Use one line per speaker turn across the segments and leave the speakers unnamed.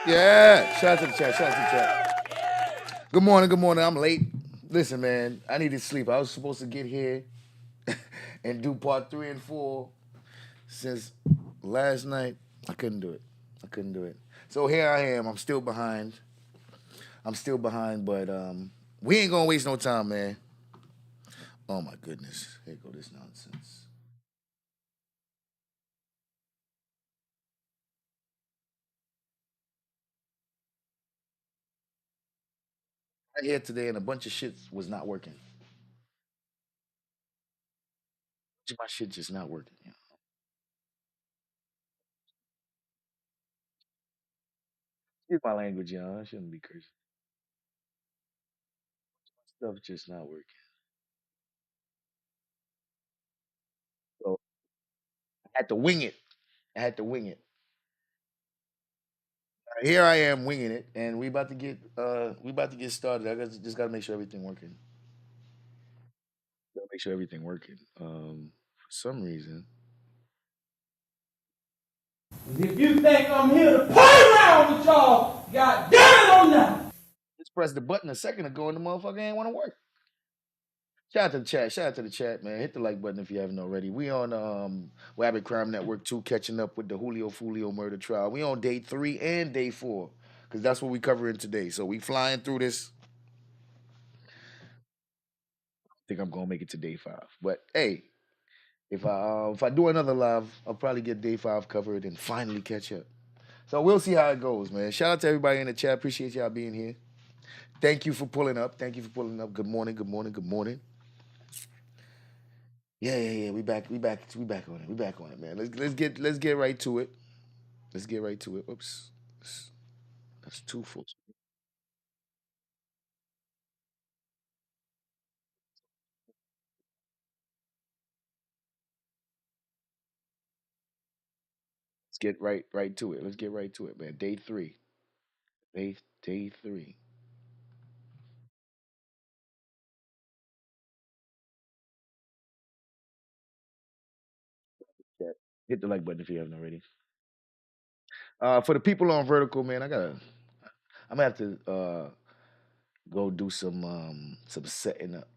Yeah, shout out to the chat. Shout out to the chat. Good morning. Good morning. I'm late. Listen, man, I needed sleep. I was supposed to get here and do part 3 and 4 since last night. I couldn't do it. I couldn't do it. So here I am. I'm still behind. But we ain't gonna waste no time, man. Oh my goodness. Here go this nonsense. I here today and a bunch of shit was not working. My shit just not working. Excuse my language, y'all. I shouldn't be cursing. Stuff just not working. So I had to wing it. I had to wing it. Here I am winging it, and we about to get started. Just gotta make sure everything working. Gotta make sure everything working. For some reason,
If you think I'm here to play around with y'all, God damn it or not.
just pressed the button a second ago, and the motherfucker ain't want to work. Shout out to the chat. Shout out to the chat, man. Hit the like button if you haven't already. We on Wabbit Crime Network 2, catching up with the Julio Foolio murder trial. We on day 3 and day 4, because that's what we covering today. So we flying through this. I think I'm gonna make it to day 5. But hey, if I do another live, I'll probably get day 5 covered and finally catch up. So we'll see how it goes, man. Shout out to everybody in the chat. Appreciate y'all being here. Thank you for pulling up. Thank you for pulling up. Good morning. Good morning. Good morning. Yeah. We back. We back on it. We back on it, man. Let's get right to it. Let's get right to it. Oops. That's too full. Let's get right to it. Let's get right to it, man. Day 3. Day 3. Yeah. Hit the like button if you haven't already. For the people on vertical, man, I'm gonna have to go do some setting up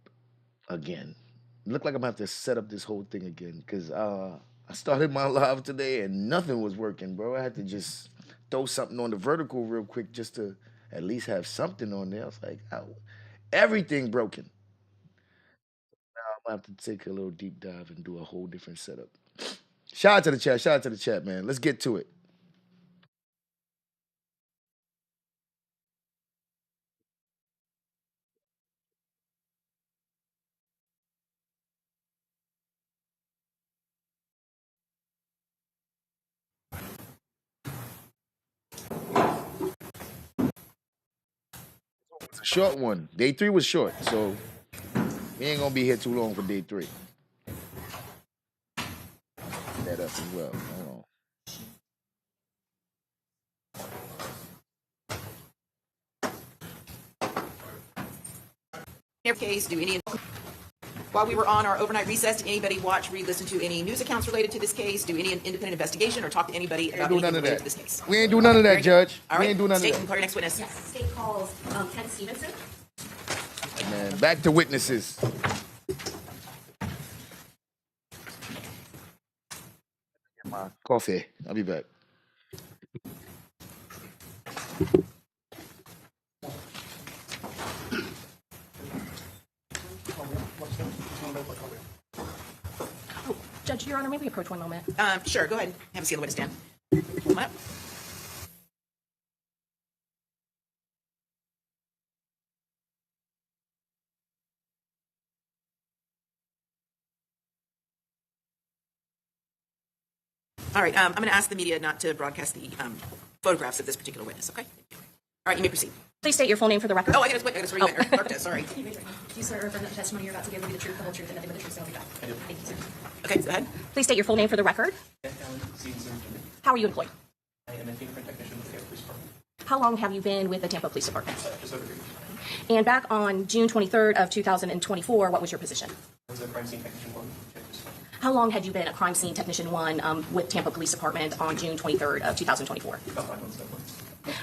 again. Look like I'm gonna have to set up this whole thing again because I started my live today and nothing was working, bro. I had to just throw something on the vertical real quick just to at least have something on there. I was like, oh, everything broken. Now I'm gonna have to take a little deep dive and do a whole different setup. Shout out to the chat. Shout out to the chat, man. Let's get to it. It's a short one. Day 3 was short, so we ain't gonna be here too long for day 3. That up as well. Hold on.
Case, while we were on our overnight recess, did anybody watch, read, listen to any news accounts related to this case, do any independent investigation, or talk to anybody about anything related to this case?
We ain't do none of that, Judge.
All
We
right,
ain't do none
State,
of that.
call your next witness.
Yes, the state calls Ken Stevenson.
Man, back to witnesses. Get my coffee. I'll be back.
Judge, Your Honor, may we approach one moment?
Sure, go ahead. Have a seat on the witness stand. Come up. All right, I'm going to ask the media not to broadcast the photographs of this particular witness, okay? All right, you may proceed.
Please state your full name for the record.
Oh, I got to swear you in. Marked it, sorry.
Do you swear or affirm that the testimony you're about to give will be the truth, the whole truth, and nothing but the truth, so help you God? I do. Thank you, sir.
Okay, go ahead.
Please state your full name for the record. How are you employed?
I am a fingerprint technician with the Tampa Police Department.
How long have you been with the Tampa Police Department?
Just over 3 years.
And back on June 23rd of 2024, what was your position?
I was a crime scene technician one. Tampa Police Department.
How long had you been a crime scene technician 1 with Tampa Police Department on June 23rd of 2024?
About 5 months.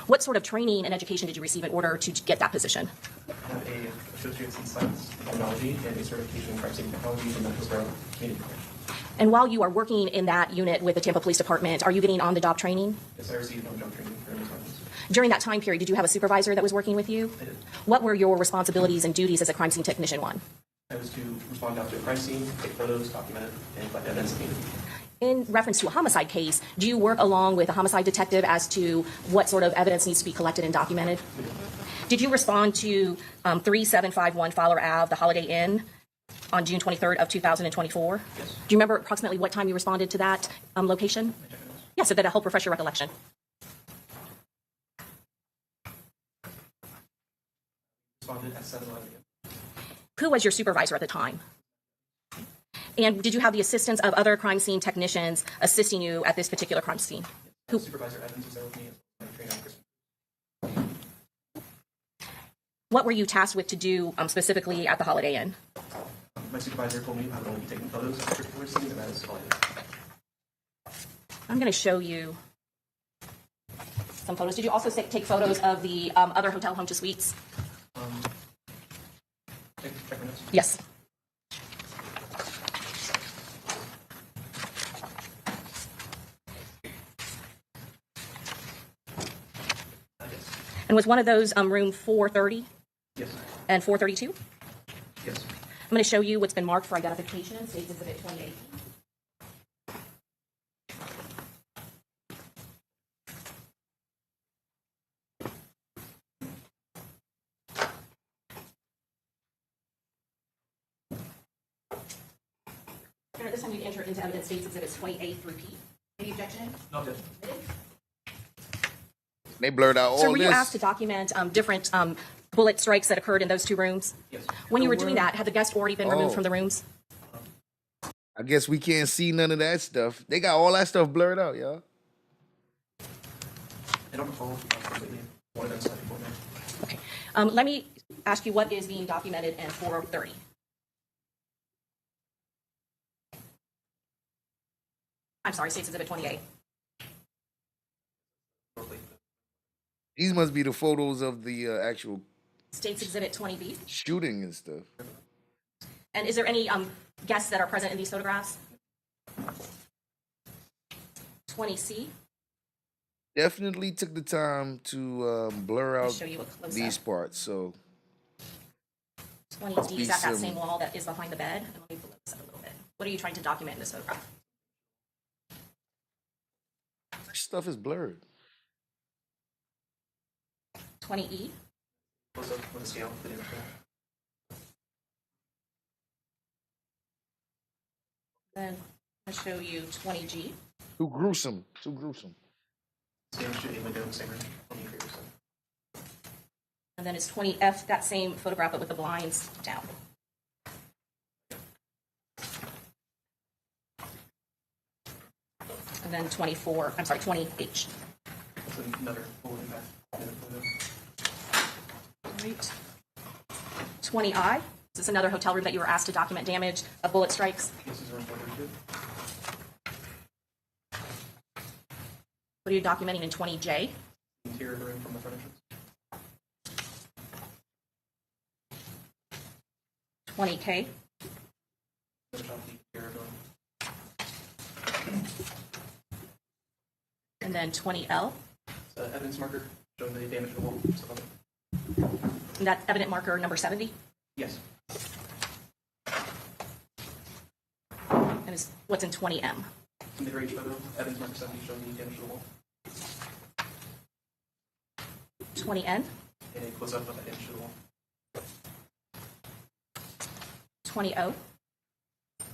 What sort of training and education did you receive in order to get that position?
I have a associate's in science and technology and a certification in crime scene technology from Hillsborough Community College.
And while you are working in that unit with the Tampa Police Department, are you getting on-the-job training?
Yes, I received on-job training during those months.
During that time period, did you have a supervisor that was working with you?
I did.
What were your responsibilities and duties as a crime scene technician one?
I was to respond out to a crime scene, take photos, document it, and collect evidence if needed.
In reference to a homicide case, do you work along with a homicide detective as to what sort of evidence needs to be collected and documented? Did you respond to 3751 Fowler Ave, the Holiday Inn, on June 23rd of 2024?
Yes.
Do you remember approximately what time you responded to that location? Yes, so that'll help refresh your recollection.
Responded at 7:11 a.m.
Who was your supervisor at the time? And did you have the assistance of other crime scene technicians assisting you at this particular crime scene?
Supervisor Evans was there with me as well as my trainer on Christmas.
What were you tasked with to do specifically at the Holiday Inn?
My supervisor told me I would only be taking photos of a particular scene, and that is all I did.
I'm going to show you some photos. Did you also take photos of the other hotel home to suites?
Check my notes.
Yes.
Yes.
And was one of those room 430
Yes.
and 432?
Yes.
I'm going to show you what's been marked for identification, States Exhibit 2018. At this time, we enter into evidence States Exhibits 20A through P. Any objection?
No objection.
They blurred out all
Sir, were
this.
you asked to document different bullet strikes that occurred in those two rooms?
Yes.
When you were doing that, had the guests already been removed
Oh.
from the rooms?
I guess we can't see none of that stuff. They got all that stuff blurred out, y'all.
I don't recall completely what events I before now.
Okay. Let me ask you what is being documented in 430. I'm sorry, States Exhibit 28.
These must be the photos of the actual
States Exhibit 20B.
shooting and stuff.
And is there any guests that are present in these photographs? 20C.
Definitely took the time to blur
I'll
out
show you a close-up.
these parts. So
20D is at that
some-
same wall that is behind the bed. And let me blow this up a little bit. What are you trying to document in this photograph?
stuff is blurred.
20E.
Close up with a scale. The image.
Then I'll show you 20G.
Too gruesome. Too gruesome.
Scale should be a window in the same room. On the interior side.
And then it's 20F, that same photograph, but with the blinds down. And then 24, I'm sorry, 20H.
That's another full impact. Window.
Right. 20I. Is this another hotel room that you were asked to document damage of bullet strikes?
This is room 432.
What are you documenting in 20J?
Interior of the room from the front entrance.
20K.
Finish off the interior of the room.
And then 20L.
It's an evidence marker showing the damage to the wall. Stuff on it.
And that's evident marker number 70.
Yes.
And is what's in 20M.
Mid-range photo. Evidence marker 70 showing the damage to the wall.
20N.
And a close-up of that damage to the wall.
20O.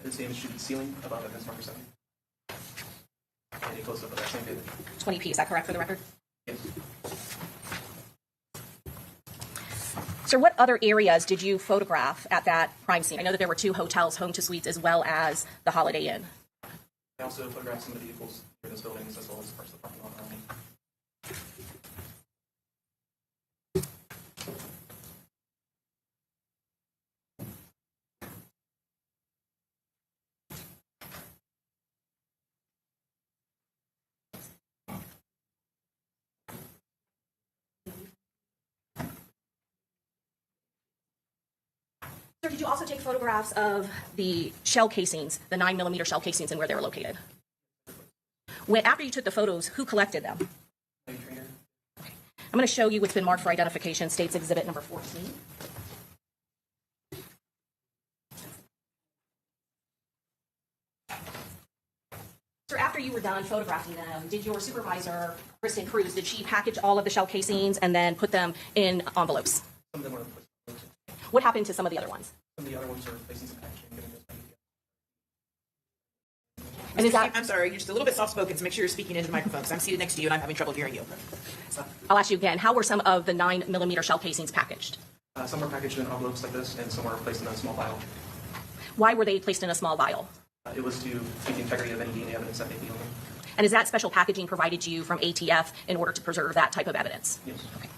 This damage to the ceiling above evidence marker 70. And a close-up of that same damage.
20P. Is that correct for the record?
Yes.
Sir, what other areas did you photograph at that crime scene? I know that there were two hotels, home to suites, as well as the Holiday Inn.
I also photographed some of the vehicles near those buildings as well as parts of the parking lot around me.
Sir, did you also take photographs of the shell casings, the 9mm shell casings, and where they were located? After you took the photos, who collected them?
Trainer.
I'm going to show you what's been marked for identification, State's Exhibit number 14. Sir, after you were done photographing them, did your supervisor, Kristen Cruz, did she package all of the shell casings and then put them in envelopes?
Some of them were placed.
What happened to some of the other ones?
Some of the other ones are placing some packaging and getting those back together.
And is that,
I'm sorry, you're just a little bit soft-spoken, so make sure you're speaking into the microphone, because I'm seated next to you and I'm having trouble hearing you.
I'll ask you again, how were some of the 9mm shell casings packaged?
Some were packaged in envelopes like this, and some were placed in a small vial.
Why were they placed in a small vial?
It was to keep the integrity of any DNA evidence that may be on them.
And is that special packaging provided to you from ATF in order to preserve that type of evidence?
Yes.
Okay.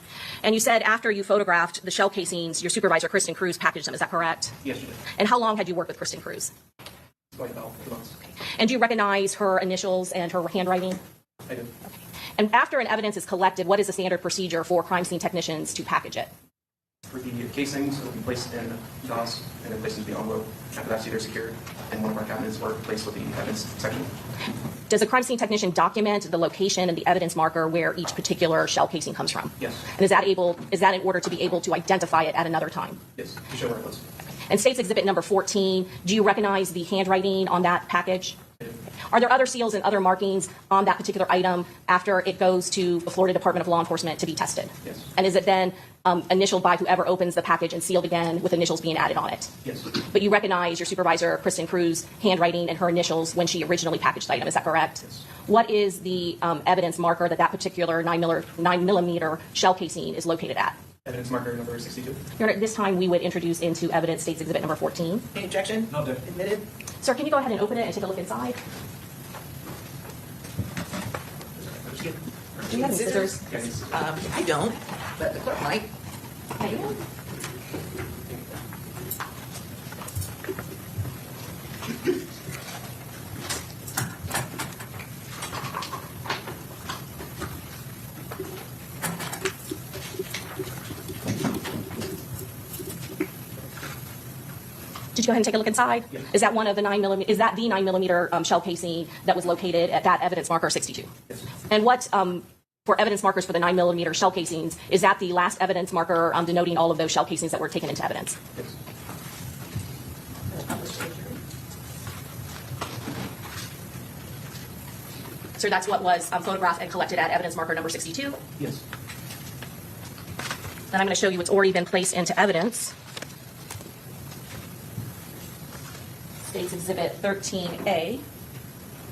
And you said after you photographed the shell casings, your supervisor, Kristen Cruz, packaged them. Is that correct?
Yes, you did.
And how long had you worked with Kristen Cruz?
It's going about 2 months.
And do you recognize her initials and her handwriting?
I do.
And after an evidence is collected, what is the standard procedure for crime scene technicians to package it?
For the casings, it will be placed in gauze and then placed into the envelope. After that's either secured in one of our cabinets or placed with the evidence section.
Does a crime scene technician document the location and the evidence marker where each particular shell casing comes from?
Yes.
And is that in order to be able to identify it at another time?
Yes, to show where it was.
And State's Exhibit number 14, do you recognize the handwriting on that package?
I do.
Are there other seals and other markings on that particular item after it goes to the Florida Department of Law Enforcement to be tested?
Yes.
And is it then initialed by whoever opens the package and sealed again with initials being added on it?
Yes.
But you recognize your supervisor, Kristen Cruz, handwriting and her initials when she originally packaged the item, is that correct?
Yes.
What is the evidence marker that particular 9mm shell casing is located at?
Evidence marker number 62.
Your Honor, at this time, we would introduce into evidence State's Exhibit number 14.
Any objection?
No, Dick.
Admitted?
Sir, can you go ahead and open it and take a look inside? Do you have any scissors?
Yes.
I don't, but the clerk might.
I do. Did you go ahead and take a look inside?
Yes.
Is that one of the 9mm? Is that the 9mm shell casing that was located at that evidence marker 62?
Yes.
And what for evidence markers for the 9mm shell casings, is that the last evidence marker denoting all of those shell casings that were taken into evidence?
Yes.
So that's what was photographed and collected at evidence marker number 62.
Yes.
Then I'm going to show you what's already been placed into evidence. State's Exhibit 13A.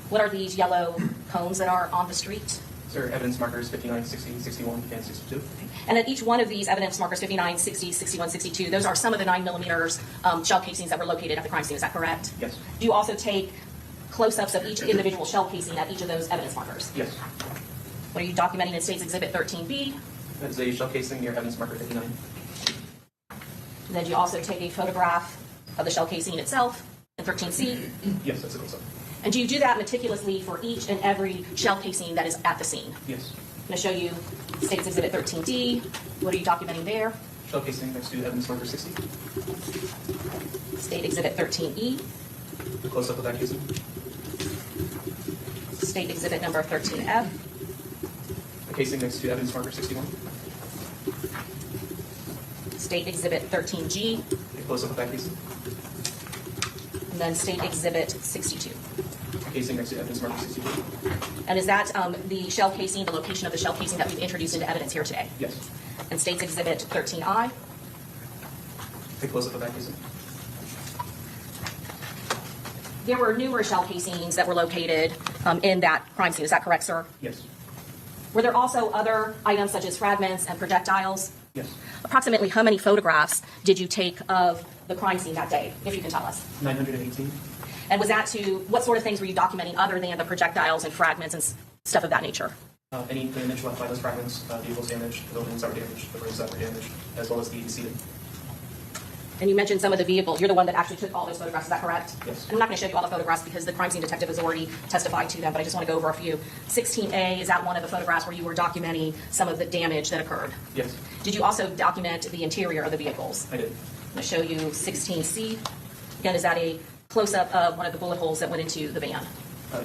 What are these yellow cones that are on the street?
Sir, evidence markers 59, 60, 61, and 62.
And at each one of these evidence markers, 59, 60, 61, 62, those are some of the 9mm shell casings that were located at the crime scene. Is that correct?
Yes.
Do you also take close-ups of each individual shell casing at each of those evidence markers?
Yes.
What are you documenting in State's Exhibit 13B?
That is a shell casing near evidence marker 59.
And then do you also take a photograph of the shell casing itself in 13C?
Yes, that's a close-up.
And do you do that meticulously for each and every shell casing that is at the scene?
Yes.
I'm going to show you State's Exhibit 13D. What are you documenting there?
Shell casing next to evidence marker 60.
State Exhibit 13E.
A close-up of that casing.
State Exhibit number 13F.
A casing next to evidence marker 61.
State Exhibit 13G.
A close-up of that casing.
And then State Exhibit 62.
A casing next to evidence marker 62.
And is that the shell casing, the location of the shell casing that we've introduced into evidence here today?
Yes.
And State's Exhibit 13I.
A close-up of that casing.
There were numerous shell casings that were located in that crime scene. Is that correct, sir?
Yes.
Were there also other items such as fragments and projectiles?
Yes.
Approximately how many photographs did you take of the crime scene that day, if you can tell us?
918.
And was that to, what sort of things were you documenting other than the projectiles and fragments and stuff of that nature?
Any damage left by those fragments, vehicles damaged, buildings that were damaged, the roads that were damaged, as well as the decedent.
And you mentioned some of the vehicles. You're the one that actually took all those photographs, is that correct?
Yes.
And I'm not going to show you all the photographs because the crime scene detective has already testified to them, but I just want to go over a few. 16A, is that one of the photographs where you were documenting some of the damage that occurred?
Yes.
Did you also document the interior of the vehicles?
I did.
I'm going to show you 16C. Again, is that a close-up of one of the bullet holes that went into the van?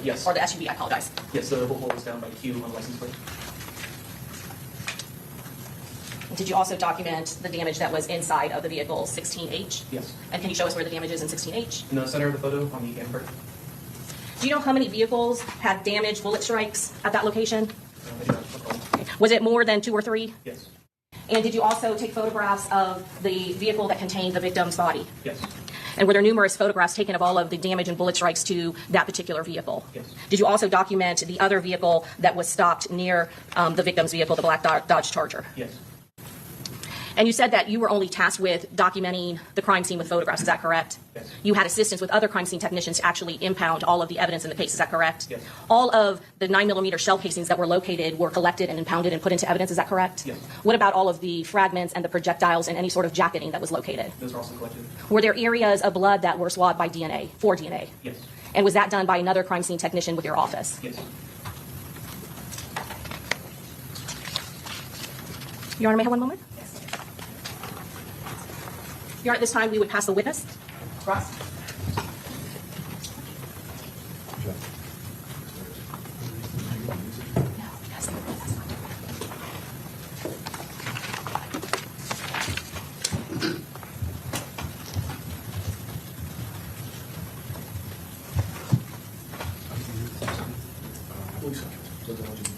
Yes.
Or the SUV, I apologize.
Yes, the bullet hole was down by Q on the license plate.
Did you also document the damage that was inside of the vehicle, 16H?
Yes.
And can you show us where the damage is in 16H?
In the center of the photo on the camera.
Do you know how many vehicles had damaged bullet strikes at that location?
I do not recall.
Was it more than 2 or 3?
Yes.
And did you also take photographs of the vehicle that contained the victim's body?
Yes.
And were there numerous photographs taken of all of the damage and bullet strikes to that particular vehicle?
Yes.
Did you also document the other vehicle that was stopped near the victim's vehicle, the black Dodge Charger?
Yes.
And you said that you were only tasked with documenting the crime scene with photographs. Is that correct?
Yes.
You had assistance with other crime scene technicians to actually impound all of the evidence in the case. Is that correct?
Yes.
All of the 9mm shell casings that were located were collected and impounded and put into evidence. Is that correct?
Yes.
What about all of the fragments and the projectiles and any sort of jacketing that was located?
Those were also collected.
Were there areas of blood that were swabbed by DNA, for DNA?
Yes.
And was that done by another crime scene technician with your office?
Yes.
Your Honor, may I have one moment? Your Honor, at this time, we would pass the witness. Ross?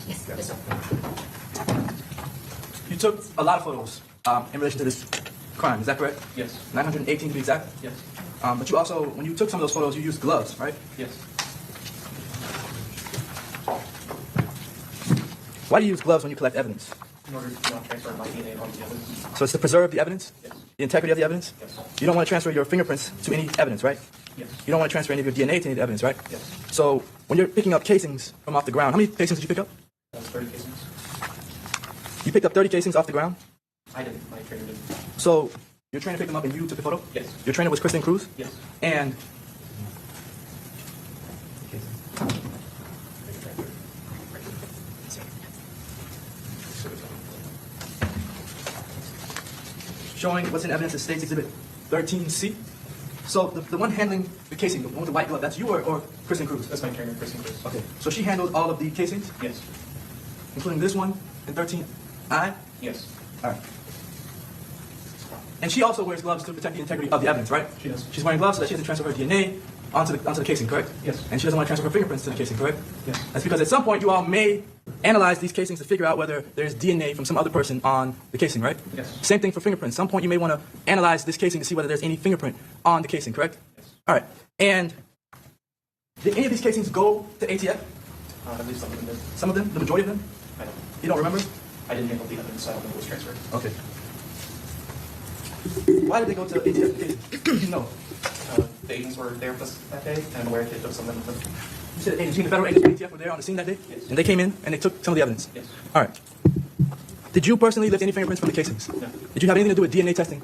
Yes, sir.
You took a lot of photos in relation to this crime, is that correct?
Yes.
918 to be exact?
Yes.
But you also, when you took some of those photos, you used gloves, right?
Yes.
Why do you use gloves when you collect evidence?
In order to not transfer my DNA onto the evidence.
So it's to preserve the evidence?
Yes.
The integrity of the evidence?
Yes.
You don't want to transfer your fingerprints to any evidence, right?
Yes.
You don't want to transfer any of your DNA to any evidence, right?
Yes.
So when you're picking up casings from off the ground, how many casings did you pick up?
That was 30 casings.
You picked up 30 casings off the ground?
I didn't. My trainer did.
So your trainer picked them up and you took the photo?
Yes.
Your trainer was Kristen Cruz?
Yes.
And showing what's in evidence is State's Exhibit 13C. So the one handling the casing, the one with the white glove, that's you or Kristen Cruz?
That's my trainer, Kristen Cruz.
Okay. So she handled all of the casings,
Yes.
including this one and 13I?
Yes.
All right. And she also wears gloves to protect the integrity of the evidence, right?
She does.
She's wearing gloves so that she doesn't transfer her DNA onto the casing, correct?
Yes.
And she doesn't want to transfer her fingerprints to the casing, correct?
Yes.
That's because at some point you all may analyze these casings to figure out whether there's DNA from some other person on the casing, right?
Yes.
Same thing for fingerprints. At some point you may want to analyze this casing to see whether there's any fingerprint on the casing, correct?
Yes.
All right. And did any of these casings go to ATF?
At least some of them did.
Some of them? The majority of them?
I don't.
You don't remember?
I didn't handle the evidence, so I don't know what was transferred.
Okay. Why did they go to ATF? No.
The agents were there with us that day, and aware they took some of them.
You said agents, the federal agents from ATF were there on the scene that day?
Yes.
And they came in and they took some of the evidence?
Yes.
All right. Did you personally lift any fingerprints from the casings?
No.
Did you have anything to do with DNA testing?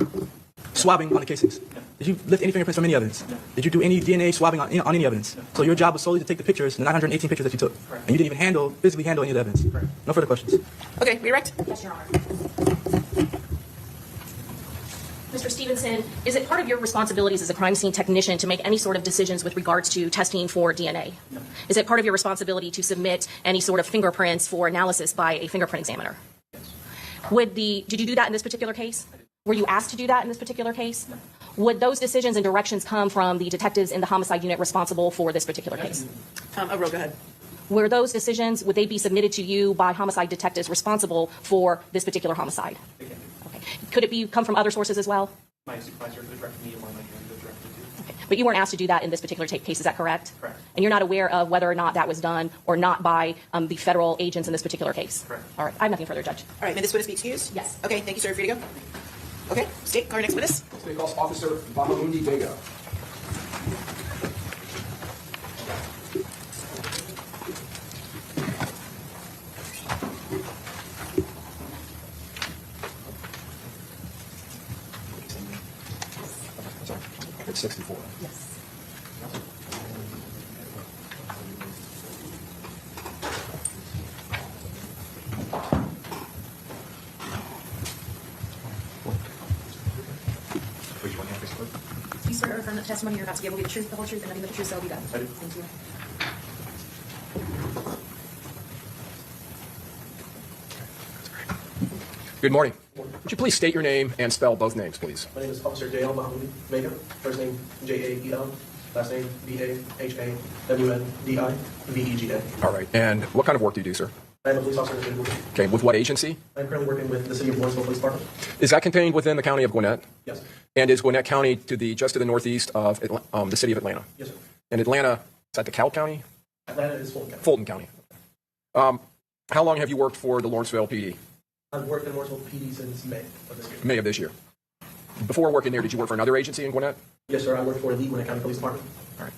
Swabbing on the casings?
No.
Did you lift any fingerprints from any evidence?
No.
Did you do any DNA swabbing on any evidence?
No.
So your job was solely to take the pictures, the 918 pictures that you took?
Correct.
And you didn't even physically handle any of the evidence?
Correct.
No further questions.
Okay, redirect.
Yes, Your Honor. Mr. Stevenson, is it part of your responsibilities as a crime scene technician to make any sort of decisions with regards to testing for DNA?
No.
Is it part of your responsibility to submit any sort of fingerprints for analysis by a fingerprint examiner?
Yes.
Did you do that in this particular case? Were you asked to do that in this particular case?
No.
Would those decisions and directions come from the detectives in the homicide unit responsible for this particular case?
Roll, go ahead.
Were those decisions, would they be submitted to you by homicide detectives responsible for this particular homicide?
They can do.
Okay. Could it come from other sources as well?
My supervisor could direct me, or my trainer could direct me to.
Okay. But you weren't asked to do that in this particular case, is that correct?
Correct.
And you're not aware of whether or not that was done or not by the federal agents in this particular case?
Correct.
All right. I have nothing further, Judge.
All right, may this witness be excused?
Yes.
Okay, thank you, sir. You're free to go. Okay, State, call your next witness.
State calls Officer Bahamundi Vega.
docket 64.
Yes.
Please join me, Mr. Clerk.
Do you swear or affirm that the testimony you're about to give will be the truth, the whole truth, and nothing but the truth, so help you God?
I do.
Thank you.
Good morning. Would you please state your name and spell both names, please?
My name is Officer J.L. Mahmoudi Vega. First name J.A.E.L. Last name B.A.H.A.W.N.D.I.V.E.G.A.
All right. And what kind of work do you do, sir?
I am a police officer in Jacksonville.
Okay. With what agency?
I'm currently working with the City of Lawrenceville Police Department.
Is that contained within the county of Gwinnett?
Yes.
And is Gwinnett County just to the northeast of the city of Atlanta?
Yes, sir.
And Atlanta, is that DeKalb County?
Atlanta is Fulton County.
Fulton County. How long have you worked for the Lawrenceville PD?
I've worked in Lawrenceville PD since May of this year.
May of this year. Before working there, did you work for another agency in Gwinnett?
Yes, sir. I work for the Gwinnett County Police Department.
All right.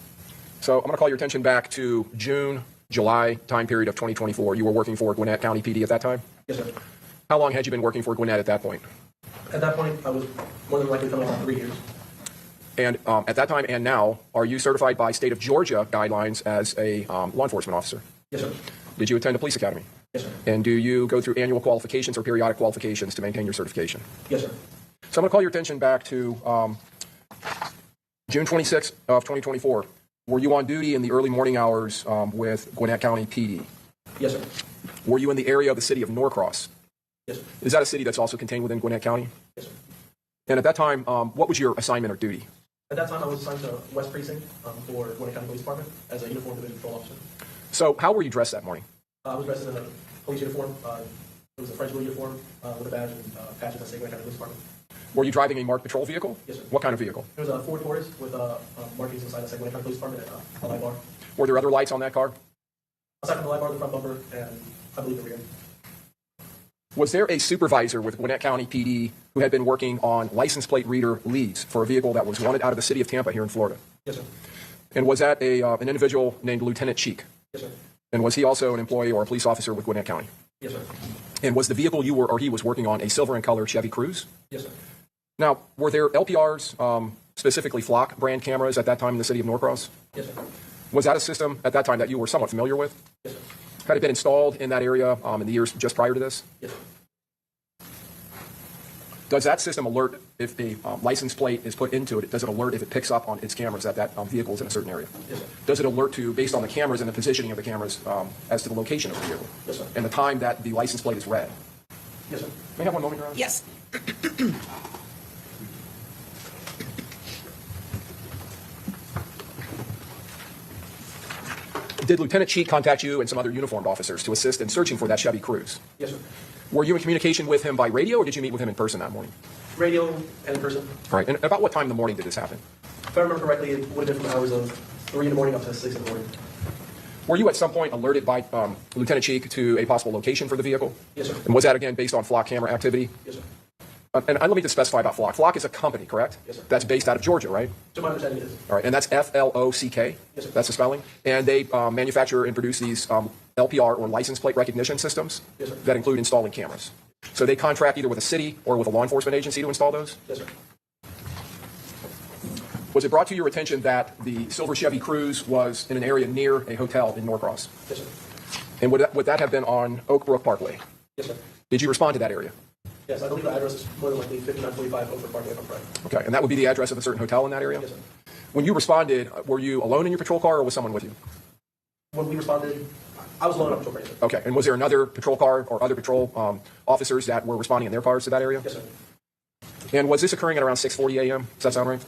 So I'm going to call your attention back to June, July time period of 2024. You were working for Gwinnett County PD at that time?
Yes, sir.
How long had you been working for Gwinnett at that point?
At that point, I was more than likely coming on 3 years.
And at that time and now, are you certified by state of Georgia guidelines as a law enforcement officer?
Yes, sir.
Did you attend a police academy?
Yes, sir.
And do you go through annual qualifications or periodic qualifications to maintain your certification?
Yes, sir.
So I'm going to call your attention back to June 26th of 2024. Were you on duty in the early morning hours with Gwinnett County PD?
Yes, sir.
Were you in the area of the city of Norcross?
Yes, sir.
Is that a city that's also contained within Gwinnett County?
Yes, sir.
And at that time, what was your assignment or duty?
At that time, I was assigned to West Precinct for Gwinnett County Police Department as a uniformed division patrol officer.
So how were you dressed that morning?
I was dressed in a police uniform. It was a French blue uniform with a badge and patches that say Gwinnett County Police Department.
Were you driving a marked patrol vehicle?
Yes, sir.
What kind of vehicle?
It was a Ford Taurus with markings inside that say Gwinnett County Police Department and a light bar.
Were there other lights on that car?
Aside from the light bar, the front bumper, and I believe the rear.
Was there a supervisor with Gwinnett County PD who had been working on license plate reader leads for a vehicle that was wanted out of the city of Tampa here in Florida?
Yes, sir.
And was that an individual named Lieutenant Cheek?
Yes, sir.
And was he also an employee or a police officer with Gwinnett County?
Yes, sir.
And was the vehicle you were or he was working on a silver in color Chevy Cruze?
Yes, sir.
Now, were there LPRs, specifically Flock brand cameras at that time in the city of Norcross?
Yes, sir.
Was that a system at that time that you were somewhat familiar with?
Yes, sir.
Had it been installed in that area in the years just prior to this?
Yes, sir.
Does that system alert if a license plate is put into it? Does it alert if it picks up on its cameras that vehicle is in a certain area?
Yes, sir.
Does it alert to, based on the cameras and the positioning of the cameras, as to the location of the vehicle?
Yes, sir.
And the time that the license plate is read?
Yes, sir.
May I have one moment, Your Honor?
Yes.
Did Lieutenant Cheek contact you and some other uniformed officers to assist in searching for that Chevy Cruze?
Yes, sir.
Were you in communication with him by radio, or did you meet with him in person that morning?
Radio and in person.
All right. And about what time in the morning did this happen?
If I remember correctly, it would have been from hours of 3 in the morning up to 6 in the morning.
Were you at some point alerted by Lieutenant Cheek to a possible location for the vehicle?
Yes, sir.
And was that, again, based on Flock camera activity?
Yes, sir.
And let me just specify about Flock. Flock is a company, correct?
Yes, sir.
That's based out of Georgia, right?
To my understanding, it is.
All right. And that's Flock?
Yes, sir.
That's the spelling? And they manufacture and produce these LPR, or license plate recognition systems?
Yes, sir.
That include installing cameras. So they contract either with a city or with a law enforcement agency to install those?
Yes, sir.
Was it brought to your attention that the silver Chevy Cruze was in an area near a hotel in Norcross?
Yes, sir.
And would that have been on Oak Brook Parkway?
Yes, sir.
Did you respond to that area?
Yes, I believe the address is more than likely 5945 Oakwood Parkway, if I'm correct.
Okay, and that would be the address of a certain hotel in that area?
Yes, sir.
When you responded, were you alone in your patrol car or was someone with you?
When we responded, I was alone on patrol cruiser.
Okay, and was there another patrol car or other patrol officers that were responding in their cars to that area?
Yes, sir.
And was this occurring at around 6:40 a.m.? Does that sound right?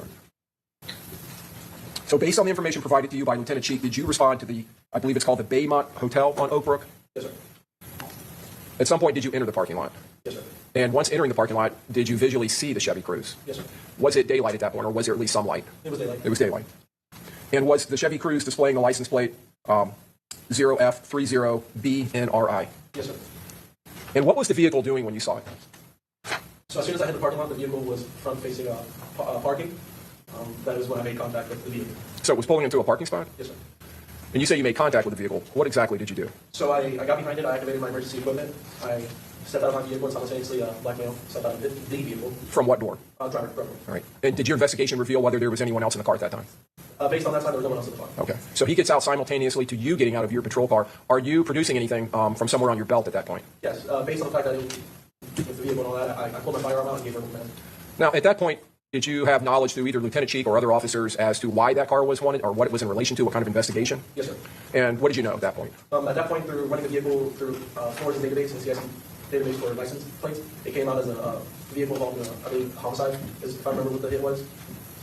So based on the information provided to you by Lieutenant Cheek, did you respond to the, I believe it's called the Baymont Hotel on Oak Brook?
Yes, sir.
At some point, did you enter the parking lot?
Yes, sir.
And once entering the parking lot, did you visually see the Chevy Cruze?
Yes, sir.
Was it daylight at that point, or was there at least some light?
It was daylight.
It was daylight. And was the Chevy Cruze displaying the license plate 0F30BNRI?
Yes, sir.
And what was the vehicle doing when you saw it?
So as soon as I hit the parking lot, the vehicle was front-facing parking. That is when I made contact with the vehicle.
So it was pulling into a parking spot?
Yes, sir.
And you say you made contact with the vehicle. What exactly did you do?
So I got behind it. I activated my emergency equipment. I
Step out of my vehicle and simultaneously blackmail, step out of the vehicle.
From what door?
Driver.
All right. And did your investigation reveal whether there was anyone else in the car at that time?
Based on that time, there was no one else in the car.
Okay. So he gets out simultaneously to you getting out of your patrol car. Are you producing anything from somewhere on your belt at that point?
Yes. Based on the fact that with the vehicle and all that, I pulled my firearm out and gave her a command.
Now, at that point, did you have knowledge through either Lieutenant Cheek or other officers as to why that car was wanted or what it was in relation to, what kind of investigation?
Yes, sir.
And what did you know at that point?
At that point, through running the vehicle through Florida's database and CIC database for license plates, it came out as a vehicle involved in, I believe, homicide, if I remember what the hit was.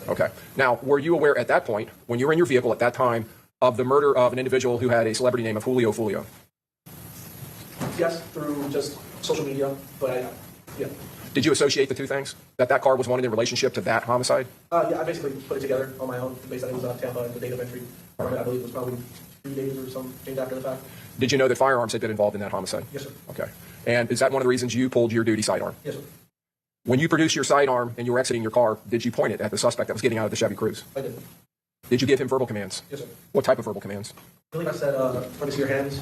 Okay. Now, were you aware at that point, when you were in your vehicle at that time, of the murder of an individual who had a celebrity name of Julio Foolio?
Yes, through just social media, but yeah.
Did you associate the two things? That car was wanted in relationship to that homicide?
Yeah, I basically put it together on my own, based on it was Tampa and the date of entry. I believe it was probably 3 days or some change after the fact.
Did you know that firearms had been involved in that homicide?
Yes, sir.
Okay. And is that one of the reasons you pulled your duty sidearm?
Yes, sir.
When you produced your sidearm and you were exiting your car, did you point it at the suspect that was getting out of the Chevy Cruze?
I did.
Did you give him verbal commands?
Yes, sir.
What type of verbal commands?
I believe I said, let me see your hands.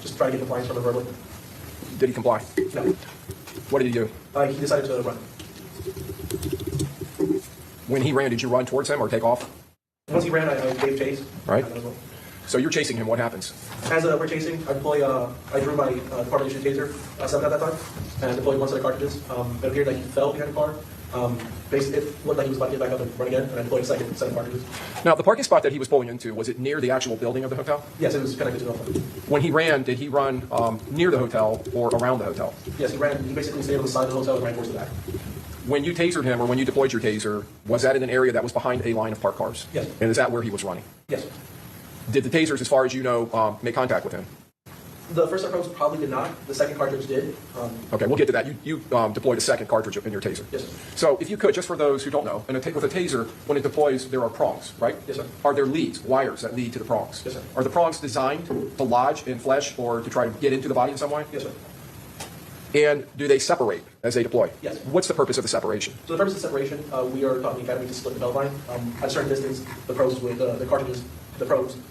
Just try to get compliance from the verbally.
Did he comply?
No.
What did he do?
He decided to run.
When he ran, did you run towards him or take off?
Once he ran, I gave chase.
Right. So you're chasing him. What happens?
As we're chasing, I drew my department issued taser 7 at that time and deployed one set of cartridges. It appeared like he fell behind the car. It looked like he was about to get back up and run again, and I deployed a second set of cartridges.
Now, the parking spot that he was pulling into, was it near the actual building of the hotel?
Yes, it was connected to the hotel.
When he ran, did he run near the hotel or around the hotel?
Yes, he ran. He basically stayed on the side of the hotel and ran towards the back.
When you tasered him or when you deployed your taser, was that in an area that was behind a line of parked cars?
Yes.
And is that where he was running?
Yes.
Did the tasers, as far as you know, make contact with him?
The first approach probably did not. The second cartridge did.
Okay, we'll get to that. You deployed a second cartridge in your taser.
Yes, sir.
So if you could, just for those who don't know, with a taser, when it deploys, there are prongs, right?
Yes, sir.
Are there leads, wires that lead to the prongs?
Yes, sir.
Are the prongs designed to lodge in flesh or to try to get into the body in some way?
Yes, sir.
And do they separate as they deploy?
Yes.
What's the purpose of the separation?
So the purpose of separation, we are taught in the academy to split the belt line. At a certain distance, the probes would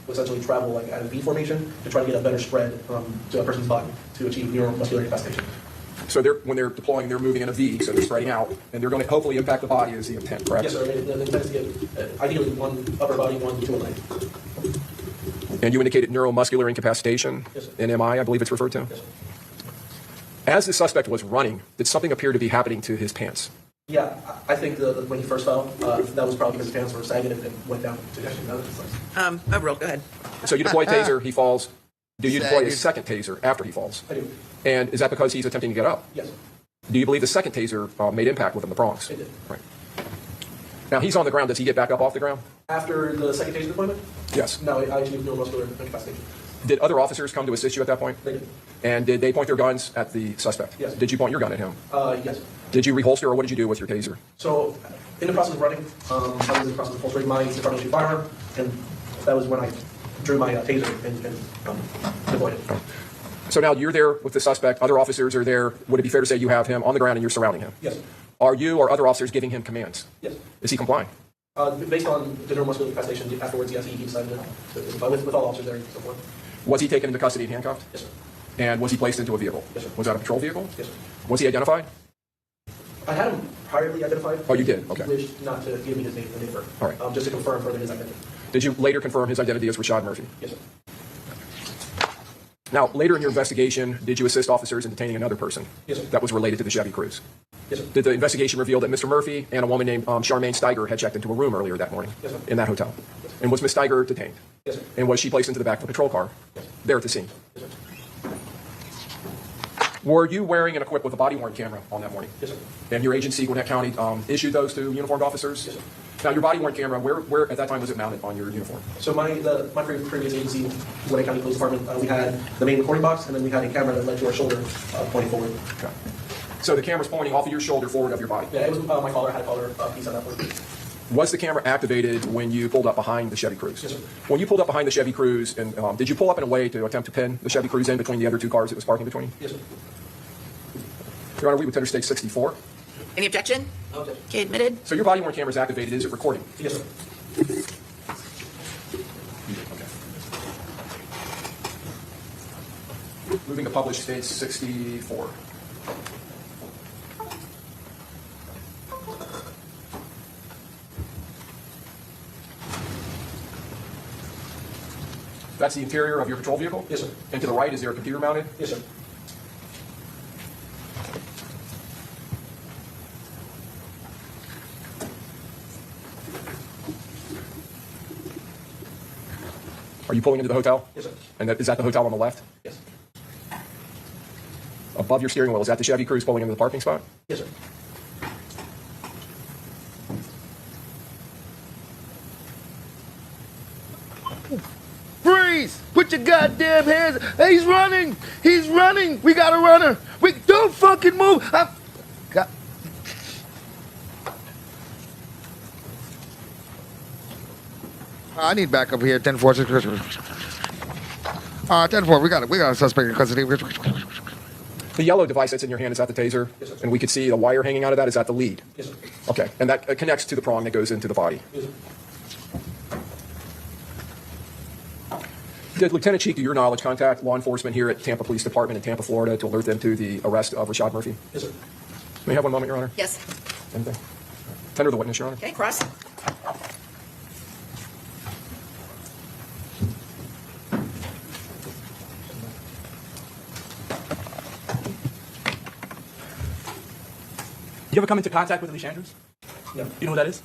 essentially travel like at a V formation to try to get a better spread to a person's body to achieve neuromuscular incapacitation.
So when they're deploying, they're moving in a V, so they're spreading out, and they're going to hopefully impact the body is the intent, correct?
Yes, sir. The intent is to get ideally one upper body, one to a leg.
And you indicated neuromuscular incapacitation
Yes, sir.
in MI, I believe it's referred to?
Yes, sir.
As the suspect was running, did something appear to be happening to his pants?
Yeah, I think when he first fell, that was probably because his pants were sagging and went down to
Overall, go ahead.
So you deploy taser, he falls. Do you deploy a second taser after he falls?
I do.
And is that because he's attempting to get up?
Yes.
Do you believe the second taser made impact within the prongs?
It did.
Right. Now he's on the ground. Does he get back up off the ground?
After the second taser deployment?
Yes.
No, I achieved neuromuscular incapacitation.
Did other officers come to assist you at that point?
They did.
And did they point their guns at the suspect?
Yes.
Did you point your gun at him?
Yes.
Did you reholster, or what did you do with your taser?
So, in the process of running, I was in the process of holstering my department issued firearm, and that was when I drew my taser and deployed it.
So now you're there with the suspect. Other officers are there. Would it be fair to say you have him on the ground and you're surrounding him?
Yes.
Are you or other officers giving him commands?
Yes.
Is he complying?
Based on the neuromuscular incapacitation afterwards, yes, he decided to with all officers there and so forth.
Was he taken into custody and handcuffed?
Yes, sir.
And was he placed into a vehicle?
Yes, sir.
Was that a patrol vehicle?
Yes, sir.
Was he identified?
I had him priorly identified.
Oh, you did? Okay.
He wished not to give me his name and date of birth.
All right.
Just to confirm further his identity.
Did you later confirm his identity as Rashad Murphy?
Yes, sir.
Now, later in your investigation, did you assist officers in detaining another person?
Yes, sir.
That was related to the Chevy Cruze?
Yes, sir.
Did the investigation reveal that Mr. Murphy and a woman named Charmaine Steiger had checked into a room earlier that morning?
Yes, sir.
In that hotel? And was Ms. Steiger detained?
Yes, sir.
And was she placed into the back of the patrol car?
Yes.
There at the scene?
Yes, sir.
Were you wearing and equipped with a body-worn camera on that morning?
Yes, sir.
And your agency, Gwinnett County, issued those to uniformed officers?
Yes, sir.
Now, your body-worn camera, where at that time was it mounted on your uniform?
So my previous agency, Gwinnett County Police Department, we had the main recording box, and then we had a camera that led to our shoulder pointing forward.
Okay. So the camera's pointing off of your shoulder forward of your body?
Yeah, it was my collar. I had a collar piece on that point.
Was the camera activated when you pulled up behind the Chevy Cruze?
Yes, sir.
When you pulled up behind the Chevy Cruze, and did you pull up in a way to attempt to pin the Chevy Cruze in between the other two cars it was parking between?
Yes, sir.
Your Honor, we would Interstate 64.
Any objection?
No objection.
Okay, admitted.
So your body-worn camera is activated. Is it recording?
Yes, sir.
Okay. Moving to published page 64. That's the interior of your patrol vehicle?
Yes, sir.
And to the right, is there a computer mounted?
Yes, sir.
Are you pulling into the hotel?
Yes, sir.
And is that the hotel on the left?
Yes.
Above your steering wheel, is that the Chevy Cruze pulling into the parking spot?
Yes, sir.
Freeze! Put your goddamn hands. Hey, he's running. He's running. We got a runner. We don't fucking move. God. I need backup here. 10-4. 10-4. We got a suspect in custody.
The yellow device that's in your hand, is that the taser?
Yes, sir.
And we could see the wire hanging out of that. Is that the lead?
Yes, sir.
Okay. And that connects to the prong that goes into the body.
Yes, sir.
Did Lieutenant Cheek, to your knowledge, contact law enforcement here at Tampa Police Department in Tampa, Florida, to alert them to the arrest of Rashad Murphy?
Yes, sir.
May I have one moment, Your Honor?
Yes.
Anything? Tender the witness, Your Honor.
Okay, cross.
You ever come into contact with Alicia Andrews?
No.
You know who that is?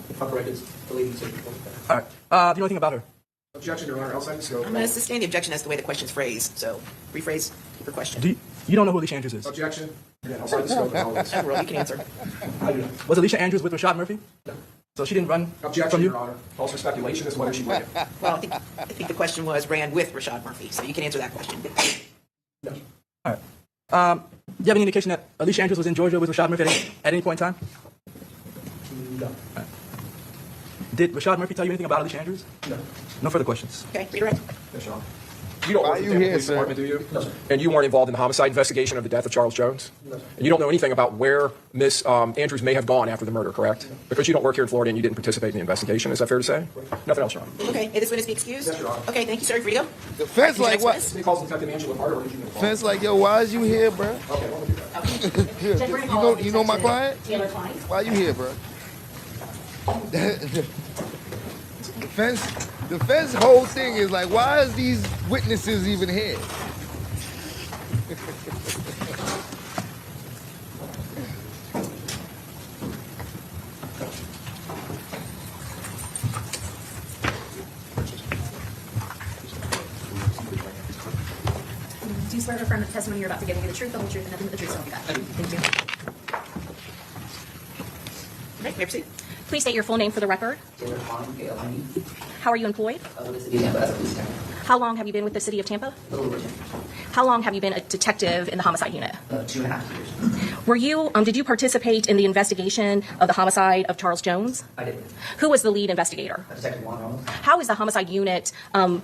If I'm correct, it's the lady who said before.
All right. Do you know anything about her?
Objection, Your Honor. Outside the scope.
I'm going to sustain the objection as to the way the question's phrased. So rephrase your question.
You don't know who Alicia Andrews is?
Objection. Again, outside the scope.
Admiral, you can answer.
I do not.
Was Alicia Andrews with Rashad Murphy?
No.
So she didn't run
Objection,
from you?
Your Honor. Calls for speculation as to whether she would.
Well, I think the question was ran with Rashad Murphy, so you can answer that question.
No.
All right. Do you have any indication that Alicia Andrews was in Georgia with Rashad Murphy at any point in time?
No.
Did Rashad Murphy tell you anything about Alicia Andrews?
No.
No further questions.
Okay, redirect.
Yes, Your Honor. You don't
Why
work for
you
the Tampa
here,
Police
sir?
Department, do you?
No, sir.
And you weren't involved in the homicide investigation of the death of Charles Jones?
No, sir.
And you don't know anything about where Miss Andrews may have gone after the murder, correct? Because you don't work here in Florida and you didn't participate in the investigation. Is that fair to say? Nothing else, Your Honor.
Okay, may this witness be excused?
Yes, Your Honor.
Okay, thank you, sir. Free to go.
The fence like what?
He calls Detective Angela Carter. What did you know?
Fence like, yo, why is you here, bro?
Okay, well, we'll do that.
You know my client?
Taylor Klein.
Why you here, bro? The fence whole thing is like, why is these witnesses even here?
Do you swear to affirm that the testimony you're about to give will be the truth, the whole truth, and nothing but the truth, so help you God?
Thank you. Okay, may I proceed?
Please state your full name for the record.
Taylor Klein, KLINE,
How are you employed?
with the city of Tampa as a police detective.
How long have you been with the city of Tampa?
A little over 10
How long have you been a detective in the homicide unit?
years. 2.5 years.
Were you, did you participate in the investigation of the homicide of Charles Jones?
I did.
Who was the lead investigator?
Detective Juan Ramos.
How is the homicide unit, how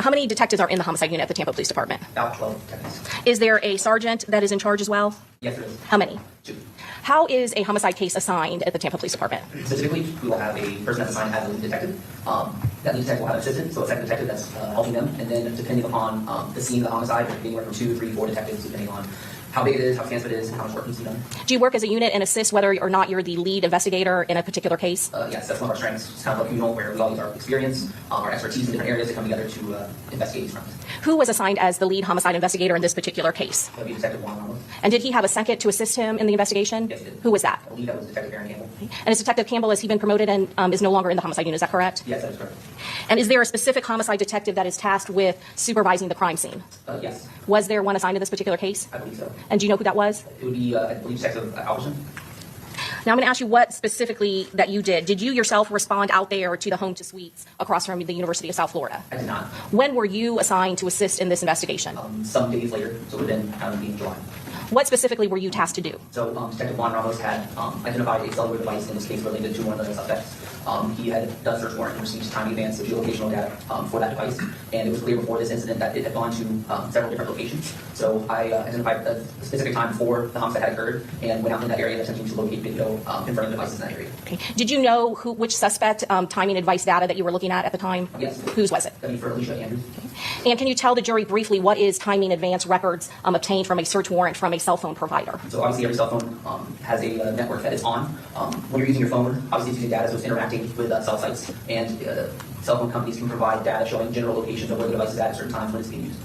many detectives are in the homicide unit at the Tampa Police Department?
About 12 detectives.
Is there a sergeant that is in charge as well?
Yes, there is.
How many?
2.
How is a homicide case assigned at the Tampa Police Department?
Specifically, we will have a person that's assigned as a lead detective. That lead detective will have an assistant, so a second detective that's helping them. And then depending upon the scene of the homicide, anywhere from 2, 3, 4 detectives, depending on how big it is, how expansive it is, and how much work needs to be done.
Do you work as a unit and assist whether or not you're the lead investigator in a particular case?
Yes, that's one of our strengths. It's kind of like communal, where we all use our experience, our expertise in different areas to come together to investigate these crimes.
Who was assigned as the lead homicide investigator in this particular case?
That would be Detective Juan Ramos.
And did he have a second to assist him in the investigation?
Yes, he did.
Who was that?
I believe that was Detective Aaron Campbell.
And is Detective Campbell, has he been promoted and is no longer in the homicide unit? Is that correct?
Yes, that is correct.
And is there a specific homicide detective that is tasked with supervising the crime scene?
Yes,
Was there one assigned to this particular case?
I believe so.
And do you know who that was?
It would be, I believe, Detective Alverson.
Now I'm going to ask you what specifically that you did. Did you yourself respond out there to the home to suites across from the University of South Florida?
I did not.
When were you assigned to assist in this investigation?
Some days later, so it would have been kind of in July.
What specifically were you tasked to do?
So Detective Juan Ramos had identified a cellular device in this case related to one of the suspects. He had done search warrant and received time in advance of geolocational data for that device, and it was clear before this incident that it had gone to several different locations. So I identified a specific time before the homicide had occurred and went out in that area attempting to locate video confirming devices in that area.
Okay. Did you know which suspect timing and device data that you were looking at the time?
Yes.
Whose was it?
That'd be for Alicia Andrews.
Okay. And can you tell the jury briefly what is timing advance records obtained from a search warrant from a cell phone provider?
So obviously every cell phone has a network that it's on. When you're using your phone, obviously it's using data, so it's interacting with cell sites. And cell phone companies can provide data showing general locations of where the device is at certain times when it's being used.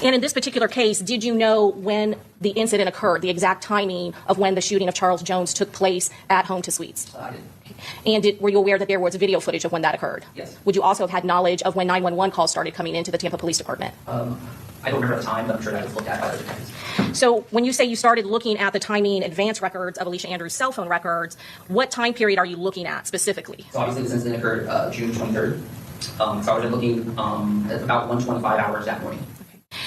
And in this particular case, did you know when the incident occurred, the exact timing of when the shooting of Charles Jones took place at Home to Suites?
I didn't.
And were you aware that there was video footage of when that occurred?
Yes.
Would you also have had knowledge of when 911 calls started coming into the Tampa Police Department?
I don't remember the time, but I'm sure that was looked at by other detectives.
So when you say you started looking at the timing advance records of Alicia Andrews' cell phone records, what time period are you looking at specifically?
So obviously this incident occurred June 23rd. So I was looking at about 125 hours that morning.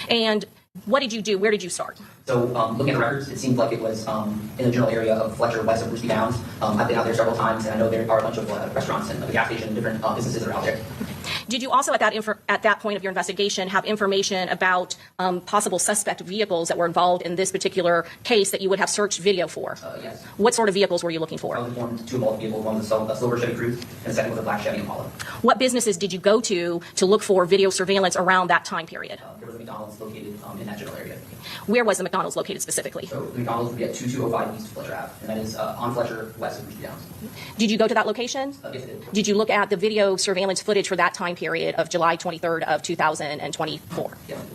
And what did you do? Where did you start?
So looking at the records, it seemed like it was in the general area of Fletcher, west of Ruby Downs. I've been out there several times, and I know there are a bunch of restaurants and a gas station and different businesses that are out there.
Did you also, at that point of your investigation, have information about possible suspect vehicles that were involved in this particular case that you would have searched video for?
Yes.
What sort of vehicles were you looking for?
I was informed two involved vehicles. One was a silver Chevy Cruze, and the second was a black Chevy Impala.
What businesses did you go to look for video surveillance around that time period?
There was a McDonald's located in that general area.
Where was the McDonald's located specifically?
So the McDonald's would be at 2205 East Fletcher Ave, and that is on Fletcher, west of Ruby Downs.
Did you go to that location?
Yes, I did.
Did you look at the video surveillance footage for that time period of July 23rd of 2024?
Yes, I did.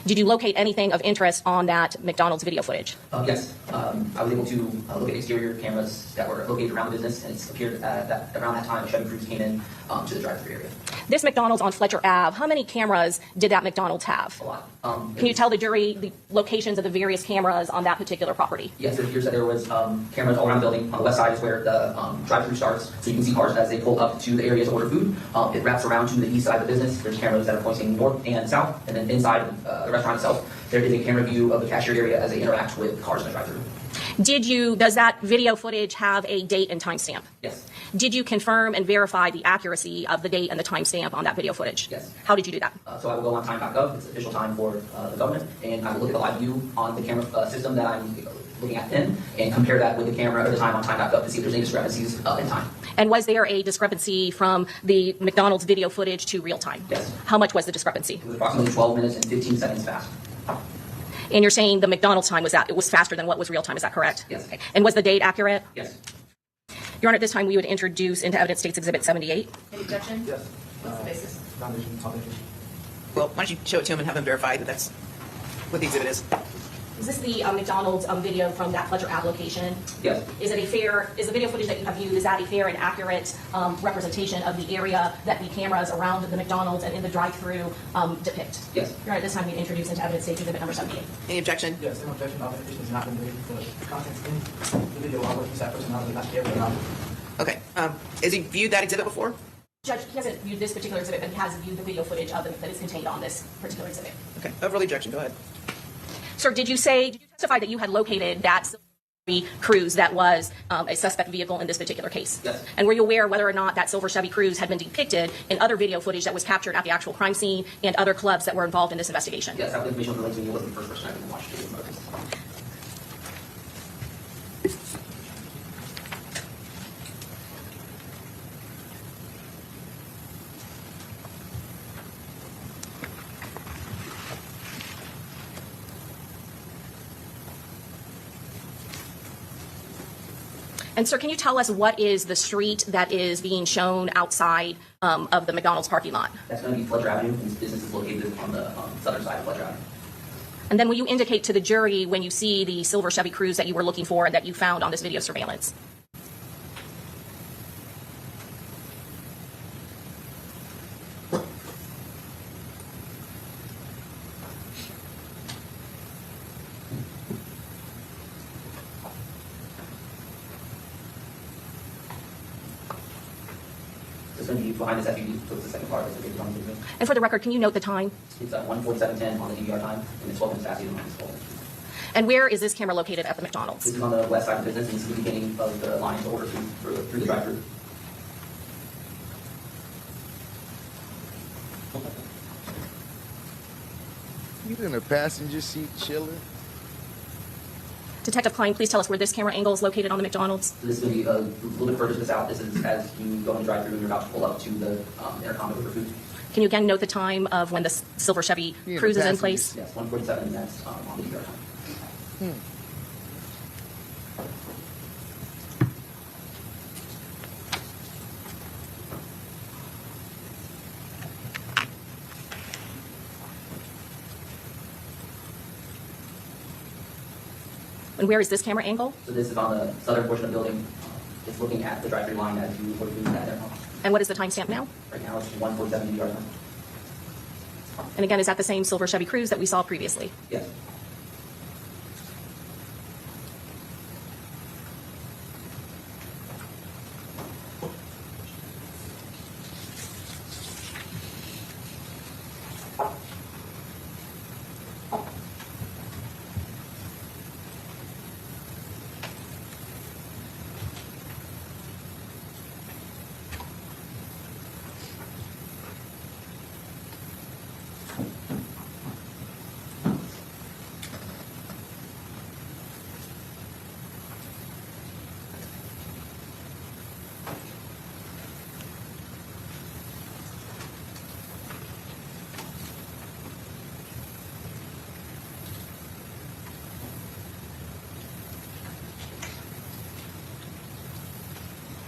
Did you locate anything of interest on that McDonald's video footage?
Yes. I was able to look at exterior cameras that were located around the business, and it appeared that around that time a Chevy Cruze came in to the drive-thru area.
This McDonald's on Fletcher Ave, how many cameras did that McDonald's have?
A lot.
Can you tell the jury the locations of the various cameras on that particular property?
Yes, it appears that there was cameras all around the building. On the west side is where the drive-thru starts, so you can see cars as they pull up to the area to order food. It wraps around to the east side of the business. There's cameras that are pointing north and south, and then inside the restaurant itself, there is a camera view of the cashier area as they interact with cars in the drive-thru.
Does that video footage have a date and timestamp?
Yes.
Did you confirm and verify the accuracy of the date and the timestamp on that video footage?
Yes.
How did you do that?
So I will go on time.gov, it's official time for the government, and I will look at the live view on the camera system that I'm looking at then, and compare that with the camera or the time on time.gov to see if there's any discrepancies in time.
And was there a discrepancy from the McDonald's video footage to real time?
Yes.
How much was the discrepancy?
It was approximately 12 minutes and 15 seconds fast.
And you're saying the McDonald's time it was faster than what was real time, is that correct?
Yes.
Okay. And was the date accurate?
Yes.
Your Honor, at this time we would introduce into evidence States Exhibit 78.
Any objection?
Yes.
What's the basis?
Foundation.
Well, why don't you show it to him and have him verify that that's what the exhibit is?
Is this the McDonald's video from that Fletcher Ave location?
Yes.
Is the video footage that you have viewed, is that a fair and accurate representation of the area that the cameras around the McDonald's and in the drive-thru depict?
Yes.
Your Honor, at this time we introduce into evidence State Exhibit number 78.
Any objection?
Yes, no objection. Authentication has not been waived. The contents in the video are what that personality not able to not.
Okay. Has he viewed that exhibit before?
Judge, he hasn't viewed this particular exhibit, but he has viewed the video footage of that is contained on this particular exhibit.
Okay. Overall objection. Go ahead.
Sir, did you testify that you had located that Chevy Cruze that was a suspect vehicle in this particular case?
Yes.
And were you aware whether or not that silver Chevy Cruze had been depicted in other video footage that was captured at the actual crime scene and other clubs that were involved in this investigation?
Yes, that information relates to me. He wasn't the first person I ever watched video about this.
And sir, can you tell us what is the street that is being shown outside of the McDonald's parking lot?
That's going to be Fletcher Avenue, and this business is located on the southern side of Fletcher Avenue.
And then will you indicate to the jury when you see the silver Chevy Cruze that you were looking for and that you found on this video surveillance?
It's going to be behind this FUV, so it's the second part of the video.
And for the record, can you note the time?
It's 1:47:10 on the DVR time, and it's 12 minutes past 8 on this phone.
And where is this camera located at the McDonald's?
This is on the west side of the business, and this is the beginning of the line to order through the drive-thru.
You in the passenger seat chilling?
Detective Klein, please tell us where this camera angle is located on the McDonald's.
So this is going to be a little bit further to the south. This is as you go in the drive-thru and you're about to pull up to the intercom to order food.
Can you again note the time of when the silver Chevy
Yeah, the
Cruze is in
passengers.
place?
Yes, 147, that's on the DR time.
And where is this camera angle?
So this is on the southern portion of the building. It's looking at the drive-through line as you would do that there.
And what is the timestamp now?
Right now, it's 147 DR time.
And again, is that the same silver Chevy Cruze that we saw previously?
Yes.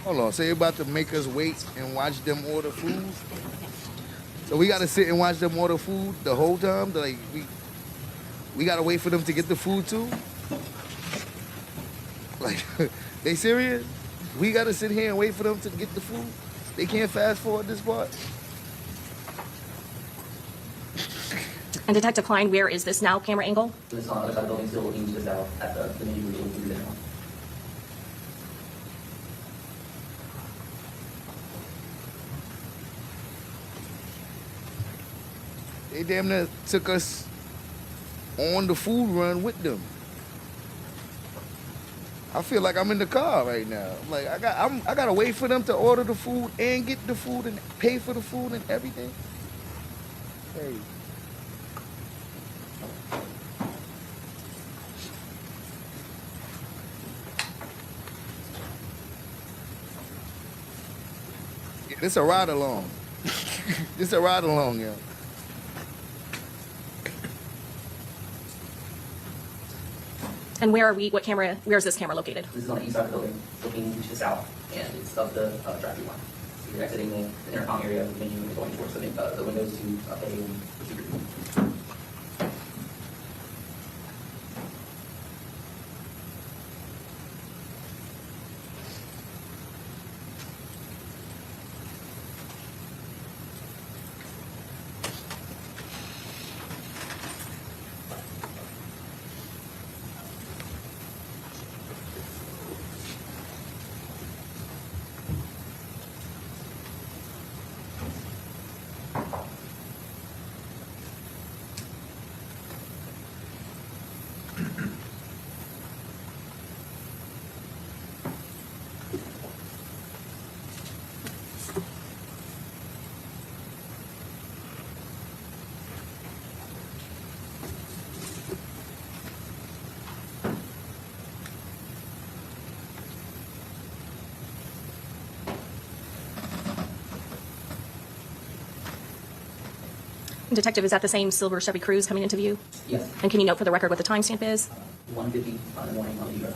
Hold on. So you about to make us wait and watch them order food? So we gotta sit and watch them order food the whole time? Like we gotta wait for them to get the food too? Like, they serious? We gotta sit here and wait for them to get the food? They can't fast forward this part?
And Detective Klein, where is this now camera angle?
So this is on the other side of the building, still looking to the south at the menu we're looking there now.
They damn near took us on the food run with them. I feel like I'm in the car right now. Like I gotta wait for them to order the food and get the food and pay for the food and everything. Hey. Yeah, this a ride along. This a ride along, yo.
And where are we? What camera? Where is this camera located?
This is on the east side of the building, looking to the south, and it's of the drive-through line. So you're exiting the intercom area of the menu and going towards the windows to pay and procedure.
Detective, is that the same silver Chevy Cruze coming into view?
Yes,
And can you note for the record what the timestamp is?
1:50 in the morning on the DR.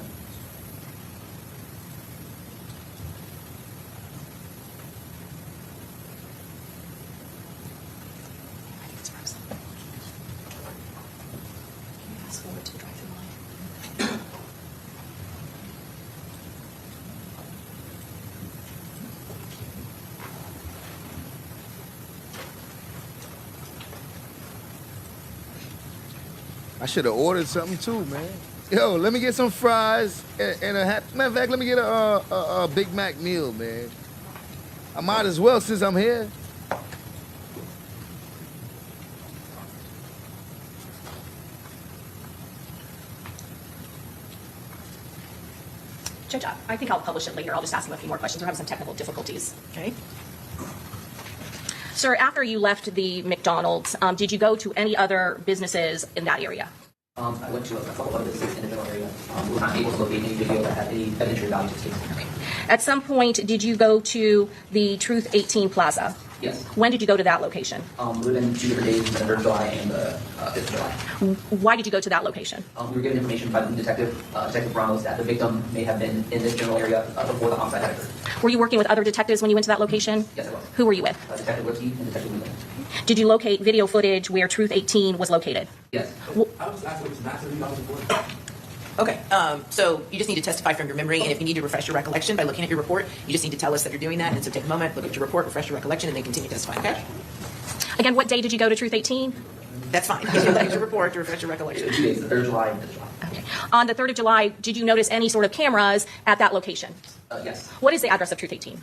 Fast forward to the drive-through line.
I should have ordered something too, man. Yo, let me get some fries and matter of fact, let me get a Big Mac meal, man. I might as well since I'm here.
Judge, I think I'll publish it later. I'll just ask him a few more questions. We're having some technical difficulties. Okay. Sir, after you left the McDonald's, did you go to any other businesses in that area?
I went to a couple of businesses in the general area. We were not able to locate any video that had any evidentiary value to the case.
At some point, did you go to the Truth 18 Plaza?
Yes.
When did you go to that location?
Within 2 different days, the 3rd of July and the 5th of July.
Why did you go to that location?
We were given information by the lead detective, Detective Ramos, that the victim may have been in this general area before the homicide had occurred.
Were you working with other detectives when you went to that location?
Yes, I was.
Who were you with?
Detective Lipsky and Detective Wheeling.
Did you locate video footage where Truth 18 was located?
Yes.
Okay, so you just need to testify from your memory, and if you need to refresh your recollection by looking at your report, you just need to tell us that you're doing that, and so take a moment, look at your report, refresh your recollection, and then continue testifying, okay?
Again, what day did you go to Truth 18?
That's fine. You can look at your report to refresh your recollection.
2 days, the 3rd of July and the 5th of July.
Okay. On the 3rd of July, did you notice any sort of cameras at that location?
Yes.
What is the address of Truth 18?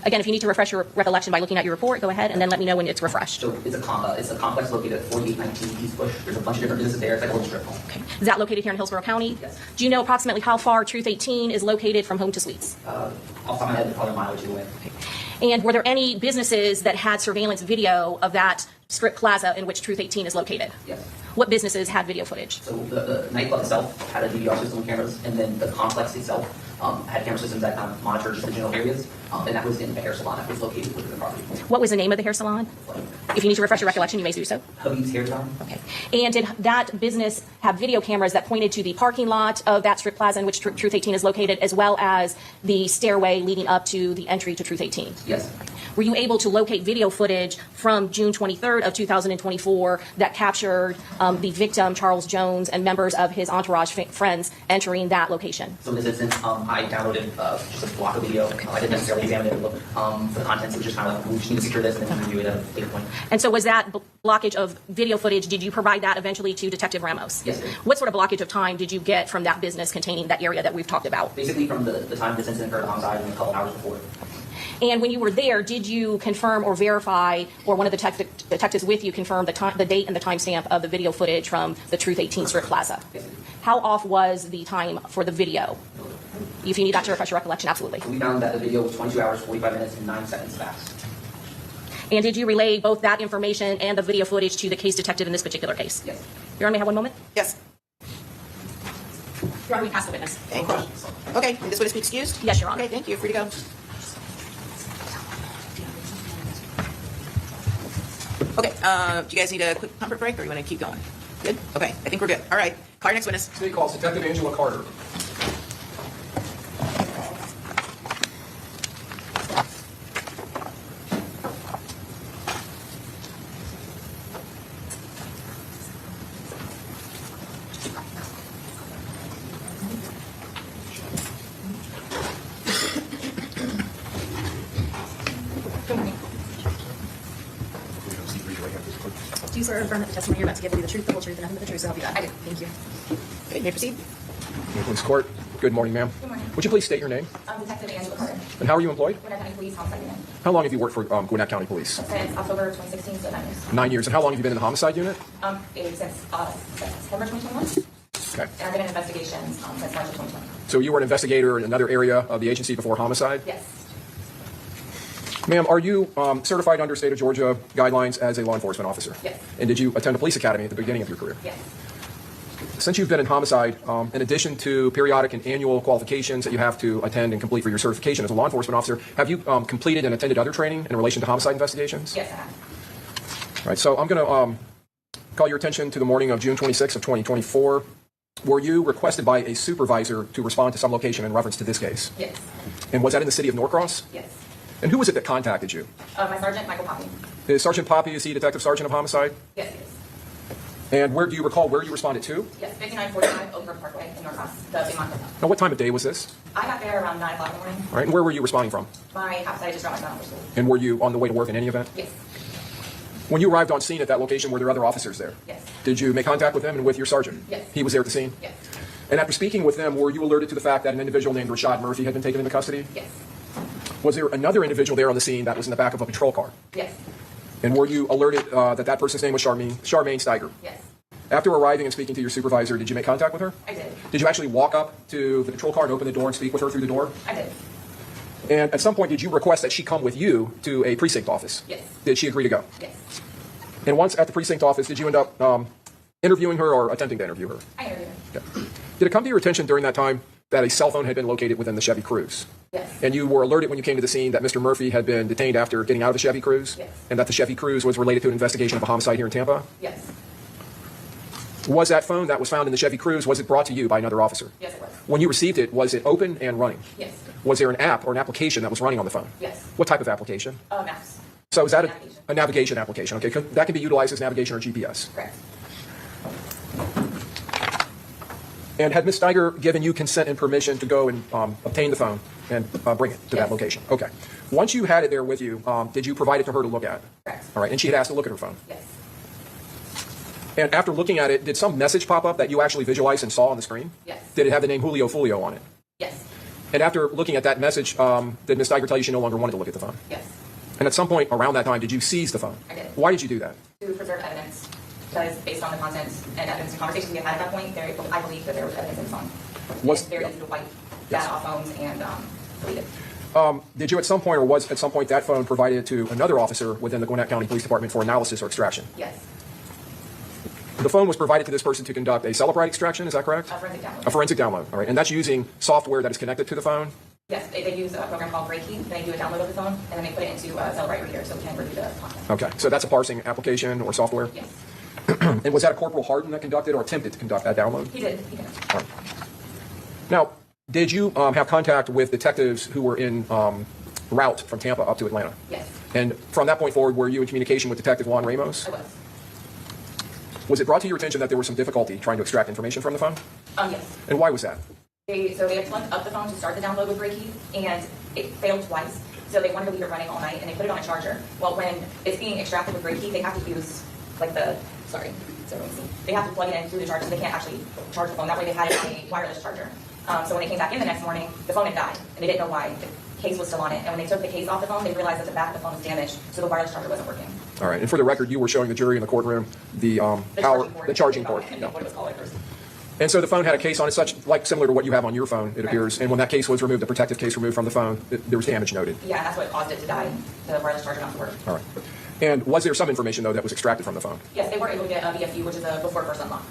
Again, if you need to refresh your recollection by looking at your report, go ahead and then let me know when it's refreshed.
So it's a complex located at 4819 East Bush. There's a bunch of different businesses there. It's like a little strip mall.
Okay. Is that located here in Hillsborough County?
Yes.
Do you know approximately how far Truth 18 is located from Home to Suites?
Off the top of my head, probably a mile or 2 away.
Okay. And were there any businesses that had surveillance video of that strip plaza in which Truth 18 is located?
Yes.
What businesses had video footage?
So the nightclub itself had a DVR system with cameras, and then the complex itself had camera systems that kind of monitor just the general areas, and that was in the hair salon that was located within the property.
What was the name of the hair salon? If you need to refresh your recollection, you may do so.
Hubby's Hair Salon.
Okay. And did that business have video cameras that pointed to the parking lot of that strip plaza in which Truth 18 is located, as well as the stairway leading up to the entry to Truth 18?
Yes.
Were you able to locate video footage from June 23rd of 2024 that captured the victim, Charles Jones, and members of his entourage friends entering that location?
So in this instance, I downloaded just a block of video. I didn't necessarily examine it for the contents. It was just kind of like, we just need to secure this and then review it at a later point.
And so was that blockage of video footage, did you provide that eventually to Detective Ramos?
Yes, sir.
What sort of blockage of time did you get from that business containing that area that we've talked about?
Basically from the time this incident occurred, the homicide, and a couple hours before.
And when you were there, did you confirm or verify, or one of the detectives with you confirm the date and the timestamp of the video footage from the Truth 18 strip plaza?
Yes.
How off was the time for the video? If you need that to refresh your recollection, absolutely.
We found that the video was 22 hours, 45 minutes, and 9 seconds fast.
And did you relay both that information and the video footage to the case detective in this particular case?
Yes.
Your Honor, may I have 1 moment?
Yes.
Your Honor, we pass the witness.
Thank you. Okay, this witness be excused?
Yes, Your Honor.
Okay, thank you. Free to go. Okay, do you guys need a quick comfort break, or you want to keep going? Good? Okay, I think we're good. All right, call your next witness.
State calls Detective Angela Carter.
Do you swear or affirm that the testimony you're about to give will be the truth, the whole truth, and nothing but the truth, so help you God? I do. Thank you.
Okay, you may proceed.
Police Court. Good morning, ma'am.
Good morning.
Would you please state your name?
I'm Detective Angela Carter.
And how are you employed?
Gwinnett County Police Homicide Unit.
How long have you worked for Gwinnett County Police?
Since October 2016, so 9 years.
9 years. And how long have you been in the homicide unit?
Since September 2021.
Okay.
And I've been in investigations since March of 2020.
So you were an investigator in another area of the agency before homicide?
Yes.
Ma'am, are you certified under state of Georgia guidelines as a law enforcement officer?
Yes.
And did you attend a police academy at the beginning of your career?
Yes.
Since you've been in homicide, in addition to periodic and annual qualifications that you have to attend and complete for your certification as a law enforcement officer, have you completed and attended other training in relation to homicide investigations?
Yes, I have.
All right, so I'm going to call your attention to the morning of June 26th of 2024. Were you requested by a supervisor to respond to some location in reference to this case?
Yes.
And was that in the city of Norcross?
Yes.
And who was it that contacted you?
My sergeant, Michael Poppy.
Is Sergeant Poppy, is he Detective Sergeant of Homicide?
Yes, he is.
And where do you recall where you responded to?
Yes, 5945 Oakbrook Parkway in Norcross, the Fremont Hotel.
Now, what time of day was this?
I got there around 9 o'clock in the morning.
All right, and where were you responding from?
My house, I just dropped my son off for school.
And were you on the way to work in any event?
Yes.
When you arrived on scene at that location, were there other officers there?
Yes.
Did you make contact with them and with your sergeant?
Yes.
He was there at the scene?
Yes.
And after speaking with them, were you alerted to the fact that an individual named Rashad Murphy had been taken into custody?
Yes.
Was there another individual there on the scene that was in the back of a patrol car?
Yes.
And were you alerted that that person's name was Charmaine Steiger?
Yes.
After arriving and speaking to your supervisor, did you make contact with her?
I did.
Did you actually walk up to the patrol car and open the door and speak with her through the door?
I did.
And at some point, did you request that she come with you to a precinct office?
Yes.
Did she agree to go?
Yes.
And once at the precinct office, did you end up interviewing her or attempting to interview her?
I interviewed her.
Okay. Did it come to your attention during that time that a cell phone had been located within the Chevy Cruze?
Yes.
And you were alerted when you came to the scene that Mr. Murphy had been detained after getting out of the Chevy Cruze?
Yes.
And that the Chevy Cruze was related to an investigation of a homicide here in Tampa?
Yes.
Was that phone that was found in the Chevy Cruze, was it brought to you by another officer?
Yes, it was.
When you received it, was it open and running?
Yes.
Was there an app or an application that was running on the phone?
Yes.
What type of application?
Maps.
So is that
Navigation.
a navigation application? Okay, that can be utilized as navigation or GPS.
Correct.
And had Ms. Steiger given you consent and permission to go and obtain the phone and bring it to that
Yes.
location? Okay. Once you had it there with you, did you provide it to her to look at?
Correct.
All right, and she had asked to look at her phone.
Yes.
And after looking at it, did some message pop up that you actually visualized and saw on the screen?
Yes.
Did it have the name Julio Foolio on it?
Yes.
And after looking at that message, did Ms. Steiger tell you she no longer wanted to look at the phone?
Yes.
And at some point around that time, did you seize the phone?
I did.
Why did you do that?
To preserve evidence, because based on the content and evidence and conversations we had at that point, I believe that there was evidence in the phone.
Was-
It's very easy to wipe
Yes.
data off phones and delete it.
Did you at some point, or was at some point that phone provided to another officer within the Gwinnett County Police Department for analysis or extraction?
Yes.
The phone was provided to this person to conduct a celebrite extraction, is that correct?
A forensic download.
A forensic download, all right. And that's using software that is connected to the phone?
Yes, they use a program called Breaky. They do a download of the phone, and then they put it into a Cellbrite reader so we can review the content.
Okay, so that's a parsing application or software?
Yes.
And was that a Corporal Harden that conducted or attempted to conduct that download?
He did. He did.
All right. Now, did you have contact with detectives who were in route from Tampa up to Atlanta?
Yes.
And from that point forward, were you in communication with Detective Juan Ramos?
I was.
Was it brought to your attention that there was some difficulty trying to extract information from the phone?
Yes.
And why was that?
They had plugged up the phone to start the download with Breaky, and it failed twice. So they wanted to leave it running all night, and they put it on a charger. Well, when it's being extracted with Breaky, they have to use they have to plug it in through the charger, so they can't actually charge the phone. That way they had it on a wireless charger. So when they came back in the next morning, the phone had died, and they didn't know why. The case was still on it, and when they took the case off the phone, they realized that the back of the phone was damaged, so the wireless charger wasn't working.
All right, and for the record, you were showing the jury in the courtroom the charging port.
I know what it was called at first.
And so the phone had a case on it, similar to what you have on your phone, it appears. And when that case was removed, the protective case removed from the phone, there was damage noted.
Yeah, and that's what caused it to die. The wireless charger not to work.
All right. And was there some information, though, that was extracted from the phone?
Yes, they were able to get a BFU, which is a before first unlock.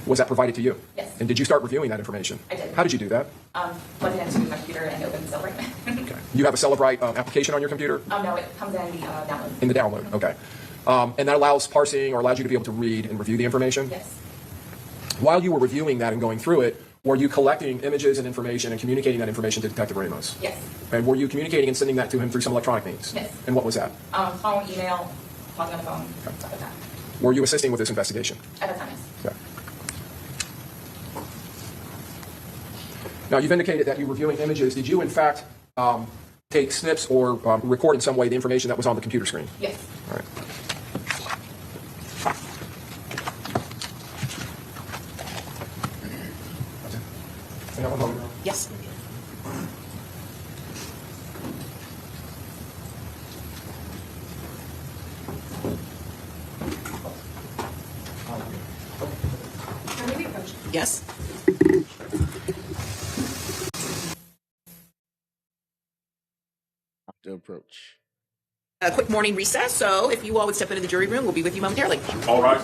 Was that provided to you?
Yes.
And did you start reviewing that information?
I did.
How did you do that?
Plugged it into my computer and opened Cellbrite.
Okay. You have a Celebrite application on your computer?
No, it comes in the download.
In the download, okay. And that allows parsing or allows you to be able to read and review the information?
Yes.
While you were reviewing that and going through it, were you collecting images and information and communicating that information to Detective Ramos?
Yes.
And were you communicating and sending that to him through some electronic means?
Yes.
And what was that?
Phone, email, talking on the phone, stuff like that.
Were you assisting with this investigation?
At that time, yes.
Okay. Now, you've indicated that you were viewing images. Did you, in fact, take snips or record in some way the information that was on the computer screen?
Yes.
All right.
Yes. Yes.
The approach.
A quick morning recess, so if you all would step into the jury room, we'll be with you momentarily.
All right.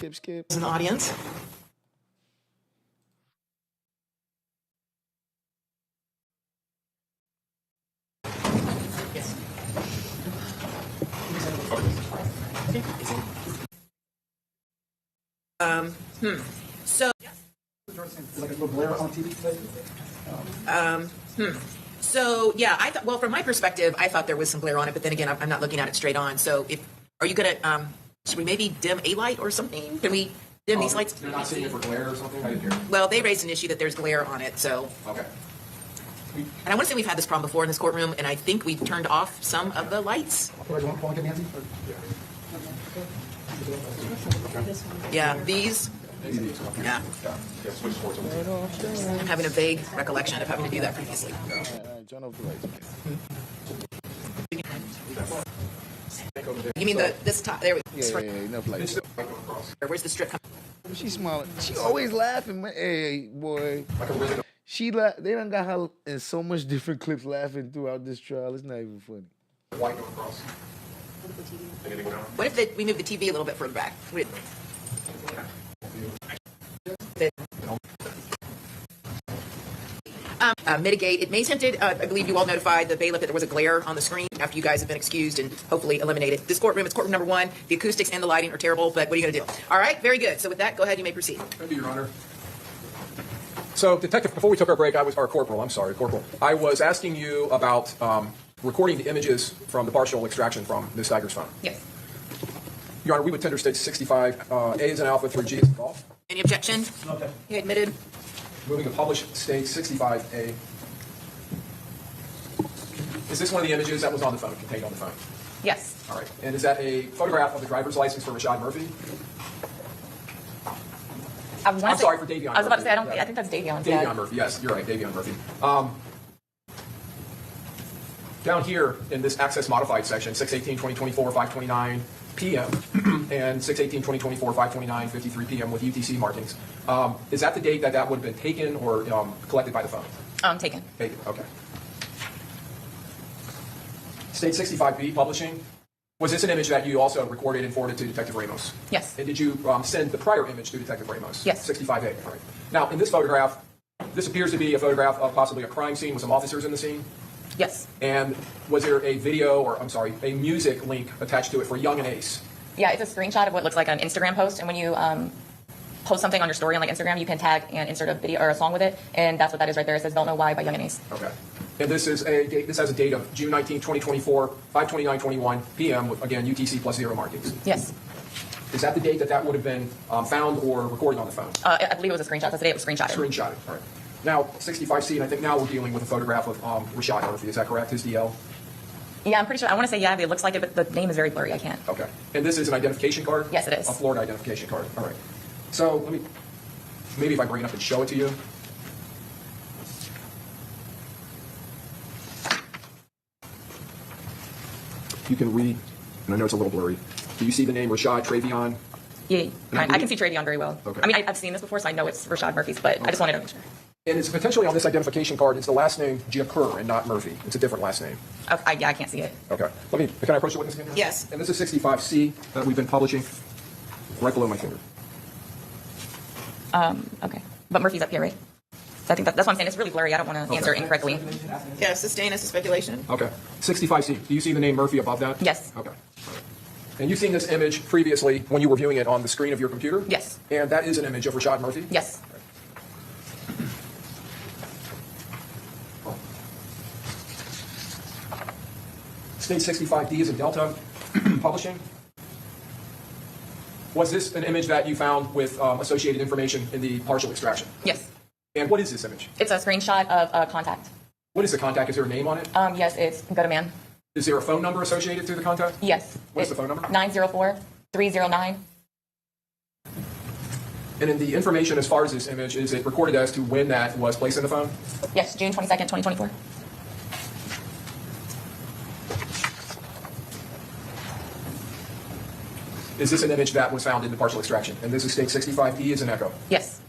Skip.
As an audience. Yes. So. So yeah, I thought. Well, from my perspective, I thought there was some glare on it, but then again, I'm not looking at it straight on. So, are you gonna? Should we maybe dim a light or something? Can we dim these lights?
You're not seeing it for glare or something? I didn't hear.
Well, they raised an issue that there's glare on it, so.
Okay.
And I want to say we've had this problem before in this courtroom, and I think we've turned off some of the lights. Yeah, these. Yeah. I'm having a vague recollection of having to do that previously.
All right, turn off the lights.
You mean this top? There we go.
Yeah, enough lights.
Where's the strip coming?
She's smiling. She always laughing, man. Hey, boy. They done got her in so much different clips laughing throughout this trial. It's not even funny.
What if we move the TV a little bit further back? mitigate. It may be tempted. I believe you all notified the bailiff that there was a glare on the screen after you guys have been excused and hopefully eliminated. This courtroom, it's courtroom number 1. The acoustics and the lighting are terrible, but what are you going to do? All right, very good. So with that, go ahead. You may proceed.
Thank you, Your Honor. So, Detective, before we took our break, Corporal, I was asking you about recording the images from the partial extraction from Ms. Steiger's phone.
Yes.
Your Honor, we would tender state 65, A is an alpha, 3G is a golf.
Any objection?
Okay.
You admitted.
Moving to published state 65A. Is this one of the images that was on the phone, contained on the phone?
Yes.
All right. And is that a photograph of the driver's license for Rashad Murphy? I'm sorry, for Davion.
I was about to say,
Murphy.
I think that's Davion's.
Davion Murphy, yes, you're right, Davion Murphy. Down here in this access modified section, 6/18/2024, 5:29 p.m. and 6/18/2024, 5:29, 53 p.m. with UTC markings. Is that the date that would have been taken or collected by the phone?
Taken.
Taken, okay. State 65B, publishing. Was this an image that you also recorded and forwarded to Detective Ramos?
Yes.
And did you send the prior image to Detective Ramos?
Yes.
65A, all right. Now, in this photograph, this appears to be a photograph of possibly a crime scene with some officers in the scene.
Yes.
And was there a a music link attached to it for Young and Ace?
Yeah, it's a screenshot of what looks like an Instagram post, and when you post something on your story on like Instagram, you can tag and insert a video or a song with it, and that's what that is right there. It says "Don't Know Why" by Young and Ace.
Okay. And this is a date. This has a date of June 19, 2024, 5:29:21 p.m. with again UTC plus 0 markings.
Yes.
Is that the date that would have been found or recorded on the phone?
I believe it was a screenshot. That's the day it was screenshotted.
Screenshotted. All right. Now 65C, and I think now we're dealing with a photograph of Rashad Murphy. Is that correct? His DL.
Yeah, I'm pretty sure. I want to say yeah, it looks like it, but the name is very blurry. I can't.
Okay. And this is an identification card?
Yes, it is.
A Florida identification card. All right. So maybe if I bring it up and show it to you. You can read, and I know it's a little blurry. Do you see the name Rashad Travion?
Yeah, I can see Travion very well.
Okay.
I mean, I've seen this before, so I know it's Rashad Murphy's, but I just wanted to make sure.
And it's potentially on this identification card. It's the last name Giacur and not Murphy. It's a different last name.
Okay, yeah, I can't see it.
Okay. Can I approach the witness again?
Yes.
And this is 65C that we've been publishing right below my finger.
Okay, but Murphy's up here, right? So I think that's what I'm saying. It's really blurry. I don't want to answer incorrectly.
Yeah, sustain as a speculation.
Okay. 65C. Do you see the name Murphy above that?
Yes.
Okay. All right. And you've seen this image previously when you were viewing it on the screen of your computer?
Yes.
And that is an image of Rashad Murphy?
Yes.
State 65D is in Delta Publishing. Was this an image that you found with associated information in the partial extraction?
Yes.
And what is this image?
It's a screenshot of a contact.
What is the contact? Is there a name on it?
Yes, it's Go to Man.
Is there a phone number associated to the contact?
Yes.
What's the phone number?
904-309.
And in the information as far as this image, is it recorded as to when that was placed in the phone?
Yes, June 22nd, 2024.
Is this an image that was found in the partial extraction? And this is state 65E is an echo.
Yes.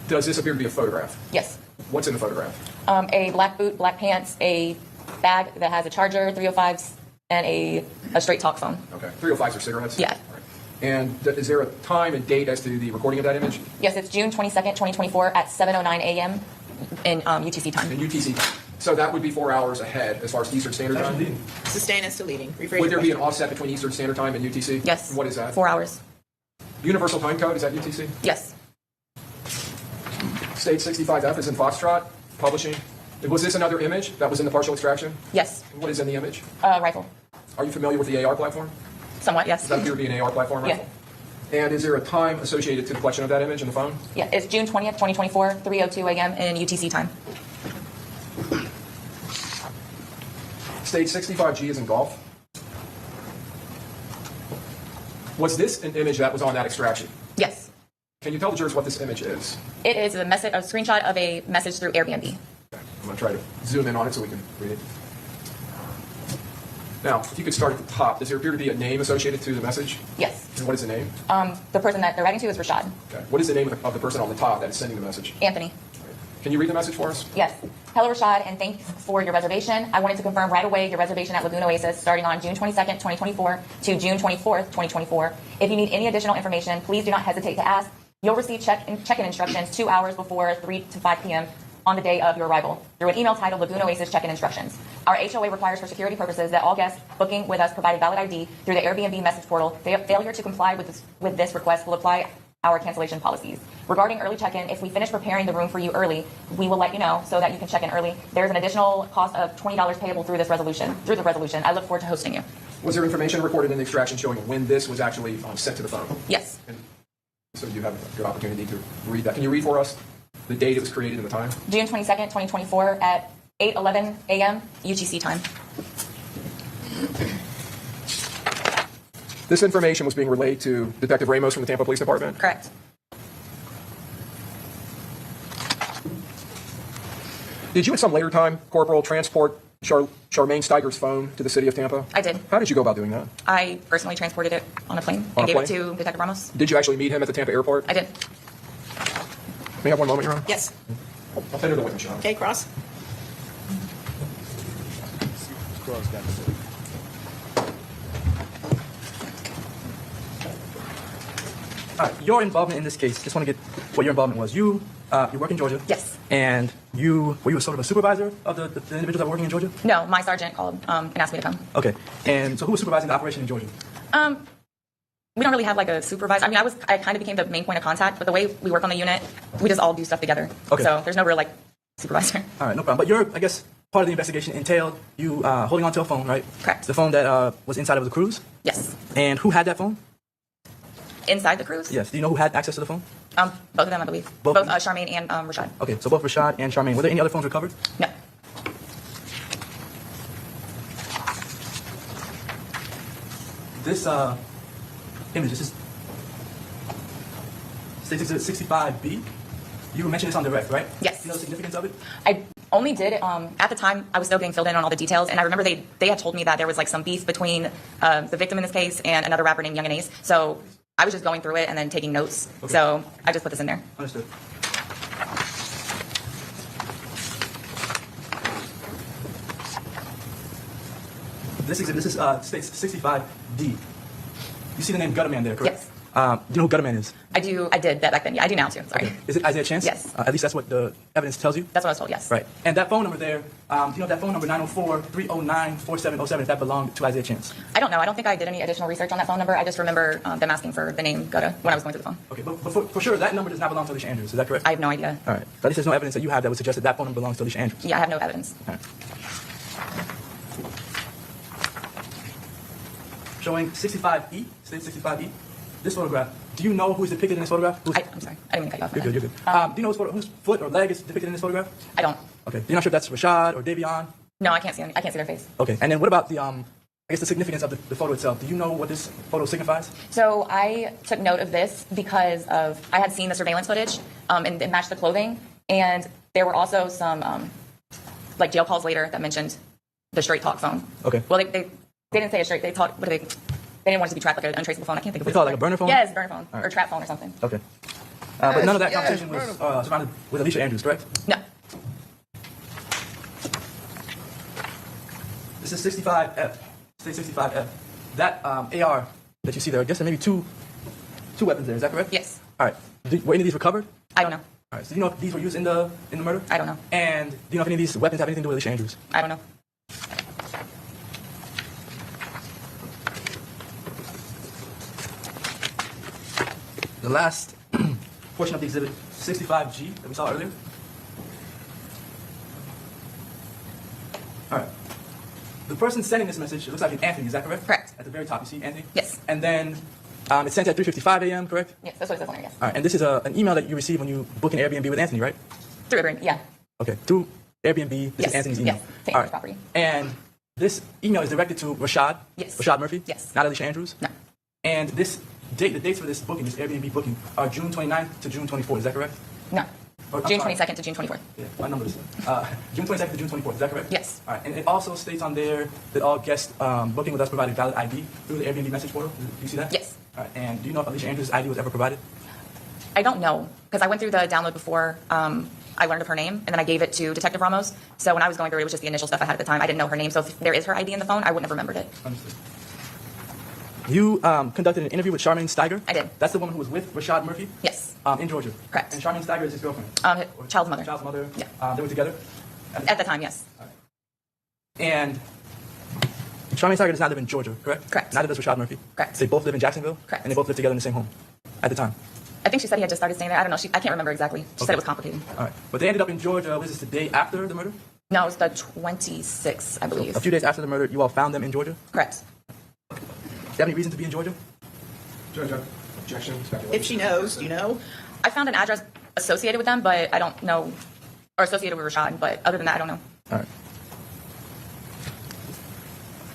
Does this appear to be a photograph?
Yes.
What's in the photograph?
A black boot, black pants, a bag that has a charger, 305s, and a straight talk phone.
Okay. 305s are cigarettes?
Yeah.
All right. And is there a time and date as to the recording of that image?
Yes, it's June 22nd, 2024 at 7:09 a.m. in UTC time.
In UTC time. So that would be 4 hours ahead as far as Eastern Standard Time?
Sustain as to leading. Rephrase
Would
your
there be an
question.
offset between Eastern Standard Time and UTC?
Yes.
And what is that?
4 hours.
Universal Time Code, is that UTC?
Yes.
State 65F is in Foxtrot, Publishing. Was this another image that was in the partial extraction?
Yes.
And what is in the image?
Rifle.
Are you familiar with the AR platform?
Somewhat, yes.
Does that appear to be an AR platform
Yeah.
rifle? And is there a time associated to the collection of that image in the phone?
Yeah, it's June 20th, 2024, 3:02 a.m. in UTC time.
State 65G is in golf. Was this an image that was on that extraction?
Yes.
Can you tell the jurors what this image is?
It is a screenshot of a message through Airbnb.
Okay. I'm going to try to zoom in on it so we can read it. Now, if you could start at the top, does there appear to be a name associated to the message?
Yes.
And what is the name?
The person that they're writing to is Rashad.
Okay. What is the name of the person on the top that is sending the message?
Anthony.
Can you read the message for us?
Yes. Hello, Rashad, and thanks for your reservation. I wanted to confirm right away your reservation at Lagoon Oasis starting on June 22nd, 2024 to June 24th, 2024. If you need any additional information, please do not hesitate to ask. You'll receive check-in instructions 2 hours before 3 to 5 p.m. on the day of your arrival through an email titled Lagoon Oasis Check-in Instructions. Our HOA requires for security purposes that all guests booking with us provide a valid ID through the Airbnb message portal. Failure to comply with this request will apply our cancellation policies. Regarding early check-in, if we finish preparing the room for you early, we will let you know so that you can check in early. There's an additional cost of $20 payable through the resolution. I look forward to hosting you.
Was there information recorded in the extraction showing when this was actually sent to the phone?
Yes.
And so you have a good opportunity to read that. Can you read for us the date it was created and the time?
June 22nd, 2024 at 8:11 a.m. UTC time.
This information was being relayed to Detective Ramos from the Tampa Police Department?
Correct.
Did you at some later time, Corporal, transport Charmaine Steiger's phone to the city of Tampa?
I did.
How did you go about doing that?
I personally transported it on a plane
On
and
a
gave it
plane?
to Detective Ramos.
Did you actually meet him at the Tampa airport?
I did.
May I have one moment, Your Honor?
Yes.
I'll tender the witness, Your Honor.
Okay, Cross.
Your involvement in this case, just want to get what your involvement was. You work in Georgia.
Yes.
And were you sort of a supervisor of the individuals that were working in Georgia?
No, my sergeant called and asked me to come.
Okay. And so who was supervising the operation in Georgia?
We don't really have like a supervisor. I mean, I kind of became the main point of contact, but the way we work on the unit, we just all do stuff together.
Okay.
So there's no real like supervisor.
All right, no problem. But I guess part of the investigation entailed you holding onto a phone, right?
Correct.
The phone that was inside of the cruise?
Yes.
And who had that phone?
Inside the cruise?
Yes. Do you know who had access to the phone?
Both of them, I believe.
Both?
Both Charmaine and Rashad.
Okay, so both Rashad and Charmaine. Were there any other phones recovered?
No.
This image, this is 65B. You mentioned this on direct, right?
Yes.
Do you know the significance of it?
I only did at the time. I was still getting filled in on all the details, and I remember they had told me that there was like some beef between the victim in this case and another rapper named Young and Ace. So I was just going through it and then taking notes.
Okay.
So I just put this in there.
Understood. This states 65D. You see the name Gutterman there, correct?
Yes.
Do you know who Gutterman is?
I did that back then. Yeah, I do now too. Sorry.
Okay. Is it Isaiah Chance?
Yes.
At least that's what the evidence tells you?
That's what I was told, yes.
Right. And that phone number there, do you know that phone number 904-309-4707, if that belonged to Isaiah Chance?
I don't know. I don't think I did any additional research on that phone number. I just remember them asking for the name Gutta when I was going through the phone.
Okay, but for sure, that number does not belong to Alicia Andrews. Is that correct?
I have no idea.
All right. At least there's no evidence that you have that would suggest that that phone number belongs to Alicia Andrews.
Yeah, I have no evidence.
All right. Showing 65E, states 65E. This photograph, do you know who is depicted in this photograph?
I'm sorry. I didn't mean to cut you off.
You're good, you're good. Do you know whose foot or leg is depicted in this photograph?
I don't.
Okay. You're not sure if that's Rashad or Davion?
No, I can't see their face.
Okay. And then what about I guess the significance of the photo itself? Do you know what this photo signifies?
So I took note of this because I had seen the surveillance footage and it matched the clothing. And there were also some like jail calls later that mentioned the straight talk phone.
Okay.
Well, they didn't say a straight. They talked. What do they? They didn't want it to be trapped like an untraceable phone. I can't think of
They
what
call it
it's
like a burner phone?
Yes, burner phone
All right.
or trap phone or something.
Okay. But none of that conversation was surrounded with Alicia Andrews, correct?
No.
This is 65F. State 65F. That AR that you see there, I guess there may be two weapons there. Is that correct?
Yes.
All right. Were any of these recovered?
I don't know.
All right. So do you know if these were used in the murder?
I don't know.
And do you know if any of these weapons have anything to do with Alicia Andrews?
I don't know.
The last portion of the exhibit, 65G, that we saw earlier. All right. The person sending this message, it looks like it's Anthony, is that correct?
Correct.
At the very top, you see Anthony?
Yes.
And then it's sent at 3:55 a.m., correct?
Yes, that's what it says on there, yes.
All right. And this is an email that you receive when you book an Airbnb with Anthony, right?
Through Airbnb, yeah.
Okay. Through Airbnb, this is Anthony's email.
Yes, same
All right.
property.
And this email is directed to Rashad?
Yes.
Rashad Murphy?
Yes.
Not Alicia Andrews?
No.
And the dates for this booking, this Airbnb booking, are June 29th to June 24th. Is that correct?
No.
Or, I'm
June
sorry.
22nd to June 24th.
Yeah, my number is June 22nd to June 24th. Is that correct?
Yes.
All right. And it also states on there that all guests booking with us provided valid ID through the Airbnb message portal. Do you see that?
Yes.
All right. And do you know if Alicia Andrews' ID was ever provided?
I don't know because I went through the download before I learned of her name, and then I gave it to Detective Ramos. So when I was going through it was just the initial stuff I had at the time. I didn't know her name, so if there is her ID in the phone, I wouldn't have remembered it.
Understood. You conducted an interview with Charmaine Steiger?
I did.
That's the woman who was with Rashad Murphy?
Yes.
in Georgia.
Correct.
And Charmaine Steiger is his girlfriend.
Child's mother.
Child's mother.
Yeah.
They were together.
At the time, yes.
And Charmaine Steiger does not live in Georgia, correct?
Correct.
Neither does Rashad Murphy.
Correct.
They both live in Jacksonville.
Correct.
And they both live together in the same home at the time.
I think she said he had just started staying there. I don't know. I can't remember exactly. She said it was complicated.
All right. But they ended up in Georgia. Was this the day after the murder?
No, it was the 26th, I believe.
A few days after the murder, you all found them in Georgia?
Correct.
Do you have any reason to be in Georgia?
Judge, objection, speculation.
If she knows, do you know?
I found an address associated with them, but I don't know, or associated with Rashad, but other than that, I don't know.
All right.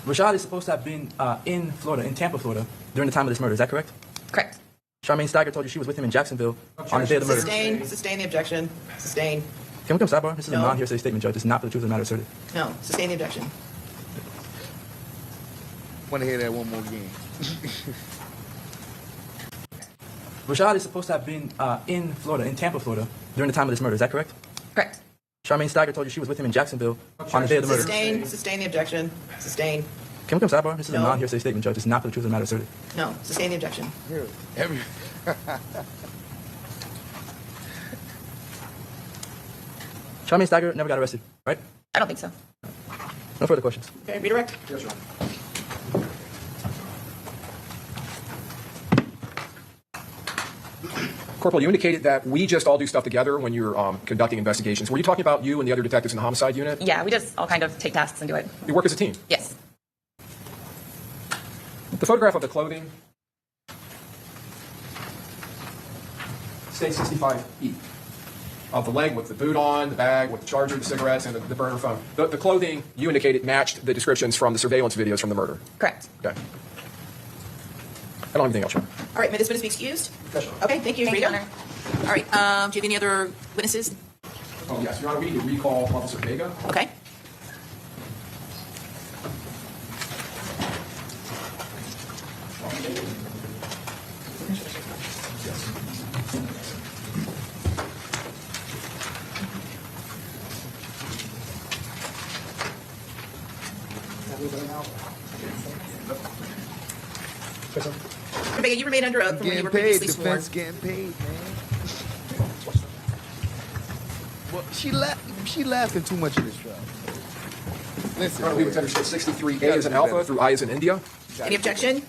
Rashad is supposed to have been in Florida, in Tampa, Florida, during the time of this murder. Is that correct?
Correct.
Charmaine Steiger told you she was with him in Jacksonville on the day of the murder.
Sustain the objection. Sustain.
Can we come sidebar? This is
No.
a non-hearsay statement, Judge. This is not for the truth of the matter asserted.
No, sustain the objection.
Want to hear that one more again?
Rashad is supposed to have been in Florida, in Tampa, Florida, during the time of this murder. Is that correct?
Correct.
Charmaine Steiger told you she was with him in Jacksonville on the day of the murder.
Sustain the objection. Sustain.
Can we come sidebar? This is a
No.
non-hearsay statement, Judge. This is not for the truth of the matter asserted.
No, sustain the objection.
Every.
Charmaine Steiger never got arrested, right?
I don't think so.
No further questions.
Okay, redirect.
Yes, Your Honor. Corporal, you indicated that we just all do stuff together when you're conducting investigations. Were you talking about you and the other detectives in the homicide unit?
Yeah, we just all kind of take tasks and do it.
You work as a team.
Yes.
The photograph of the clothing states 65E. Of the leg with the boot on, the bag with the charger, the cigarettes, and the burner phone. The clothing, you indicated, matched the descriptions from the surveillance videos from the murder.
Correct.
Okay. I don't have anything else, Your Honor.
All right, may this witness be excused?
Yes, Your Honor.
Okay, thank you.
Thank you,
Rita.
Honor.
All right, do you have any other witnesses?
Oh, yes, Your Honor, we need to recall Officer Vega.
Okay. Vega, you remain under oath from when you
Getting
were
paid.
previously sworn.
Defense getting paid, man. Well, she laughing too much in this trial. Listen,
Your Honor, we would understand 63A as an alpha through I as in India.
Any objection?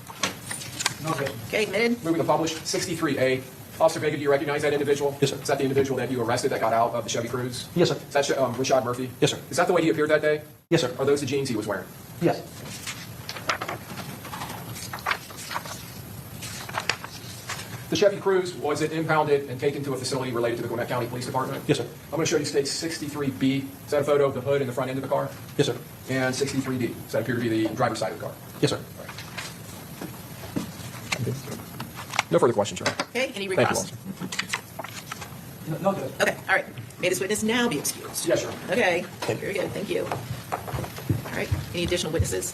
No, sir.
Okay, admitted.
Moving to publish 63A. Officer Vega, do you recognize that individual?
Yes, sir.
Is that the individual that you arrested that got out of the Chevy Cruze?
Yes, sir.
Is that Rashad Murphy?
Yes, sir.
Is that the way he appeared that day?
Yes, sir.
Are those the jeans he was wearing?
Yes.
The Chevy Cruze, was it impounded and taken to a facility related to the Gwinnett County Police Department?
Yes, sir.
I'm going to show you state 63B. Is that a photo of the hood and the front end of the car?
Yes, sir.
And 63D. Does that appear to be the driver's side of the car?
Yes, sir.
No further questions, Your Honor.
Okay, any
Thank you,
recross?
officer.
No, Judge.
Okay, all right. May this witness now be excused?
Yes, Your Honor.
Okay, very good, thank you. All right, any additional witnesses?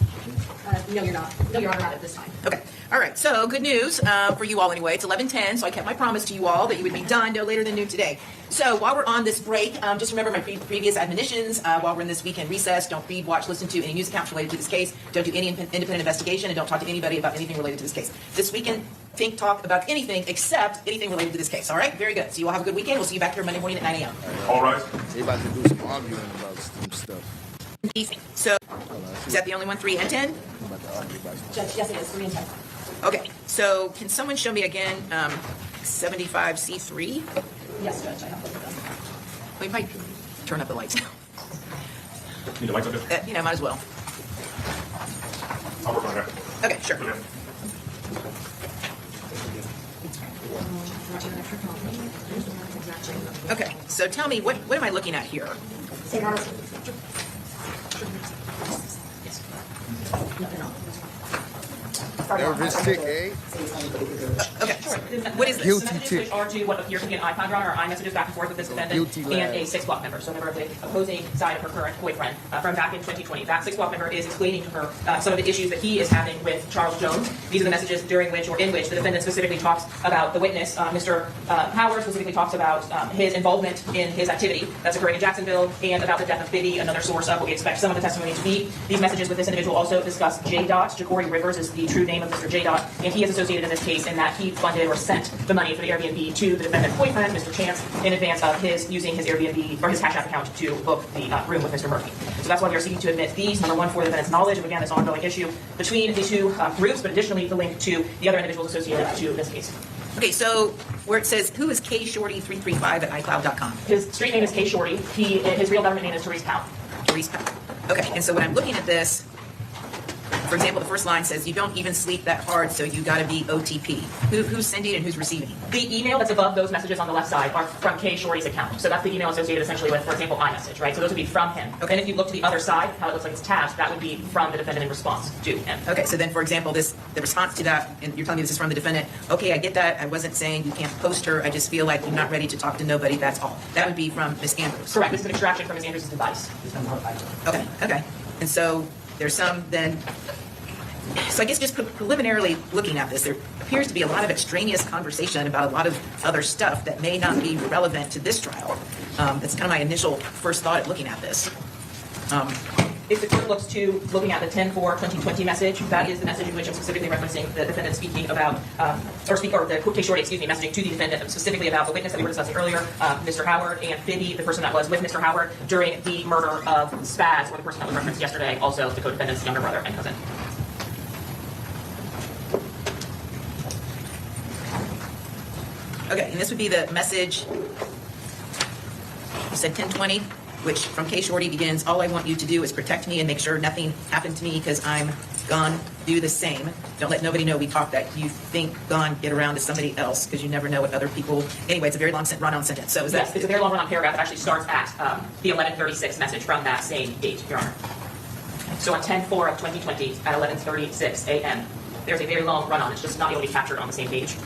No, you're not. No, Your Honor, not at this time.
Okay, all right, so good news for you all anyway. It's 11:10, so I kept my promise to you all that you would be done no later than noon today. So while we're on this break, just remember my previous admonitions. While we're in this weekend recess, don't read, watch, listen to any news accounts related to this case. Don't do any independent investigation, and don't talk to anybody about anything related to this case. This weekend, think, talk about anything except anything related to this case, all right? Very good. So you all have a good weekend. We'll see you back here Monday morning at 9 a.m.
All right.
They about to do some arguing about some stuff.
Easy. So, is that the only one, 3 and 10?
I'm about to argue about some
Judge, yes, it is 3 and 10.
Okay, so can someone show me again 75C3?
Yes, Judge, I have both of them.
We might turn up the lights now.
Need the lights up there?
You know, might as well.
I'll work on that.
Okay, sure.
Okay.
Okay, so tell me, what am I looking at here?
St. Robert's.
nervous tick, eh?
Okay, what is this?
Guilty
The messages
tick.
which are to what appear to be an iPod runner or iMessages back and forth with this defendant
Guilty
and
lad.
a 6 Block member, so a member of the opposing side of her current boyfriend from back in 2020. That 6 Block member is explaining to her some of the issues that he is having with Charles Jones. These are the messages during which or in which the defendant specifically talks about the witness, Mr. Howard specifically talks about his involvement in his activity that's occurring in Jacksonville and about the death of Biddy, another source of what we expect some of the testimony to be. These messages with this individual also discuss J. Jacory Rivers is the true name name of Mr. J. And he is associated in this case in that he funded or sent the money for the Airbnb to the defendant's boyfriend, Mr. Chance, in advance of his using his Airbnb or his Cash App account to book the room with Mr. Murphy. So that's why we are seeking to admit these. Number one, for the defendant's knowledge of, again, this ongoing issue between the two groups, but additionally the link to the other individuals associated to this case.
Okay, so where it says, who is kshorty335 at iCloud.com?
His street name is K Shorty. His real government name is Therese Powell.
Therese Powell. Okay, and so when I'm looking at this, for example, the first line says, you don't even sleep that hard, so you gotta be OTP. Who's sending and who's receiving?
The email that's above those messages on the left side are from K Shorty's account. So that's the email associated essentially with, for example, iMessage, right? So those would be from him. Okay. And if you look to the other side, how it looks like it's tabbed, that would be from the defendant in response to him.
Okay, so then, for example, the response to that, and you're telling me this is from the defendant, okay, I get that. I wasn't saying you can't post her. I just feel like you're not ready to talk to nobody. That's all. That would be from Ms. Andrews.
Correct. This is an extraction from Ms. Andrews' device.
Okay. And so there's some then. So I guess just preliminarily looking at this, there appears to be a lot of extraneous conversation about a lot of other stuff that may not be relevant to this trial. That's kind of my initial first thought at looking at this.
If the court looks to looking at the 10/4/2020 message, that is the message in which I'm specifically referencing the defendant speaking about, or the K Shorty, messaging to the defendant specifically about the witness that we were discussing earlier, Mr. Howard, and Bibby, the person that was with Mr. Howard during the murder of Spaz, or the person that was referenced yesterday, also the co-defendant's younger brother and cousin.
Okay, and this would be the message, you said 1020, which from K Shorty begins, all I want you to do is protect me and make sure nothing happened to me because I'm gone. Do the same. Don't let nobody know we talk that you think gone, get around to somebody else because you never know what other people. Anyway, it's a very long run-on sentence. So is
yes,
that?
It's a very long run-on paragraph that actually starts at the 11:36 message from that same date, Your Honor. So on 10/4/2020 at 11:36 a.m., there's a very long run-on. It's just not able to be captured on the same page.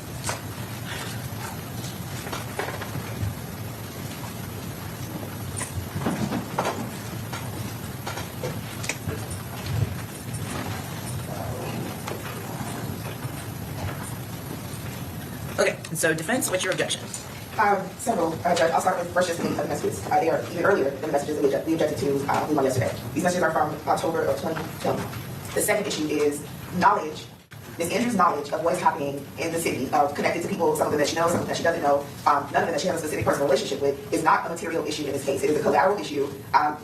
Okay, so defense, what's your objection?
Several, Judge. I'll start with first just the messages. They are even earlier than the messages that we objected to on yesterday. These messages are from October of 2020. The second issue is knowledge, Ms. Andrews' knowledge of what is happening in the city, connected to people, some of them that she knows, some of them that she doesn't know, none of them that she has a specific personal relationship with, is not a material issue in this case. It is a collateral issue.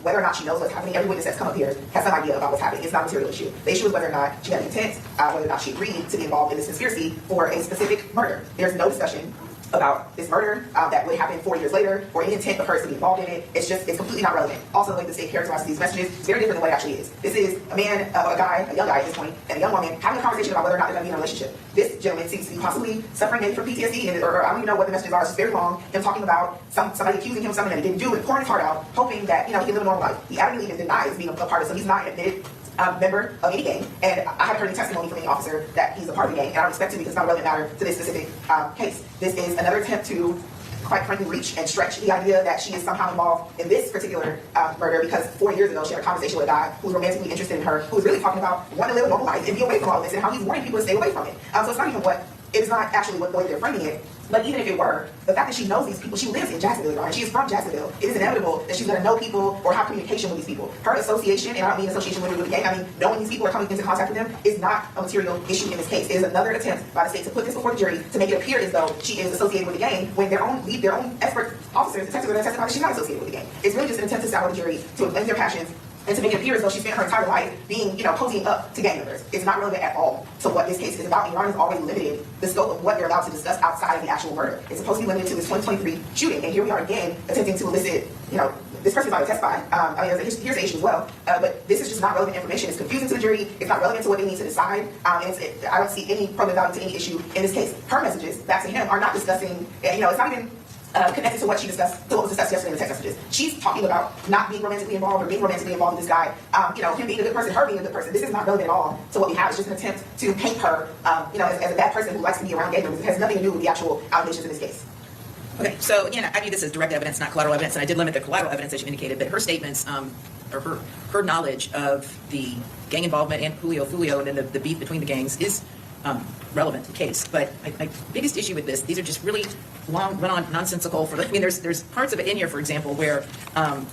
Whether or not she knows what's happening, every witness that's come up here has some idea about what's happening. It's not a material issue. The issue is whether or not she had intent, whether or not she agreed to be involved in this conspiracy for a specific murder. There's no discussion about this murder that would happen 4 years later, or any intent of hers to be involved in it. It's completely not relevant. Also, the way the state characterizes these messages is very different than what it actually is. This is a man, a young guy at this point, and a young woman having a conversation about whether or not they're going to be in a relationship. This gentleman seems to be possibly suffering maybe from PTSD, or I don't even know what the messages are. It's just very long. Him talking about somebody accusing him of something that he didn't do and pouring his heart out, hoping that he can live a normal life. He adamantly even denies being a part of it, so he's not admitted member of any gang, and I haven't heard any testimony from any officer that he's a part of the gang, and I don't expect to because it's not a relevant matter to this specific case. This is another attempt to, quite frankly, reach and stretch the idea that she is somehow involved in this particular murder because 4 years ago she had a conversation with a guy who was romantically interested in her, who was really talking about wanting to live a normal life and be away from all this, and how he's warning people to stay away from it. So it's not even it is not actually the way they're framing it. But even if it were, the fact that she knows these people, she lives in Jacksonville, right? She is from Jacksonville. It is inevitable that she's going to know people or have communication with these people. Her association, and I don't mean association with the gang, I mean knowing these people or coming into contact with them is not a material issue in this case. It is another attempt by the state to put this before the jury to make it appear as though she is associated with the gang when their own expert officers, detectives, are going to testify that she's not associated with the gang. It's really just an attempt to sour the jury, to inflame their passions, and to make it appear as though she spent her entire life being, cozying up to gang members. It's not relevant at all to what this case is about. And Your Honor has already limited the scope of what you're allowed to discuss outside of the actual murder. It's supposed to be limited to this 2023 shooting. And here we are again attempting to elicit, this person's about to testify. Here's the issue as well. But this is just not relevant information. It's confusing to the jury. It's not relevant to what they need to decide. I don't see any probative value to any issue in this case. Her messages back to him are not discussing, it's not even connected to what was discussed yesterday in the text messages. She's talking about not being romantically involved or being romantically involved with this guy. Him being a good person, her being a good person. This is not relevant at all to what we have. It's just an attempt to paint her, as a bad person who likes to be around gang members. It has nothing to do with the actual allegations in this case.
Okay, so again, I view this as direct evidence, not collateral evidence, and I did limit the collateral evidence as you indicated, but her statements, or her knowledge of the gang involvement and Julio Foolio and then the beef between the gangs is relevant to the case. But my biggest issue with this, these are just really long, run-on, nonsensical. There's parts of it in here, for example, where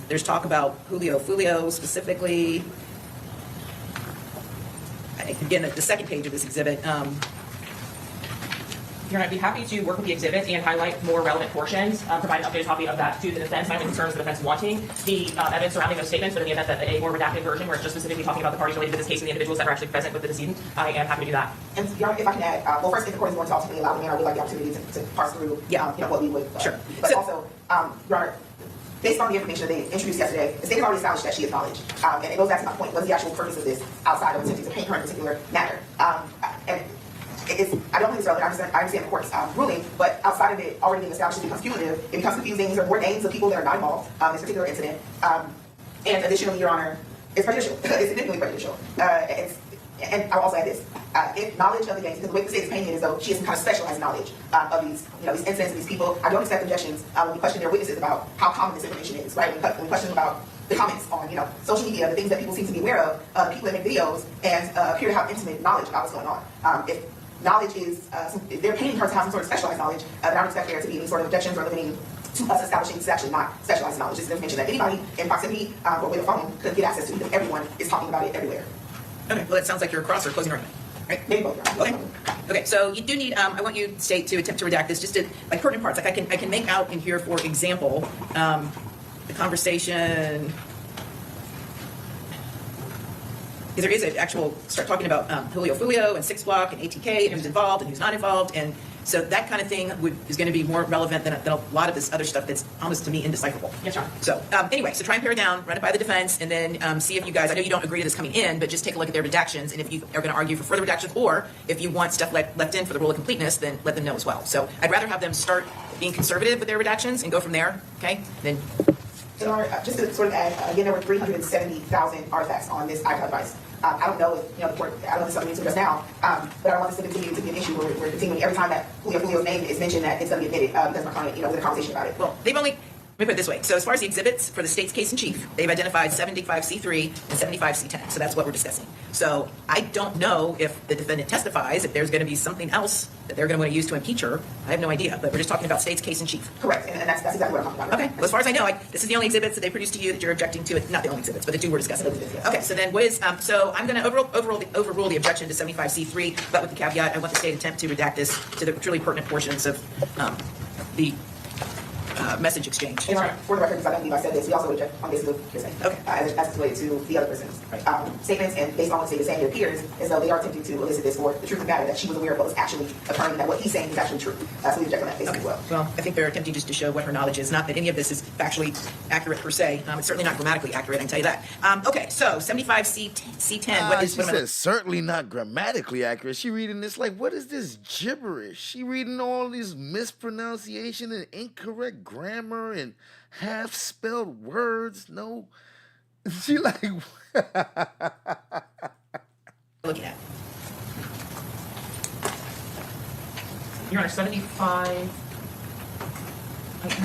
there's talk about Julio Foolio specifically. again, the second page of this exhibit.
Your Honor, I'd be happy to work with the exhibit and highlight more relevant portions, provide an updated copy of that to the defense. My only concern is the defense wanting the evidence surrounding those statements, but in the event that a more redacted version where it's just specifically talking about the parties related to this case and the individuals that are actually present with the decedent, I am happy to do that.
And Your Honor, if I can add, well, first, if the court is going to ultimately allow me, I would like the opportunity to parse through, what we would.
Sure.
But also, Your Honor, based on the information that they introduced yesterday, the state has already established that she acknowledged, and it goes back to my point, what is the actual purpose of this outside of attempting to paint her in a particular manner? And I don't think it's relevant. I understand the court's ruling, but outside of it already being established, it becomes cumulative. It becomes confusing. These are more names of people that are not involved in this particular incident. And additionally, Your Honor, it's prejudicial. It's significantly prejudicial. And I'll also add this. If knowledge of the gangs, because the way the state is painting it is though she has some kind of specialized knowledge of these, these incidents and these people. I don't accept objections when we question their witnesses about how common this information is, right? When we question about the comments on, social media, the things that people seem to be aware of, people that make videos and appear to have intimate knowledge about what's going on. If knowledge is, if they're painting her to have some sort of specialized knowledge, then I don't expect there to be any sort of objections or limiting to us establishing this is actually not specialized knowledge. This is information that anybody in proximity or with a phone could get access to because everyone is talking about it everywhere.
Okay, well, it sounds like you're across or closing argument, right?
Maybe both.
Okay. Okay, so you do need, I want you, State, to attempt to redact this, just to, like, pertinent parts. Like, I can make out in here, for example, the conversation. Because there is an actual, start talking about Julio Foolio and 6 Block and ATK and who's involved and who's not involved. And so that kind of thing is going to be more relevant than a lot of this other stuff that's almost, to me, indecipherable.
Yes, Your Honor.
So anyway, so try and pare it down, run it by the defense, and then see if you guys, I know you don't agree to this coming in, but just take a look at their redactions. And if you are going to argue for further redactions, or if you want stuff left in for the rule of completeness, then let them know as well. So I'd rather have them start being conservative with their redactions and go from there, okay? Then.
So, just to sort of add, again, there were 370,000 artifacts on this iCloud device. I don't know if, the court, I don't know if it's something we need to address now, but I don't want this to continue to be an issue where we're continuing every time that Julio Foolio's name is mentioned that it's going to be admitted because my client, with a conversation about it.
Well, they've only, let me put it this way. So as far as the exhibits for the state's case in chief, they've identified 75C3 and 75C10. So that's what we're discussing. So I don't know if the defendant testifies, if there's going to be something else that they're going to want to use to impeach her. I have no idea, but we're just talking about state's case in chief.
Correct, and that's exactly what I'm talking about.
Okay, well, as far as I know, this is the only exhibits that they produced to you that you're objecting to. Not the only exhibits, but the two we're discussing. Okay, so then what is, so I'm going to overrule the objection to 75C3, but with the caveat, I want the state attempt to redact this to the truly pertinent portions of the message exchange.
And for the record, because I don't believe I said this, we also reject on basis of hearsay.
Okay.
As it's related to the other person's statements, and based on what the state is saying, it appears as though they are attempting to elicit this for the truth of the matter, that she was aware of what was actually occurring, that what he's saying is actually true. So we reject on that basis as well.
Well, I think they're attempting just to show what her knowledge is. Not that any of this is factually accurate per se. It's certainly not grammatically accurate, I can tell you that. Okay, so 75C10. What
She says certainly not grammatically accurate. She reading this like, what is this gibberish? She reading all these mispronunciation and incorrect grammar and half-spelled words. No, she like
looking at.
Your Honor, 75.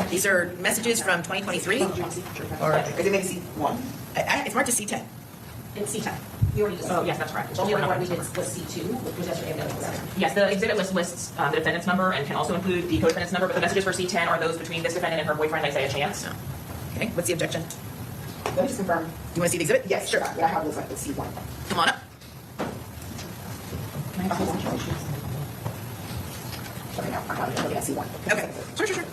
These are messages from 2023.
Or is it maybe C1?
It's marked as C10.
It's C10. You already just. Oh, yes, that's correct. The only one we did was C2, which was yesterday. Yes, the exhibit list lists the defendant's number and can also include the co-defendant's number, but the messages for C10 are those between this defendant and her boyfriend, Isaiah Chance.
No. Okay, what's the objection?
Let me just confirm.
You want to see the exhibit?
Yes, sure. But I have looks like it's C1.
Come on up.
Okay, now I'm looking at C1.
Okay, sure.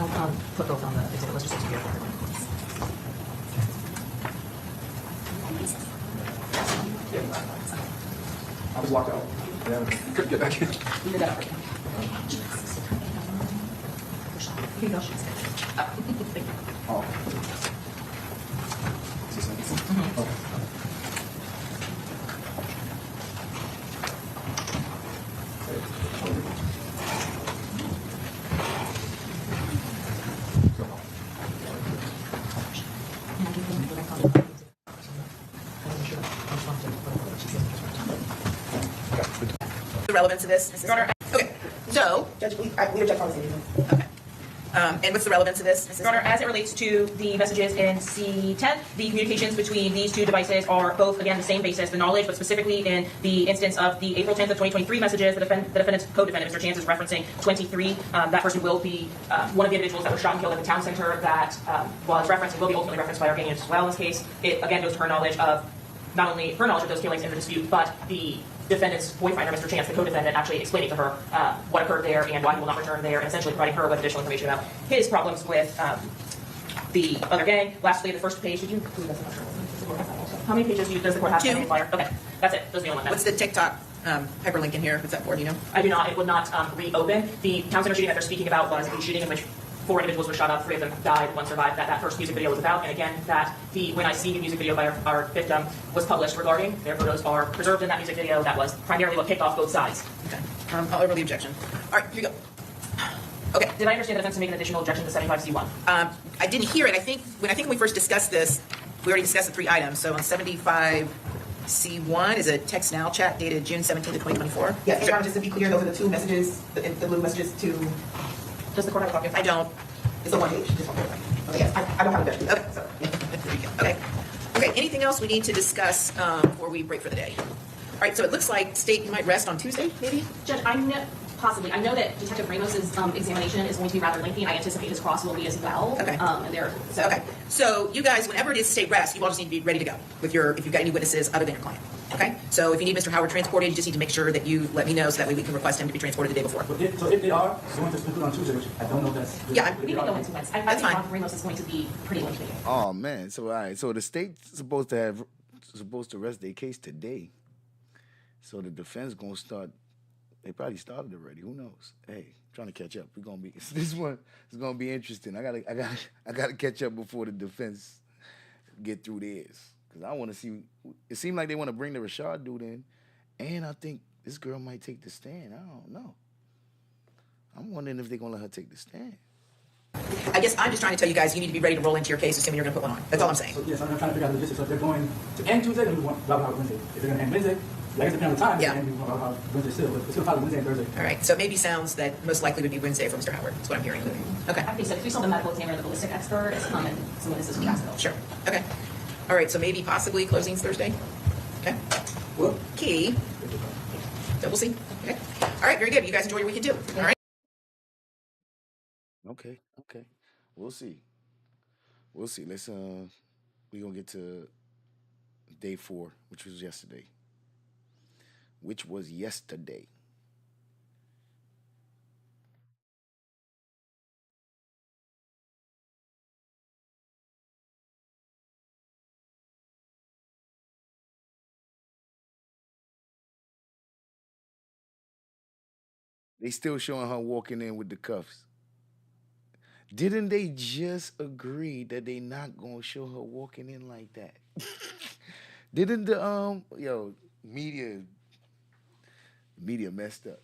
I'll put both on the exhibit list just to be able
I was locked out. Yeah, couldn't get back in.
You did that already. Here you go. Thank you.
Oh. Is this it? Okay.
The relevance of this, Mrs. Garner. Okay, so
Judge, we reject conversation.
okay. And what's the relevance of this, Mrs.
Your Honor, as it relates to the messages in C10, the communications between these two devices are both, again, the same basis, the knowledge, but specifically in the instance of the April 10th of 2023 messages, the defendant's co-defendant, Mr. Chance, is referencing 23. That person will be one of the individuals that was shot and killed in the town center that was referenced and will be ultimately referenced by Arganians as well in this case. It, again, goes to her knowledge of, not only her knowledge of those killings in the dispute, but the defendant's boyfriend, or Mr. Chance, the co-defendant, actually explaining to her what occurred there and why he will not return there, and essentially providing her with additional information about his problems with the other gang. Lastly, the first page, did you include this? How many pages does the court have?
2.
Okay, that's it. Those are the only ones.
What's the TikTok hyperlink in here? What's that for? Do you know?
I do not. It would not reopen. The town center shooting that they're speaking about was a shooting in which 4 individuals were shot up, 3 of them died, 1 survived. That first music video was about, and again, that the When I See You music video by our victim was published regarding. Their photos are preserved in that music video. That was primarily what kicked off both sides.
Okay. I'll overrule the objection. All right, here we go. Okay.
Did I understand the defense to make an additional objection to 75C1?
I didn't hear it. I think when we first discussed this, we already discussed the 3 items. So on 75C1 is a text now chat dated June 17th of 2024.
Yes, Your Honor, just to be clear, those are the 2 messages, the blue messages to.
Does the court have a copy of that?
I don't.
It's a 1 page. Just 1 page. Okay, yes, I don't have a judgment.
Okay.
So.
Okay. Okay. Anything else we need to discuss before we break for the day? All right. So it looks like State, you might rest on Tuesday, maybe.
Judge, possibly. I know that Detective Ramos's examination is going to be rather lengthy, and I anticipate his cross will be as well.
Okay.
Okay.
So you guys, whenever it is state rest, you all just need to be ready to go with if you've got any witnesses other than your client. Okay. So if you need Mr. Howard transported, you just need to make sure that you let me know so that way we can request him to be transported the day before.
So if they are going to conclude on Tuesday, which I don't know if that's.
Yeah.
We can go into months. I think Dr. Ramos is going to be pretty lengthy.
Oh man, so all right, so the state's supposed to rest their case today. So the defense gonna start. They probably started already. Who knows? Hey, trying to catch up. We're gonna be this one is gonna be interesting. I gotta catch up before the defense get through theirs. Because I want to see. It seemed like they want to bring the Rashad dude in, and I think this girl might take the stand. I don't know. I'm wondering if they're gonna let her take the stand.
I guess I'm just trying to tell you guys you need to be ready to roll into your case assuming you're going to put one on. That's all I'm saying.
So yes, I'm trying to figure out the logistics. So if they're going to end Tuesday, then we want Robert Wednesday. If they're going to end Wednesday, I guess depending on the time,
yeah.
We want Wednesday still. But it's still probably Wednesday and Thursday.
All right. So it maybe sounds that most likely would be Wednesday for Mr. Howard. That's what I'm hearing. Okay.
I think so. If we saw the medical examiner, the ballistic expert, and some witnesses from Jacksonville.
Sure. Okay. All right. So maybe possibly closings Thursday. Okay.
Well,
key. Double C. Okay. All right. Very good. You guys enjoy your weekend too. All right.
Okay. We'll see. Let's we're gonna get to day 4, which was yesterday. They still showing her walking in with the cuffs. Didn't they just agree that they not gonna show her walking in like that? Didn't the media messed up?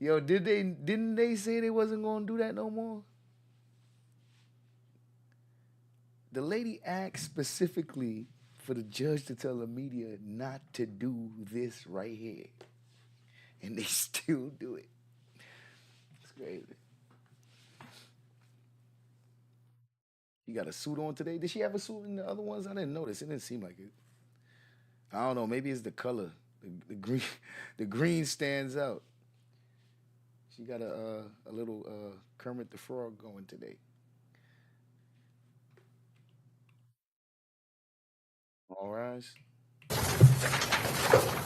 Didn't they say they wasn't gonna do that no more? The lady asked specifically for the judge to tell the media not to do this right here. And they still do it. It's crazy. You got a suit on today? Did she have a suit in the other ones? I didn't notice. It didn't seem like it. I don't know. Maybe it's the color. The green. The green stands out. She got a little Kermit the Frog going today. All rise.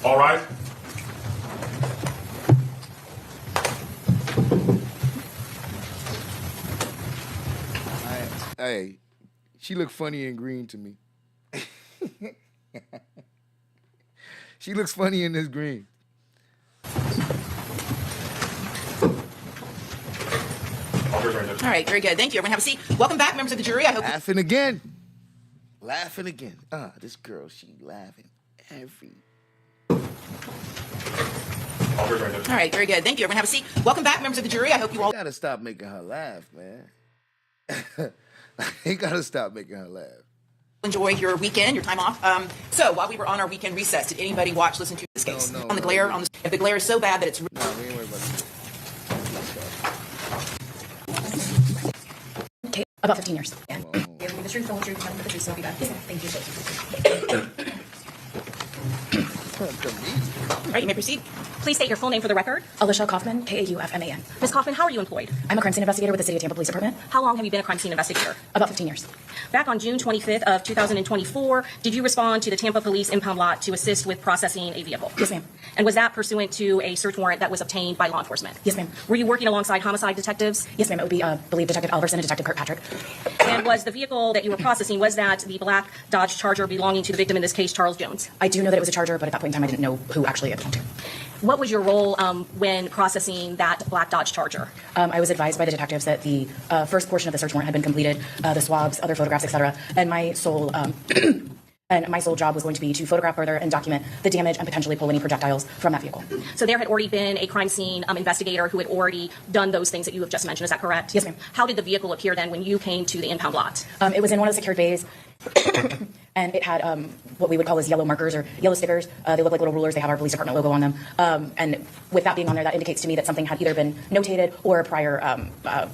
All right.
Hey, she looked funny in green to me. She looks funny in this green.
All right, very good. Thank you. Everyone have a seat. Welcome back, members of the jury. I hope
Laughing again. This girl, she laughing every.
All right, very good. Thank you. Everyone have a seat. Welcome back, members of the jury. I hope you all
gotta stop making her laugh, man. You gotta stop making her laugh.
Enjoy your weekend, your time off. So while we were on our weekend recess, did anybody listen to this case?
No,
on the glare, if the glare is so bad that it's.
No, we ain't worried about that.
About 15 years.
Yeah.
Give me the truth, don't truth, tell me the truth, so I'll be back. Thank you.
All right, you may proceed.
Please state your full name for the record.
Alicia Kaufman, Kaufman.
Ms. Kaufman, how are you employed?
I'm a crime scene investigator with the City of Tampa Police Department.
How long have you been a crime scene investigator?
About 15 years.
Back on June 25th of 2024, did you respond to the Tampa Police impound lot to assist with processing a vehicle?
Yes, ma'am.
And was that pursuant to a search warrant that was obtained by law enforcement?
Yes, ma'am.
Were you working alongside homicide detectives?
Yes, ma'am. It would be, believe Detective Alverson and Detective Kirkpatrick.
And was the vehicle that you were processing, was that the black Dodge Charger belonging to the victim, in this case, Charles Jones?
I do know that it was a Charger, but at that point in time, I didn't know who actually it belonged to.
What was your role when processing that black Dodge Charger?
I was advised by the detectives that the first portion of the search warrant had been completed, the swabs, other photographs, etc., and my sole job was going to be to photograph further and document the damage and potentially pull any projectiles from that vehicle.
So there had already been a crime scene investigator who had already done those things that you have just mentioned. Is that correct?
Yes, ma'am.
How did the vehicle appear then when you came to the impound lot?
It was in one of the secured bays. And it had what we would call as yellow markers or yellow stickers. They look like little rulers. They have our police department logo on them. And with that being on there, that indicates to me that something had either been notated or prior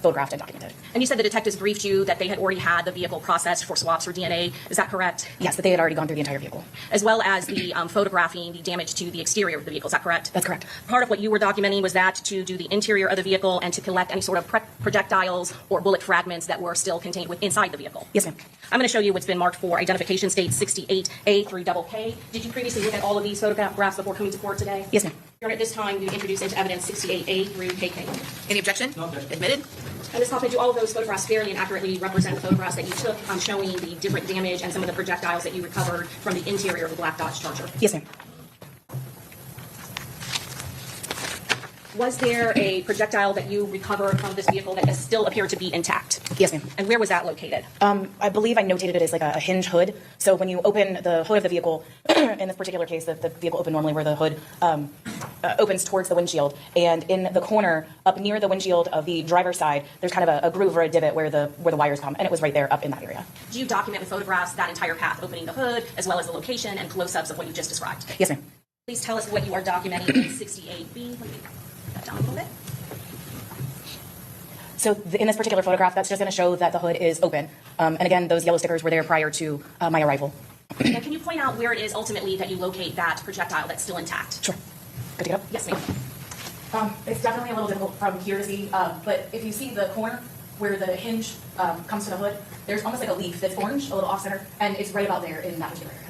photographed and documented.
And you said the detectives briefed you that they had already had the vehicle processed for swabs for DNA. Is that correct?
Yes, that they had already gone through the entire vehicle.
As well as the photographing the damage to the exterior of the vehicle. Is that correct?
That's correct.
Part of what you were documenting was that to do the interior of the vehicle and to collect any sort of projectiles or bullet fragments that were still contained inside the vehicle.
Yes, ma'am.
I'm going to show you what's been marked for identification state 68A through double K. Did you previously look at all of these photographs before coming to court today?
Yes, ma'am.
At this time, you introduce into evidence 68A through KK.
Any objection?
No objection.
Admitted?
And Ms. Kaufman, do all of those photographs fairly and accurately represent the photographs that you took showing the different damage and some of the projectiles that you recovered from the interior of the black Dodge Charger?
Yes, ma'am.
Was there a projectile that you recovered from this vehicle that still appeared to be intact?
Yes, ma'am.
And where was that located?
I believe I notated it as like a hinge hood. So when you open the hood of the vehicle, in this particular case, the vehicle opened normally where the hood opens towards the windshield. And in the corner, up near the windshield of the driver's side, there's kind of a groove or a divot where the wires come. And it was right there up in that area.
Do you document with photographs that entire path, opening the hood, as well as the location and close-ups of what you just described?
Yes, ma'am.
Please tell us what you are documenting in 68B. Let me put that down a little bit.
So in this particular photograph, that's just going to show that the hood is open. And again, those yellow stickers were there prior to my arrival.
Now, can you point out where it is ultimately that you locate that projectile that's still intact?
Sure. Good to go?
Yes, ma'am.
It's definitely a little difficult from here to see, but if you see the corner where the hinge comes to the hood, there's almost like a leaf that's orange, a little off-center, and it's right about there in that particular area.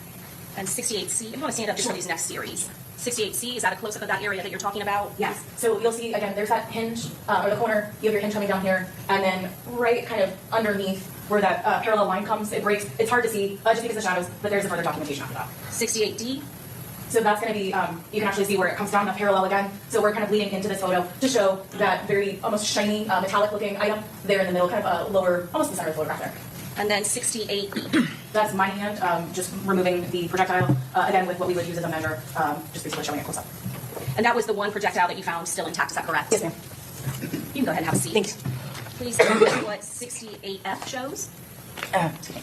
And 68C, I'm going to stand up just for these next series. 68C, is that a close-up of that area that you're talking about?
Yes. So you'll see, again, there's that hinge, or the corner, you have your hinge coming down here, and then right kind of underneath where that parallel line comes, it breaks. It's hard to see just because of the shadows, but there's a further documentation after that.
68D?
So that's going to be, you can actually see where it comes down the parallel again. So we're kind of leading into this photo to show that very almost shiny, metallic-looking item there in the middle, kind of lower, almost the center of the photograph there.
And then 68E.
That's my hand, just removing the projectile, again, with what we would use as a measure, just basically showing it close up.
And that was the one projectile that you found still intact, is that correct?
Yes, ma'am.
You can go ahead and have a seat.
Thanks.
Please tell me what 68F shows.
Excuse me.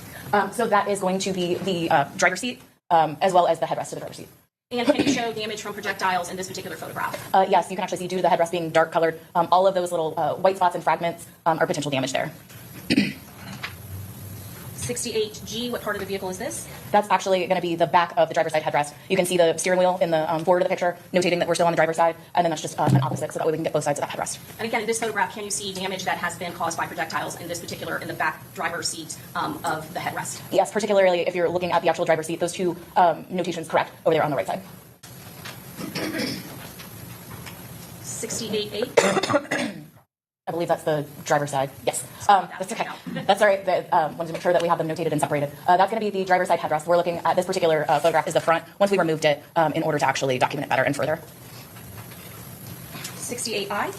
So that is going to be the driver's seat, as well as the headrest of the driver's seat.
And can you show damage from projectiles in this particular photograph?
Yes, you can actually see, due to the headrest being dark colored, all of those little white spots and fragments are potential damage there.
68G, what part of the vehicle is this?
That's actually going to be the back of the driver's side headrest. You can see the steering wheel in the forward of the picture, notating that we're still on the driver's side, and then that's just an opposite, so that way we can get both sides of that headrest.
And again, in this photograph, can you see damage that has been caused by projectiles in this particular, in the back driver's seat of the headrest?
Yes, particularly if you're looking at the actual driver's seat, those two notations correct over there on the right side.
68A?
I believe that's the driver's side. Yes, that's okay. That's all right. Wanted to make sure that we have them notated and separated. That's going to be the driver's side headrest. We're looking at this particular photograph is the front. Once we removed it, in order to actually document it better and further.
68I?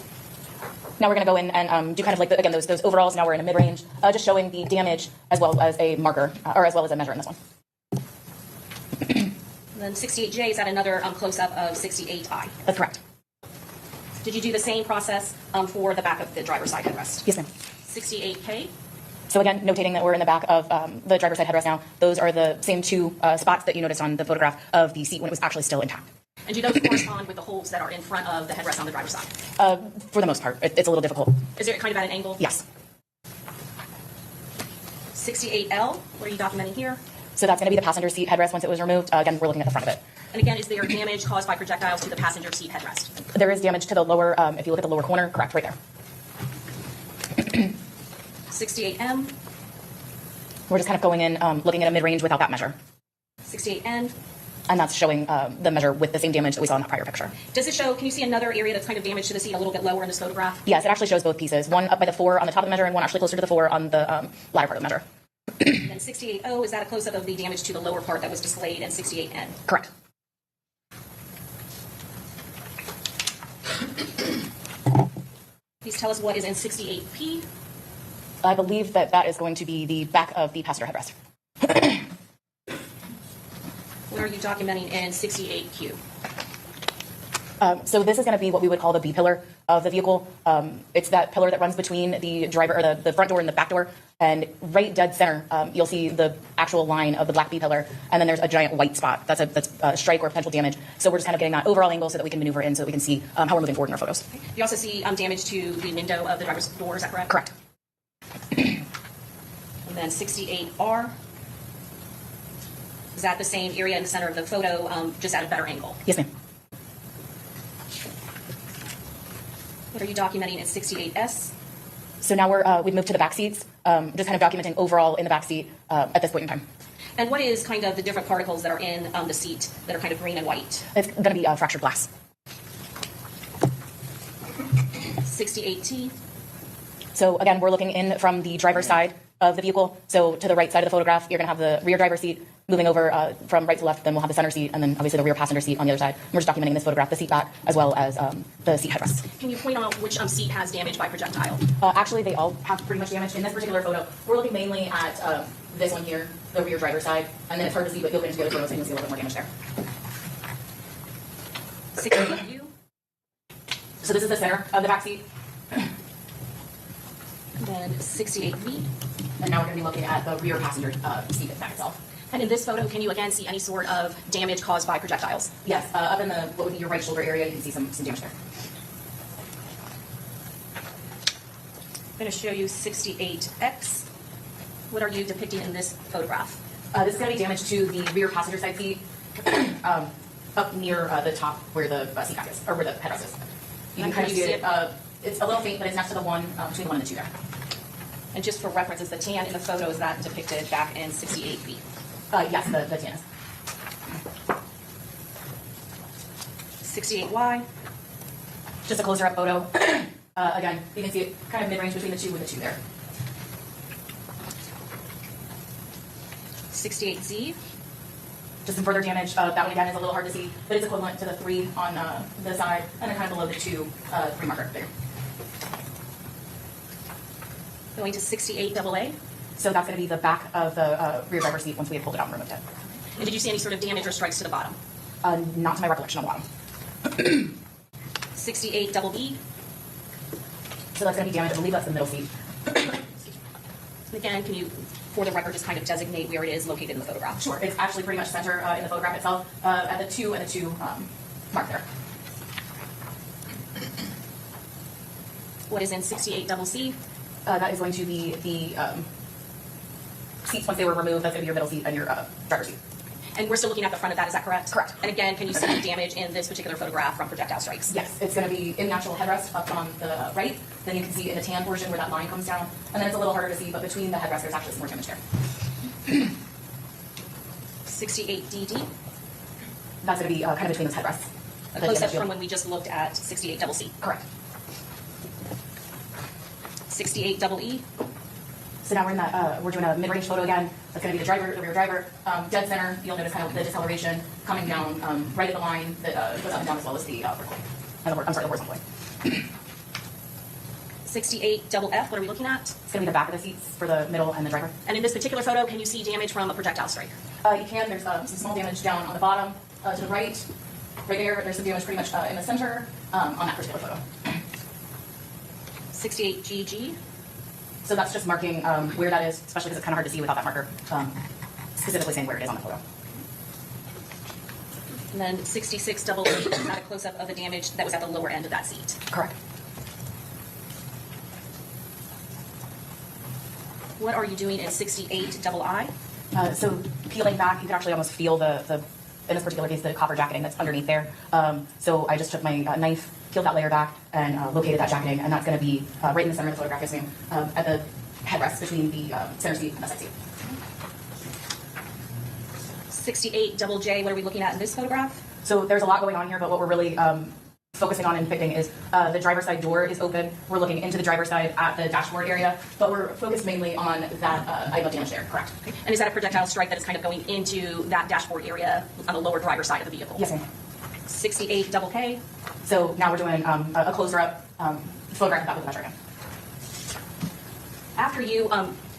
Now we're going to go in and do kind of like again those overalls. Now we're in a mid-range, just showing the damage as well as a marker or as well as a measure in this one.
And then 68J, is that another close-up of 68I?
That's correct.
Did you do the same process for the back of the driver's side headrest?
Yes, ma'am.
68K?
So again, notating that we're in the back of the driver's side headrest now. Those are the same two spots that you noticed on the photograph of the seat when it was actually still intact.
And do those correspond with the holes that are in front of the headrest on the driver's side?
For the most part. It's a little difficult.
Is it kind of at an angle?
Yes.
68L, what are you documenting here?
So that's going to be the passenger seat headrest once it was removed. Again, we're looking at the front of it.
And again, is there damage caused by projectiles to the passenger seat headrest?
There is damage to the lower, if you look at the lower corner, correct, right there.
68M,
We're just kind of going in, looking at a mid-range without that measure.
68N.
And that's showing the measure with the same damage that we saw in that prior picture.
Does it show, can you see another area that's kind of damaged to the seat a little bit lower in this photograph?
Yes, it actually shows both pieces. One up by the 4 on the top of the measure and one actually closer to the 4 on the latter part of the measure.
And 68O, is that a close-up of the damage to the lower part that was displayed in 68N?
Correct.
Please tell us what is in 68P.
I believe that that is going to be the back of the passenger headrest.
What are you documenting in 68Q?
So this is going to be what we would call the B pillar of the vehicle. It's that pillar that runs between the driver or the front door and the back door. And right dead center, you'll see the actual line of the black B pillar. And then there's a giant white spot. That's a strike or potential damage. So we're just kind of getting that overall angle so that we can maneuver in so that we can see how we're moving forward in our photos.
You also see damage to the window of the driver's door, is that correct?
Correct.
And then 68R. Is that the same area in the center of the photo, just at a better angle?
Yes, ma'am.
What are you documenting in 68S?
So now we've moved to the back seats, just kind of documenting overall in the back seat at this point in time.
And what is kind of the different particles that are in the seat that are kind of green and white?
It's going to be fractured glass.
68T.
So again, we're looking in from the driver's side of the vehicle. So to the right side of the photograph, you're going to have the rear driver's seat moving over from right to left. Then we'll have the center seat, and then obviously the rear passenger seat on the other side. And we're just documenting in this photograph the seat back as well as the seat headrest.
Can you point out which seat has damage by projectile?
Actually, they all have pretty much damage. In this particular photo, we're looking mainly at this one here, the rear driver's side. And then it's hard to see, but you'll get into the other photos and you'll see a little bit more damage there.
68U.
So this is the center of the back seat.
And then 68V.
And now we're going to be looking at the rear passenger seat back itself.
And in this photo, can you again see any sort of damage caused by projectiles?
Yes, up in what would be your right shoulder area, you can see some damage there.
I'm going to show you 68X. What are you depicting in this photograph?
This is going to be damage to the rear passenger side seat, up near the top where the seat back is, or where the headrest is. You can kind of see it. It's a little faint, but it's next to the one between the 1 and the 2 there.
And just for reference, is the tan in the photo, is that depicted back in 68B?
Yes, the tan is.
68Y.
Just a closer up photo. Again, you can see it kind of mid-range between the 2 and the 2 there.
68Z.
Just some further damage. That one again is a little hard to see, but it's equivalent to the 3 on the side, and then kind of below the 2 3 marker there.
Going to 68AA.
So that's going to be the back of the rear driver's seat once we have pulled it out and removed it.
And did you see any sort of damage or strikes to the bottom?
Not to my recollection on the bottom.
68EE.
So that's going to be damage. I believe that's the middle seat.
Again, can you, for the record, just kind of designate where it is located in the photograph?
Sure. It's actually pretty much center in the photograph itself, at the 2 and the 2 mark there.
What is in 68CC?
That is going to be the seats once they were removed. That's going to be your middle seat and your driver's seat.
And we're still looking at the front of that, is that correct?
Correct.
And again, can you see damage in this particular photograph from projectile strikes?
Yes, it's going to be in the actual headrest up on the right. Then you can see in the tan portion where that line comes down. And then it's a little harder to see, but between the headrest, there's actually some more damage there.
68DD.
That's going to be kind of between those headrests.
A close-up from when we just looked at 68CC.
Correct.
68EE.
So now we're in that, we're doing a mid-range photo again. That's going to be the driver, the rear driver. Dead center, you'll notice kind of the deceleration coming down right at the line that goes up and down as well as the vertical. The horizontal line.
68FF, what are we looking at?
It's going to be the back of the seats for the middle and the driver.
And in this particular photo, can you see damage from a projectile strike?
You can. There's some small damage down on the bottom to the right. Right there, there's some damage pretty much in the center on that particular photo.
68GG.
So that's just marking where that is, especially because it's kind of hard to see without that marker, specifically saying where it is on the photo.
And then 66AA, is that a close-up of the damage that was at the lower end of that seat?
Correct.
What are you doing in 68 double I?
So peeling back, you can actually almost feel the in this particular case, the copper jacketing that's underneath there. So I just took my knife, peeled that layer back, and located that jacketing, and that's going to be right in the center of the photograph, yes, ma'am, at the headrest between the center seat and the side seat.
68 double J, what are we looking at in this photograph?
So there's a lot going on here, but what we're really focusing on and depicting is the driver's side door is open. We're looking into the driver's side at the dashboard area, but we're focused mainly on that item of damage there, correct?
Okay. And is that a projectile strike that is kind of going into that dashboard area on the lower driver's side of the vehicle?
Yes, ma'am.
68 double K.
So now we're doing a closer up photograph of that with the measuring gun.
After you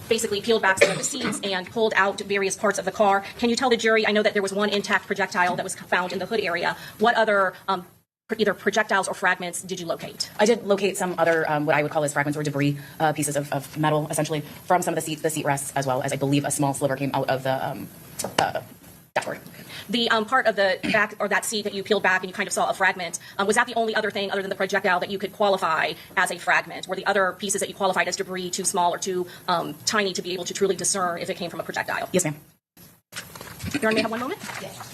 basically peeled back some of the seats and pulled out various parts of the car, can you tell the jury, I know that there was one intact projectile that was found in the hood area. What other either projectiles or fragments did you locate?
I did locate some other, what I would call as fragments or debris, pieces of metal, essentially, from some of the seats, the seat rests, as well as I believe a small sliver came out of the dashboard.
The part of the back or that seat that you peeled back and you kind of saw a fragment, was that the only other thing other than the projectile that you could qualify as a fragment? Were the other pieces that you qualified as debris too small or too tiny to be able to truly discern if it came from a projectile?
Yes, ma'am.
Your Honor, may I have one moment?
Yes.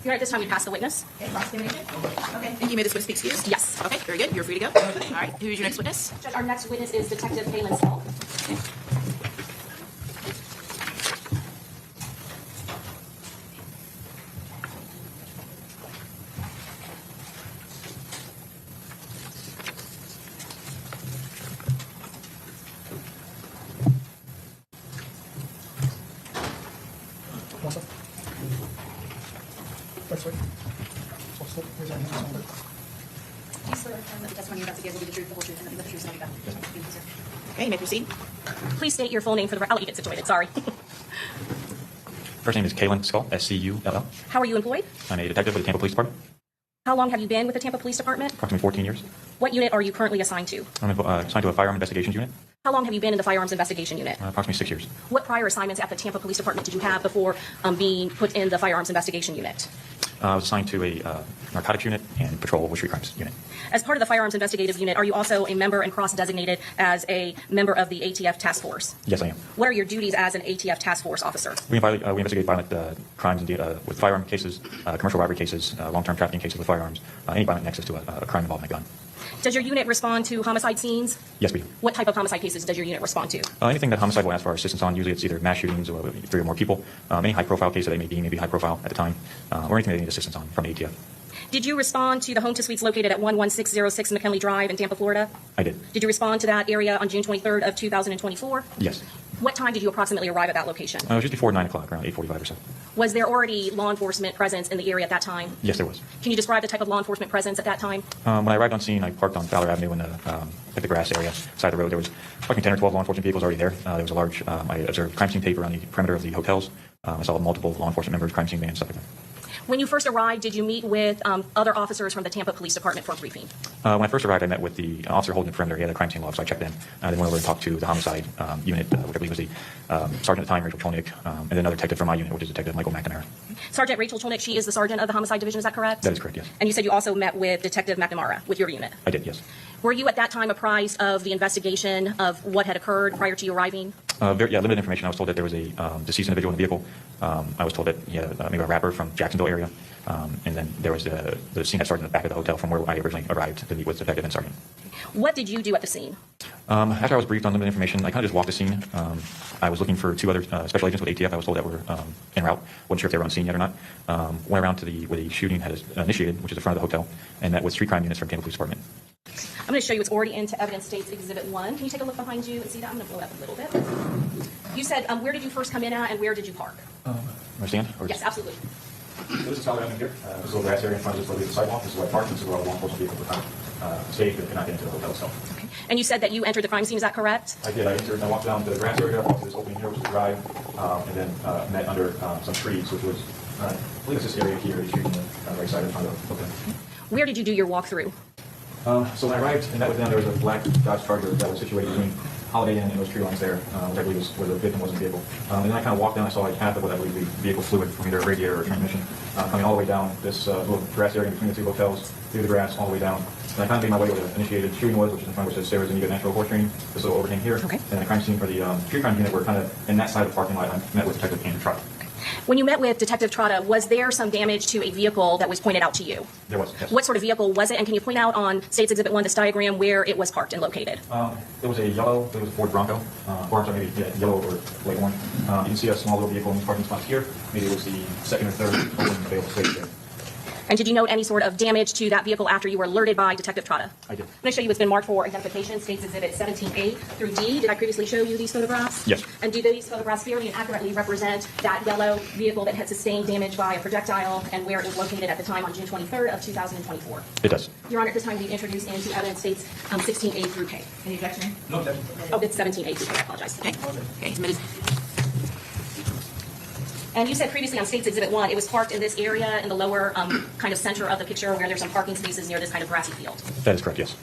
Your Honor, at this time you pass the witness.
Okay, think you made this witness be excused?
Yes.
Okay, very good. You're free to go. All right, who's your next witness?
Judge, our next witness is Detective Kaylin Small.
Okay, you may proceed.
Please state your full name for the record. I'll let you get situated. Sorry.
First name is Kaylin Skull, S-C-U-L-L.
How are you employed?
I'm a detective with the Tampa Police Department,
How long have you been with the Tampa Police Department?
approximately 14 years.
What unit are you currently assigned to?
I'm assigned to a firearm investigations unit,
How long have you been in the Firearms Investigation Unit?
approximately 6 years.
What prior assignments at the Tampa Police Department did you have before being put in the Firearms Investigation Unit?
I was assigned to a narcotics unit and patrol with street crimes unit.
As part of the Firearms Investigative Unit, are you also a member and cross-designated as a member of the ATF Task Force?
Yes, I am.
What are your duties as an ATF Task Force officer?
We investigate violent crimes with firearm cases, commercial robbery cases, long-term trafficking cases with firearms, any violent nexus to a crime involving a gun.
Does your unit respond to homicide scenes?
Yes, we do.
What type of homicide cases does your unit respond to?
Anything that homicide will ask for our assistance on, usually it's either mass shootings or 3 or more people, any high-profile case that they may be, maybe high-profile at the time, or anything they need assistance on from the ATF.
Did you respond to the home to suites located at 11606 McKinley Drive in Tampa, Florida?
I did.
Did you respond to that area on June 23rd of 2024?
Yes.
What time did you approximately arrive at that location?
It was just before 9 o'clock, around 8:45 or so.
Was there already law enforcement presence in the area at that time?
Yes, there was.
Can you describe the type of law enforcement presence at that time?
When I arrived on scene, I parked on Fowler Avenue in the grass area, side of the road. There was fucking 10 or 12 law enforcement vehicles already there. There was a large, I observed crime scene tape around the perimeter of the hotels. I saw multiple law enforcement members, crime scene vans, stuff like that.
When you first arrived, did you meet with other officers from the Tampa Police Department for a briefing?
When I first arrived, I met with the officer holding the perimeter. He had a crime scene log, so I checked in. Then went over and talked to the homicide unit, which I believe was the sergeant at the time, Rachel Cholnick, and then another detective from my unit, which is Detective Michael McNamara.
Sergeant Rachel Cholnick, she is the sergeant of the homicide division, is that correct?
That is correct, yes.
And you said you also met with Detective McNamara with your unit?
I did, yes.
Were you at that time apprised of the investigation of what had occurred prior to you arriving?
Limited information. I was told that there was a deceased individual in the vehicle. I was told that maybe a rapper from Jacksonville area. And then there was the scene that started in the back of the hotel from where I originally arrived to meet with the detective and sergeant.
What did you do at the scene?
After I was briefed on limited information, I kind of just walked the scene. I was looking for 2 other special agents with ATF. I was told that were en route. Wasn't sure if they were on scene yet or not. Went around to where the shooting had initiated, which is the front of the hotel, and met with street crime units from Tampa Police Department.
I'm going to show you it's already into Evidence States Exhibit 1. Can you take a look behind you and see that? I'm going to blow it up a little bit. You said, where did you first come in at and where did you park?
Understand?
Yes, absolutely.
This is Fowler Avenue here. This little grass area in front of this the sidewalk. This is where I parked. This is where all law enforcement vehicles were kind of stayed but could not get into the hotel itself.
Okay. And you said that you entered the crime scene, is that correct?
I did. I walked down the grass area, walked to this opening here, which was the drive, and then met under some trees, which was, I believe it's this area here, the street on the right side in front of the hotel.
Where did you do your walkthrough?
So when I arrived and met with them, there was a black Dodge Charger that was situated between Holiday Inn and those tree lines there, which I believe was where the victim was in the vehicle. And then I kind of walked down, I saw like half of what I believe the vehicle fluid from either a radiator or transmission coming all the way down this little grass area between the 2 hotels, through the grass, all the way down I kind of made my way where the initiated shooting was, which is in front of which says Sarah's Inigo Natural Horse Training. This little overhang here.
Okay.
And the crime scene for the street crime unit were kind of in that side of the parking lot. I met with Detective Andrew Trotter.
When you met with Detective Trotta, was there some damage to a vehicle that was pointed out to you?
There was, yes.
What sort of vehicle was it? And can you point out on State's Exhibit 1, this diagram, where it was parked and located?
It was a yellow, it was a Ford Bronco, or sorry, maybe yellow or light orange. You can see a small little vehicle in these parking spots here. Maybe it was the second or third open available space there.
And did you note any sort of damage to that vehicle after you were alerted by Detective Trotta?
I did.
I'm going to show you what's been marked for identification, State's Exhibit 17A through D. Did I previously show you these photographs?
Yes.
And do these photographs fairly and accurately represent that yellow vehicle that had sustained damage by a projectile and where it was located at the time on June 23rd of 2024?
It does.
Your Honor, at this time, we introduce into evidence States 16A through K. Any objection?
No objection.
Oh, it's 17A through K. I apologize.
Okay, okay, submitted.
And you said previously on State's Exhibit 1, it was parked in this area in the lower kind of center of the picture where there's some parking spaces near this kind of grassy field.
That is correct, yes.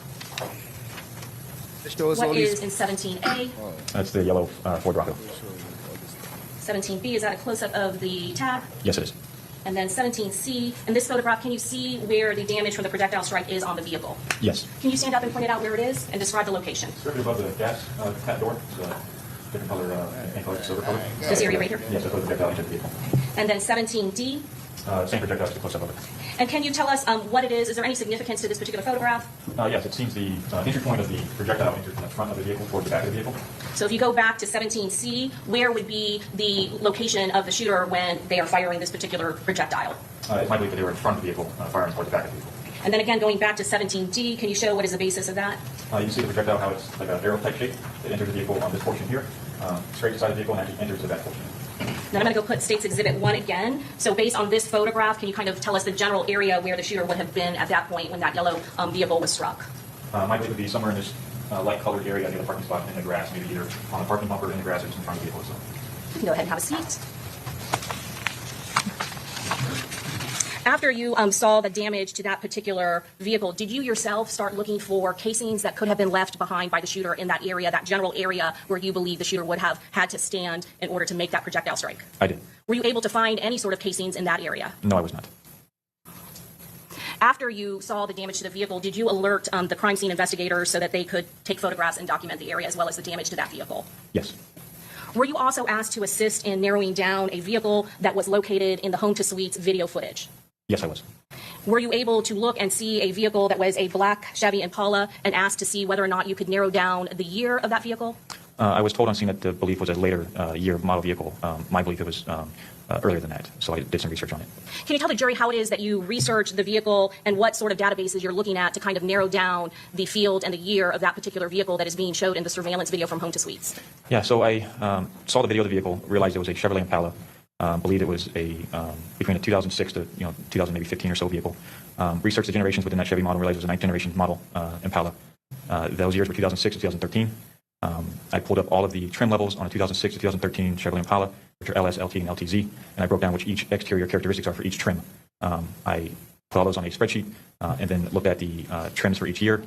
What is in 17A?
That's the yellow Ford Bronco.
17B, is that a close-up of the tab?
Yes, it is.
And then 17C, in this photograph, can you see where the damage from the projectile strike is on the vehicle?
Yes.
Can you stand up and point it out where it is and describe the location?
Directly above the gas tap door. It's a different color, paint color, silver color.
This area right here?
Yes, that's what the projectile entered the vehicle.
And then 17D.
Same projectile, just a close-up of it.
And can you tell us what it is? Is there any significance to this particular photograph?
Yes, it seems the entry point of the projectile entered from the front of the vehicle toward the back of the vehicle.
So if you go back to 17C, where would be the location of the shooter when they are firing this particular projectile?
It's my belief that they were in front of the vehicle, firing toward the back of the vehicle.
And then again, going back to 17D, can you show what is the basis of that?
You can see the projectile, how it's like an arrow-type shape. It enters the vehicle on this portion here, straight inside the vehicle, and actually enters the back portion.
Then I'm going to go put State's Exhibit 1 again. So based on this photograph, can you kind of tell us the general area where the shooter would have been at that point when that yellow vehicle was struck?
My belief would be somewhere in this light-colored area near the parking spot in the grass, maybe either on the parking bumper in the grass or just in front of the vehicle itself.
You can go ahead and have a seat. After you saw the damage to that particular vehicle, did you yourself start looking for casings that could have been left behind by the shooter in that area, that general area where you believe the shooter would have had to stand in order to make that projectile strike?
I did.
Were you able to find any sort of casings in that area?
No, I was not.
After you saw the damage to the vehicle, did you alert the crime scene investigators so that they could take photographs and document the area as well as the damage to that vehicle?
Yes.
Were you also asked to assist in narrowing down a vehicle that was located in the Home to Suites video footage?
Yes, I was.
Were you able to look and see a vehicle that was a black Chevy Impala and asked to see whether or not you could narrow down the year of that vehicle?
I was told on scene that the belief was a later year model vehicle. My belief it was earlier than that, so I did some research on it.
Can you tell the jury how it is that you researched the vehicle and what sort of databases you're looking at to kind of narrow down the field and the year of that particular vehicle that is being showed in the surveillance video from Home to Suites?
Yeah, so I saw the video of the vehicle, realized it was a Chevrolet Impala. Believed it was a between a 2006 to 2015 or so vehicle. Researched the generations within that Chevy model, realized it was a 9th generation model Impala. Those years were 2006 to 2013. I pulled up all of the trim levels on a 2006 to 2013 Chevrolet Impala, which are LS, LT, and LTZ, and I broke down which each exterior characteristics are for each trim. I put all those on a spreadsheet and then looked at the trims for each year,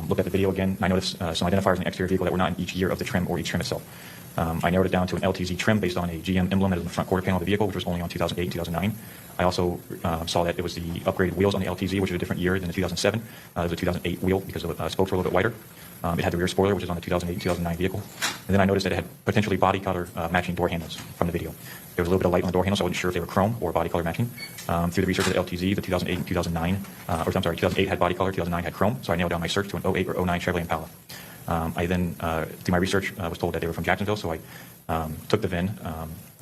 looked at the video again, and I noticed some identifiers in the exterior vehicle that were not in each year of the trim or each trim itself. I narrowed it down to an LTZ trim based on a GM emblem that is in the front quarter panel of the vehicle, which was only on 2008 and 2009. I also saw that it was the upgraded wheels on the LTZ, which is a different year than the 2007. It was a 2008 wheel because the spokes were a little bit wider. It had the rear spoiler, which is on the 2008 and 2009 vehicle. And then I noticed that it had potentially body color matching door handles from the video. There was a little bit of light on the door handles, so I wasn't sure if they were chrome or body color matching. Through the research of the LTZ, the 2008 and 2009, 2008 had body color, 2009 had chrome, so I nailed down my search to an 08 or 09 Chevrolet Impala. I then, through my research, was told that they were from Jacksonville, so I took the VIN,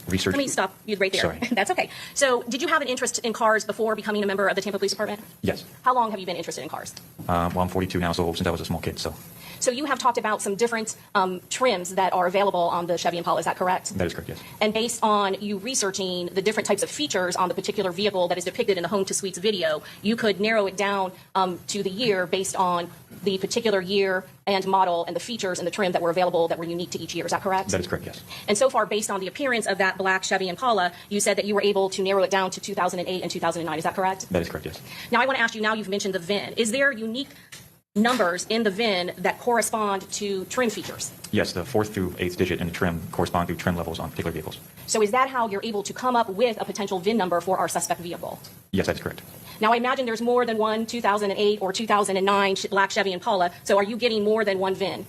researched.
Let me stop you right there.
Sorry.
That's okay. So did you have an interest in cars before becoming a member of the Tampa Police Department?
Yes.
How long have you been interested in cars?
Well, I'm 42 now, so since I was a small kid, so.
So you have talked about some different trims that are available on the Chevy Impala, is that correct?
That is correct, yes.
And based on you researching the different types of features on the particular vehicle that is depicted in the Home to Suites video, you could narrow it down to the year based on the particular year and model and the features and the trim that were available that were unique to each year, is that correct?
That is correct, yes.
And so far, based on the appearance of that black Chevy Impala, you said that you were able to narrow it down to 2008 and 2009, is that correct?
That is correct, yes.
Now I want to ask you, now you've mentioned the VIN. Is there unique numbers in the VIN that correspond to trim features?
Yes, the 4th through 8th digit in the trim correspond to trim levels on particular vehicles.
So is that how you're able to come up with a potential VIN number for our suspect vehicle?
Yes, that is correct.
Now, I imagine there's more than one 2008 or 2009 black Chevy Impala, so are you getting more than one VIN?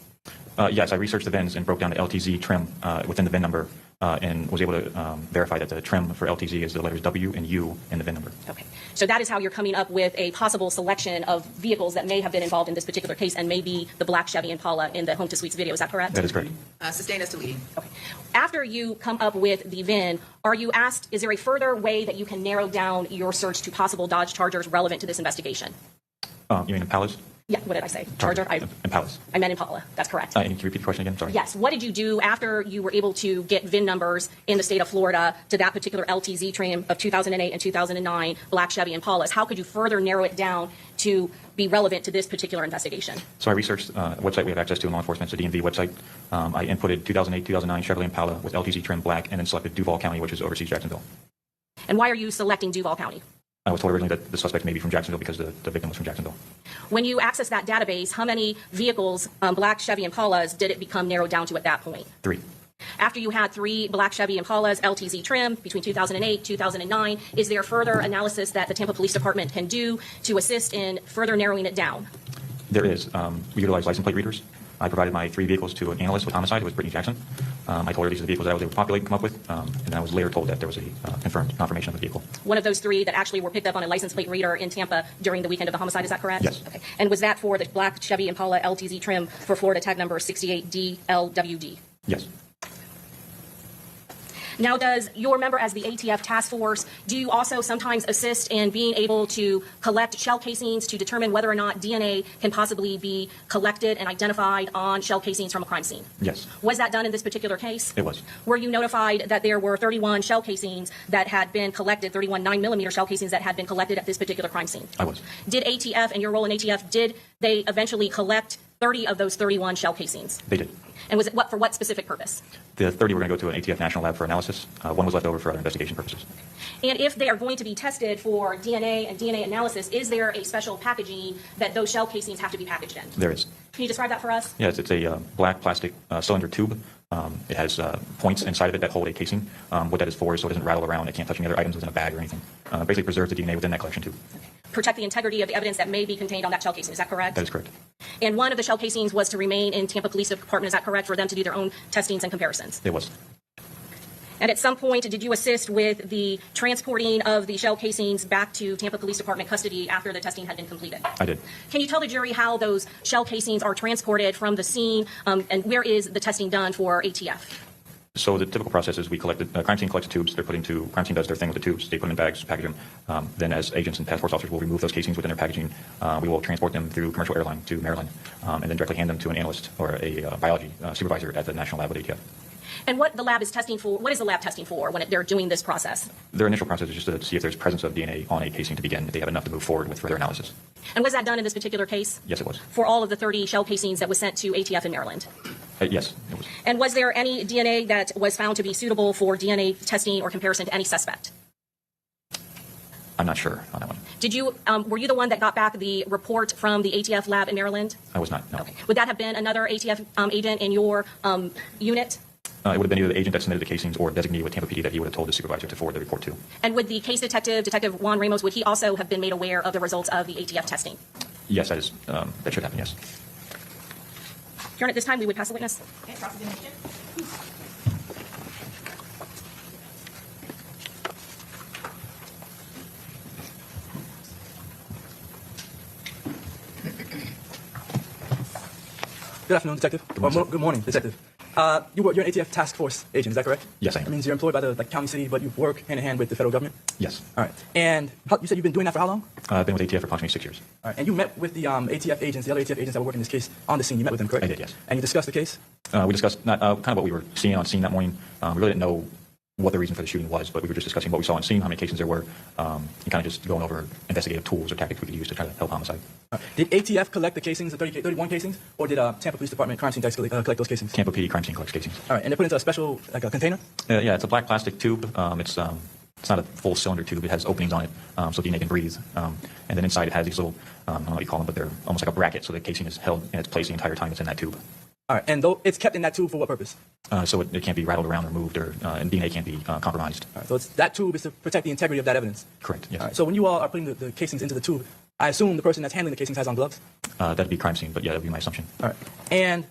Yes, I researched the VINs and broke down the LTZ trim within the VIN number and was able to verify that the trim for LTZ is the letters W and U in the VIN number.
Okay. So that is how you're coming up with a possible selection of vehicles that may have been involved in this particular case and may be the black Chevy Impala in the Home to Suites video. Is that correct?
That is correct.
Sustain as to leading.
Okay. After you come up with the VIN, are you asked, is there a further way that you can narrow down your search to possible Dodge Chargers relevant to this investigation?
You mean Impalas?
Yeah, what did I say? Charger?
Impalas.
I meant Impala. That's correct.
Can you repeat the question again? Sorry.
Yes. What did you do after you were able to get VIN numbers in the state of Florida to that particular LTZ trim of 2008 and 2009 black Chevy Impalas? How could you further narrow it down to be relevant to this particular investigation?
So I researched a website we have access to in law enforcement, it's the DMV website. I inputted 2008, 2009 Chevrolet Impala with LTZ trim black and then selected Duval County, which is overseas Jacksonville.
And why are you selecting Duval County?
I was told originally that the suspect may be from Jacksonville because the victim was from Jacksonville.
When you access that database, how many vehicles, black Chevy Impalas, did it become narrowed down to at that point?
3.
After you had 3 black Chevy Impalas, LTZ trim, between 2008, 2009, is there further analysis that the Tampa Police Department can do to assist in further narrowing it down?
There is. We utilize license plate readers. I provided my 3 vehicles to an analyst with homicide, who was Brittany Jackson. I told her these are the vehicles that I was able to populate and come up with, and then I was later told that there was a confirmation of the vehicle.
One of those 3 that actually were picked up on a license plate reader in Tampa during the weekend of the homicide, is that correct?
Yes.
Okay. And was that for the black Chevy Impala LTZ trim for Florida tag number 68DLWD?
Yes.
Now, does your member as the ATF task force, do you also sometimes assist in being able to collect shell casings to determine whether or not DNA can possibly be collected and identified on shell casings from a crime scene?
Yes.
Was that done in this particular case?
It was.
Were you notified that there were 31 shell casings that had been collected, 31 9mm shell casings that had been collected at this particular crime scene?
I was.
Did ATF, and your role in ATF, did they eventually collect 30 of those 31 shell casings?
They did.
And was it for what specific purpose?
The 30 were going to go to an ATF national lab for analysis. 1 was left over for other investigation purposes.
And if they are going to be tested for DNA and DNA analysis, is there a special packaging that those shell casings have to be packaged in?
There is.
Can you describe that for us?
Yes, it's a black plastic cylinder tube. It has points inside of it that hold a casing. What that is for is so it doesn't rattle around. It can't touch any other items within a bag or anything. Basically preserves the DNA within that collection tube.
Okay. Protect the integrity of the evidence that may be contained on that shell casing. Is that correct?
That is correct.
And one of the shell casings was to remain in Tampa Police Department. Is that correct, for them to do their own testings and comparisons?
It was.
And at some point, did you assist with the transporting of the shell casings back to Tampa Police Department custody after the testing had been completed?
I did.
Can you tell the jury how those shell casings are transported from the scene, and where is the testing done for ATF?
So the typical process is we collect crime scene collects tubes. They're put into crime scene does their thing with the tubes. They put them in bags, package them. Then, as agents and task force officers will remove those casings within their packaging, we will transport them through commercial airline to Maryland, and then directly hand them to an analyst or a biology supervisor at the national lab with ATF.
And what the lab is testing for? What is the lab testing for when they're doing this process?
Their initial process is just to see if there's presence of DNA on a casing to begin. If they have enough to move forward with further analysis.
And was that done in this particular case?
Yes, it was.
For all of the 30 shell casings that was sent to ATF in Maryland?
Yes, it was.
And was there any DNA that was found to be suitable for DNA testing or comparison to any suspect?
I'm not sure on that one.
Did you, were you the one that got back the report from the ATF lab in Maryland?
I was not, no.
Okay. Would that have been another ATF agent in your unit?
It would have been either the agent that submitted the casings or designee with Tampa PD that he would have told the supervisor to forward the report to.
And would the case detective, Detective Juan Ramos, would he also have been made aware of the results of the ATF testing?
Yes, that is, that should happen, yes.
Your Honor, at this time, we would pass the witness.
Okay, cross-examination.
Good afternoon, Detective. Good morning, Detective. You're an ATF task force agent, is that correct?
Yes, I am.
That means you're employed by the county, city, but you work hand in hand with the federal government?
Yes.
All right. And you said you've been doing that for how long?
I've been with ATF for approximately 6 years.
All right. And you met with the ATF agents, the other ATF agents that were working this case on the scene. You met with them, correct?
I did, yes.
And you discussed the case?
We discussed kind of what we were seeing on scene that morning. We really didn't know what the reason for the shooting was, but we were just discussing what we saw on scene, how many cases there were, and kind of just going over investigative tools or tactics we could use to try to help homicide.
Did ATF collect the casings, the 31 casings, or did Tampa Police Department crime scene techs collect those casings?
Tampa PD crime scene collects casings.
All right, and they're put into a special, like a container?
Yeah, it's a black plastic tube. It's not a full cylinder tube. It has openings on it, so DNA can breathe. And then inside it has these little, I don't know what you call them, but they're almost like a bracket, so the casing is held in its place the entire time it's in that tube.
All right, and though it's kept in that tube for what purpose?
So it can't be rattled around or moved, or and DNA can't be compromised.
All right, so that tube is to protect the integrity of that evidence.
Correct. Yes.
All right, so when you all are putting the casings into the tube, I assume the person that's handling the casings has on gloves?
That'd be crime scene, but yeah, that'd be my assumption.
All right, and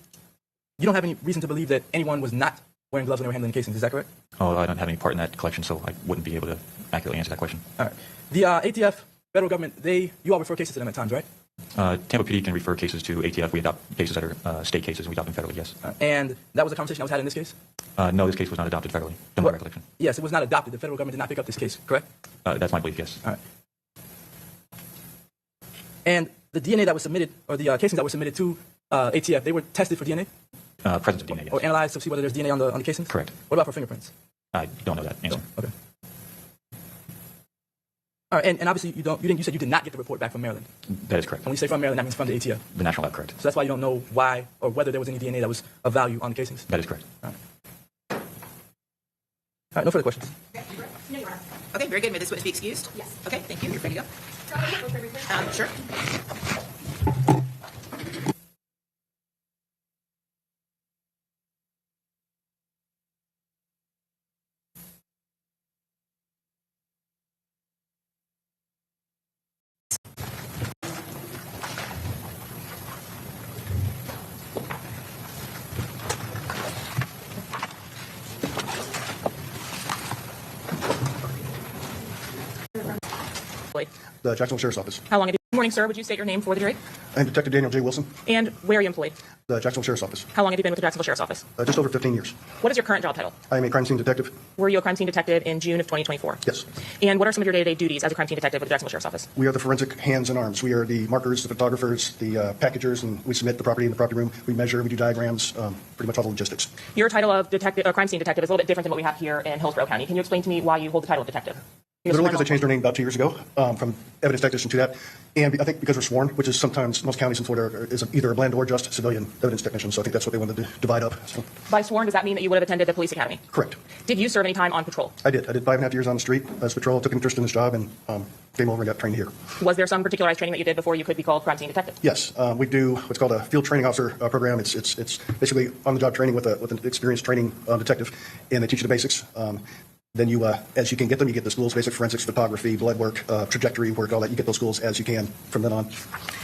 you don't have any reason to believe that anyone was not wearing gloves when they were handling the casings, is that correct?
Oh, I don't have any part in that collection, so I wouldn't be able to accurately answer that question.
All right, the ATF, federal government, you all refer cases to them at times, right?
Tampa PD can refer cases to ATF. We adopt cases that are state cases, and we adopt them federally, yes.
And that was a conversation that was had in this case?
No, this case was not adopted federally, in my recollection.
Yes, it was not adopted. The federal government did not pick up this case, correct?
That's my belief, yes.
All right. And the DNA that was submitted, or the casings that were submitted to ATF, they were tested for DNA?
Presence of DNA, yes.
Or analyzed to see whether there's DNA on the casings?
Correct.
What about for fingerprints?
I don't know that answer.
Okay. All right, and obviously you said you did not get the report back from Maryland.
That is correct.
When we say from Maryland, that means from the ATF.
The national lab, correct.
So that's why you don't know why or whether there was any DNA that was of value on the casings?
That is correct.
All right, no further questions.
Okay, very good. May this witness be excused?
Yes.
Okay, thank you. You're free to go. Sure.
The Jacksonville Sheriff's Office.
How long have you? Good morning, sir. Would you state your name for the jury?
I'm Detective Daniel J. Wilson,
And where are you employed?
the Jacksonville Sheriff's Office.
How long have you been with the Jacksonville Sheriff's Office?
Just over 15 years.
What is your current job title?
I am a crime scene detective.
Were you a crime scene detective in June of 2024?
Yes.
And what are some of your day-to-day duties as a crime scene detective with the Jacksonville Sheriff's Office?
We are the forensic hands and arms. We are the markers, the photographers, the packagers, and we submit the property in the property room. We measure, we do diagrams, pretty much all the logistics.
Your title of detective, crime scene detective is a little bit different than what we have here in Hillsborough County. Can you explain to me why you hold the title of detective?
Literally because I changed our name about 2 years ago from evidence technician to that. And I think because we're sworn, which is sometimes, most counties in Florida is either a bland or just civilian evidence technician. So I think that's what they wanted to divide up. So.
By sworn, does that mean that you would have attended the police academy?
Correct.
Did you serve any time on patrol?
I did 5.5 years on the street as patrol, took an interest in this job, and came over and got trained here.
Was there some particularized training that you did before you could be called crime scene detective?
Yes, we do what's called a field training officer program. It's basically on-the-job training with an experienced training detective, and they teach you the basics. Then you, as you can get them, you get the schools, basic forensics, photography, blood work, trajectory work, all that. You get those schools as you can from then on.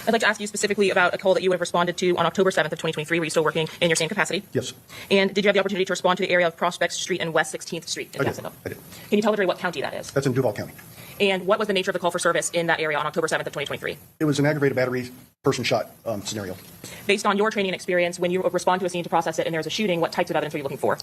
I'd like to ask you specifically about a call that you would have responded to on October 7th of 2023. Were you still working in your same capacity?
Yes.
And did you have the opportunity to respond to the area of Prospect Street and West 16th Street in Jacksonville?
I did.
Can you tell the jury what county that is?
That's in Duval County.
And what was the nature of the call for service in that area on October 7th of 2023?
It was an aggravated battery, person shot scenario.
Based on your training and experience, when you respond to a scene to process it and there's a shooting, what types of evidence are you looking for?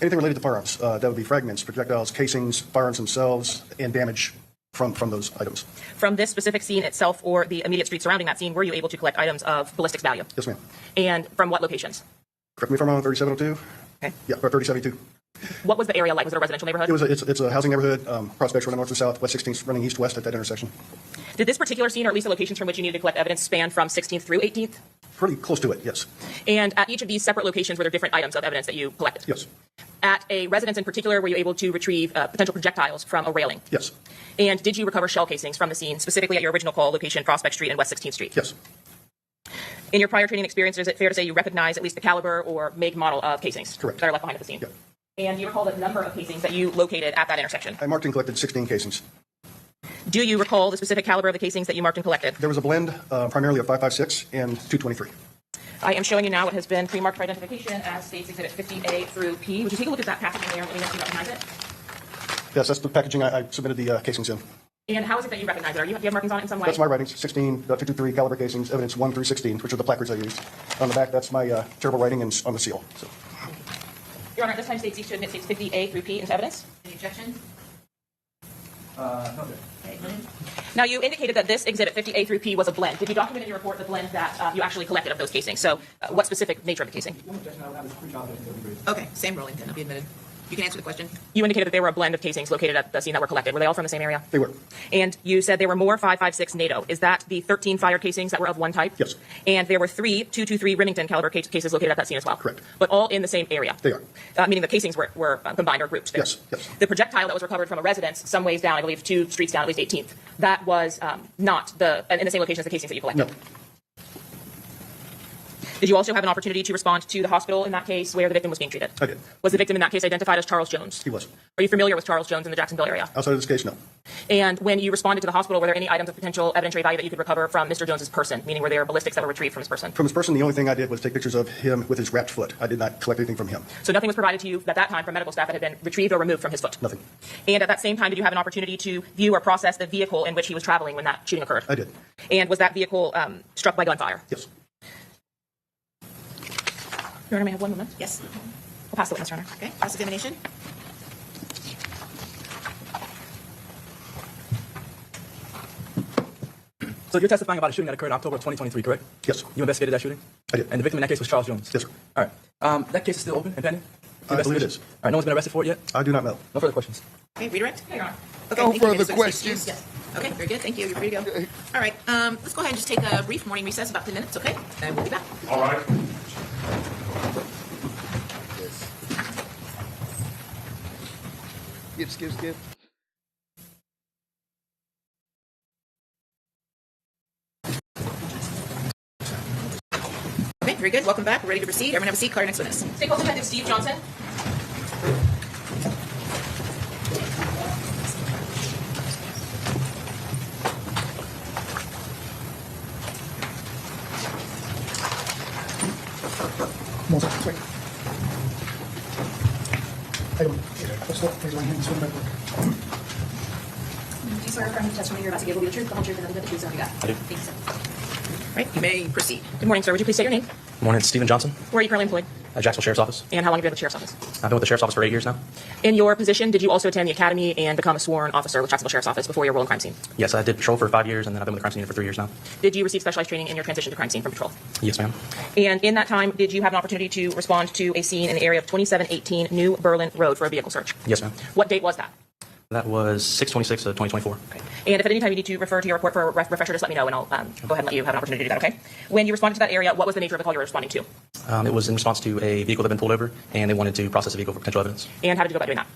Anything related to firearms. That would be fragments, projectiles, casings, firearms themselves, and damage from those items.
From this specific scene itself or the immediate street surrounding that scene, were you able to collect items of ballistics value?
Yes, ma'am.
And from what locations?
Correct me if I'm wrong, 3702?
Okay.
Yeah, or 3072.
What was the area like? Was it a residential neighborhood?
It's a housing neighborhood. Prospects running north to south, West 16th running east to west at that intersection.
Did this particular scene, or at least the locations from which you needed to collect evidence, span from 16th through 18th?
Pretty close to it, yes.
And at each of these separate locations, were there different items of evidence that you collected?
Yes.
At a residence in particular, were you able to retrieve potential projectiles from a railing?
Yes.
And did you recover shell casings from the scene, specifically at your original call location, Prospect Street and West 16th Street?
Yes.
In your prior training experience, is it fair to say you recognize at least the caliber or make model of casings
Correct.
that are left behind at the scene?
Yep.
And do you recall the number of casings that you located at that intersection?
I marked and collected 16 casings.
Do you recall the specific caliber of the casings that you marked and collected?
There was a blend primarily of 5.56 and 223.
I am showing you now what has been pre-marked for identification as States Exhibit 50A through P. Would you take a look at that packaging there and let me know if you recognize it?
Yes, that's the packaging I submitted the casings in.
And how is it that you recognize it? Do you have markings on it in some way?
That's my writings, 16, 223 caliber casings, evidence 1 through 16, which are the placards I used. On the back, that's my terrible writing and on the seal. So.
Your Honor, at this time, State seeks to admit States 50A through P into evidence.
Any objection?
No,
Okay.
Now, you indicated that this exhibit 50A through P was a blend. Did you document in your report the blend that you actually collected of those casings? So, what specific nature of the casing? Okay, same ruling then. I'll be admitted. You can answer the question. You indicated that they were a blend of casings located at the scene that were collected. Were they all from the same area?
They were.
And you said there were more 5.56 NATO. Is that the 13 fired casings that were of one type?
Yes.
And there were 3 223 Remington caliber cases located at that scene as well?
Correct.
But all in the same area?
They are.
Meaning the casings were combined or grouped there?
Yes, yes.
The projectile that was recovered from a residence some ways down, I believe 2 streets down, at least 18th, that was not in the same location as the casings that you collected?
No.
Did you also have an opportunity to respond to the hospital in that case where the victim was being treated?
I did.
Was the victim in that case identified as Charles Jones?
He was.
Are you familiar with Charles Jones in the Jacksonville area?
Outside of this case, no.
And when you responded to the hospital, were there any items of potential evidentiary value that you could recover from Mr. Jones's person? Meaning, were there ballistics that were retrieved from his person?
From his person, the only thing I did was take pictures of him with his wrapped foot. I did not collect anything from him.
So nothing was provided to you at that time from medical staff that had been retrieved or removed from his foot?
Nothing.
And at that same time, did you have an opportunity to view or process the vehicle in which he was traveling when that shooting occurred?
I did.
And was that vehicle struck by gunfire?
Yes.
Your Honor, may I have 1 moment?
Yes.
We'll pass the witness, Your Honor.
Okay, cross-examination.
So you're testifying about a shooting that occurred in October of 2023, correct?
Yes.
You investigated that shooting?
I did.
And the victim in that case was Charles Jones?
Yes, sir.
All right. That case is still open and pending?
I believe it is.
All right, no one's been arrested for it yet?
I do not know.
No further questions.
Okay, redirect.
Your Honor.
Okay,
No
thank you.
further
Witness
questions.
excused. Yes. Okay, very good. Thank you. You're free to go. All right, let's go ahead and just take a brief morning recess, about 10 minutes, okay? And we'll be back.
All right.
Skip.
Okay, very good. Welcome back. We're ready to proceed. Everyone have a seat. Call your next witness.
State Coast Detective Steve Johnson. Do you swear affirm the testimony you're about to give will be the truth, the whole truth, and nothing but the truth, so help you God?
I do.
Thank you, sir.
All right, you may proceed.
Good morning, sir. Would you please state your name?
Morning, it's Stephen Johnson,
Where are you currently employed?
Jacksonville Sheriff's Office.
And how long have you been with the Sheriff's Office?
I've been with the Sheriff's Office for 8 years now.
In your position, did you also attend the academy and become a sworn officer with Jacksonville Sheriff's Office before your role in crime scene?
Yes, I did patrol for 5 years, and then I've been with the crime scene for 3 years now.
Did you receive specialized training in your transition to crime scene from patrol?
Yes, ma'am.
And in that time, did you have an opportunity to respond to a scene in the area of 2718 New Berlin Road for a vehicle search?
Yes, ma'am.
What date was that?
That was 6/26 of 2024.
Okay. And if at any time you need to refer to your report for a refresher, just let me know, and I'll go ahead and let you have an opportunity to do that, okay? When you responded to that area, what was the nature of the call you were responding to?
It was in response to a vehicle that had been pulled over, and they wanted to process the vehicle for potential evidence.
And how did you go about doing that?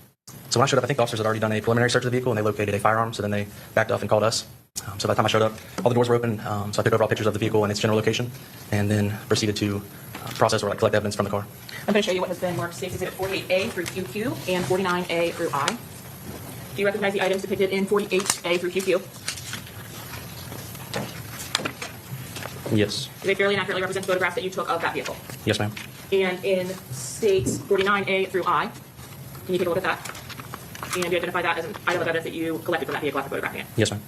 So when I showed up, I think the officers had already done a preliminary search of the vehicle, and they located a firearm, so then they backed off and called us. So by the time I showed up, all the doors were open, so I took overall pictures of the vehicle and its general location, and then proceeded to process or collect evidence from the car.
I'm going to show you what has been marked State's Exhibit 48A through QQ and 49A through I. Do you recognize the items depicted in 48A through QQ?
Yes.
Do they fairly and accurately represent photographs that you took of that vehicle?
Yes, ma'am.
And in States 49A through I, can you take a look at that? And do you identify that as an item of evidence that you collected from that vehicle after photographing it?
Yes, ma'am.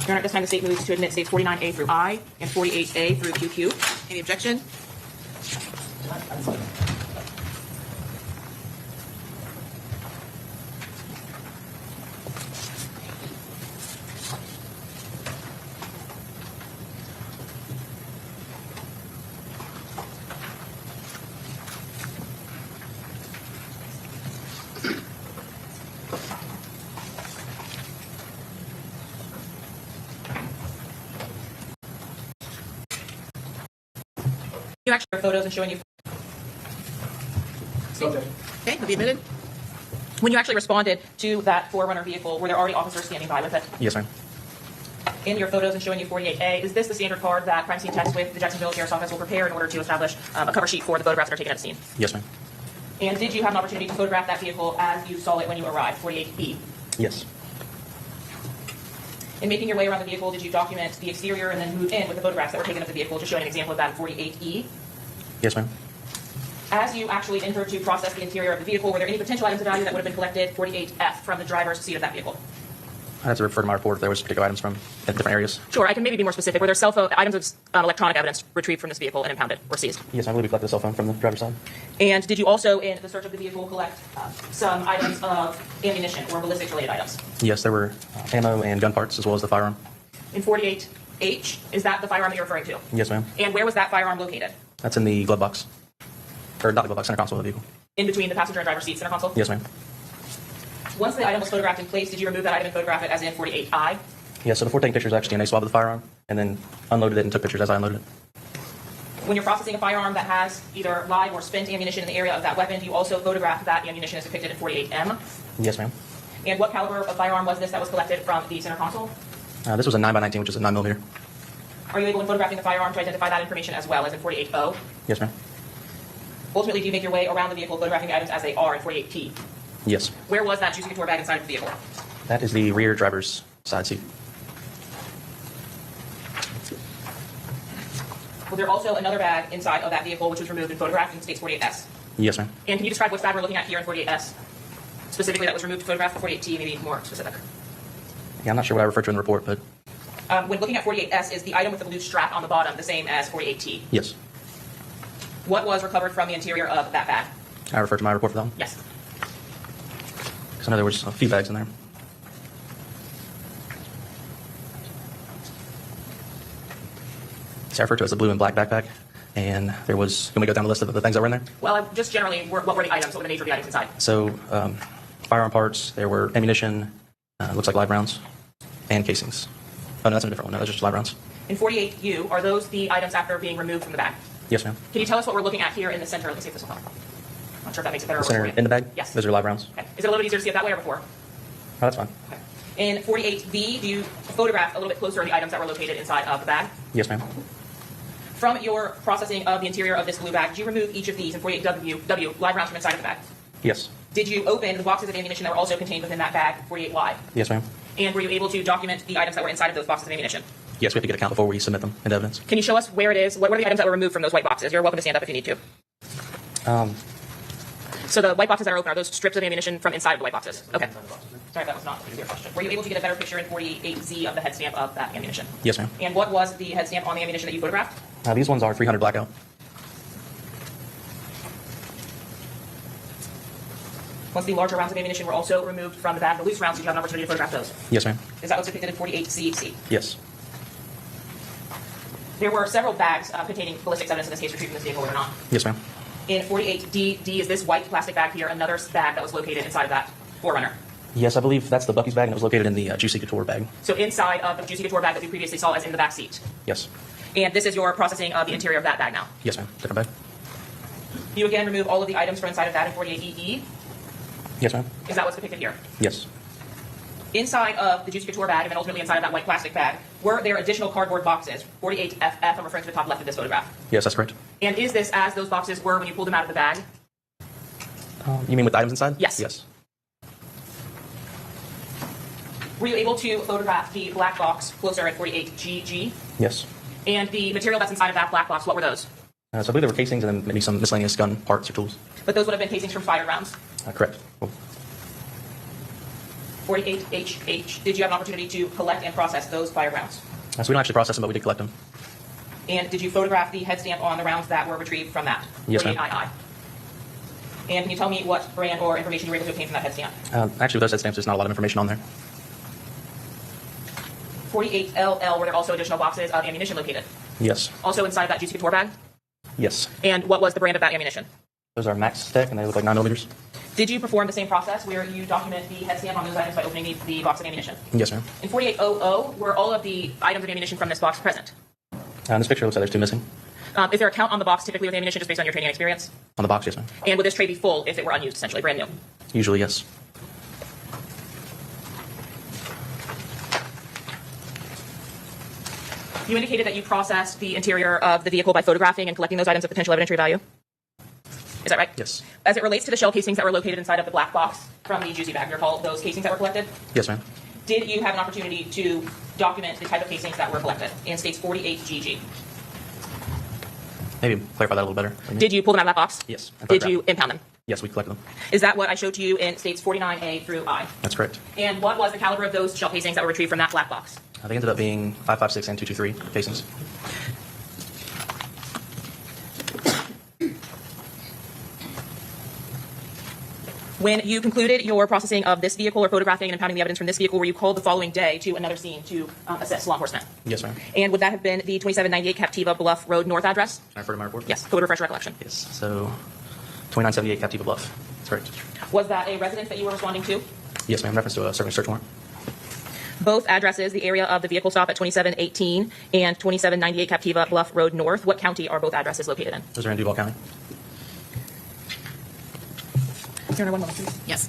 Your Honor, at this time the State moves to admit States 49A through I and 48A through QQ.
Any objection?
You actually have photos and showing you.
Okay, will be admitted.
When you actually responded to that Forerunner vehicle, were there already officers standing by with it?
Yes, ma'am.
In your photos and showing you 48A, is this the standard card that crime scene techs with the Jacksonville Sheriff's Office will prepare in order to establish a cover sheet for the photographs that are taken at the scene?
Yes, ma'am.
And did you have an opportunity to photograph that vehicle as you saw it when you arrived, 48B?
Yes.
In making your way around the vehicle, did you document the exterior and then move in with the photographs that were taken of the vehicle, just showing an example of that in 48E?
Yes, ma'am.
As you actually entered to process the interior of the vehicle, were there any potential items of value that would have been collected, 48F, from the driver's seat of that vehicle?
I had to refer to my report if there was particular items from different areas.
Sure, I can maybe be more specific. Were there cell phone items of electronic evidence retrieved from this vehicle and impounded or seized?
Yes, I believe we collected a cell phone from the driver's side.
And did you also, in the search of the vehicle, collect some items of ammunition or ballistics-related items?
Yes, there were ammo and gun parts as well as the firearm.
In 48H, is that the firearm that you're referring to?
Yes, ma'am.
And where was that firearm located?
That's in the glove box. Or not the glove box, center console of the vehicle.
In between the passenger and driver's seat center console?
Yes, ma'am.
Once the item was photographed in place, did you remove that item and photograph it as in 48I?
Yes, so before taking pictures, I actually DNA swabbed the firearm and then unloaded it and took pictures as I unloaded it.
When you're processing a firearm that has either live or spent ammunition in the area of that weapon, do you also photograph that ammunition as depicted in 48M?
Yes, ma'am.
And what caliber of firearm was this that was collected from the center console?
This was a 9x19, which is a 9mm.
Are you able, in photographing the firearm, to identify that information as well as in 48O?
Yes, ma'am.
Ultimately, do you make your way around the vehicle photographing the items as they are in 48P?
Yes.
Where was that juicy couture bag inside of the vehicle?
That is the rear driver's side seat.
Was there also another bag inside of that vehicle which was removed and photographed in states 48S?
Yes, ma'am.
And can you describe which bag we're looking at here in 48S? Specifically that was removed to photograph for 48T, maybe more specific.
Yeah, I'm not sure what I referred to in the report, but
When looking at 48S, is the item with the blue strap on the bottom the same as 48T?
yes.
What was recovered from the interior of that bag?
I referred to my report for that one.
Yes.
Because I know there was a few bags in there. So I referred to it as the blue and black backpack. And there was, can we go down the list of the things that were in there?
Well, just generally, what were the items? What were the nature of the items inside?
So, firearm parts, there were ammunition, looks like live rounds, and casings. Oh, no, that's a different one. No, that's just live rounds.
In 48U, are those the items after being removed from the bag?
Yes, ma'am.
Can you tell us what we're looking at here in the center? Let me see if this will help. I'm not sure if that makes it better or
The center
worse for you.
in the bag?
Yes.
Those are live rounds.
Okay. Is it a little bit easier to see it that way or before?
Oh, that's fine.
Okay. In 48V, do you photograph a little bit closer the items that were located inside of the bag?
Yes, ma'am.
From your processing of the interior of this blue bag, did you remove each of these in 48W live rounds from inside of the bag?
Yes.
Did you open the boxes of ammunition that were also contained within that bag, 48Y?
Yes, ma'am.
And were you able to document the items that were inside of those boxes of ammunition?
Yes, we have to get a count before we submit them into evidence.
Can you show us where it is? What were the items that were removed from those white boxes? You're welcome to stand up if you need to. So the white boxes that are open, are those strips of ammunition from inside of the white boxes? Okay. Sorry, that was not a clear question. Were you able to get a better picture in 48Z of the head stamp of that ammunition?
Yes, ma'am.
And what was the head stamp on the ammunition that you photographed?
These ones are 300 blackout.
Once the larger rounds of ammunition were also removed from the bag, the loose rounds, did you have an opportunity to photograph those?
Yes, ma'am.
Is that what's depicted in 48CC?
Yes.
There were several bags containing ballistics evidence in this case retrieved from this vehicle, were there not?
Yes, ma'am.
In 48D, is this white plastic bag here another bag that was located inside of that Forerunner?
Yes, I believe that's the Bucky's bag, and it was located in the Juicy Couture bag.
So inside of the Juicy Couture bag that we previously saw as in the back seat.
Yes.
And this is your processing of the interior of that bag now.
Yes, ma'am. Different bag.
You again remove all of the items from inside of that in 48EE.
Yes, ma'am.
Is that what's depicted here?
Yes.
Inside of the Juicy Couture bag, and then ultimately inside of that white plastic bag, were there additional cardboard boxes? 48FF, I'm referring to the top left of this photograph.
Yes, that's correct.
And is this as those boxes were when you pulled them out of the bag?
You mean with the items inside?
Yes.
Yes.
Were you able to photograph the black box closer at 48GG?
Yes.
And the material that's inside of that black box, what were those?
So I believe there were casings and then maybe some miscellaneous gun parts or tools.
But those would have been casings from fired rounds.
Correct. Cool.
48HH, did you have an opportunity to collect and process those fired rounds?
So we don't actually process them, but we did collect them.
And did you photograph the head stamp on the rounds that were retrieved from that?
Yes, ma'am.
48II. And can you tell me what brand or information you were able to obtain from that head stamp?
Actually, with those head stamps, there's not a lot of information on there.
48LL, were there also additional boxes of ammunition located?
Yes.
Also inside that Juicy Couture bag?
Yes.
And what was the brand of that ammunition?
Those are Max Tech, and they look like 9mm.
Did you perform the same process where you document the head stamp on those items by opening the box of ammunition?
Yes, ma'am.
In 4800, were all of the items of ammunition from this box present?
In this picture, it looks like there's two missing.
Is there a count on the box typically with ammunition just based on your training and experience?
On the box, yes, ma'am.
And would this tray be full if it were unused, essentially, brand new?
Usually, yes.
You indicated that you processed the interior of the vehicle by photographing and collecting those items of potential evidentiary value. Is that right?
Yes.
As it relates to the shell casings that were located inside of the black box from the Juicy bag, you recall those casings that were collected?
Yes, ma'am.
Did you have an opportunity to document the type of casings that were collected in states 48GG?
Maybe clarify that a little better.
Did you pull them out of that box?
Yes.
Did you impound them?
Yes, we collected them.
Is that what I showed to you in states 49A through I?
That's correct.
And what was the caliber of those shell casings that were retrieved from that black box?
They ended up being 5.56 and 2.23 casings.
When you concluded your processing of this vehicle or photographing and impounding the evidence from this vehicle, were you called the following day to another scene to assist law enforcement?
Yes, ma'am.
And would that have been the 2798 Captiva Bluff Road North address?
Can I refer to my report?
Yes. Code refresh recollection.
Yes. So, 2978 Captiva Bluff. That's correct.
Was that a residence that you were responding to?
Yes, ma'am. Reference to a certain search warrant.
Both addresses, the area of the vehicle stop at 2718 and 2798 Captiva Bluff Road North. What county are both addresses located in?
Those are in Duval County.
Your Honor, one moment, please. Yes.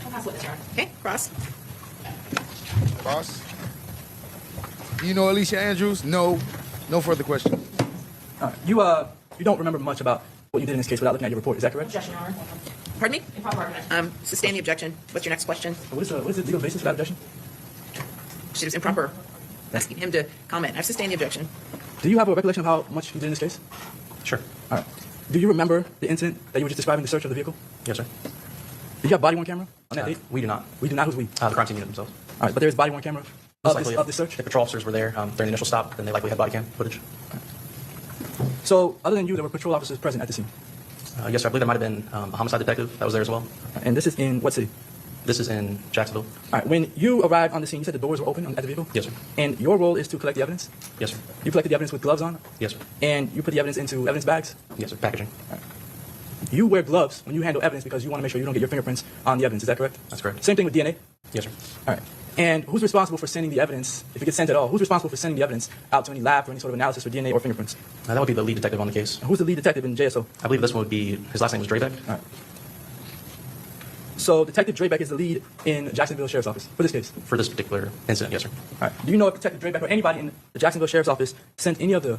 I'll pass witness, Your Honor. Okay. Cross.
Boss? Do you know Alicia Andrews? No. No further questions.
All right. You don't remember much about what you did in this case without looking at your report. Is that correct?
Objection, Your Honor.
Pardon me? Sustain the objection. What's your next question?
What is the legal basis for that objection?
She was improper. Asking him to comment. I've sustained the objection.
Do you have a recollection of how much you did in this case?
Sure.
All right. Do you remember the incident that you were just describing, the search of the vehicle?
Yes, sir.
Did you have body-worn camera on that date?
We do not.
We do not. Who's we?
The crime scene unit themselves.
All right, but there is body-worn camera of the search?
If patrol officers were there during the initial stop, then they likely had body cam footage.
So, other than you, there were patrol officers present at the scene?
Yes, sir. I believe there might have been a homicide detective that was there as well.
And this is in what city?
This is in Jacksonville.
All right, when you arrived on the scene, you said the doors were open at the vehicle?
Yes, sir.
And your role is to collect the evidence?
Yes, sir.
You collected the evidence with gloves on?
Yes, sir.
And you put the evidence into evidence bags?
Yes, sir. Packaging.
All right. You wear gloves when you handle evidence because you want to make sure you don't get your fingerprints on the evidence. Is that correct?
That's correct.
Same thing with DNA?
Yes, sir.
All right. And who's responsible for sending the evidence, if it gets sent at all, who's responsible for sending the evidence out to any lab for any sort of analysis for DNA or fingerprints?
That would be the lead detective on the case.
Who's the lead detective in JSO?
I believe this one would be, his last name was Drebeck.
All right. So Detective Drebeck is the lead in Jacksonville Sheriff's Office for this case?
For this particular incident, yes, sir.
All right. Do you know if Detective Drebeck or anybody in the Jacksonville Sheriff's Office sent any of the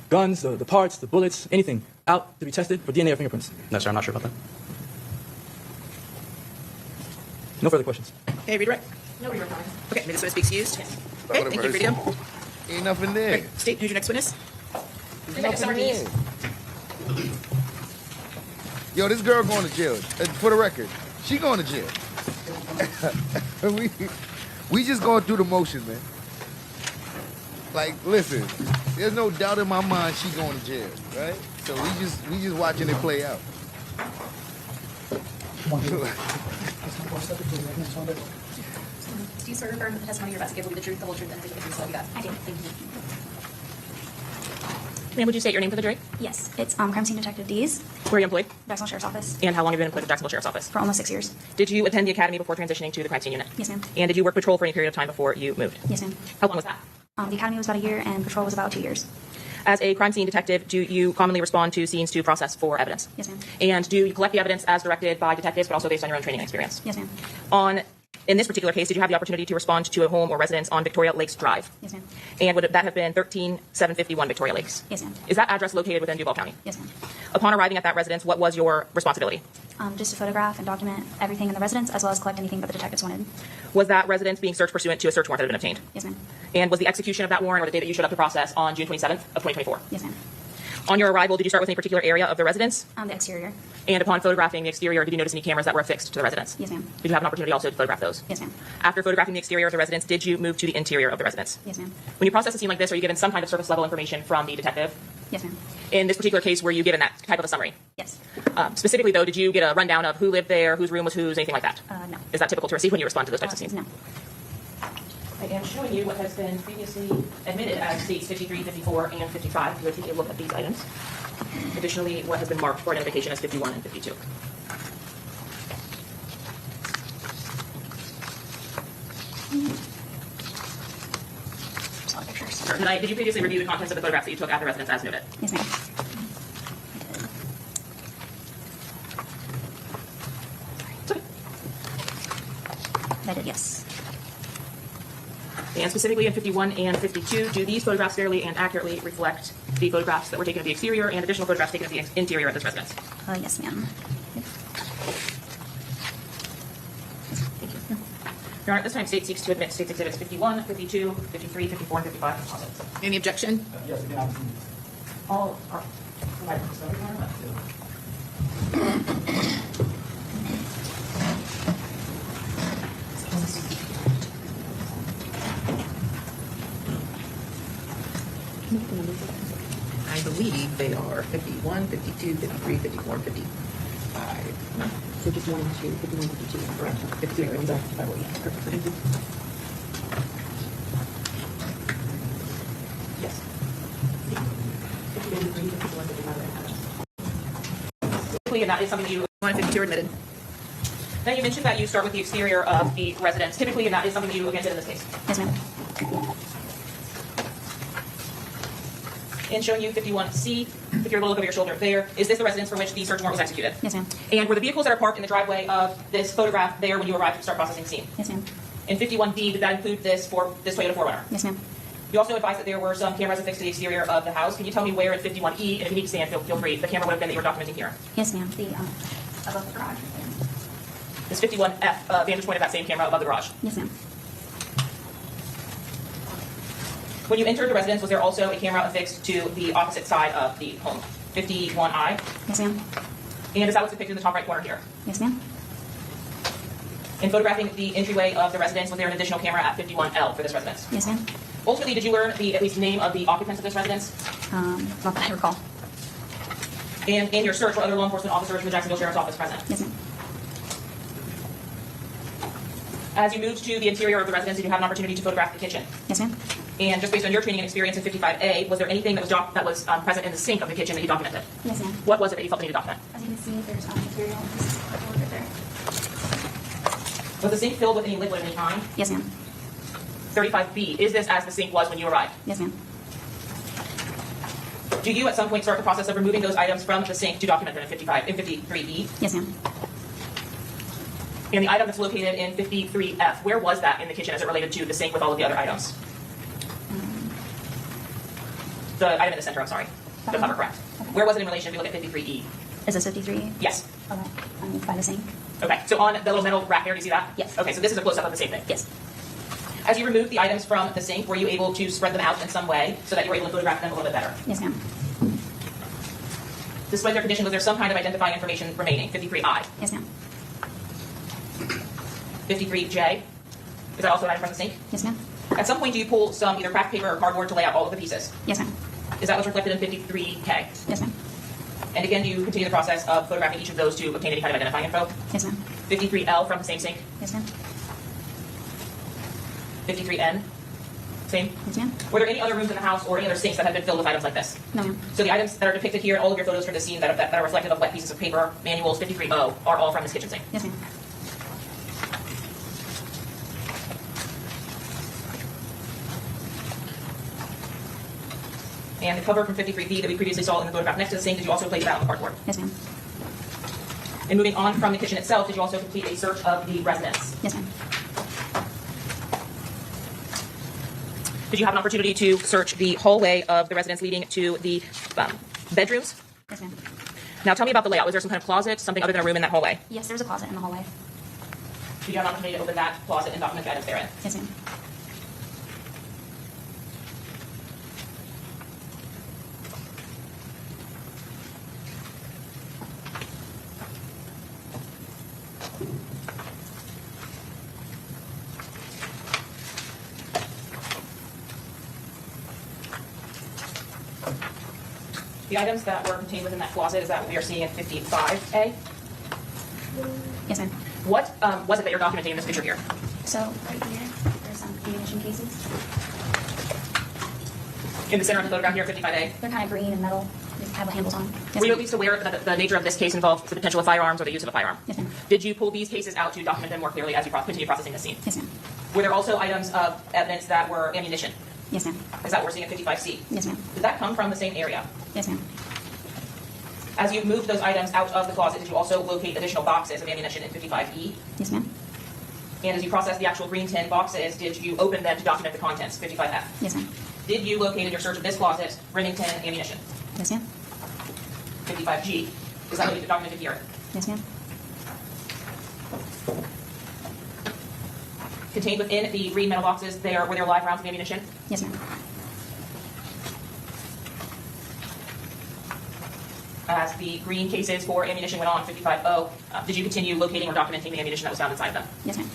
guns, the parts, the bullets, anything out to be tested for DNA or fingerprints?
No, sir. I'm not sure about that.
No further questions.
Okay, redirect.
No, Your Honor.
Okay, may this witness be excused? Okay, thank you, video.
Ain't nothing there.
Okay, State, who's your next witness?
Nothing there. Yo, this girl going to jail. For the record, she going to jail. we just going through the motions, man. Like, listen, there's no doubt in my mind she going to jail, right? So we just watching it play out.
Do you swear to affirm that the testimony you're about to give will be the truth, the whole truth, and nothing but the truth, so help you God? I do. Thank you. Ma'am, would you state your name for the jury?
Yes, it's crime scene detective Dees,
Where are you employed?
Jacksonville Sheriff's Office,
And how long have you been employed with the Jacksonville Sheriff's Office?
for almost 6 years.
Did you attend the academy before transitioning to the crime scene unit?
Yes, ma'am.
And did you work patrol for any period of time before you moved?
Yes, ma'am.
How long was that?
The academy was about a year, and patrol was about 2 years.
As a crime scene detective, do you commonly respond to scenes to process for evidence?
Yes, ma'am.
And do you collect the evidence as directed by detectives, but also based on your own training and experience?
Yes, ma'am.
In this particular case, did you have the opportunity to respond to a home or residence on Victoria Lakes Drive?
Yes, ma'am.
And would that have been 13751 Victoria Lakes?
Yes, ma'am.
Is that address located within Duval County?
Yes, ma'am.
Upon arriving at that residence, what was your responsibility?
Just to photograph and document everything in the residence, as well as collect anything that the detectives wanted.
Was that residence being searched pursuant to a search warrant that had been obtained?
Yes, ma'am.
And was the execution of that warrant or the day that you showed up to process on June 27th of 2024?
Yes, ma'am.
On your arrival, did you start with any particular area of the residence?
The exterior.
And upon photographing the exterior, did you notice any cameras that were affixed to the residence?
Yes, ma'am.
Did you have an opportunity also to photograph those?
Yes, ma'am.
After photographing the exterior of the residence, did you move to the interior of the residence?
Yes, ma'am.
When you process a scene like this, are you given some kind of surface level information from the detective?
Yes, ma'am.
In this particular case, were you given that type of a summary?
Yes.
Specifically, though, did you get a rundown of who lived there, whose room was whose, anything like that?
No.
Is that typical to receive when you respond to those types of scenes?
No.
I am showing you what has been previously admitted as states 53, 54, and 55. If you would take a look at these items. Additionally, what has been marked for identification as 51 and 52.
Saw the pictures.
Did you previously review the contents of the photographs that you took at the residence as noted?
Yes, ma'am. I did, yes.
And specifically in 51 and 52, do these photographs fairly and accurately reflect the photographs that were taken of the exterior and additional photographs taken of the interior of this residence?
Yes, ma'am.
Thank you. Your Honor, at this time, state seeks to admit states exhibits 51, 52, 53, 54, and 55.
Any objection?
Yes, again,
All are provided for discovery, Your Honor.
I believe they are 51, 52, 53, 54, and 55.
So just 1 and 2, 51, 52.
Correct. 53 and 55. Perfect. Thank you.
Yes. 53, 54, 55, and that is something you...
152 are admitted.
Now, you mentioned that you start with the exterior of the residence. Typically, and that is something you again did in this case.
Yes, ma'am.
pin showing you 51C. If you're able to look over your shoulder there, is this the residence for which the search warrant was executed?
Yes, ma'am.
And were the vehicles that are parked in the driveway of this photograph there when you arrived to start processing the scene?
Yes, ma'am.
In 51D, did that include this Toyota 4Runner?
Yes, ma'am.
You also advised that there were some cameras affixed to the exterior of the house. Can you tell me where in 51E, and if you need to stand, feel free, the camera would have been that you were documenting here?
Yes, ma'am. The above the garage.
This 51F vantage point of that same camera above the garage.
Yes, ma'am.
When you entered the residence, was there also a camera affixed to the opposite side of the home? 51I?
Yes, ma'am.
And is that what's depicted in the top right corner here?
Yes, ma'am.
In photographing the entryway of the residence, was there an additional camera at 51L for this residence?
Yes, ma'am.
Ultimately, did you learn the at least name of the occupants of this residence?
Not that I recall.
And in your search, were other law enforcement officers from the Jacksonville Sheriff's Office present?
Yes, ma'am.
As you moved to the interior of the residence, did you have an opportunity to photograph the kitchen?
Yes, ma'am.
And just based on your training and experience in 55A, was there anything that was present in the sink of the kitchen that you documented?
Yes, ma'am.
What was it that you felt the need to document?
As you can see, there's material on this cardboard right there.
Was the sink filled with any liquid of any kind?
Yes, ma'am.
35B, is this as the sink was when you arrived?
Yes, ma'am.
Do you at some point start the process of removing those items from the sink to document them in 53E?
Yes, ma'am.
And the item that's located in 53F, where was that in the kitchen as it related to the sink with all of the other items? The item in the center, I'm sorry. The cover, correct.
Okay.
Where was it in relation if you look at 53E?
Is this 53?
Yes.
Okay. By the sink.
Okay, so on the little metal rack there, do you see that?
Yes.
Okay, so this is a close-up of the same thing.
Yes.
As you removed the items from the sink, were you able to spread them out in some way so that you were able to photograph them a little bit better?
Yes, ma'am.
Despite their condition, was there some kind of identifying information remaining? 53I.
Yes, ma'am.
53J. Is that also an item from the sink?
Yes, ma'am.
At some point, do you pull some either craft paper or cardboard to lay out all of the pieces?
Yes, ma'am.
Is that what's reflected in 53K?
Yes, ma'am.
And again, do you continue the process of photographing each of those to obtain any kind of identifying info?
Yes, ma'am.
53L from the same sink?
Yes, ma'am.
53N? Same?
Yes, ma'am.
Were there any other rooms in the house or any other sinks that had been filled with items like this?
No, ma'am.
So the items that are depicted here in all of your photos from the scene that are reflective of wet pieces of paper, manuals, 53O, are all from this kitchen sink?
Yes, ma'am.
And the cover from 53B that we previously saw in the photograph next to the sink, did you also place that on the cardboard?
Yes, ma'am.
And moving on from the kitchen itself, did you also complete a search of the residence?
Yes, ma'am.
Did you have an opportunity to search the hallway of the residence leading to the bedrooms?
Yes, ma'am.
Now tell me about the layout. Was there some kind of closet, something other than a room in that hallway?
Yes, there's a closet in the hallway.
Did you have an opportunity to open that closet and document the items therein?
Yes, ma'am.
The items that were contained within that closet, is that what we are seeing in 55A?
Yes, ma'am.
What was it that you're documenting in this picture here?
So, right here, there's some ammunition cases.
In the center of the photograph here, 55A?
They're kind of green and metal. They have handles on. Yes,
Were you
ma'am.
at least aware that the nature of this case involved the potential of firearms or the use of a firearm?
Yes, ma'am.
Did you pull these cases out to document them more clearly as you continue processing the scene?
Yes, ma'am.
Were there also items of evidence that were ammunition?
Yes, ma'am.
Is that what we're seeing in 55C?
Yes, ma'am.
Did that come from the same area?
Yes, ma'am.
As you moved those items out of the closet, did you also locate additional boxes of ammunition in 55E?
Yes, ma'am.
And as you processed the actual green tin boxes, did you open them to document the contents, 55F?
Yes, ma'am.
Did you locate in your search of this closet Remington ammunition,
Yes, ma'am.
55G? Is that what you documented here?
Yes, ma'am.
Contained within the green metal boxes, were there live rounds of ammunition?
Yes, ma'am.
As the green cases for ammunition went on, 55O, did you continue locating or documenting the ammunition that was found inside them?
Yes, ma'am.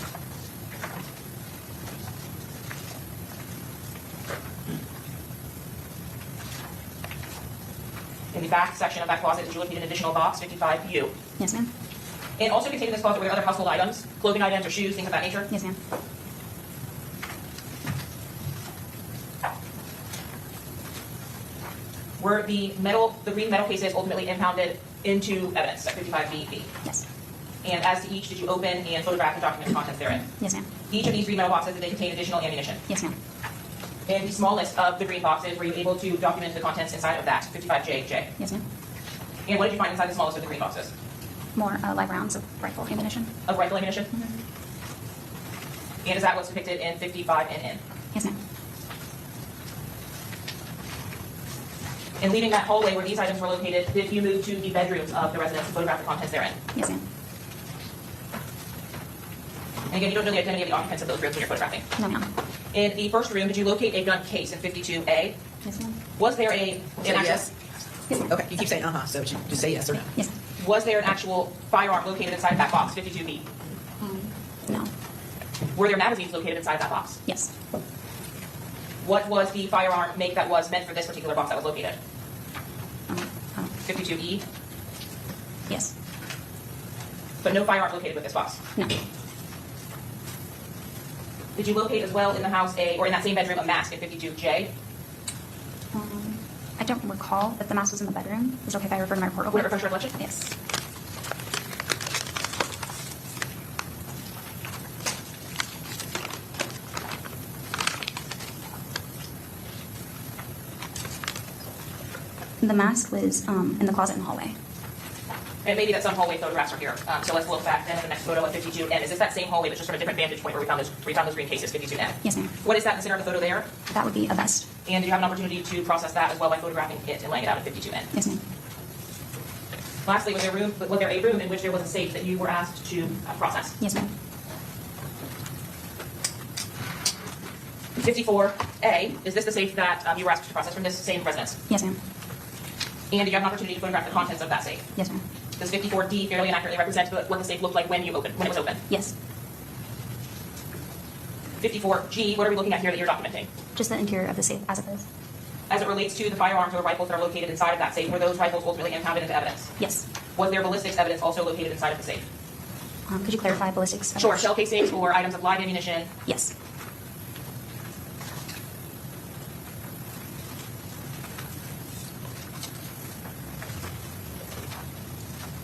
In the back section of that closet, did you locate an additional box, 55U?
Yes, ma'am.
And also contained in this closet were there other household items, clothing items or shoes, things of that nature?
Yes, ma'am.
Were the green metal cases ultimately impounded into evidence at 55B?
Yes.
And as to each, did you open and photograph and document the contents therein?
Yes, ma'am.
Each of these green metal boxes, did they contain additional ammunition?
Yes, ma'am.
And the smallest of the green boxes, were you able to document the contents inside of that 55JJ?
Yes, ma'am.
And what did you find inside the smallest of the green boxes?
More live rounds of rifle ammunition.
Of rifle ammunition? And is that what's depicted in 55NN?
Yes, ma'am.
And leaving that hallway where these items were located, did you move to the bedrooms of the residence and photograph the contents therein?
Yes, ma'am.
And again, you don't know the identity of the occupants of those rooms when you're photographing.
No, ma'am.
In the first room, did you locate a gun case in 52A?
Yes, ma'am.
Was there an
Yes?
Yes, ma'am.
Okay, you keep saying uh-huh, so just say yes or no.
Yes.
Was there an actual firearm located inside that box, 52B?
No.
Were there magazines located inside that box?
Yes.
What was the firearm make that was meant for this particular box that was located? 52E?
Yes.
But no firearm located with this box?
No.
Did you locate as well in the house or in that same bedroom, a mask in 52J?
I don't recall if the mask was in the bedroom. Is it okay if I refer to my report?
Would it refresh your recollection?
Yes. The mask was in the closet in the hallway.
And maybe that some hallway photographs are here. So let's look back then at the next photo at 52N. Is this that same hallway, but just from a different vantage point where we found those green cases, 52N?
Yes, ma'am.
What is that in the center of the photo there?
That would be a vest.
And did you have an opportunity to process that as well by photographing it and laying it out at 52N?
Yes, ma'am.
Lastly, was there a room in which there was a safe that you were asked to process?
Yes, ma'am.
54A, is this the safe that you were asked to process from this same residence?
Yes, ma'am.
And did you have an opportunity to photograph the contents of that safe?
Yes, ma'am.
Does 54D fairly and accurately represent what the safe looked like when it was open?
Yes.
54G, what are we looking at here that you're documenting?
Just the interior of the safe as it is.
As it relates to the firearms or rifles that are located inside of that safe, were those rifles ultimately impounded into evidence?
Yes.
Was there ballistics evidence also located inside of the safe?
Could you clarify ballistics?
Sure, shell casings or items of live ammunition?
Yes.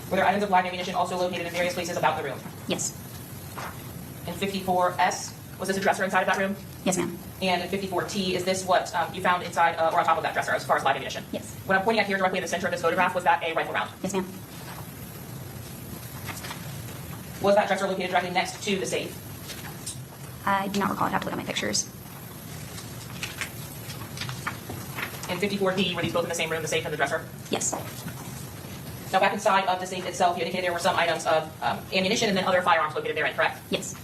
Were there items of live ammunition also located in various places about the room?
Yes.
In 54S, was this a dresser inside of that room?
Yes, ma'am.
And in 54T, is this what you found inside or on top of that dresser as far as live ammunition?
Yes.
What I'm pointing at here directly in the center of this photograph, was that a rifle round?
Yes, ma'am.
Was that dresser located directly next to the safe?
I do not recall. I'd have to look at my pictures.
In 54D, were these both in the same room, the safe and the dresser?
Yes.
Now, back inside of the safe itself, you indicated there were some items of ammunition and then other firearms located therein, correct?
Yes.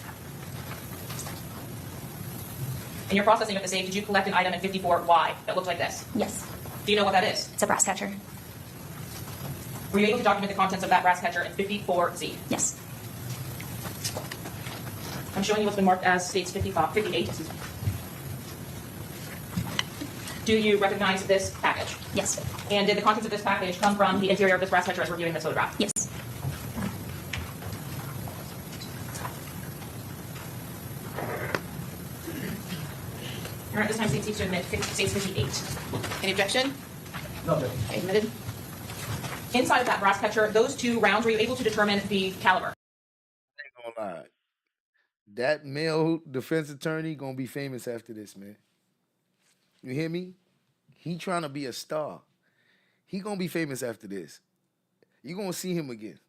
In your processing of the safe, did you collect an item in 54Y that looked like this?
Yes.
Do you know what that is?
It's a brass catcher.
Were you able to document the contents of that brass catcher in 54Z?
Yes.
I'm showing you what's been marked as states 58. Excuse me. Do you recognize this package?
Yes.
And did the contents of this package come from the interior of this brass catcher as we're viewing this photograph?
Yes.
All right, this time state seeks to admit states 58.
Any objection?
No objection.
Okay, admitted.
Inside of that brass catcher, those two rounds, were you able to determine the caliber?
I ain't gonna lie. That male defense attorney gonna be famous after this, man. You hear me? He trying to be a star. He gonna be famous after this. You gonna see him again.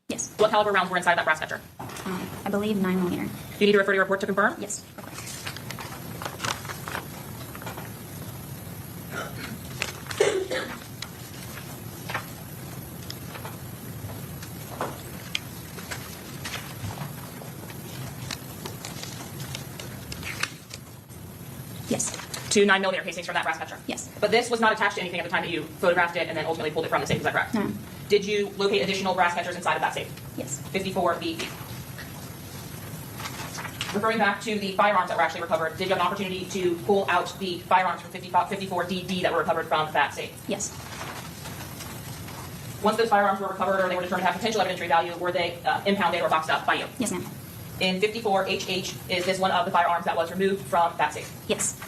Yes. What caliber rounds were inside that brass catcher?
I believe 9mm.
Do you need to refer to your report to confirm?
Yes. Okay. Yes.
2 9mm casings from that brass catcher?
Yes.
But this was not attached to anything at the time that you photographed it and then ultimately pulled it from the safe, is that correct?
No.
Did you locate additional brass catchers inside of that safe?
Yes.
54B. Referring back to the firearms that were actually recovered, did you have an opportunity to pull out the firearms from 54DD that were recovered from that safe?
Yes.
Once those firearms were recovered or they were determined to have potential evidentiary value, were they impounded or boxed up by you?
Yes, ma'am.
In 54HH, is this one of the firearms that was removed from that safe?
Yes.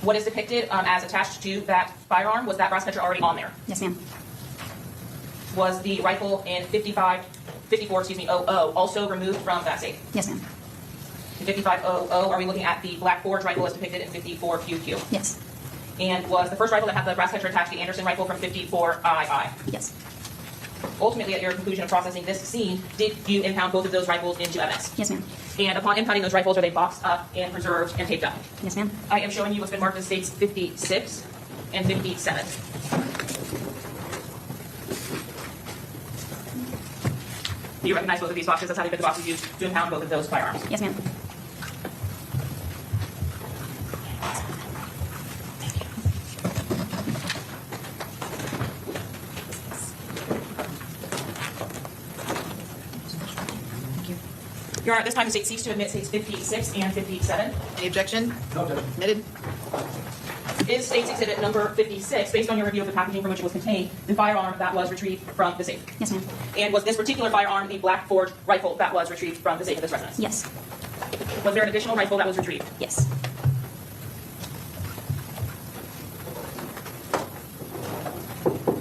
What is depicted as attached to that firearm? Was that brass catcher already on there?
Yes, ma'am.
Was the rifle in 54, 00 also removed from that safe?
Yes, ma'am.
In 5500, are we looking at the black forged rifle as depicted in 54QQ?
Yes.
And was the first rifle that had the brass catcher attached the Anderson rifle from 54II?
Yes.
Ultimately, at your conclusion of processing this scene, did you impound both of those rifles into evidence?
Yes, ma'am.
And upon impounding those rifles, are they boxed up and preserved and taped up?
Yes, ma'am.
I am showing you what's been marked as states 56 and 57. Do you recognize both of these boxes? That's how they fit the boxes used to impound both of those firearms.
Yes, ma'am.
Your Honor, at this time the state seeks to admit states 56 and 57.
Any objection?
No objection.
Admitted.
Is State's Exhibit number 56, based on your review of the packaging from which it was contained, the firearm that was retrieved from the safe?
Yes, ma'am.
And was this particular firearm the black forged rifle that was retrieved from the safe of this residence?
Yes.
Was there an additional rifle that was retrieved?
Yes.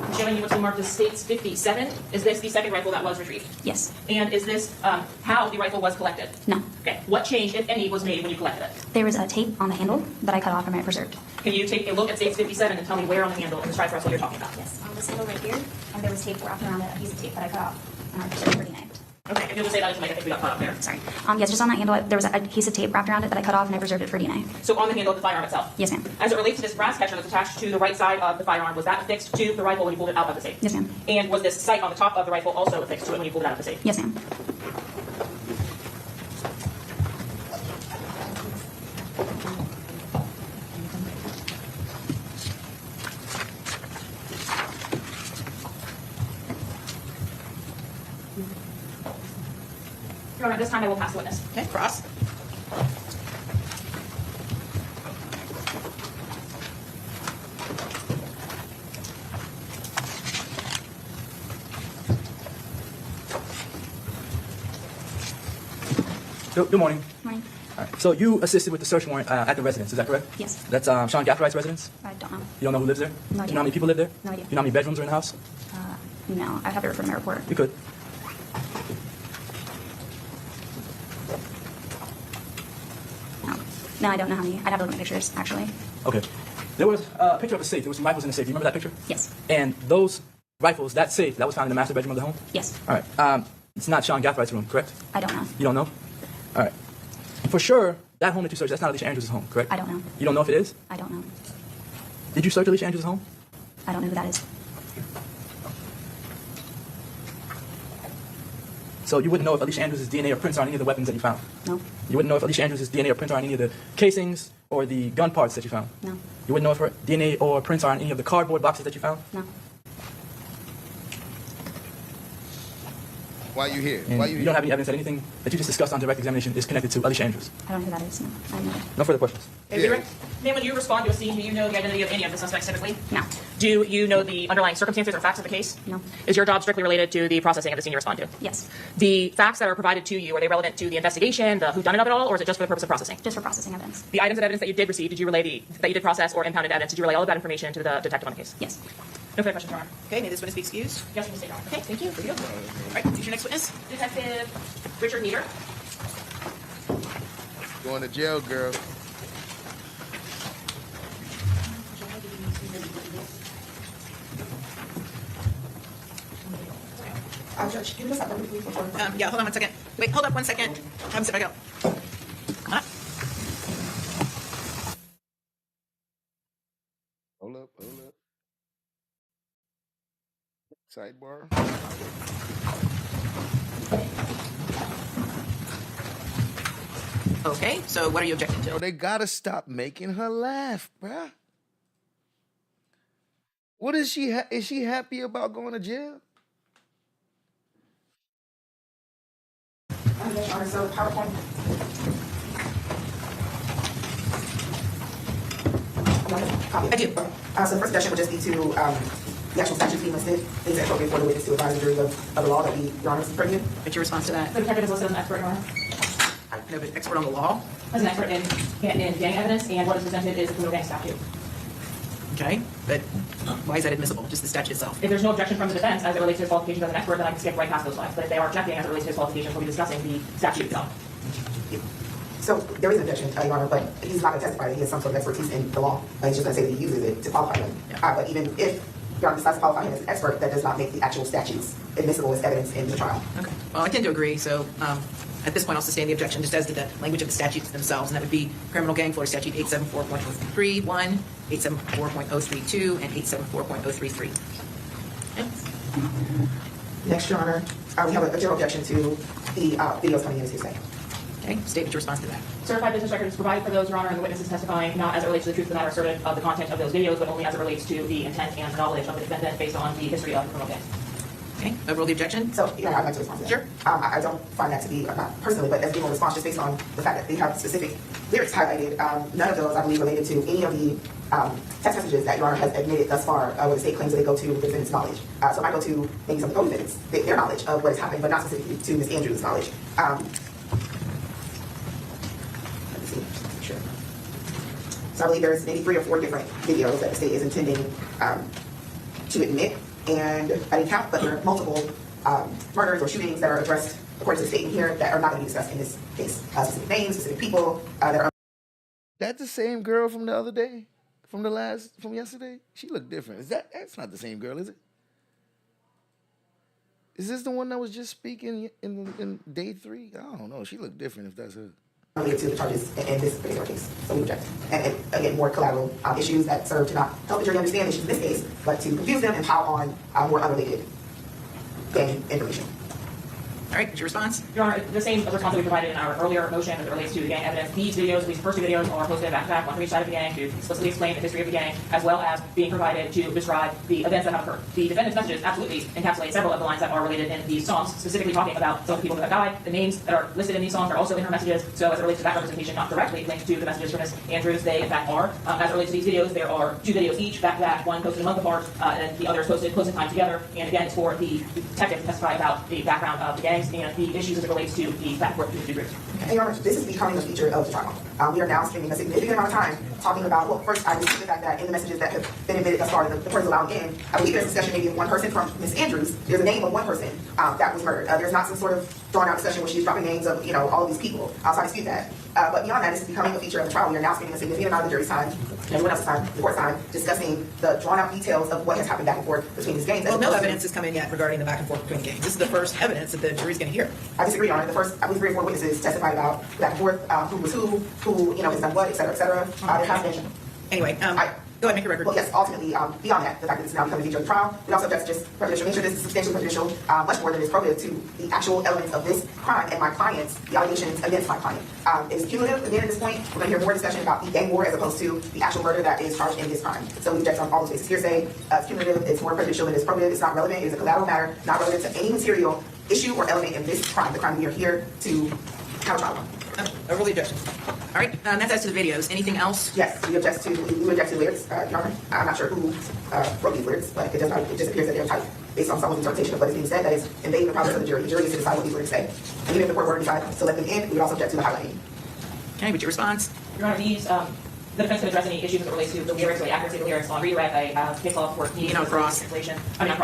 I'm showing you what's been marked as States 57. Is this the second rifle that was retrieved?
Yes.
And is this how the rifle was collected?
No.
Okay. What change, if any, was made when you collected it?
There was a tape on the handle that I cut off and I preserved.
Can you take a look at States 57 and tell me where on the handle and describe for us what you're talking about?
Yes. On this handle right here, and there was tape wrapped around it, a piece of tape that I cut off and I preserved for DNA.
Okay, if you'll just say that, I think we got caught up there.
Sorry. Yes, just on that handle, there was a piece of tape wrapped around it that I cut off and I preserved it for DNA.
So on the handle of the firearm itself?
Yes, ma'am.
As it relates to this brass catcher that's attached to the right side of the firearm, was that affixed to the rifle when you pulled it out of the safe?
Yes, ma'am.
And was this sight on the top of the rifle also affixed to it when you pulled it out of the safe?
Yes, ma'am.
Your Honor, at this time I will pass the witness.
Okay, cross.
Good morning.
Morning.
All right. So you assisted with the search warrant at the residence, is that correct?
Yes.
That's Sean Gathrigh's residence?
I don't know.
You don't know who lives there?
No
Do you
idea.
know how many people live there?
No idea.
Do you know how many bedrooms are in the house?
No, I'd have to refer to my report.
You could.
No, I don't know how many. I'd have to look at pictures, actually.
Okay. There was a picture of a safe. There were some rifles in the safe. Do you remember that picture?
Yes.
And those rifles, that safe, that was found in the master bedroom of the home?
Yes.
All right. It's not Sean Gathrigh's room, correct?
I don't know.
You don't know? All right. For sure, that home that you searched, that's not Alicia Andrews' home, correct?
I don't know.
You don't know if it is?
I don't know.
Did you search Alicia Andrews' home?
I don't know who that is.
So you wouldn't know if Alicia Andrews' DNA or prints are on any of the weapons that you found?
No.
You wouldn't know if Alicia Andrews' DNA or prints are on any of the casings or the gun parts that you found?
No.
You wouldn't know if her DNA or prints are on any of the cardboard boxes that you found?
No.
Why are you here?
And
Why are you
you
here?
don't have any evidence that anything that you just discussed on direct examination is connected to Alicia Andrews?
I don't know who that is. No. I have no idea.
No further questions.
Ma'am, when you respond to a scene, do you know the identity of any of the suspects typically?
No.
Do you know the underlying circumstances or facts of the case?
No.
Is your job strictly related to the processing of the scene you respond to?
Yes.
The facts that are provided to you, are they relevant to the investigation, the whodunit of it all, or is it just for the purpose of processing?
Just for processing evidence.
The items of evidence that you did receive, did you relay that you did process or impounded evidence, did you relay all of that information to the detective on the case?
Yes.
No further questions, Your Honor.
Okay, may this witness be excused?
Yes, you may stay, Your Honor.
Okay, thank you. Very good. All right, who's your next witness?
Detective Richard Meter.
Going to jail, girl.
Judge, can you just have a brief before?
Yeah, hold on 1 second. Wait, hold up 1 second. Have him sit back up. Come on up.
Hold up, hold up. Sidebar.
Okay, so what are you objecting to?
Yo, they gotta stop making her laugh, bruh. What is she? Is she happy about going to jail?
Yes, Your Honor, so PowerPoint.
I do.
So the first suggestion would just be to the actual statute being listed, things that are appropriate for the witness to advise the jury of the law that we, Your Honor, is privy to.
What's your response to that?
The detective is listed as an expert, Your Honor.
I'm an expert on the law.
As an expert in gang evidence, and what is presented is the criminal gang statute.
Okay, but why is that admissible? Just the statute itself.
If there's no objection from the defense as it relates to his qualifications as an expert, then I can skip right past those slides. But if they are objecting as it relates to his qualifications, we'll be discussing the statute itself.
So there is an objection, Your Honor, but he's not going to testify that he has some sort of expertise in the law. He's just going to say that he uses it to qualify him. But even if Your Honor decides to qualify him as an expert, that does not make the actual statutes admissible as evidence in the trial.
Okay. Well, I tend to agree. So at this point, I'll sustain the objection just as to the language of the statutes themselves, and that would be Criminal Gang Florida Statute 874.031, 874.032, and 874.033.
Next, Your Honor, we have a general objection to the videos coming in as hearsay.
Okay, state your response to that.
Certified business records provided for those, Your Honor, and the witnesses testifying not as it relates to the truth of the matter asserted of the content of those videos, but only as it relates to the intent and knowledge of the defendant based on the history of the criminal gang.
Okay, overrule the objection.
So, Your Honor, I'd like to respond to that.
Sure.
I don't find that to be, not personally, but as being a response just based on the fact that they have specific lyrics highlighted. None of those, I believe, related to any of the text messages that Your Honor has admitted thus far where the state claims that they go to the defendant's knowledge. So it might go to maybe some of the co-defendants, their knowledge of what has happened, but not specifically to Ms. Andrews' knowledge. Let me see. Sure. So I believe there's maybe 3 or 4 different videos that the state is intending to admit. And I didn't count, but there are multiple murders or shootings that are addressed, according to the statement here, that are not going to be discussed in this case. Specific names, specific people that are.
That's the same girl from the other day, from yesterday. She looked different. That's not the same girl, is it? Is this the one that was just speaking in day 3? I don't know. She looked different if that's her.
Related to the charges in this particular case, so we object. And again, more collateral issues that serve to not help the jury understand the issues in this case, but to confuse them and pile on more unrelated gang information.
All right, what's your response?
Your Honor, the same response that we provided in our earlier motion as it relates to the gang evidence. These videos, these first 2 videos, are posted back-to-back, one from each side of the gang, to explicitly explain the history of the gang, as well as being provided to describe the events that have occurred. The defendant's messages absolutely encapsulate several of the lines that are related in these songs, specifically talking about some of the people that have died. The names that are listed in these songs are also in her messages, so as it relates to that representation, not directly linked to the messages from Ms. Andrews, they in fact are. As it relates to these videos, there are 2 videos each, back-to-back, one posted a month apart, and then the others posted close in time together. And again, it's for the detective to testify about the background of the gangs and the issues as it relates to the backcourt between the 2 groups.
And Your Honor, this is becoming a feature of the trial. We are now spending a significant amount of time talking about, well, first, I dispute the fact that in the messages that have been admitted thus far, the person allowed in, I believe there's a discussion maybe of one person from Ms. Andrews. There's a name of one person that was murdered. There's not some sort of drawn-out discussion where she's dropping names of, all of these people. So I dispute that. But beyond that, this is becoming a feature of the trial. We are now spending a significant amount of the jury's time, everyone else's time, the court's time, discussing the drawn-out details of what has happened back and forth between these gangs.
Well, no evidence has come in yet regarding the back and forth between gangs. This is the first evidence that the jury's going to hear.
I disagree, Your Honor. The first, I believe, 3 or 4 witnesses testified about back and forth, who was who has done what, et cetera, et cetera. There has been.
Anyway, go ahead, make your record.
Well, yes, ultimately, beyond that, the fact that it's now becoming a feature of the trial, it also that's just prejudicial nature. This is substantially prejudicial, much more than it's probative to the actual elements of this crime and my clients, the allegations against my client. It is cumulative. Again, at this point, we're going to hear more discussion about the gang war as opposed to the actual murder that is charged in this crime. So we object on all those bases. Hearsay, it's cumulative, it's more prejudicial than it's probative, it's not relevant, it's a collateral matter, not relevant to any material issue or element in this crime, the crime we are here to have a trial on.
Overrule the objection. All right, that's as to the videos. Anything else?
Yes, we object to the lyrics, Your Honor. I'm not sure who wrote these lyrics, but it just appears that they're typed based on someone's interpretation of what is being said. That is invading the process of the jury. The jury gets to decide what these lyrics say. And even if the court were to decide to let them in, we would also object to the highlighting.
Okay, what's your response?
Your Honor, these, the defense can address any issues as it relates to the lyrics or the accuracy of the lyrics on redirect. I case law for translation. As it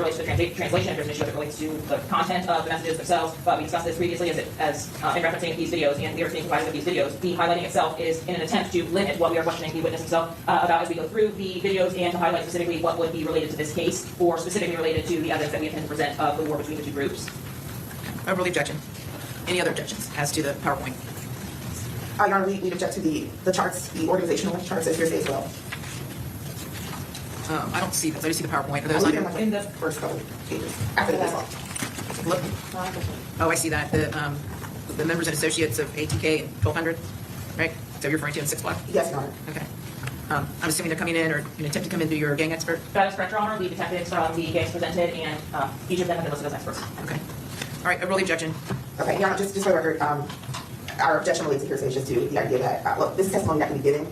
relates to the translation, if there's an issue as it relates to the content of the messages themselves. But we discussed this previously as in referencing these videos and lyrics being provided with these videos. The highlighting itself is in an attempt to limit what we are questioning the witness himself about as we go through the videos and to highlight specifically what would be related to this case or specifically related to the evidence that we intend to present of the war between the 2 groups.
Overrule the objection. Any other objections as to the PowerPoint?
Your Honor, we object to the charts, the organizational charts as hearsay as well.
I don't see those. I just see the PowerPoint. Are those
in the first couple pages after the case law.
Look. Oh, I see that. The members and associates of ATK and 1200, right? So you're referring to in 6 block?
Yes, Your Honor.
Okay. I'm assuming they're coming in or an attempt to come in to your gang expert?
That is correct, Your Honor. The detectives from the gangs presented and each of them have been listed as experts.
Okay. All right, overrule the objection.
Okay, Your Honor, just for the record, our objection relates to hearsay just to the idea that, well, this is testimony that can be given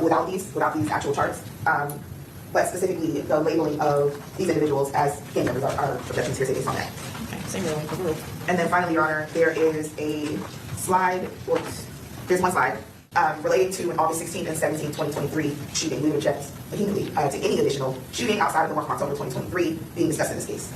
without these actual charts, but specifically the labeling of these individuals as gang members are objections to hearsay based on that.
Okay, same rule.
And then finally, Your Honor, there is a slide, there's one slide related to an August 16th and 17th, 2023 shooting. We would object vehemently to any additional shooting outside of the one from October 2023 being discussed in this case.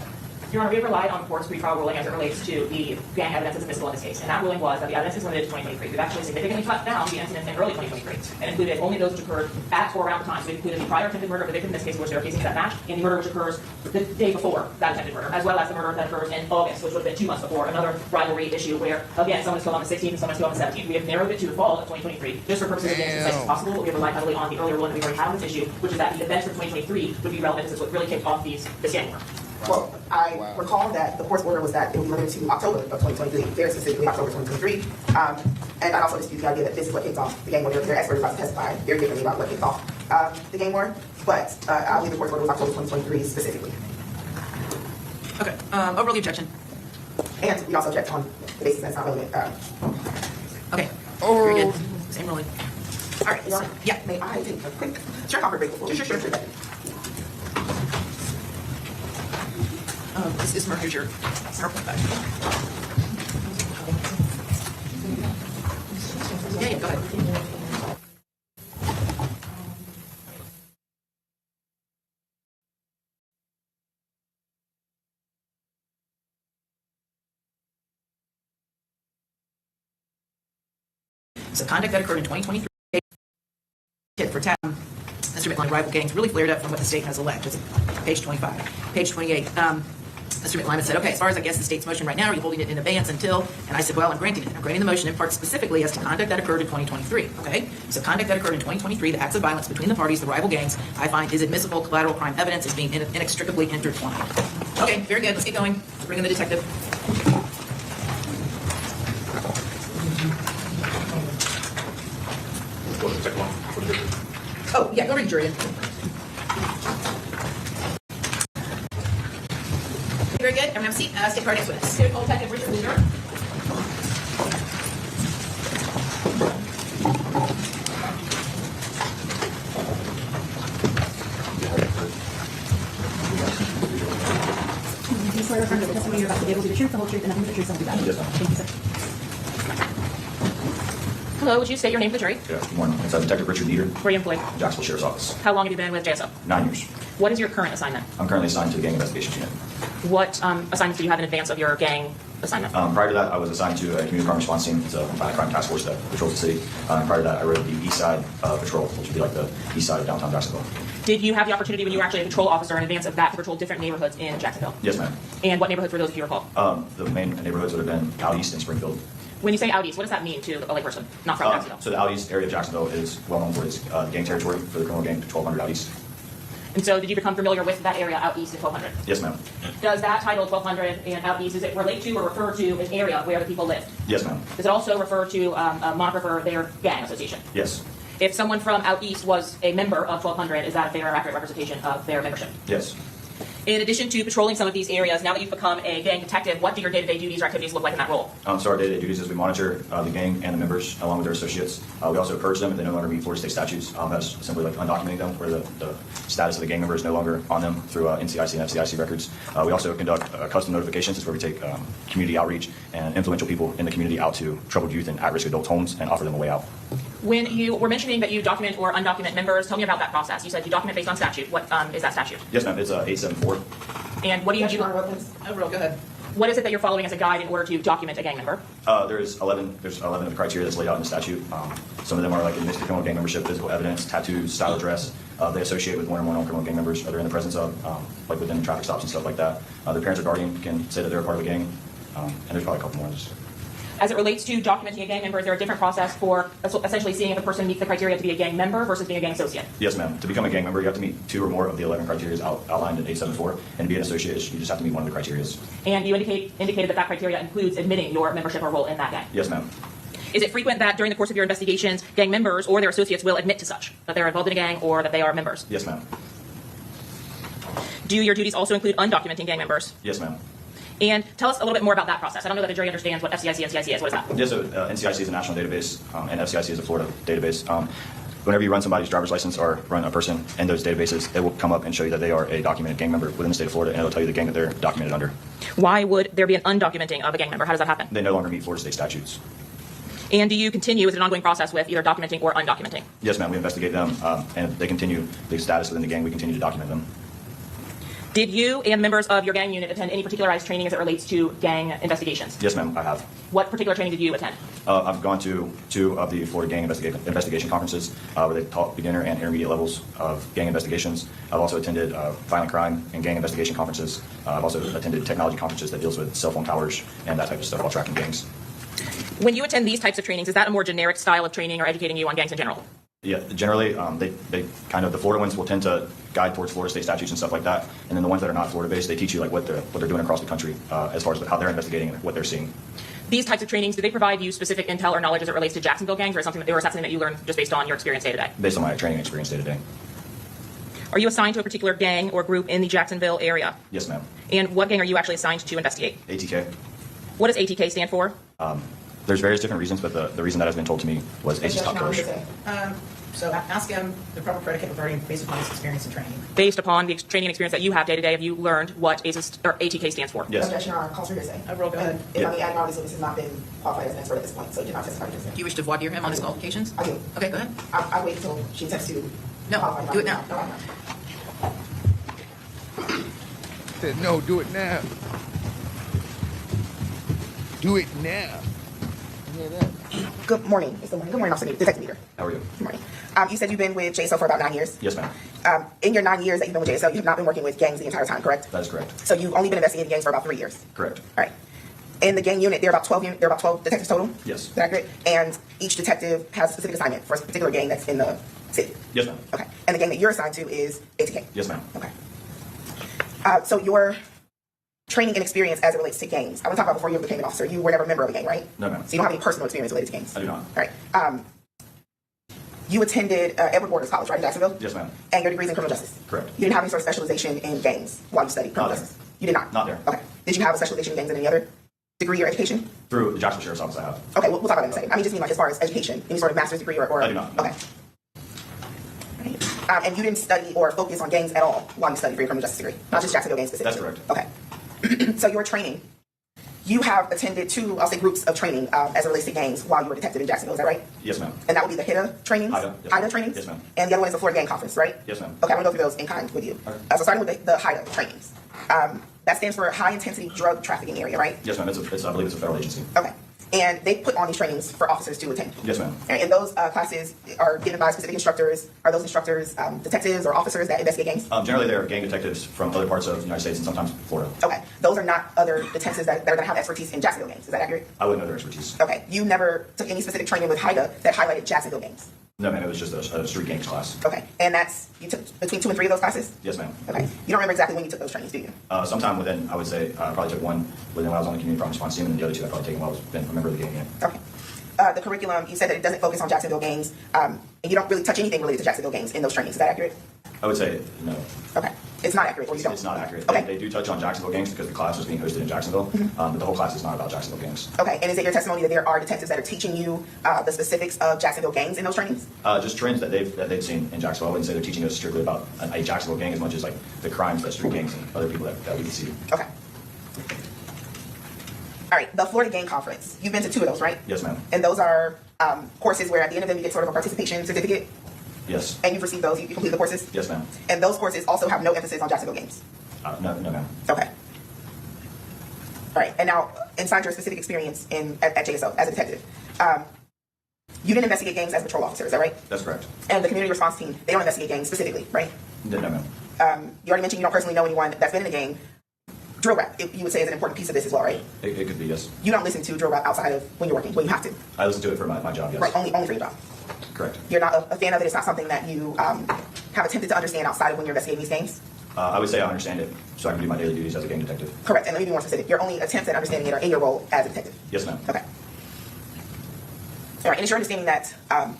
Your Honor, we have relied on the court's pretrial ruling as it relates to the gang evidence that's admissible in this case. And that ruling was that the evidence is limited to 2023. We've actually significantly cut down the incidents in early 2023 and included only those which occurred at or around the time. So we've included the prior attempted murder of the victim in this case, which they are facing that match, and the murder which occurs the day before that attempted murder, as well as the murder that occurs in August, which would have been 2 months before, another rivalry issue where, again, someone is killed on the 16th and someone is killed on the 17th. We have narrowed it to the fall of 2023, just for purposes of being as concise as possible, but we have relied heavily on the earlier ruling that we already had on this issue, which is that the events from 2023 would be relevant. This is what really kicked off this gang war.
Well, I recall that the court's order was that it would be limited to October of 2023, very specifically October 2023. And I also dispute the idea that this is what kicked off the gang war. Their experts about to testify very differently about what kicked off the gang war. But I believe the court's order was October 2023 specifically.
Okay. Overall objection.
And we also object on the basis that it's not relevant.
Okay. Very good. Same ruling. All right.
Your Honor,
Yeah.
may I take a quick coffee break before we
Sure.
go?
This is here's your PowerPoint back. Yeah, go ahead. So conduct that occurred in 2023 for Mr. McLean, rival gangs really flared up from what the state has alleged. It's page 25. Page 28. Mr. McLean said, okay, as far as I guess the state's motion right now, are you holding it in abeyance until? And I said, well, I'm granting it. I'm granting the motion in part specifically as to conduct that occurred in 2023. Okay? So conduct that occurred in 2023, the acts of violence between the parties, the rival gangs, I find is admissible collateral crime evidence as being inextricably intertwined. Okay, very good. Let's get going. Let's bring in the detective. Oh, yeah, go bring the jury in. Very good. Everyone have a seat. State Guard next witness. Old Detective Richard Leader.
Do you swear or affirm that the testimony you're about to give will be the truth, the whole truth, and nothing but the truth, so help you God?
Yes, ma'am.
Thank you, sir. Hello, would you state your name for the jury?
Yeah, good morning. It's Detective Richard Leader,
Where are you employed?
Jacksonville Sheriff's Office.
How long have you been with JSO?
9 years.
What is your current assignment?
I'm currently assigned to the Gang Investigations Unit.
What assignments do you have in advance of your gang assignment?
Prior to that, I was assigned to a community crime response team. It's a violent crime task force that patrols the city. Prior to that, I rode the East Side Patrol, which would be like the east side of downtown Jacksonville.
Did you have the opportunity when you were actually a patrol officer in advance of that to patrol different neighborhoods in Jacksonville?
Yes, ma'am.
And what neighborhoods were those, if you recall?
The main neighborhoods would have been out east and Springfield.
When you say out east, what does that mean to a layperson not from Jacksonville?
So the out east area of Jacksonville is well known for its gang territory for the criminal gang 1200 out east.
And so did you become familiar with that area out east in 1200?
Yes, ma'am.
Does that title 1200 and out east, does it relate to or refer to an area where the people lived?
Yes, ma'am.
Does it also refer to a moniker for their gang association?
Yes.
If someone from out east was a member of 1200, is that a fair or accurate representation of their membership?
Yes.
In addition to patrolling some of these areas, now that you've become a gang detective, what do your day-to-day duties or activities look like in that role?
So our day-to-day duties is we monitor the gang and the members along with their associates. We also purge them if they no longer meet Florida state statutes. That's simply like undocumenting them, where the status of the gang member is no longer on them through NCIC and FCIC records. We also conduct custom notifications. This is where we take community outreach and influential people in the community out to troubled youth and at-risk adults' homes and offer them a way out.
When you were mentioning that you document or undocument members, tell me about that process. You said you document based on statute. What is that statute?
Yes, ma'am. It's 874.
And what do you do?
Overall, go ahead.
What is it that you're following as a guide in order to document a gang member?
There's 11 of the criteria that's laid out in the statute. Some of them are like admitted criminal gang membership, physical evidence, tattoos, style of dress. They associate with one or more non-criminal gang members, or they're in the presence of, like within traffic stops and stuff like that. Their parents or guardian can say that they're a part of a gang, and there's probably a couple more.
As it relates to documenting a gang member, is there a different process for essentially seeing if a person meets the criteria to be a gang member versus being a gang associate?
Yes, ma'am. To become a gang member, you have to meet 2 or more of the 11 criteria outlined in 874, and to be an associate, you just have to meet one of the criteria.
And you indicated that criteria includes admitting your membership or role in that gang.
Yes, ma'am.
Is it frequent that during the course of your investigations, gang members or their associates will admit to such, that they're involved in a gang or that they are members?
Yes, ma'am.
Do your duties also include undocumenting gang members?
Yes, ma'am.
And tell us a little bit more about that process. I don't know that the jury understands what FCIC and NCIC is. What is that?
Yes, so NCIC is a national database, and FCIC is a Florida database. Whenever you run somebody's driver's license or run a person in those databases, it will come up and show you that they are a documented gang member within the state of Florida, and it'll tell you the gang that they're documented under.
Why would there be an undocumenting of a gang member? How does that happen?
They no longer meet Florida state statutes.
And do you continue with an ongoing process with either documenting or undocumenting?
Yes, ma'am. We investigate them, and if they continue the status within the gang, we continue to document them.
Did you and members of your gang unit attend any particularized training as it relates to gang investigations?
Yes, ma'am, I have.
What particular training did you attend?
I've gone to 2 of the Florida gang investigation conferences where they taught beginner and intermediate levels of gang investigations. I've also attended violent crime and gang investigation conferences. I've also attended technology conferences that deals with cell phone towers and that type of stuff while tracking gangs.
When you attend these types of trainings, is that a more generic style of training or educating you on gangs in general?
Yeah, generally, they kind of, the Florida ones will tend to guide towards Florida state statutes and stuff like that. And then the ones that are not Florida-based, they teach you like what they're doing across the country as far as how they're investigating and what they're seeing.
These types of trainings, do they provide you specific intel or knowledge as it relates to Jacksonville gangs, or is that something that you learn just based on your experience day to day?
Based on my training experience day to day.
Are you assigned to a particular gang or group in the Jacksonville area?
Yes, ma'am.
And what gang are you actually assigned to investigate?
ATK.
What does ATK stand for?
There's various different reasons, but the reason that has been told to me was Ace's top coach.
So ask him the proper predicate regarding based upon his experience and training. Based upon the training and experience that you have day to day, have you learned what ATK stands for?
Yes.
Objection, Your Honor. Call for hearsay.
Go ahead.
If I may add, obviously this has not been qualified as an expert at this point, so you did not testify to this.
Do you wish to voir dire him on his qualifications?
I do.
Okay, go ahead.
I wait until she attempts to.
No, do it now.
No, I'm not.
Said no, do it now. Do it now. Hear that?
Good morning. It's the morning. Good morning, Officer Detective Leader.
How are you?
Good morning. You said you've been with JSO for about 9 years.
Yes, ma'am.
In your 9 years that you've been with JSO, you have not been working with gangs the entire time, correct?
That is correct.
So you've only been investigating gangs for about 3 years.
Correct.
All right. In the gang unit, there are about 12 detectives total.
Yes.
Is that accurate? And each detective has a specific assignment for a particular gang that's in the city.
Yes, ma'am.
Okay. And the gang that you're assigned to is ATK.
Yes, ma'am.
Okay. So your training and experience as it relates to gangs. I want to talk about before you became an officer. You were never a member of a gang, right?
No, ma'am.
So you don't have any personal experience related to gangs.
I do not.
All right. You attended Edward Borders College, right, in Jacksonville?
Yes, ma'am.
And your degree's in criminal justice.
Correct.
You didn't have any sort of specialization in gangs while you studied criminal
Not there.
justice. You did not.
Not there.
Okay. Did you have a specialization in gangs in any other degree or education?
Through the Jacksonville Sheriff's Office, I have.
Okay, we'll talk about that in a second. I mean, just mean like as far as education, any sort of master's degree or
I do not.
Okay. And you didn't study or focus on gangs at all while you studied for your criminal justice degree, not just Jacksonville gangs specifically.
That's correct.
Okay. So your training, you have attended 2, I'll say, groups of training as it relates to gangs while you were a detective in Jacksonville. Is that right?
Yes, ma'am.
And that would be the HIDA trainings?
HIDA
trainings?
Yes, ma'am.
And the other one is the Florida Gang Conference, right?
Yes, ma'am.
Okay, I'm going to go through those in kind with you.
Okay.
So starting with the HIDA trainings. That stands for High Intensity Drug Trafficking Area, right?
Yes, ma'am. I believe it's a federal agency.
Okay. And they put on these trainings for officers to attend.
Yes, ma'am.
And those classes are given by specific instructors. Are those instructors detectives or officers that investigate gangs?
Generally, they're gang detectives from other parts of the United States and sometimes Florida.
Okay. Those are not other detectives that are going to have expertise in Jacksonville gangs. Is that accurate?
I wouldn't know their expertise.
Okay. You never took any specific training with HIDA that highlighted Jacksonville gangs?
No, ma'am. It was just a street gangs class.
Okay. And you took between 2 and 3 of those classes?
Yes, ma'am.
Okay. You don't remember exactly when you took those trainings, do you?
Sometime within, I would say, I probably took one within when I was on the community problem response team, and the other 2 I've probably taken while I was been a member of the gang unit.
Okay. The curriculum, you said that it doesn't focus on Jacksonville gangs, and you don't really touch anything related to Jacksonville gangs in those trainings. Is that accurate?
I would say no.
Okay. It's not accurate, or you don't?
It's not accurate.
Okay.
They do touch on Jacksonville gangs because the class was being hosted in Jacksonville, but the whole class is not about Jacksonville gangs.
Okay. And is it your testimony that there are detectives that are teaching you the specifics of Jacksonville gangs in those trainings?
Just trends that they've seen in Jacksonville. I wouldn't say they're teaching us strictly about a Jacksonville gang as much as like the crimes that street gangs and other people that we can see.
Okay. All right. The Florida Gang Conference. You've been to 2 of those, right?
Yes, ma'am.
And those are courses where at the end of them you get sort of a participation certificate?
Yes.
And you've received those? You complete the courses?
Yes, ma'am.
And those courses also have no emphasis on Jacksonville gangs?
No, ma'am.
Okay. All right. And now, inside your specific experience at JSO as a detective, you didn't investigate gangs as a patrol officer, is that right?
That's correct.
And the community response team, they don't investigate gangs specifically, right?
No, ma'am.
You already mentioned you don't personally know anyone that's been in a gang. Drill rap, you would say, is an important piece of this as well, right?
It could be, yes.
You don't listen to drill rap outside of when you're working, when you have to.
I listen to it for my job, yes.
Right, only for your job.
Correct.
You're not a fan of it. It's not something that you have attempted to understand outside of when you're investigating these gangs?
I would say I understand it so I can do my daily duties as a gang detective.
Correct. And let me be more specific. Your only attempts at understanding it are in your role as a detective?
Yes, ma'am.
Okay. All right. And it's your understanding that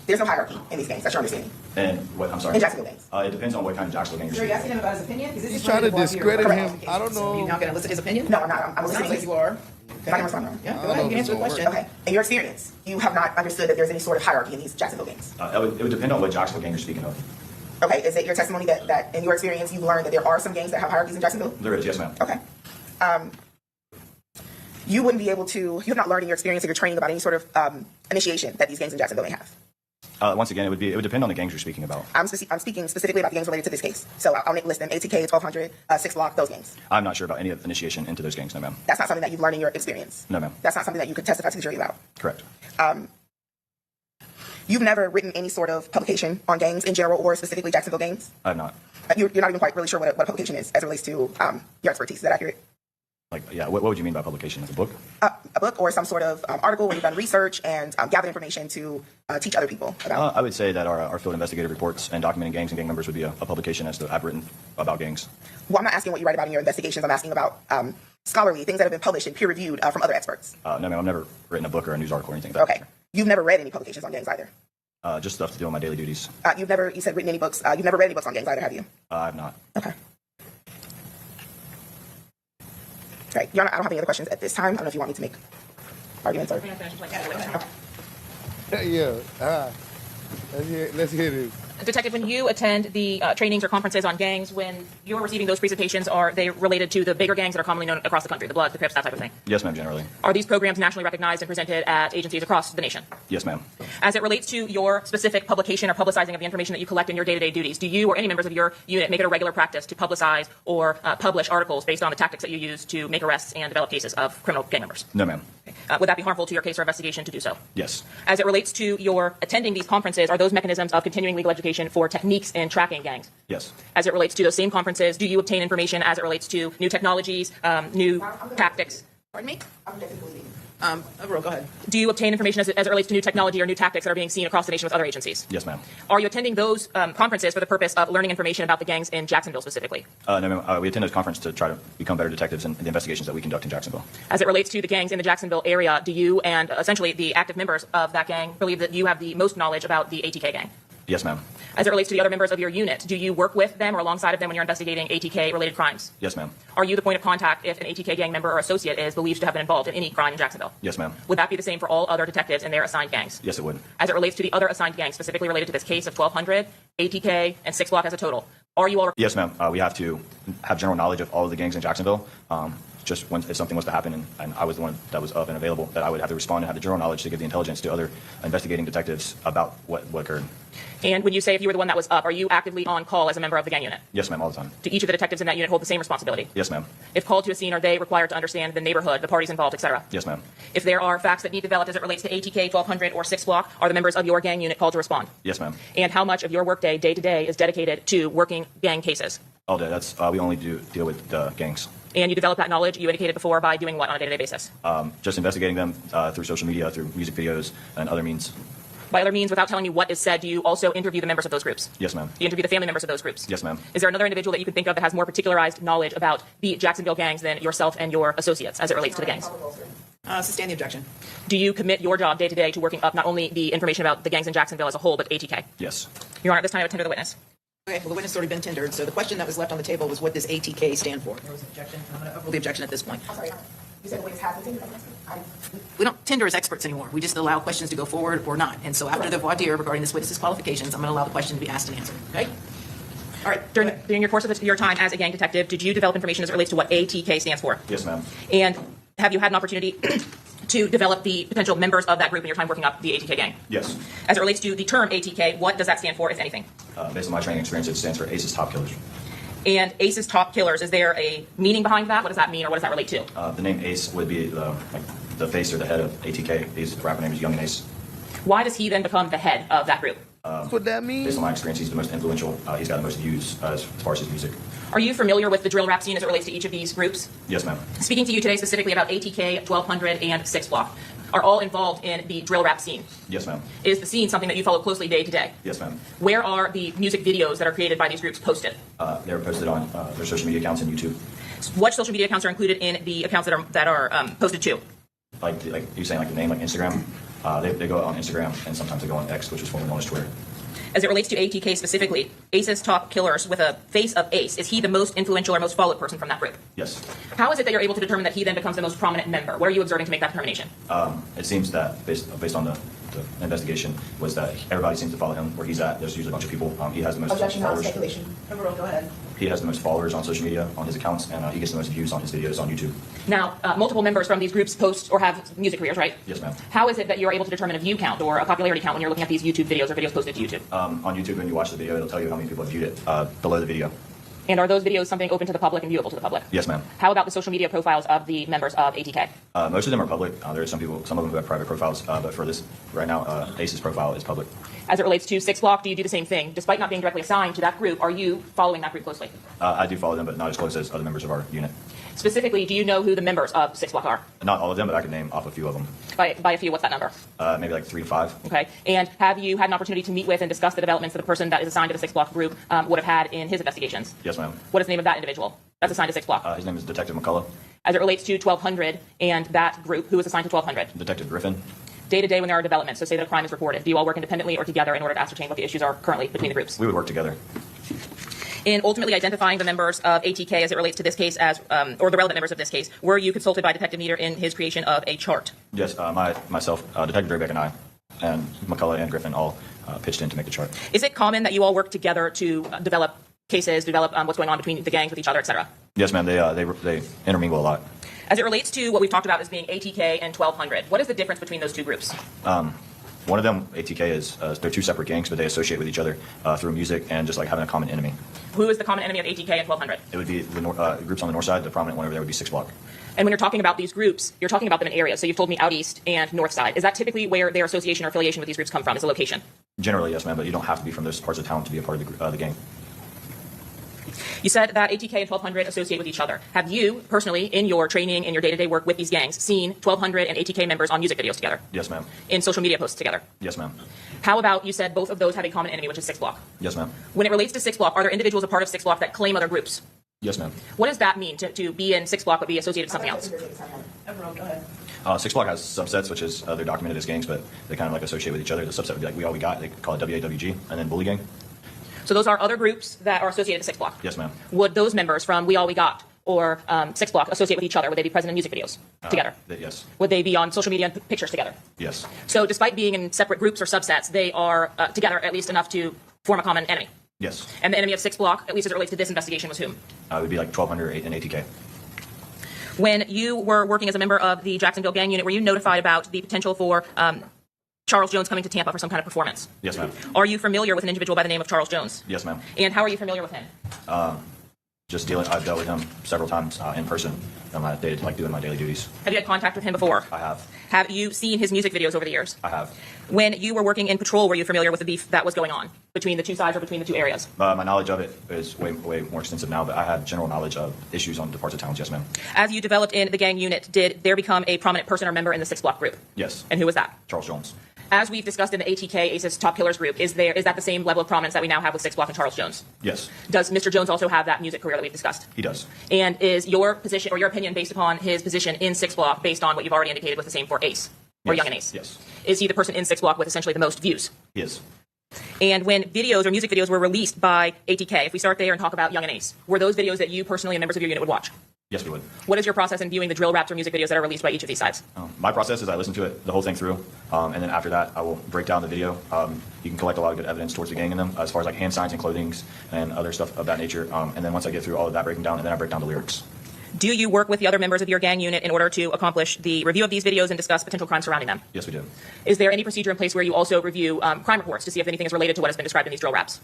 there's no hierarchy in these gangs. That's your understanding?
And what? I'm sorry?
In Jacksonville gangs.
It depends on what kind of Jacksonville gang
Are
you're
you
speaking
asking him about his opinion? Is this
He's trying to discredit him. I don't
So
know.
you're not going to elicit his opinion?
No, I'm not. I'm listening.
Sounds like you are.
If I can respond,
Yeah,
I
go
don't
ahead.
know
You can
if
answer the
it's
question.
gonna
Okay. In your experience, you have not understood that there's any sort of hierarchy in these Jacksonville gangs?
it would depend on what Jacksonville gang you're speaking of.
Okay. Is it your testimony that in your experience you've learned that there are some gangs that have hierarchies in Jacksonville?
There is, yes, ma'am.
Okay. You wouldn't be able to, you have not learned in your experience or your training about any sort of initiation that these gangs in Jacksonville may have?
Once again, it would depend on the gangs you're speaking about.
I'm speaking specifically about the gangs related to this case. So I'll list them: ATK, 1200, 6 Block, those gangs.
I'm not sure about any of the initiation into those gangs, no ma'am.
That's not something that you've learned in your experience.
No ma'am.
That's not something that you could testify to the jury about.
Correct.
You've never written any sort of publication on gangs in general or specifically Jacksonville gangs?
I have not.
You're not even quite really sure what a publication is as it relates to your expertise. Is that accurate?
What would you mean by publication? Like a book?
A book or some sort of article where you've done research and gathered information to teach other people about.
I would say that our field investigative reports and documenting gangs and gang members would be a publication as to I've written about gangs.
Well, I'm not asking what you write about in your investigations. I'm asking about scholarly things that have been published and peer-reviewed from other experts.
No ma'am, I've never written a book or a news article or anything.
Okay. You've never read any publications on gangs either?
Just stuff to do on my daily duties.
You said written any books. You've never read any books on gangs either, have you?
I have not.
Okay. Right. Your Honor, I don't have any other questions at this time. I don't know if you want me to make arguments or.
Yeah. Let's hear this.
Detective, when you attend the trainings or conferences on gangs, when you're receiving those presentations, are they related to the bigger gangs that are commonly known across the country, the Bloods, the Crips, that type of thing?
Yes, ma'am, generally.
Are these programs nationally recognized and presented at agencies across the nation?
Yes, ma'am.
As it relates to your specific publication or publicizing of the information that you collect in your day-to-day duties, do you or any members of your unit make it a regular practice to publicize or publish articles based on the tactics that you use to make arrests and develop cases of criminal gang members?
No, ma'am.
Would that be harmful to your case or investigation to do so?
Yes.
As it relates to your attending these conferences, are those mechanisms of continuing legal education for techniques in tracking gangs?
Yes.
As it relates to those same conferences, do you obtain information as it relates to new technologies, new tactics?
Pardon me? Overall, go ahead.
Do you obtain information as it relates to new technology or new tactics that are being seen across the nation with other agencies?
Yes, ma'am.
Are you attending those conferences for the purpose of learning information about the gangs in Jacksonville specifically?
No, ma'am. We attend those conferences to try to become better detectives in the investigations that we conduct in Jacksonville.
As it relates to the gangs in the Jacksonville area, do you and essentially the active members of that gang believe that you have the most knowledge about the ATK gang?
Yes, ma'am.
As it relates to the other members of your unit, do you work with them or alongside of them when you're investigating ATK-related crimes?
Yes, ma'am.
Are you the point of contact if an ATK gang member or associate is believed to have been involved in any crime in Jacksonville?
Yes, ma'am.
Would that be the same for all other detectives in their assigned gangs?
Yes, it would.
As it relates to the other assigned gangs, specifically related to this case of 1200, ATK, and 6 Block as a total, are you all...
Yes, ma'am. We have to have general knowledge of all of the gangs in Jacksonville. Just if something was to happen and I was the one that was up and available, that I would have to respond and have the general knowledge to give the intelligence to other investigating detectives about what occurred.
And when you say if you were the one that was up, are you actively on call as a member of the gang unit?
Yes, ma'am, all the time.
Do each of the detectives in that unit hold the same responsibility?
Yes, ma'am.
If called to a scene, are they required to understand the neighborhood, the parties involved, etc.?
Yes, ma'am.
If there are facts that need developed as it relates to ATK, 1200, or 6 Block, are the members of your gang unit called to respond?
Yes, ma'am.
And how much of your workday, day to day, is dedicated to working gang cases?
All day. That's we only deal with gangs.
And you develop that knowledge, you indicated before, by doing what on a day-to-day basis?
Just investigating them through social media, through music videos, and other means.
By other means, without telling me what is said, do you also interview the members of those groups?
Yes, ma'am.
Do you interview the family members of those groups?
Yes, ma'am.
Is there another individual that you can think of that has more particularized knowledge about the Jacksonville gangs than yourself and your associates as it relates to the gangs?
Sustain the objection.
Do you commit your job day-to-day to working up not only the information about the gangs in Jacksonville as a whole, but ATK?
Yes.
Your Honor, at this time I would tender the witness.
Okay, well, the witness has already been tendered, so the question that was left on the table was what does ATK stand for? There was an objection. I'm going to overrule the objection at this point.
I'm sorry. You said the witness has been tendered?
We don't tender as experts anymore. We just allow questions to go forward or not. And so after the voir dire regarding this witness's qualifications, I'm going to allow the question to be asked and answered. Okay? All right.
During your course of your time as a gang detective, did you develop information as it relates to what ATK stands for?
Yes, ma'am.
And have you had an opportunity to develop the potential members of that group in your time working up the ATK gang?
Yes.
As it relates to the term ATK, what does that stand for, if anything?
Based on my training experience, it stands for ACE's Top Killers.
And ACE's Top Killers, is there a meaning behind that? What does that mean, or what does that relate to?
The name Ace would be the face or the head of ATK. His rapper name is Young and Ace.
Why does he then become the head of that group?
That's what that means?
Based on my experience, he's the most influential. He's got the most views as far as his music.
Are you familiar with the drill rap scene as it relates to each of these groups?
Yes, ma'am.
Speaking to you today specifically about ATK, 1200, and 6 Block, are all involved in the drill rap scene.
Yes, ma'am.
Is the scene something that you follow closely day to day?
Yes, ma'am.
Where are the music videos that are created by these groups posted?
They're posted on their social media accounts and YouTube.
What social media accounts are included in the accounts that are posted to?
Like you're saying, like the name, like Instagram. They go on Instagram, and sometimes they go on X, which is formerly known as Twitter.
As it relates to ATK specifically, Ace's Top Killers with a face of Ace, is he the most influential or most followed person from that group?
Yes.
How is it that you're able to determine that he then becomes the most prominent member? What are you observing to make that determination?
It seems that based on the the investigation was that everybody seems to follow him where he's at. There's usually a bunch of people. He has the most
Objection, not
followers.
speculation. Overruled, go ahead.
He has the most followers on social media on his accounts, and he gets the most views on his videos on YouTube.
Now, multiple members from these groups post or have music careers, right?
Yes, ma'am.
How is it that you're able to determine a view count or a popularity count when you're looking at these YouTube videos or videos posted to YouTube?
On YouTube, when you watch the video, it'll tell you how many people have viewed it below the video.
And are those videos something open to the public and viewable to the public?
Yes, ma'am.
How about the social media profiles of the members of ATK?
Most of them are public. There are some of them who have private profiles, but for this right now, Ace's profile is public.
As it relates to 6 Block, do you do the same thing? Despite not being directly assigned to that group, are you following that group closely?
I do follow them, but not as close as other members of our unit.
Specifically, do you know who the members of 6 Block are?
Not all of them, but I can name off a few of them.
By a few, what's that number?
Maybe like 3 to 5.
Okay. And have you had an opportunity to meet with and discuss the developments that the person that is assigned to the 6 Block group would have had in his investigations?
Yes, ma'am.
What is the name of that individual that's assigned to 6 Block?
His name is Detective McCullough.
As it relates to 1200 and that group, who is assigned to 1200?
Detective Griffin.
Day-to-day when there are developments, so say that a crime is reported, do you all work independently or together in order to ascertain what the issues are currently between the groups?
We would work together.
In ultimately identifying the members of ATK as it relates to this case as, or the relevant members of this case, were you consulted by Detective Meter in his creation of a chart?
Yes, myself, Detective Draybeck, and I, and McCullough and Griffin all pitched in to make the chart.
Is it common that you all work together to develop cases, develop what's going on between the gangs with each other, et cetera?
Yes, ma'am. They intermingle a lot.
As it relates to what we've talked about as being ATK and 1200, what is the difference between those two groups?
One of them, ATK, is they're two separate gangs, but they associate with each other through music and just like having a common enemy.
Who is the common enemy of ATK and 1200?
It would be the groups on the north side. The prominent one over there would be 6 Block.
And when you're talking about these groups, you're talking about them in areas. So you've told me out east and north side. Is that typically where their association or affiliation with these groups come from, is a location?
Generally, yes, ma'am, but you don't have to be from those parts of town to be a part of the gang.
You said that ATK and 1200 associate with each other. Have you, personally, in your training, in your day-to-day work with these gangs, seen 1200 and ATK members on music videos together?
Yes, ma'am.
In social media posts together?
Yes, ma'am.
How about, you said both of those have a common enemy, which is 6 Block?
Yes, ma'am.
When it relates to 6 Block, are there individuals a part of 6 Block that claim other groups?
Yes, ma'am.
What does that mean, to be in 6 Block but be associated with something else?
Everyone, go ahead.
6 Block has subsets, which is they're documented as gangs, but they kind of like associate with each other. The subset would be like We All We Got. They call it WAWG, and then Bully Gang.
So those are other groups that are associated with 6 Block?
Yes, ma'am.
Would those members from We All We Got or 6 Block associate with each other? Would they be present in music videos together?
Yes.
Would they be on social media and pictures together?
Yes.
So despite being in separate groups or subsets, they are together at least enough to form a common enemy?
Yes.
And the enemy of 6 Block, at least as it relates to this investigation, was whom?
It would be like 1200 and ATK.
When you were working as a member of the Jacksonville gang unit, were you notified about the potential for Charles Jones coming to Tampa for some kind of performance?
Yes, ma'am.
Are you familiar with an individual by the name of Charles Jones?
Yes, ma'am.
And how are you familiar with him?
I've dealt with him several times in person on my day, like doing my daily duties.
Have you had contact with him before?
I have.
Have you seen his music videos over the years?
I have.
When you were working in patrol, were you familiar with the beef that was going on between the two sides or between the two areas?
My knowledge of it is way more extensive now, but I have general knowledge of issues on the parts of towns. Yes, ma'am.
As you developed in the gang unit, did there become a prominent person or member in the 6 Block group?
Yes.
And who was that?
Charles Jones.
As we've discussed in the ATK ACES Top Killers group, is that the same level of prominence that we now have with 6 Block and Charles Jones?
Yes.
Does Mr. Jones also have that music career that we've discussed?
He does.
And is your position or your opinion based upon his position in 6 Block based on what you've already indicated with the same for Ace? Or
Yes.
Young and Ace?
Yes.
Is he the person in 6 Block with essentially the most views?
He is.
And when videos or music videos were released by ATK, if we start there and talk about Young and Ace, were those videos that you personally and members of your unit would watch?
Yes, we would.
What is your process in viewing the drill raps or music videos that are released by each of these sides?
My process is I listen to it, the whole thing through, and then after that, I will break down the video. You can collect a lot of good evidence towards the gang in them, as far as like hand signs and clothings and other stuff of that nature. And then once I get through all of that breaking down, and then I break down the lyrics.
Do you work with the other members of your gang unit in order to accomplish the review of these videos and discuss potential crimes surrounding them?
Yes, we do.
Is there any procedure in place where you also review crime reports to see if anything is related to what has been described in these drill raps?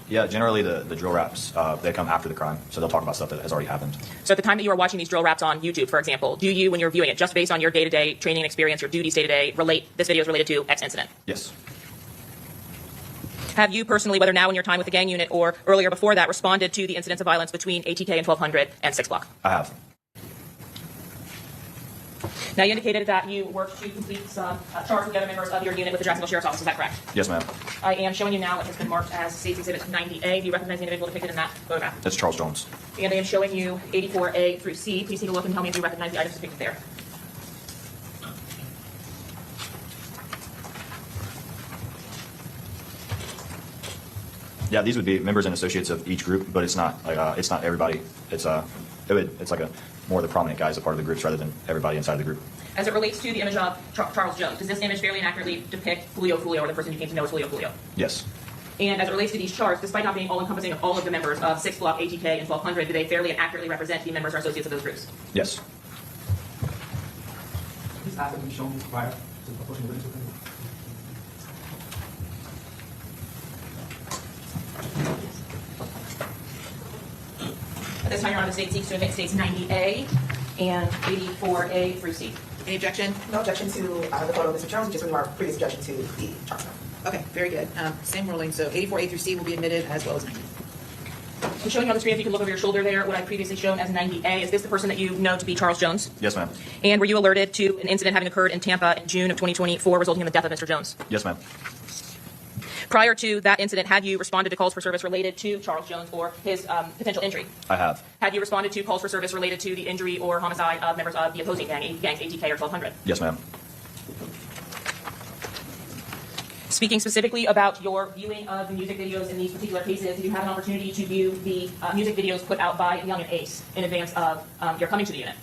Yeah, generally the drill raps, they come after the crime, so they'll talk about stuff that has already happened.
So at the time that you are watching these drill raps on YouTube, for example, do you, when you're viewing it, just based on your day-to-day training and experience, your duties day-to-day, relate this video is related to X incident?
Yes.
Have you personally, whether now in your time with the gang unit or earlier before that, responded to the incidents of violence between ATK and 1200 and 6 Block?
I have.
Now, you indicated that you worked to complete some charts with the other members of your unit with the Jacksonville Sheriff's Office. Is that correct?
Yes, ma'am.
I am showing you now what has been marked as State's Exhibit 90A. Do you recognize the individual depicted in that photograph?
That's Charles Jones.
And I am showing you 84A through C. Please take a look and tell me if you recognize the items depicted there.
Yeah, these would be members and associates of each group, but it's not like it's not everybody. It's like a more of the prominent guys a part of the groups rather than everybody inside the group.
As it relates to the image of Charles Jones, does this image fairly and accurately depict Julio Foolio, or the person you came to know as Julio Foolio?
Yes.
And as it relates to these charts, despite not being all-encompassing of all of the members of 6 Block, ATK, and 1200, do they fairly and accurately represent the members or associates of those groups?
Yes.
These assets be shown prior to the portion of the witness.
At this time, Your Honor, the state seeks to admit states 90A and 84A through C.
Any objection?
No objection to the photo of Mr. Jones, we just remove our previous objection to the chart.
Okay, very good. Same ruling, so 84A through C will be admitted as well as 90.
I'm showing you on the screen, if you can look over your shoulder there, what I previously shown as 90A. Is this the person that you know to be Charles Jones?
Yes, ma'am.
And were you alerted to an incident having occurred in Tampa in June of 2024 resulting in the death of Mr. Jones?
Yes, ma'am.
Prior to that incident, had you responded to calls for service related to Charles Jones or his potential injury?
I have.
Had you responded to calls for service related to the injury or homicide of members of the opposing gangs, ATK or 1200?
Yes, ma'am.
Speaking specifically about your viewing of the music videos in these particular cases, did you have an opportunity to view the music videos put out by Young and Ace in advance of your coming to the unit?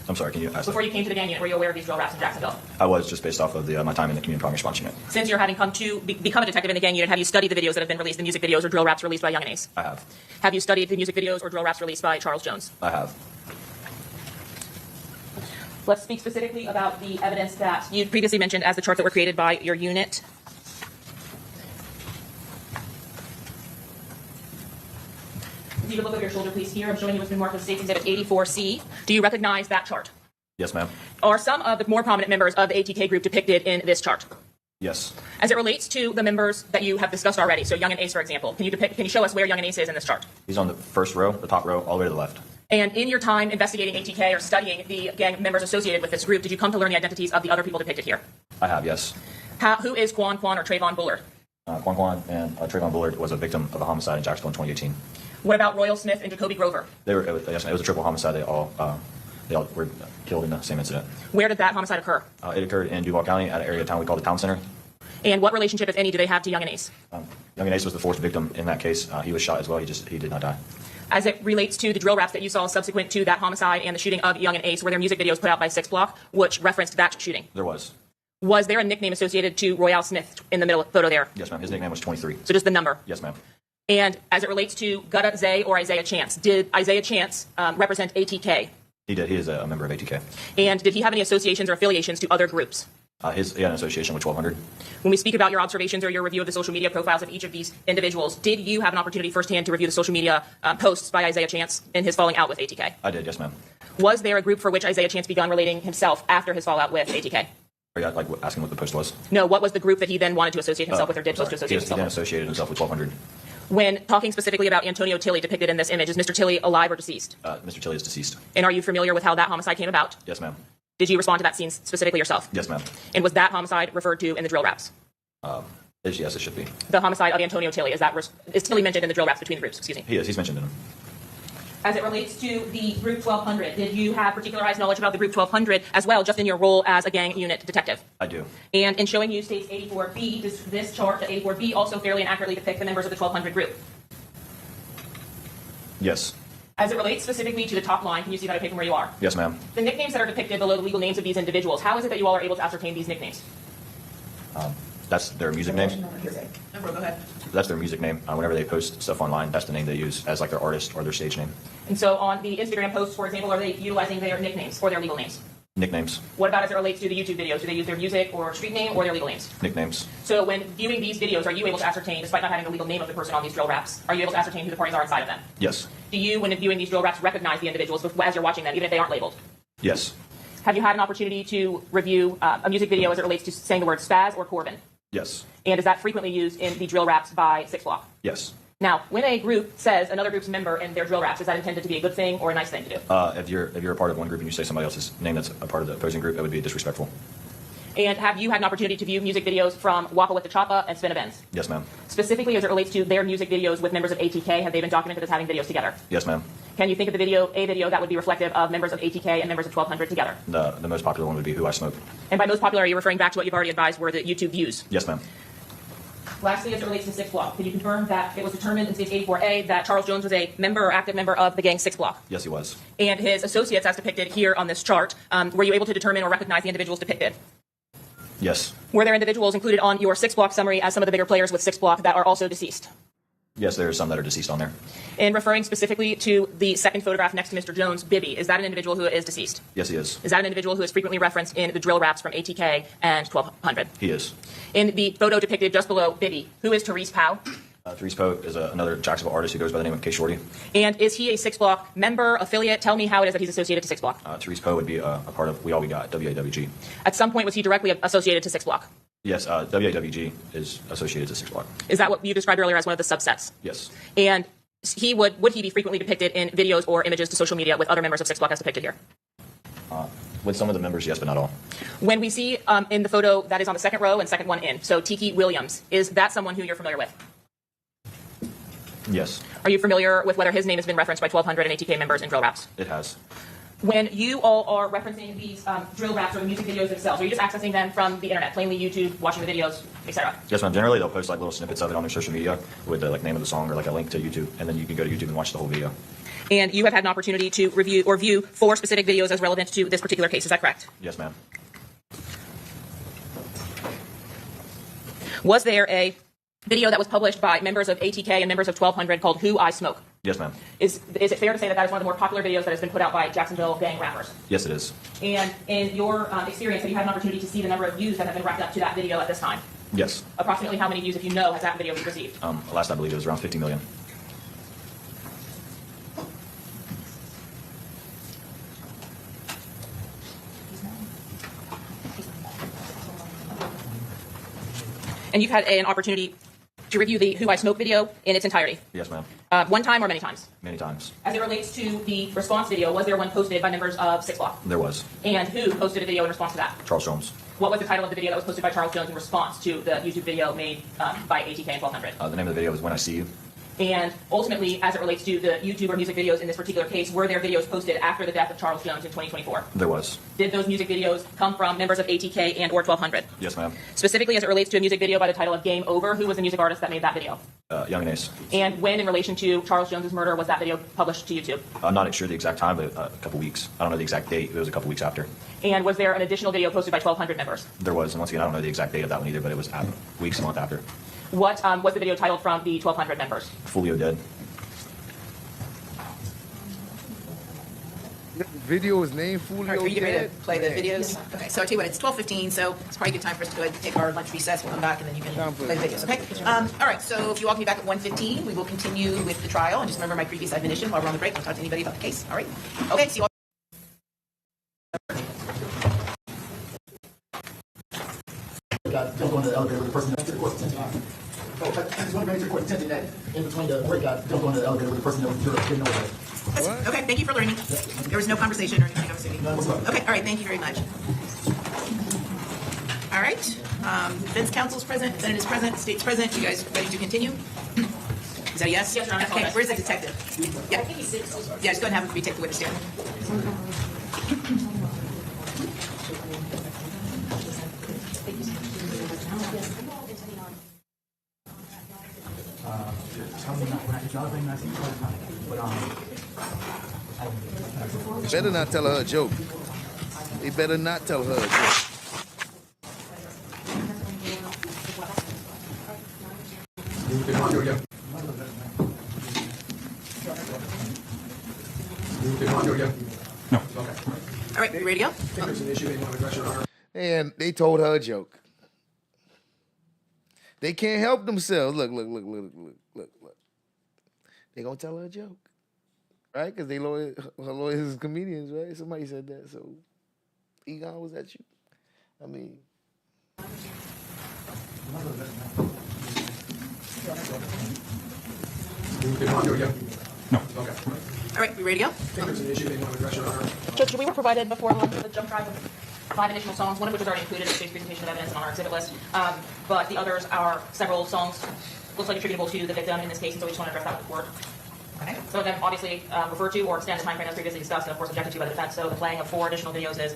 I'm sorry, can you ask
Before
that?
you came to the gang unit, were you aware of these drill raps in Jacksonville?
I was, just based off of my time in the community crime response unit.
Since you're having come to become a detective in the gang unit, have you studied the videos that have been released, the music videos or drill raps released by Young and Ace?
I have.
Have you studied the music videos or drill raps released by Charles Jones?
I have.
Let's speak specifically about the evidence that you previously mentioned as the charts that were created by your unit. If you could look over your shoulder, please. Here, I'm showing you what's been marked as State's Exhibit 84C. Do you recognize that chart?
Yes, ma'am.
Are some of the more prominent members of the ATK group depicted in this chart?
Yes.
As it relates to the members that you have discussed already, so Young and Ace, for example, can you show us where Young and Ace is in this chart?
He's on the first row, the top row, all the way to the left.
And in your time investigating ATK or studying the gang members associated with this group, did you come to learn the identities of the other people depicted here?
I have, yes.
Who is Quan or Trayvon Bullard?
Quan and Trayvon Bullard was a victim of a homicide in Jacksonville in 2018.
What about Royal Smith and Jacoby Grover?
Yes, it was a triple homicide. They all were killed in the same incident.
Where did that homicide occur?
It occurred in Duval County at an area of town we call the Town Center.
And what relationship, if any, do they have to Young and Ace?
Young and Ace was the fourth victim in that case. He was shot as well. He did not die.
As it relates to the drill raps that you saw subsequent to that homicide and the shooting of Young and Ace, were there music videos put out by 6 Block which referenced that shooting?
There was.
Was there a nickname associated to Royale Smith in the middle photo there?
Yes, ma'am. His nickname was 23.
So just the number?
Yes, ma'am.
And as it relates to Gutta Zay or Isaiah Chance, did Isaiah Chance represent ATK?
He did. He is a member of ATK.
And did he have any associations or affiliations to other groups?
He had an association with 1200.
When we speak about your observations or your review of the social media profiles of each of these individuals, did you have an opportunity firsthand to review the social media posts by Isaiah Chance in his falling out with ATK?
I did, yes, ma'am.
Was there a group for which Isaiah Chance began relating himself after his fallout with ATK?
Are you asking what the post was?
No, what was the group that he then wanted to associate himself with or did post to associate
He
himself
then
with?
associated himself with 1200.
When talking specifically about Antonio Tilley depicted in this image, is Mr. Tilley alive or deceased?
Mr. Tilley is deceased.
And are you familiar with how that homicide came about?
Yes, ma'am.
Did you respond to that scene specifically yourself?
Yes, ma'am.
And was that homicide referred to in the drill raps?
Yes, it should be.
The homicide of Antonio Tilley, is Tilley mentioned in the drill raps between the groups? Excuse me.
He is. He's mentioned in them.
As it relates to the Group 1200, did you have particularized knowledge about the Group 1200 as well, just in your role as a gang unit detective?
I do.
And in showing you states 84B, does this chart, the 84B, also fairly and accurately depict the members of the 1200 group?
Yes.
As it relates specifically to the top line, can you see that okay from where you are?
Yes, ma'am.
The nicknames that are depicted below the legal names of these individuals, how is it that you all are able to ascertain these nicknames?
That's their music name.
No, bro, go ahead.
That's their music name. Whenever they post stuff online, that's the name they use as like their artist or their stage name.
And so on the Instagram posts, for example, are they utilizing their nicknames or their legal names?
Nicknames.
What about as it relates to the YouTube videos? Do they use their music or street name or their legal names?
Nicknames.
So when viewing these videos, are you able to ascertain, despite not having the legal name of the person on these drill raps, are you able to ascertain who the parties are inside of them?
Yes.
Do you, when viewing these drill raps, recognize the individuals as you're watching them, even if they aren't labeled?
Yes.
Have you had an opportunity to review a music video as it relates to saying the word spaz or Corbin?
Yes.
And is that frequently used in the drill raps by 6 Block?
Yes.
Now, when a group says another group's member in their drill raps, is that intended to be a good thing or a nice thing to do?
If you're a part of one group and you say somebody else's name that's a part of the opposing group, that would be disrespectful.
And have you had an opportunity to view music videos from Waka with the Choppa and Spin a Benz?
Yes, ma'am.
Specifically as it relates to their music videos with members of ATK, have they been documented as having videos together?
Yes, ma'am.
Can you think of a video that would be reflective of members of ATK and members of 1200 together?
The most popular one would be Who I Smoke.
And by most popular, are you referring back to what you've already advised were the YouTube views?
Yes, ma'am.
Lastly, as it relates to 6 Block, can you confirm that it was determined in Stage 84A that Charles Jones was a member or active member of the gang 6 Block?
Yes, he was.
And his associates, as depicted here on this chart, were you able to determine or recognize the individuals depicted?
Yes.
Were there individuals included on your 6 Block summary as some of the bigger players with 6 Block that are also deceased?
Yes, there are some that are deceased on there.
And referring specifically to the second photograph next to Mr. Jones, Bibby, is that an individual who is deceased?
Yes, he is.
Is that an individual who is frequently referenced in the drill raps from ATK and 1200?
He is.
In the photo depicted just below Bibby, who is Therese Powell?
Therese Poe is another Jacksonville artist who goes by the name of K Shorty.
And is he a 6 Block member, affiliate? Tell me how it is that he's associated to 6 Block.
Therese Poe would be a part of We All We Got, WAWG.
At some point, was he directly associated to 6 Block?
Yes, WAWG is associated to 6 Block.
Is that what you described earlier as one of the subsets?
Yes.
And would he be frequently depicted in videos or images to social media with other members of 6 Block as depicted here?
With some of the members, yes, but not all.
When we see in the photo that is on the second row and second one in, so Tiki Williams, is that someone who you're familiar with?
Yes.
Are you familiar with whether his name has been referenced by 1200 and ATK members in drill raps?
It has.
When you all are referencing these drill raps or the music videos themselves, are you just accessing them from the internet, plainly YouTube, watching the videos, etc.?
Yes, ma'am. Generally, they'll post like little snippets of it on their social media with the name of the song or like a link to YouTube, and then you can go to YouTube and watch the whole video.
And you have had an opportunity to review or view 4 specific videos as relevant to this particular case. Is that correct?
Yes, ma'am.
Was there a video that was published by members of ATK and members of 1200 called Who I Smoke?
Yes, ma'am.
Is it fair to say that that is one of the more popular videos that has been put out by Jacksonville gang rappers?
Yes, it is.
And in your experience, have you had an opportunity to see the number of views that have been wrapped up to that video at this time?
Yes.
Approximately how many views, if you know, has that video received?
Last I believe it was around 50 million.
And you've had an opportunity to review the Who I Smoke video in its entirety?
Yes, ma'am.
One time or many times?
Many times.
As it relates to the response video, was there one posted by members of 6 Block?
There was.
And who posted a video in response to that?
Charles Jones.
What was the title of the video that was posted by Charles Jones in response to the YouTube video made by ATK and 1200?
The name of the video is When I See You.
And ultimately, as it relates to the YouTube or music videos in this particular case, were there videos posted after the death of Charles Jones in 2024?
There was.
Did those music videos come from members of ATK and or 1200?
Yes, ma'am.
Specifically, as it relates to a music video by the title of Game Over, who was the music artist that made that video?
Young and Ace.
And when, in relation to Charles Jones's murder, was that video published to YouTube?
I'm not sure the exact time, but a couple weeks. I don't know the exact date. It was a couple weeks after.
And was there an additional video posted by 1200 members?
There was. And once again, I don't know the exact date of that one either, but it was weeks, a month after.
What was the video titled from the 1200 members?
Foolio Dead.
The video is named Julio.
All right, are you ready to
Dead?
play the videos? Okay, so I'll tell you what, it's 12:15, so it's probably a good time for us to go ahead and take our lunch recess. We'll come back and then you can play the videos, okay? All right, so if you all can be back at 1:15, we will continue with the trial. And just remember my previous admonition while we're on the break, don't talk to anybody about the case, all right? Okay, see you all.
Don't go in the elevator with the person next to the court's attention. I just want to bring to the court's attention that in between the break, don't go in the elevator with the person that you're getting over.
Okay, thank you for learning. There was no conversation or anything, I'm assuming. Okay, all right, thank you very much. All right, defense counsel's present, defendant is present, state's present. You guys ready to continue? Is that a yes?
Yes, Your Honor.
Okay, where's the detective? Yeah. Yeah, just go ahead and have him retake the witness stand.
You better not tell her a joke. You better not tell her a joke.
No. Okay.
All right, you ready to go?
I think there's an issue they want to address, Your Honor.
And they told her a joke. They can't help themselves. Look. They gonna tell her a joke, right? Because her lawyers is comedians, right? Somebody said that. So, Egon, was that you? I mean.
No. Okay.
All right, you ready to go?
I think there's an issue they want to address, Your Honor.
Judge, we were provided before lunch with a jump drive of 5 additional songs, one of which was already included in the state's presentation of evidence on our exhibit list. But the others are several songs, looks like attributable to the victim in this case, and so we just want to address that with the court. So again, obviously referred to or extend the time frame as previously discussed, and of course objected to by the defense. So the playing of 4 additional videos is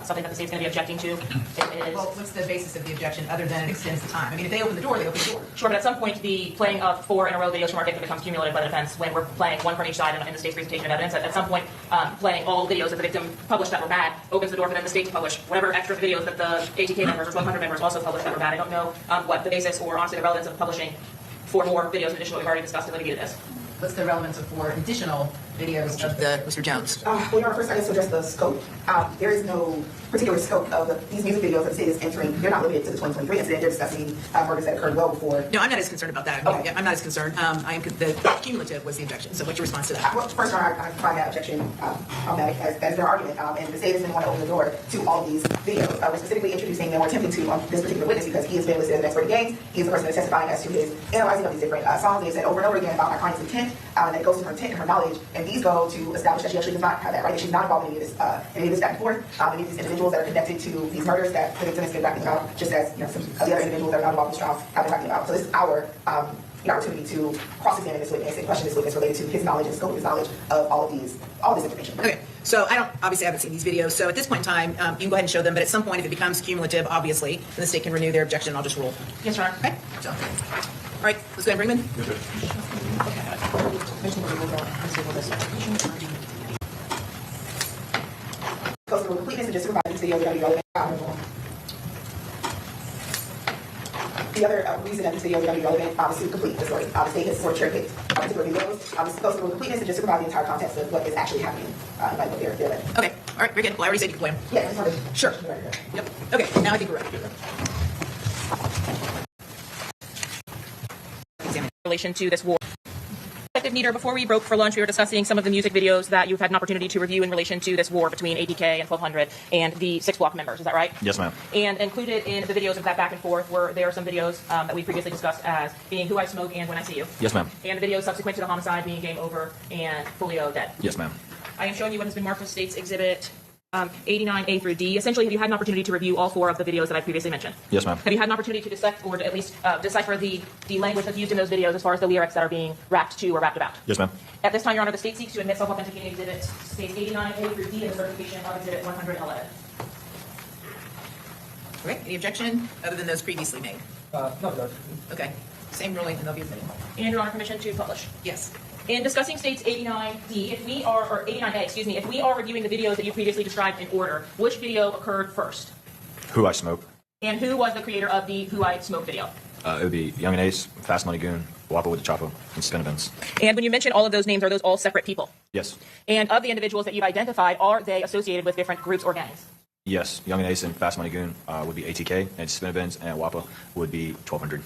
something that the state's going to be objecting to. It is.
Well, what's the basis of the objection other than it extends the time? I mean, if they open the door, they open the door.
Sure, but at some point, the playing of 4 in a row videos from our victim becomes cumulative by the defense when we're playing one from each side in the state's presentation of evidence. At some point, playing all videos that the victim published that were bad opens the door for then the state to publish whatever extra videos that the ATK members or 1,200 members also published that were bad. I don't know what the basis or honestly the relevance of publishing 4 more videos in addition to what we've already discussed and litigated is.
What's the relevance of 4 additional videos of Mr. Jones?
Well, Your Honor, first I guess to address the scope. There is no particular scope of these music videos that the state is entering. They're not limited to the 2023 incident. They're discussing murders that occurred well before.
No, I'm not as concerned about that.
Okay.
I'm not as concerned. I am the cumulative was the objection. So what's your response to that?
Well, first, Your Honor, I find that objection problematic as their argument, and the state is going to want to open the door to all of these videos. We're specifically introducing them or attempting to this particular witness because he has been listed as an expert in gangs. He is the person that's testifying as to his analyzing of these different songs. They've said over and over again about my client's intent, and it goes to her intent and her knowledge, and these go to establish that she actually does not have that right, that she's not involved in any of this back and forth. Any of these individuals that are connected to these murders that the victim has been rapping about, just as some of the other individuals that are not involved in this trial have been rapping about. So this is our opportunity to cross-examine this witness and question this witness related to his knowledge and scope of his knowledge of all this information.
Okay, so I haven't seen these videos. So at this point in time, you can go ahead and show them. But at some point, if it becomes cumulative, obviously, then the state can renew their objection. I'll just rule.
Yes, Your Honor.
Okay. So, all right, let's go ahead and bring them in.
Goes through completeness and just to provide these videos are going to be relevant. The other reason that these videos are going to be relevant is to complete the story. The state has sort of cherry-picked particular videos. This goes through completeness and just to provide the entire context of what is actually happening by what they're doing.
Okay, all right, very good. Well, I already said you can play them.
Yeah, I just wanted to...
Sure. Yep. Okay, now I think we're ready.
In relation to this war. Detective Nieder, before we broke for lunch, we were discussing some of the music videos that you've had an opportunity to review in relation to this war between ATK and 1200 and the 6 block members. Is that right?
Yes, ma'am.
And included in the videos of that back and forth were there some videos that we previously discussed as being Who I Smoke and When I See You.
Yes, ma'am.
And the videos subsequent to the homicide being Game Over and Julio Dead.
Yes, ma'am.
I am showing you what has been marked as State's Exhibit 89A through D. Essentially, have you had an opportunity to review all 4 of the videos that I previously mentioned?
Yes, ma'am.
Have you had an opportunity to dissect or to at least decipher the language that's used in those videos as far as the lyrics that are being rapped to or rapped about?
Yes, ma'am.
At this time, Your Honor, the state seeks to admit self-authenticating exhibit States 89A through D in the certification of Exhibit 111.
Okay, any objection other than those previously made?
No, Judge.
Okay, same ruling, and they'll be admitted.
And Your Honor, permission to publish.
Yes.
In discussing States 89D, or 89A, excuse me, if we are reviewing the videos that you previously described in order, which video occurred first?
Who I Smoke.
And who was the creator of the Who I Smoke video?
It would be Young and Ace, Fast Money Goon, Wappa with the Chapo, and Spinavins.
And when you mention all of those names, are those all separate people?
Yes.
And of the individuals that you've identified, are they associated with different groups or gangs?
Yes. Young and Ace and Fast Money Goon would be ATK, and Spinavins and Wappa would be 1200.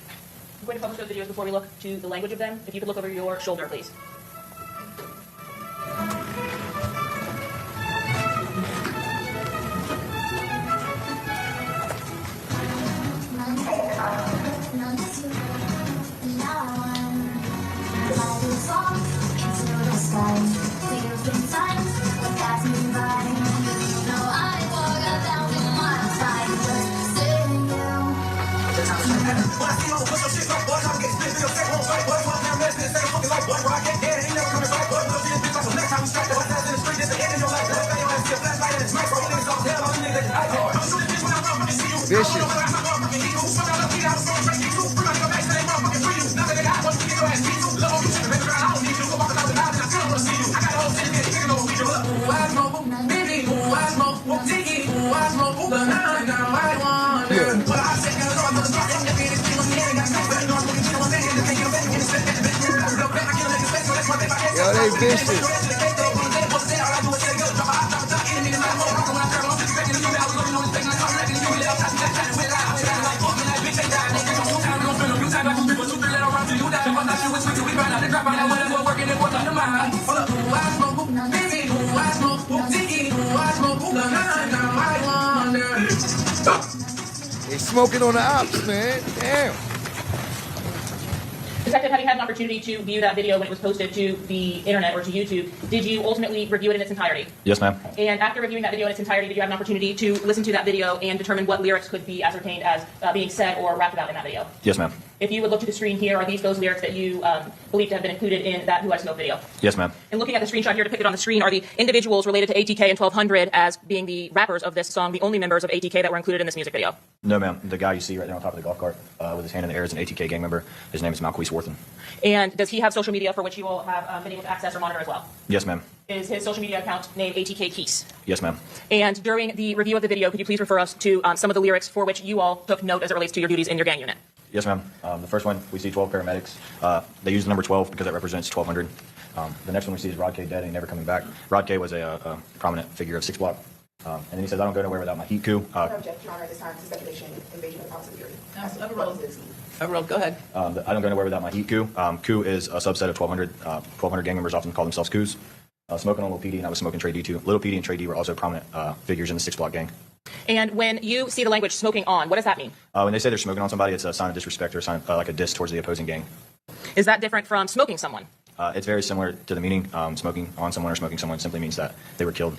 I'm going to publish those videos before we look to the language of them. If you could look over your shoulder, please.
Yo, they vicious. They smoking on the ops, man. Damn.
Detective, having had an opportunity to view that video when it was posted to the internet or to YouTube, did you ultimately review it in its entirety?
Yes, ma'am.
And after reviewing that video in its entirety, did you have an opportunity to listen to that video and determine what lyrics could be ascertained as being said or rapped about in that video?
Yes, ma'am.
if you would look to the screen here, are these those lyrics that you believe to have been included in that Who I Smoke video?
Yes, ma'am.
And looking at the screenshot here depicted on the screen, are the individuals related to ATK and 1200 as being the rappers of this song the only members of ATK that were included in this music video?
No, ma'am. The guy you see right there on top of the golf cart with his hand in the air is an ATK gang member. His name is Malquise Worthen.
And does he have social media for which you will have been able to access or monitor as well?
Yes, ma'am.
Is his social media account named ATK Keys?
Yes, ma'am.
And during the review of the video, could you please refer us to some of the lyrics for which you all took note as it relates to your duties in your gang unit?
Yes, ma'am. The first one, we see 12 paramedics. They use the number 12 because that represents 1200. The next one we see is Rod K dead and never coming back. Rod K was a prominent figure of 6 Block. And then he says, I don't go nowhere without my heat coup.
I object, Your Honor, at this time to speculation, invasion of the policy theory.
Overall, go ahead.
I don't go nowhere without my heat coup. Coup is a subset of 1200. 1200 gang members often call themselves coups. Smoking on Lil PD, and I was smoking Trey D too. Lil PD and Trey D were also prominent figures in the 6 Block gang.
And when you see the language smoking on, what does that mean?
When they say they're smoking on somebody, it's a sign of disrespect or a sign like a diss towards the opposing gang.
Is that different from smoking someone?
It's very similar to the meaning. Smoking on someone or smoking someone simply means that they were killed.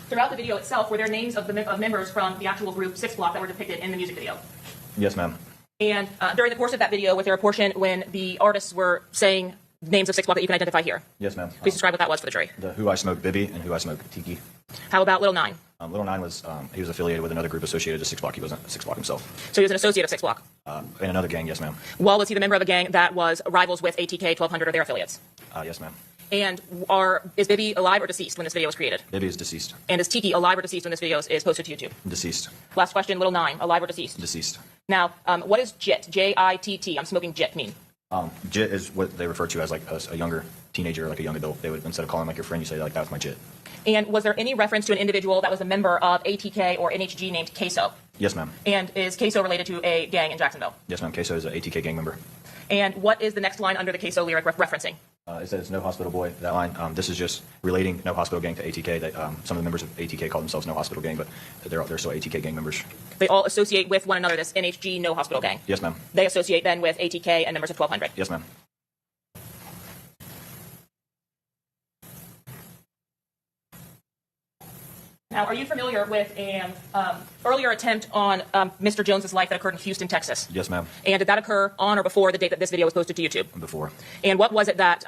Throughout the video itself, were there names of members from the actual group 6 Block that were depicted in the music video?
Yes, ma'am.
And during the course of that video, was there a portion when the artists were saying names of 6 Block that you can identify here?
Yes, ma'am.
Please describe what that was for the jury.
The Who I Smoke Bibby and Who I Smoke Tiki.
How about Lil 9?
Lil 9 was he was affiliated with another group associated to 6 Block. He wasn't 6 Block himself.
So he was an associate of 6 Block?
In another gang, yes, ma'am.
Well, was he the member of a gang that was rivals with ATK, 1200, or their affiliates?
Yes, ma'am.
And is Bibby alive or deceased when this video was created?
Bibby is deceased.
And is Tiki alive or deceased when this video is posted to YouTube?
Deceased.
Last question, Lil 9, alive or deceased?
Deceased.
Now, what is JIT, J-I-T-T, I'm smoking JIT, mean?
JIT is what they refer to as like a younger teenager, like a young adult. They would, instead of calling like your friend, you say like, that was my JIT.
And was there any reference to an individual that was a member of ATK or NHG named Queso?
Yes, ma'am.
And is Queso related to a gang in Jacksonville?
Yes, ma'am. Queso is an ATK gang member.
And what is the next line under the Queso lyric referencing?
It says No Hospital Boy, that line. This is just relating No Hospital Gang to ATK. That, some of the members of ATK call themselves No Hospital Gang, but they're still ATK gang members.
They all associate with one another, this NHG No Hospital Gang?
Yes, ma'am.
They associate then with ATK and members of 1200?
Yes, ma'am.
Now, are you familiar with an earlier attempt on Mr. Jones's life that occurred in Houston, Texas?
Yes, ma'am.
And did that occur on or before the date that this video was posted to YouTube?
Before.
And what was it that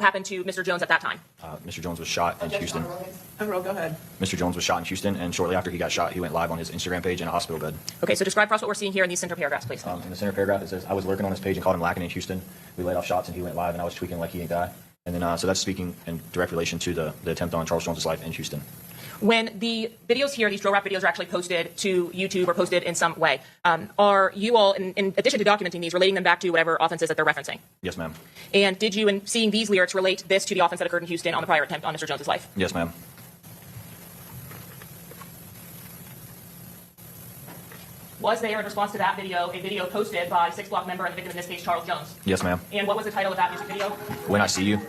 happened to Mr. Jones at that time?
Mr. Jones was shot in Houston.
Overall, go ahead.
Mr. Jones was shot in Houston, and shortly after he got shot, he went live on his Instagram page in a hospital bed.
Okay, so describe for us what we're seeing here in these center paragraphs, please.
In the center paragraph, it says, I was lurking on his page and called him lacking in Houston. We laid off shots, and he went live, and I was tweaking like he ain't die. And then, so that's speaking in direct relation to the attempt on Charles Jones' life in Houston.
When the videos here, these drill rap videos, are actually posted to YouTube or posted in some way, are you all, in addition to documenting these, relating them back to whatever offense is that they're referencing?
Yes, ma'am.
And did you, in seeing these lyrics, relate this to the offense that occurred in Houston on the prior attempt on Mr. Jones's life?
Yes, ma'am.
Was there, in response to that video, a video posted by 6 Block member and the victim in this case, Charles Jones?
Yes, ma'am.
And what was the title of that music video?
When I See You.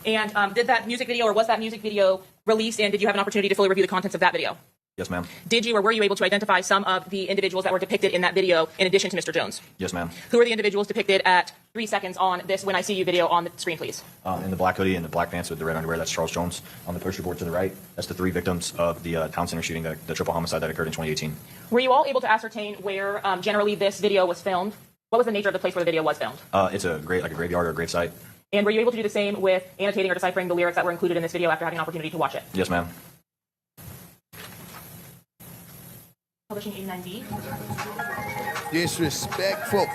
And did that music video, or was that music video released, and did you have an opportunity to fully review the contents of that video?
Yes, ma'am.
Did you, or were you able to identify some of the individuals that were depicted in that video in addition to Mr. Jones?
Yes, ma'am.
Who are the individuals depicted at 3 seconds on this When I See You video on the screen, please?
In the black hoodie and the black pants with the red underwear, that's Charles Jones. On the poster board to the right, that's the 3 victims of the town center shooting, the triple homicide that occurred in 2018.
Were you all able to ascertain where generally this video was filmed? What was the nature of the place where the video was filmed?
It's a graveyard or a gravesite.
And were you able to do the same with annotating or deciphering the lyrics that were included in this video after having an opportunity to watch it?
Yes, ma'am.
Publishing 89B.
Disrespectful.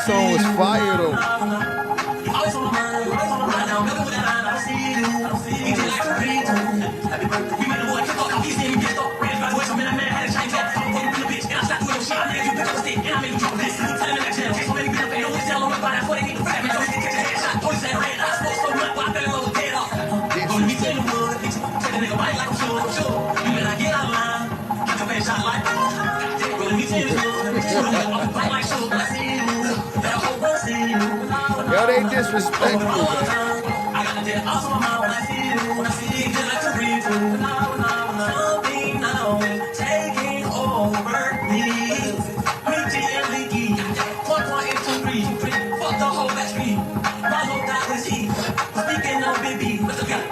Song was fire though. they disrespectful, man.
I got the also on my when I see you, just like to breathe. Something now is taking over me. Witty and leaky, fuck the whole battery. My whole that was he. Speaking of baby, what's the guy?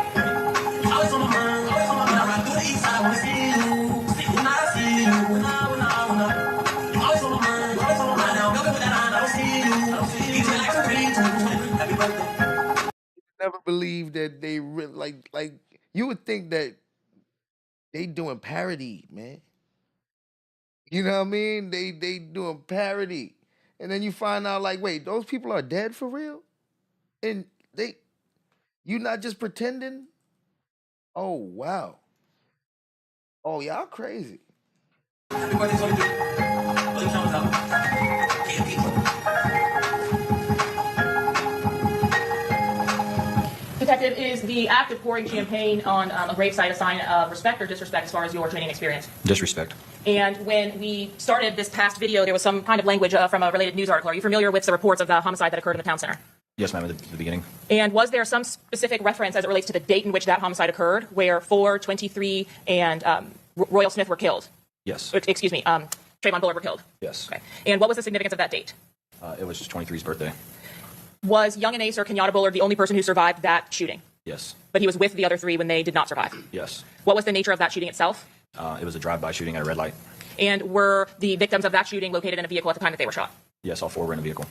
Always on my mind, right through the east side, wanna see you. When I see you, when I. Always on my mind, now go with that eye, I don't see you. Just like to breathe. Happy birthday.
Never believe that they really like you would think that they doing parody, man. You know what I mean? They doing parody. And then you find out like, wait, those people are dead for real? And you not just pretending? Oh wow. Oh, y'all crazy.
Detective, is the act of pouring champagne on a gravesite a sign of respect or disrespect as far as your training experience?
Disrespect.
And when we started this past video, there was some kind of language from a related news article. Are you familiar with the reports of the homicide that occurred in the town center?
Yes, ma'am, at the beginning.
And was there some specific reference as it relates to the date in which that homicide occurred, where 4, 23, and Royal Smith were killed?
Yes.
Excuse me, Trayvon Bullard were killed?
Yes.
Okay. And what was the significance of that date?
It was 23's birthday.
Was Young and Ace or Kenyatta Bullard the only person who survived that shooting?
Yes.
But he was with the other 3 when they did not survive?
Yes.
What was the nature of that shooting itself?
It was a drive-by shooting at a red light.
And were the victims of that shooting located in a vehicle at the time that they were shot?
Yes, all 4 were in a vehicle.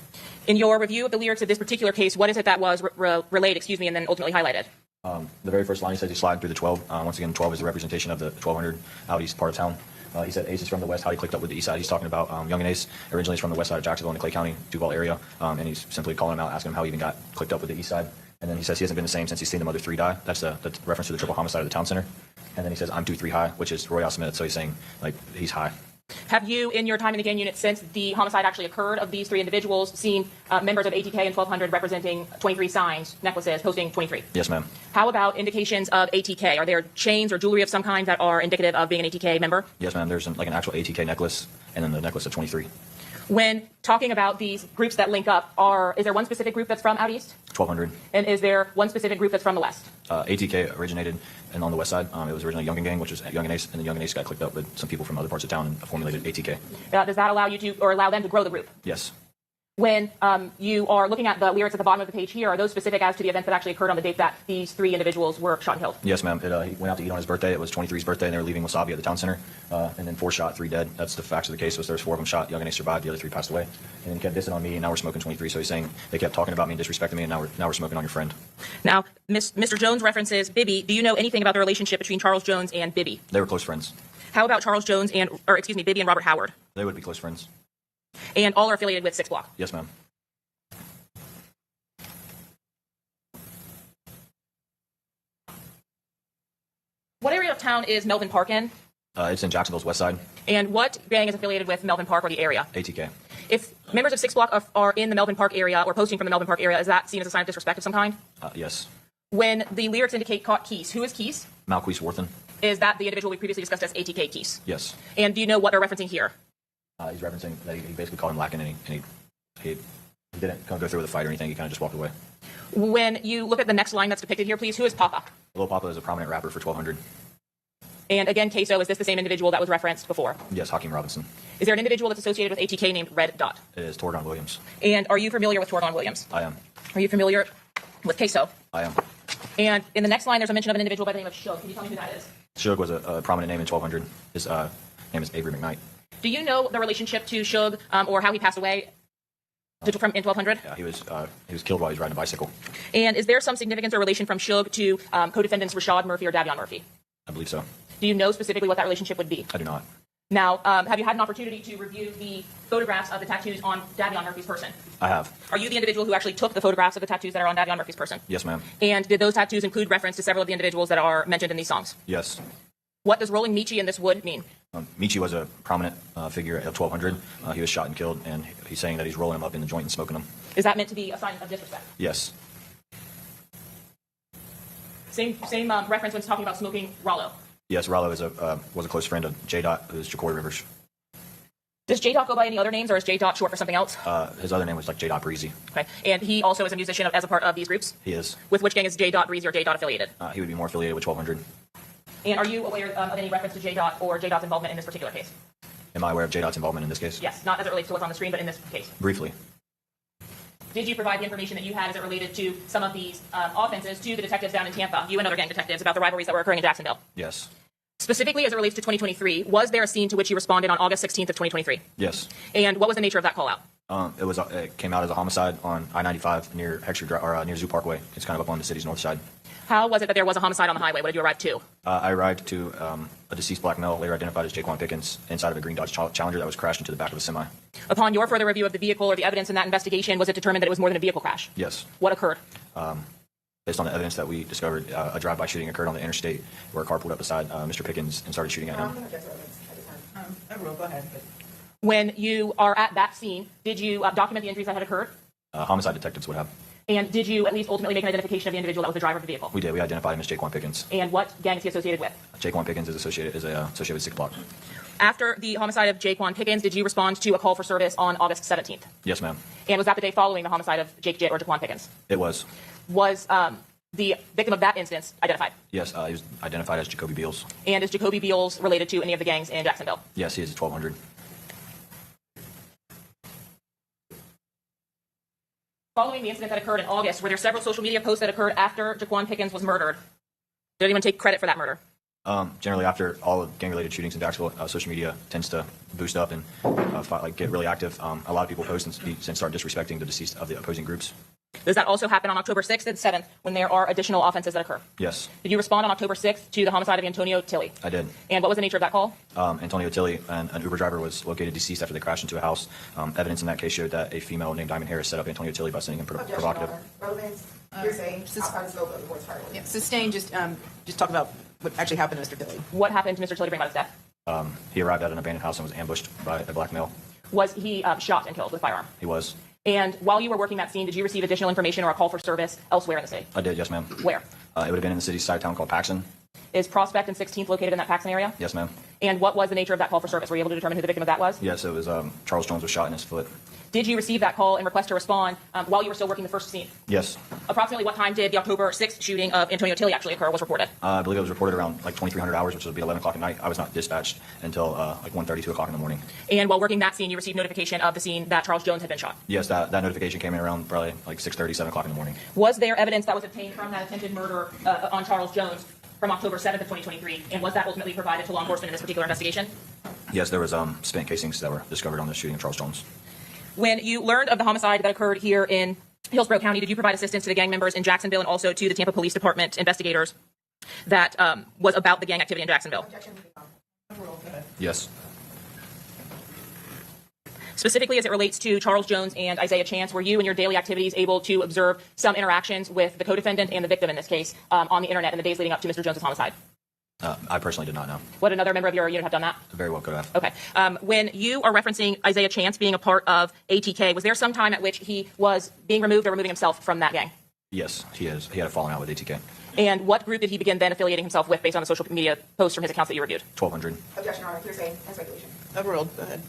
In your review of the lyrics of this particular case, what is it that was relayed, and then ultimately highlighted?
The very first line, he says he's sliding through the 12. Once again, 12 is the representation of the 1200 out east part of town. He said Ace is from the west, how he clicked up with the east side. He's talking about Young and Ace. Originally, he's from the west side of Jacksonville in the Clay County, Duval area. And he's simply calling him out, asking him how he even got clicked up with the east side. And then he says he hasn't been the same since he's seen the other 3 die. That's the reference to the triple homicide of the town center. And then he says, I'm 2-3 high, which is Royal Smith. So he's saying, like, he's high.
Have you, in your time in the gang unit since the homicide actually occurred of these 3 individuals, seen members of ATK and 1200 representing 23 signs, necklaces, posting 23?
Yes, ma'am.
How about indications of ATK? Are there chains or jewelry of some kind that are indicative of being an ATK member?
Yes, ma'am. There's like an actual ATK necklace and then the necklace of 23.
When talking about these groups that link up, is there one specific group that's from out east?
1200.
And is there one specific group that's from the west?
ATK originated and on the west side. It was originally Young and Gang, which was Young and Ace, and then Young and Ace got clicked up with some people from other parts of town and formulated ATK.
Does that allow you to, or allow them to grow the group?
Yes.
When you are looking at the lyrics at the bottom of the page here, are those specific as to the events that actually occurred on the date that these 3 individuals were shot and killed?
Yes, ma'am. He went out to eat on his birthday. It was 23's birthday, and they were leaving Wasabi at the town center. And then 4 shot, 3 dead. That's the facts of the case. There's 4 of them shot. Young and Ace survived. The other 3 passed away. And then he kept dissing on me, and now we're smoking 23. So he's saying they kept talking about me and disrespecting me, and now we're smoking on your friend.
Now, Mr. Jones references Bibby. Do you know anything about the relationship between Charles Jones and Bibby?
They were close friends.
How about Charles Jones Bibby and Robert Howard?
They would be close friends.
And all are affiliated with 6 Block?
Yes, ma'am.
What area of town is Melvin Park in?
It's in Jacksonville's west side.
And what gang is affiliated with Melvin Park or the area?
ATK.
If members of 6 Block are in the Melvin Park area or posting from the Melvin Park area, is that seen as a sign of disrespect of some kind?
Yes.
When the lyrics indicate Keys, who is Keys?
Malquise Worthen.
Is that the individual we previously discussed as ATK Keys?
Yes.
And do you know what they're referencing here?
He's referencing that he basically called him lacking, and he didn't go through with a fight or anything. He kind of just walked away.
When you look at the next line that's depicted here, please, who is Papa?
Lil Papa is a prominent rapper for 1200.
And again, Queso, is this the same individual that was referenced before?
Yes, Hakeem Robinson.
Is there an individual that's associated with ATK named Red Dot?
It is Torgon Williams.
And are you familiar with Torgon Williams?
I am.
Are you familiar with Queso?
I am.
And in the next line, there's a mention of an individual by the name of Shug. Can you tell me who that is?
Shug was a prominent name in 1200. His name is Avery McKnight.
Do you know the relationship to Shug or how he passed away in 1200?
Yeah, he was killed while he was riding a bicycle.
And is there some significance or relation from Shug to co-defendants Rashad Murphy or Davion Murphy?
I believe so.
Do you know specifically what that relationship would be?
I do not.
Now, have you had an opportunity to review the photographs of the tattoos on Davion Murphy's person?
I have.
Are you the individual who actually took the photographs of the tattoos that are on Davion Murphy's person?
Yes, ma'am.
And did those tattoos include reference to several of the individuals that are mentioned in these songs?
Yes.
What does rolling Michi in this wood mean?
Michi was a prominent figure at 1200. He was shot and killed, and he's saying that he's rolling him up in the joint and smoking them.
Is that meant to be a sign of disrespect?
Yes.
Same reference when talking about smoking Rollo.
Yes, Rollo was a close friend of J. Dot, who's Jacory Rivers.
Does J-Dot go by any other names, or is J-Dot short for something else?
His other name was like J. Breezy.
Okay. And he also is a musician as a part of these groups?
He is.
With which gang is J-Dot Breezy or J-Dot affiliated?
He would be more affiliated with 1200.
And are you aware of any reference to J-Dot or J-Dot's involvement in this particular case?
Am I aware of J. involvement in this case?
Yes, not as it relates to what's on the screen, but in this case.
Briefly.
Did you provide the information that you had as it related to some of these offenses to the detectives down in Tampa, you and other gang detectives, about the rivalries that were occurring in Jacksonville?
Yes.
Specifically as it relates to 2023, was there a scene to which you responded on August 16th of 2023?
Yes.
And what was the nature of that call out?
It came out as a homicide on I-95 near near Zoo Parkway. It's kind of up on the city's north side.
How was it that there was a homicide on the highway? What did you arrive to?
I arrived to a deceased black male, later identified as Jaquan Pickens, inside of a green Dodge Challenger that was crashed into the back of a semi.
Upon your further review of the vehicle or the evidence in that investigation, was it determined that it was more than a vehicle crash?
Yes.
What occurred?
Based on the evidence that we discovered, a drive-by shooting occurred on the interstate where a car pulled up beside Mr. Pickens and started shooting at him.
Go ahead.
When you are at that scene, did you document the injuries that had occurred?
Homicide detectives would have.
And did you at least ultimately make an identification of the individual that was the driver of the vehicle?
We did. We identified him as Jaquan Pickens.
And what gang is he associated with?
Jaquan Pickens is associated with 6 Block.
After the homicide of Jaquan Pickens, did you respond to a call for service on August 17th?
Yes, ma'am.
And was that the day following the homicide of Jake Jitt or Jaquan Pickens?
It was.
Was the victim of that instance identified?
Yes, he was identified as Jacoby Beals.
And is Jacoby Beals related to any of the gangs in Jacksonville?
Yes, he is 1200.
Following the incident that occurred in August, were there several social media posts that occurred after Jaquan Pickens was murdered? Did anyone take credit for that murder?
Generally, after all of gang-related shootings in Jacksonville, social media tends to boost up and get really active. A lot of people post and start disrespecting the deceased of the opposing groups.
Does that also happen on October 6th and 7th when there are additional offenses that occur?
Yes.
Did you respond on October 6th to the homicide of Antonio Tilley?
I did.
And what was the nature of that call?
Antonio Tilley, an Uber driver, was located deceased after they crashed into a house. Evidence in that case showed that a female named Diamond Harris set up Antonio Tilley by sending him provocative.
Relevance, hearsay, outside the scope of the court's priority.
Yeah, sustain, just talk about what actually happened to Mr. Tilley.
What happened to Mr. Tilley to bring about his death?
He arrived at an abandoned house and was ambushed by a black male.
Was he shot and killed with a firearm?
He was.
And while you were working that scene, did you receive additional information or a call for service elsewhere in the city?
I did, yes, ma'am.
Where?
It would have been in the city's side town called Paxson.
Is Prospect and 16th located in that Paxson area?
Yes, ma'am.
And what was the nature of that call for service? Were you able to determine who the victim of that was?
Yes, it was Charles Jones was shot in his foot.
Did you receive that call and request to respond while you were still working the first scene?
Yes.
Approximately what time did the October 6th shooting of Antonio Tilley actually occur was reported?
I believe it was reported around like 2300 hours, which would be 11 o'clock at night. I was not dispatched until like 1:30, 2 o'clock in the morning.
And while working that scene, you received notification of the scene that Charles Jones had been shot?
Yes, that notification came in around probably like 6:30, 7 o'clock in the morning.
Was there evidence that was obtained from that attempted murder on Charles Jones from October 7th of 2023, and was that ultimately provided to law enforcement in this particular investigation?
Yes, there was spent casings that were discovered on the shooting of Charles Jones.
When you learned of the homicide that occurred here in Hillsborough County, did you provide assistance to the gang members in Jacksonville and also to the Tampa Police Department investigators that was about the gang activity in Jacksonville?
Yes.
Specifically as it relates to Charles Jones and Isaiah Chance, were you in your daily activities able to observe some interactions with the co-defendant and the victim in this case on the internet in the days leading up to Mr. Jones' homicide?
I personally did not know.
Would another member of your unit have done that?
Very well could have.
Okay. When you are referencing Isaiah Chance being a part of ATK, was there some time at which he was being removed or removing himself from that gang?
Yes, he is. He had a falling out with ATK.
And what group did he begin then affiliating himself with based on the social media posts from his accounts that you reviewed?
1200.
Objection, Your Honor. Hearsay and speculation.
Overruled. Go ahead.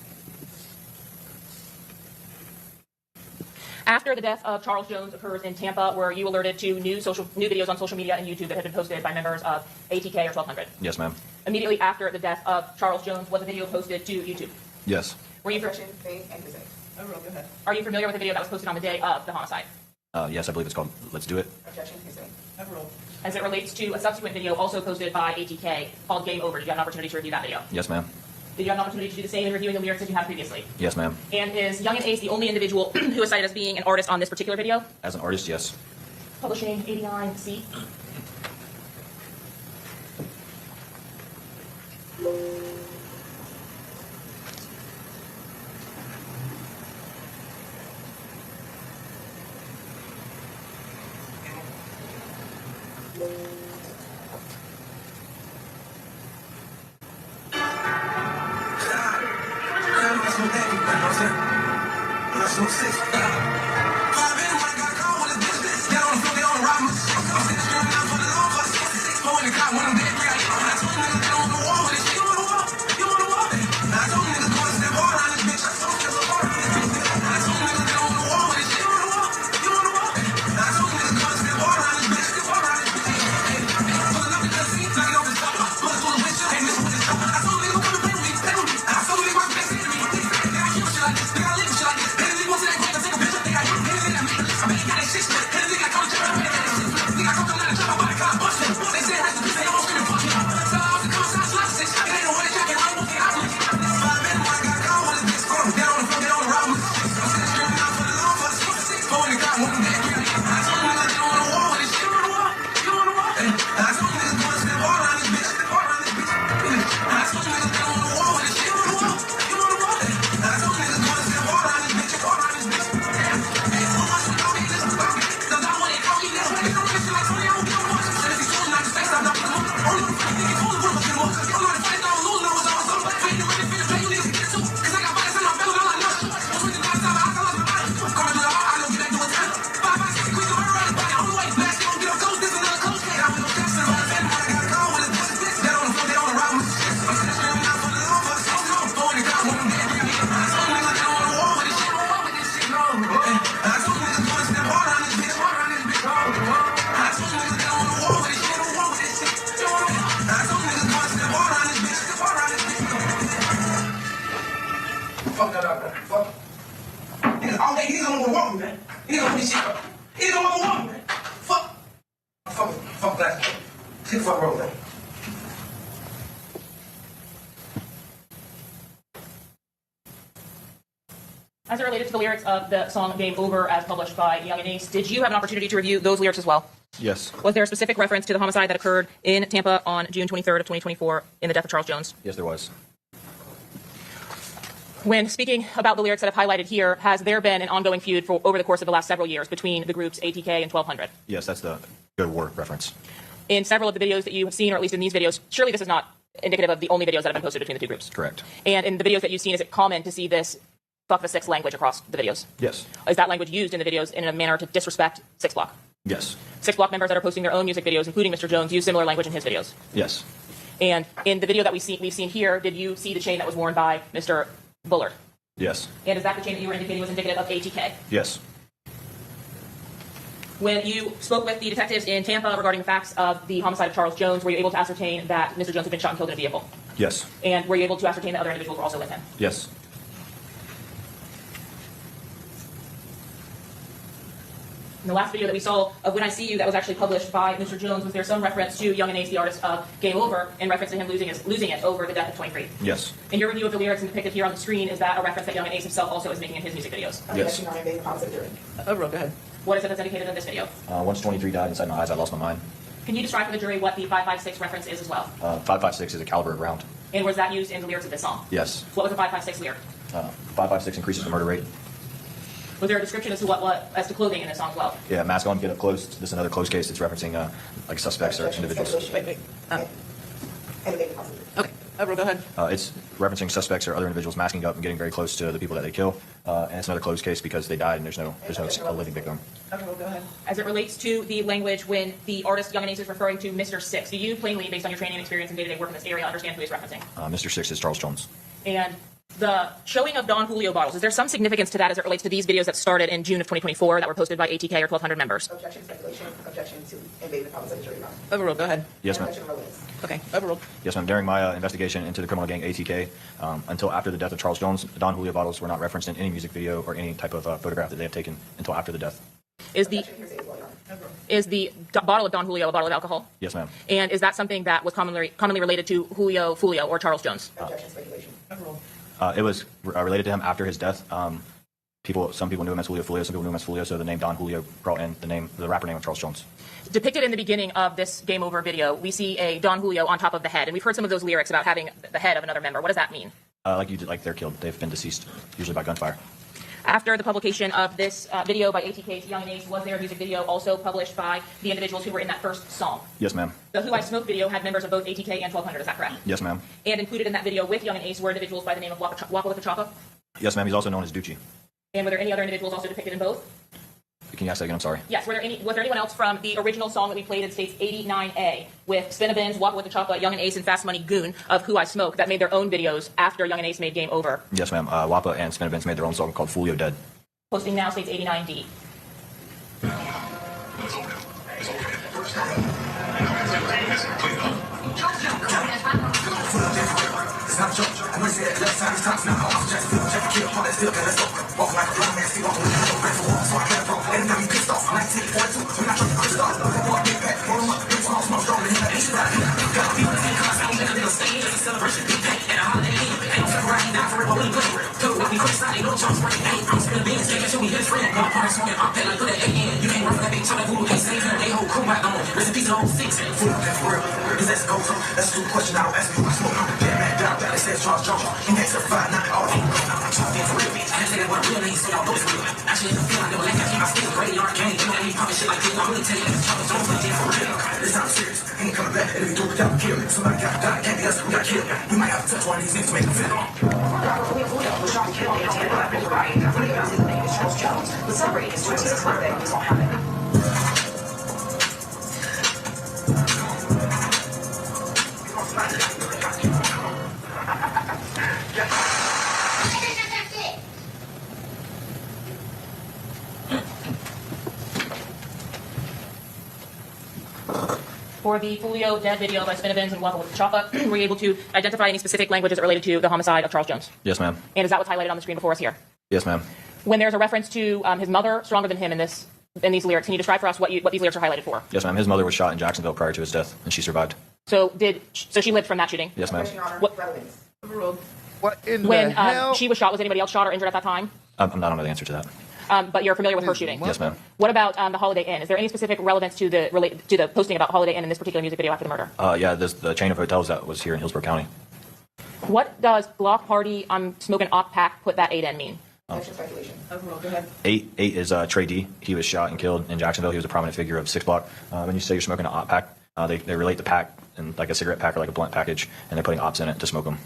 After the death of Charles Jones occurs in Tampa, were you alerted to new videos on social media and YouTube that had been posted by members of ATK or 1200?
Yes, ma'am.
Immediately after the death of Charles Jones, was a video posted to YouTube?
Yes.
Were you
Objection, faith, and hearsay.
Overruled. Go ahead.
Are you familiar with the video that was posted on the day of the homicide?
Yes, I believe it's called Let's Do It.
Objection, hearsay.
Overruled.
As it relates to a subsequent video also posted by ATK called Game Over, did you have an opportunity to review that video?
Yes, ma'am.
Did you have an opportunity to do the same in reviewing the lyrics that you had previously?
Yes, ma'am.
And is Young and Ace the only individual who is cited as being an artist on this particular video?
As an artist, yes.
Publishing 89C.
Fuck that up, man. Fuck. Niggas all day, niggas don't wanna walk me, man. Niggas don't put this shit up. Niggas don't wanna walk me, man. Fuck. Fuck that. Shit, fuck road, man.
As it related to the lyrics of the song Game Over as published by Young and Ace, did you have an opportunity to review those lyrics as well?
Yes.
Was there a specific reference to the homicide that occurred in Tampa on June 23rd of 2024 in the death of Charles Jones?
Yes, there was.
When speaking about the lyrics that I've highlighted here, has there been an ongoing feud for over the course of the last several years between the groups ATK and 1200?
Yes, that's the good war reference.
In several of the videos that you have seen, or at least in these videos, surely this is not indicative of the only videos that have been posted between the two groups.
Correct.
And in the videos that you've seen, is it common to see this fuck the six language across the videos?
Yes.
Is that language used in the videos in a manner to disrespect Six Block?
Yes.
Six Block members that are posting their own music videos, including Mr. Jones, use similar language in his videos.
Yes.
And in the video that we've seen here, did you see the chain that was worn by Mr. Bullard?
Yes.
And is that the chain that you were indicating was indicative of ATK?
Yes.
When you spoke with the detectives in Tampa regarding the facts of the homicide of Charles Jones, were you able to ascertain that Mr. Jones had been shot and killed in a vehicle?
Yes.
And were you able to ascertain that other individuals were also with him?
Yes.
In the last video that we saw of When I See You that was actually published by Mr. Jones, was there some reference to Young and Ace, the artist of Game Over, in reference to him losing it over the death of 23?
Yes.
In your review of the lyrics and depicted here on the screen, is that a reference that Young and Ace himself also is making in his music videos?
Yes.
Overall, go ahead. What is it that's indicated in this video?
Once 23 died inside my eyes, I lost my mind.
Can you describe for the jury what the 5.56 reference is as well?
5.56 is a caliber of round.
And was that used in the lyrics of this song?
Yes.
What was the 5.56 lyric?
5.56 increases the murder rate.
Was there a description as to as to clothing in this song as well?
Yeah, mask on, get up close. This is another close case that's referencing like suspects or individuals.
Okay. Go ahead.
It's referencing suspects or other individuals masking up and getting very close to the people that they kill. And it's another closed case because they died and there's no living victim.
Okay, well, go ahead. As it relates to the language when the artist Young and Ace is referring to Mr. Six, do you plainly, based on your training and experience and day-to-day work in this area, understand who he's referencing?
Mr. Six is Charles Jones.
And the showing of Don Julio bottles, is there some significance to that as it relates to these videos that started in June of 2024 that were posted by ATK or 1,200 members?
Objection, speculation, objection to invading the province of the jury.
Overruled, go ahead.
Yes, ma'am.
Okay, overruled.
Yes, ma'am. During my investigation into the criminal gang ATK, until after the death of Charles Jones, Don Julio bottles were not referenced in any music video or any type of photograph that they have taken until after the death.
Is the bottle of Don Julio a bottle of alcohol?
Yes, ma'am.
And is that something that was commonly related to Julio Foolio or Charles Jones?
Objection, speculation.
It was related to him after his death. Some people knew him as Julio Foolio, some people knew him as Foolio, so the name Don Julio brought in the rapper name of Charles Jones.
Depicted in the beginning of this Game Over video, we see a Don Julio on top of the head, and we've heard some of those lyrics about having the head of another member. What does that mean?
Like they're killed. They've been deceased, usually by gunfire.
After the publication of this video by ATK's Young and Ace, was there a music video also published by the individuals who were in that first song?
Yes, ma'am.
The Who I Smoke video had members of both ATK and 1,200, is that correct?
Yes, ma'am.
And included in that video with Young and Ace were individuals by the name of Waka with the Choppa?
Yes, ma'am. He's also known as Ducci.
And were there any other individuals also depicted in both?
Can you ask that again? I'm sorry.
Yes. Was there anyone else from the original song that we played in States 89A with Spinabins, Waka with the Choppa, Young and Ace, and Fast Money Goon of Who I Smoke that made their own videos after Young and Ace made Game Over?
Yes, ma'am. Wappa and Spinabins made their own song called Foolio Dead.
Posting now States 89D.
It's not a joke. I'm gonna say it left side, it's top now. I'm Jacksonville, Jack kill, all that still can let's go. Walk like a blind man, still on the window, back for walk, so I can't throw. Anytime you pissed off, 1942, we're not trying to crystal. One big pack, roll them up, big small, small, strong, and hit that H back. Got people in the class, I don't make a little stage, it's a celebration, big pack, and a holiday in. Ain't no February, not for it, but we play. Two, with me quick, side, no jumps, break, ain't. I'm spinning beans, take it to me, hit his friend. My partner smoking up that like put that AN. You can't run from that big chop like Voodoo can't save him. They hold crew right on. Rest in peace to 06. Full up that for real. Cause that's the go-to. That's a stupid question. I don't ask me who I smoke on. Yeah, man, down. They said Charles Jones. He next certified, not all of them. I'm talking for real, bitch. I didn't say that what real name, so y'all know it's real. Actually, in the field, I never like that. I still graveyard game. You know, ain't popping shit like this. I really tell you, Charles Jones like for real. This time serious. He ain't coming back. And if you do it without kill, somebody got died. Can't be us. We got killed. We might have to touch one of these niggas to make them feel.
Julio Foolio was shot and killed in Tampa after the riot. Julio Foolio's name is Charles Jones. Was celebrating his 26th birthday on this on Halloween.
For the Julio dead video by Spinavins and Waffle with the Choppa, were you able to identify any specific languages related to the homicide of Charles Jones?
Yes, ma'am.
And is that what's highlighted on the screen before us here?
Yes, ma'am.
When there's a reference to his mother stronger than him in these lyrics, can you describe for us what these lyrics are highlighted for?
Yes, ma'am. His mother was shot in Jacksonville prior to his death, and she survived.
So she lived from that shooting?
Yes, ma'am.
What in
when
the hell?
she was shot, was anybody else shot or injured at that time?
I'm not on the answer to that.
But you're familiar with her shooting?
Yes, ma'am.
What about the Holiday Inn? Is there any specific relevance to the posting about Holiday Inn in this particular music video after the murder?
Yeah, the chain of hotels that was here in Hillsborough County.
What does block party, I'm smoking op pack, put that 8 in mean?
Extra speculation. Overall, go ahead.
8 is Trey D. He was shot and killed in Jacksonville. He was a prominent figure of 6 Block. When you say you're smoking an op pack, they relate the pack and like a cigarette pack or like a blunt package, and they're putting ops in it to smoke them.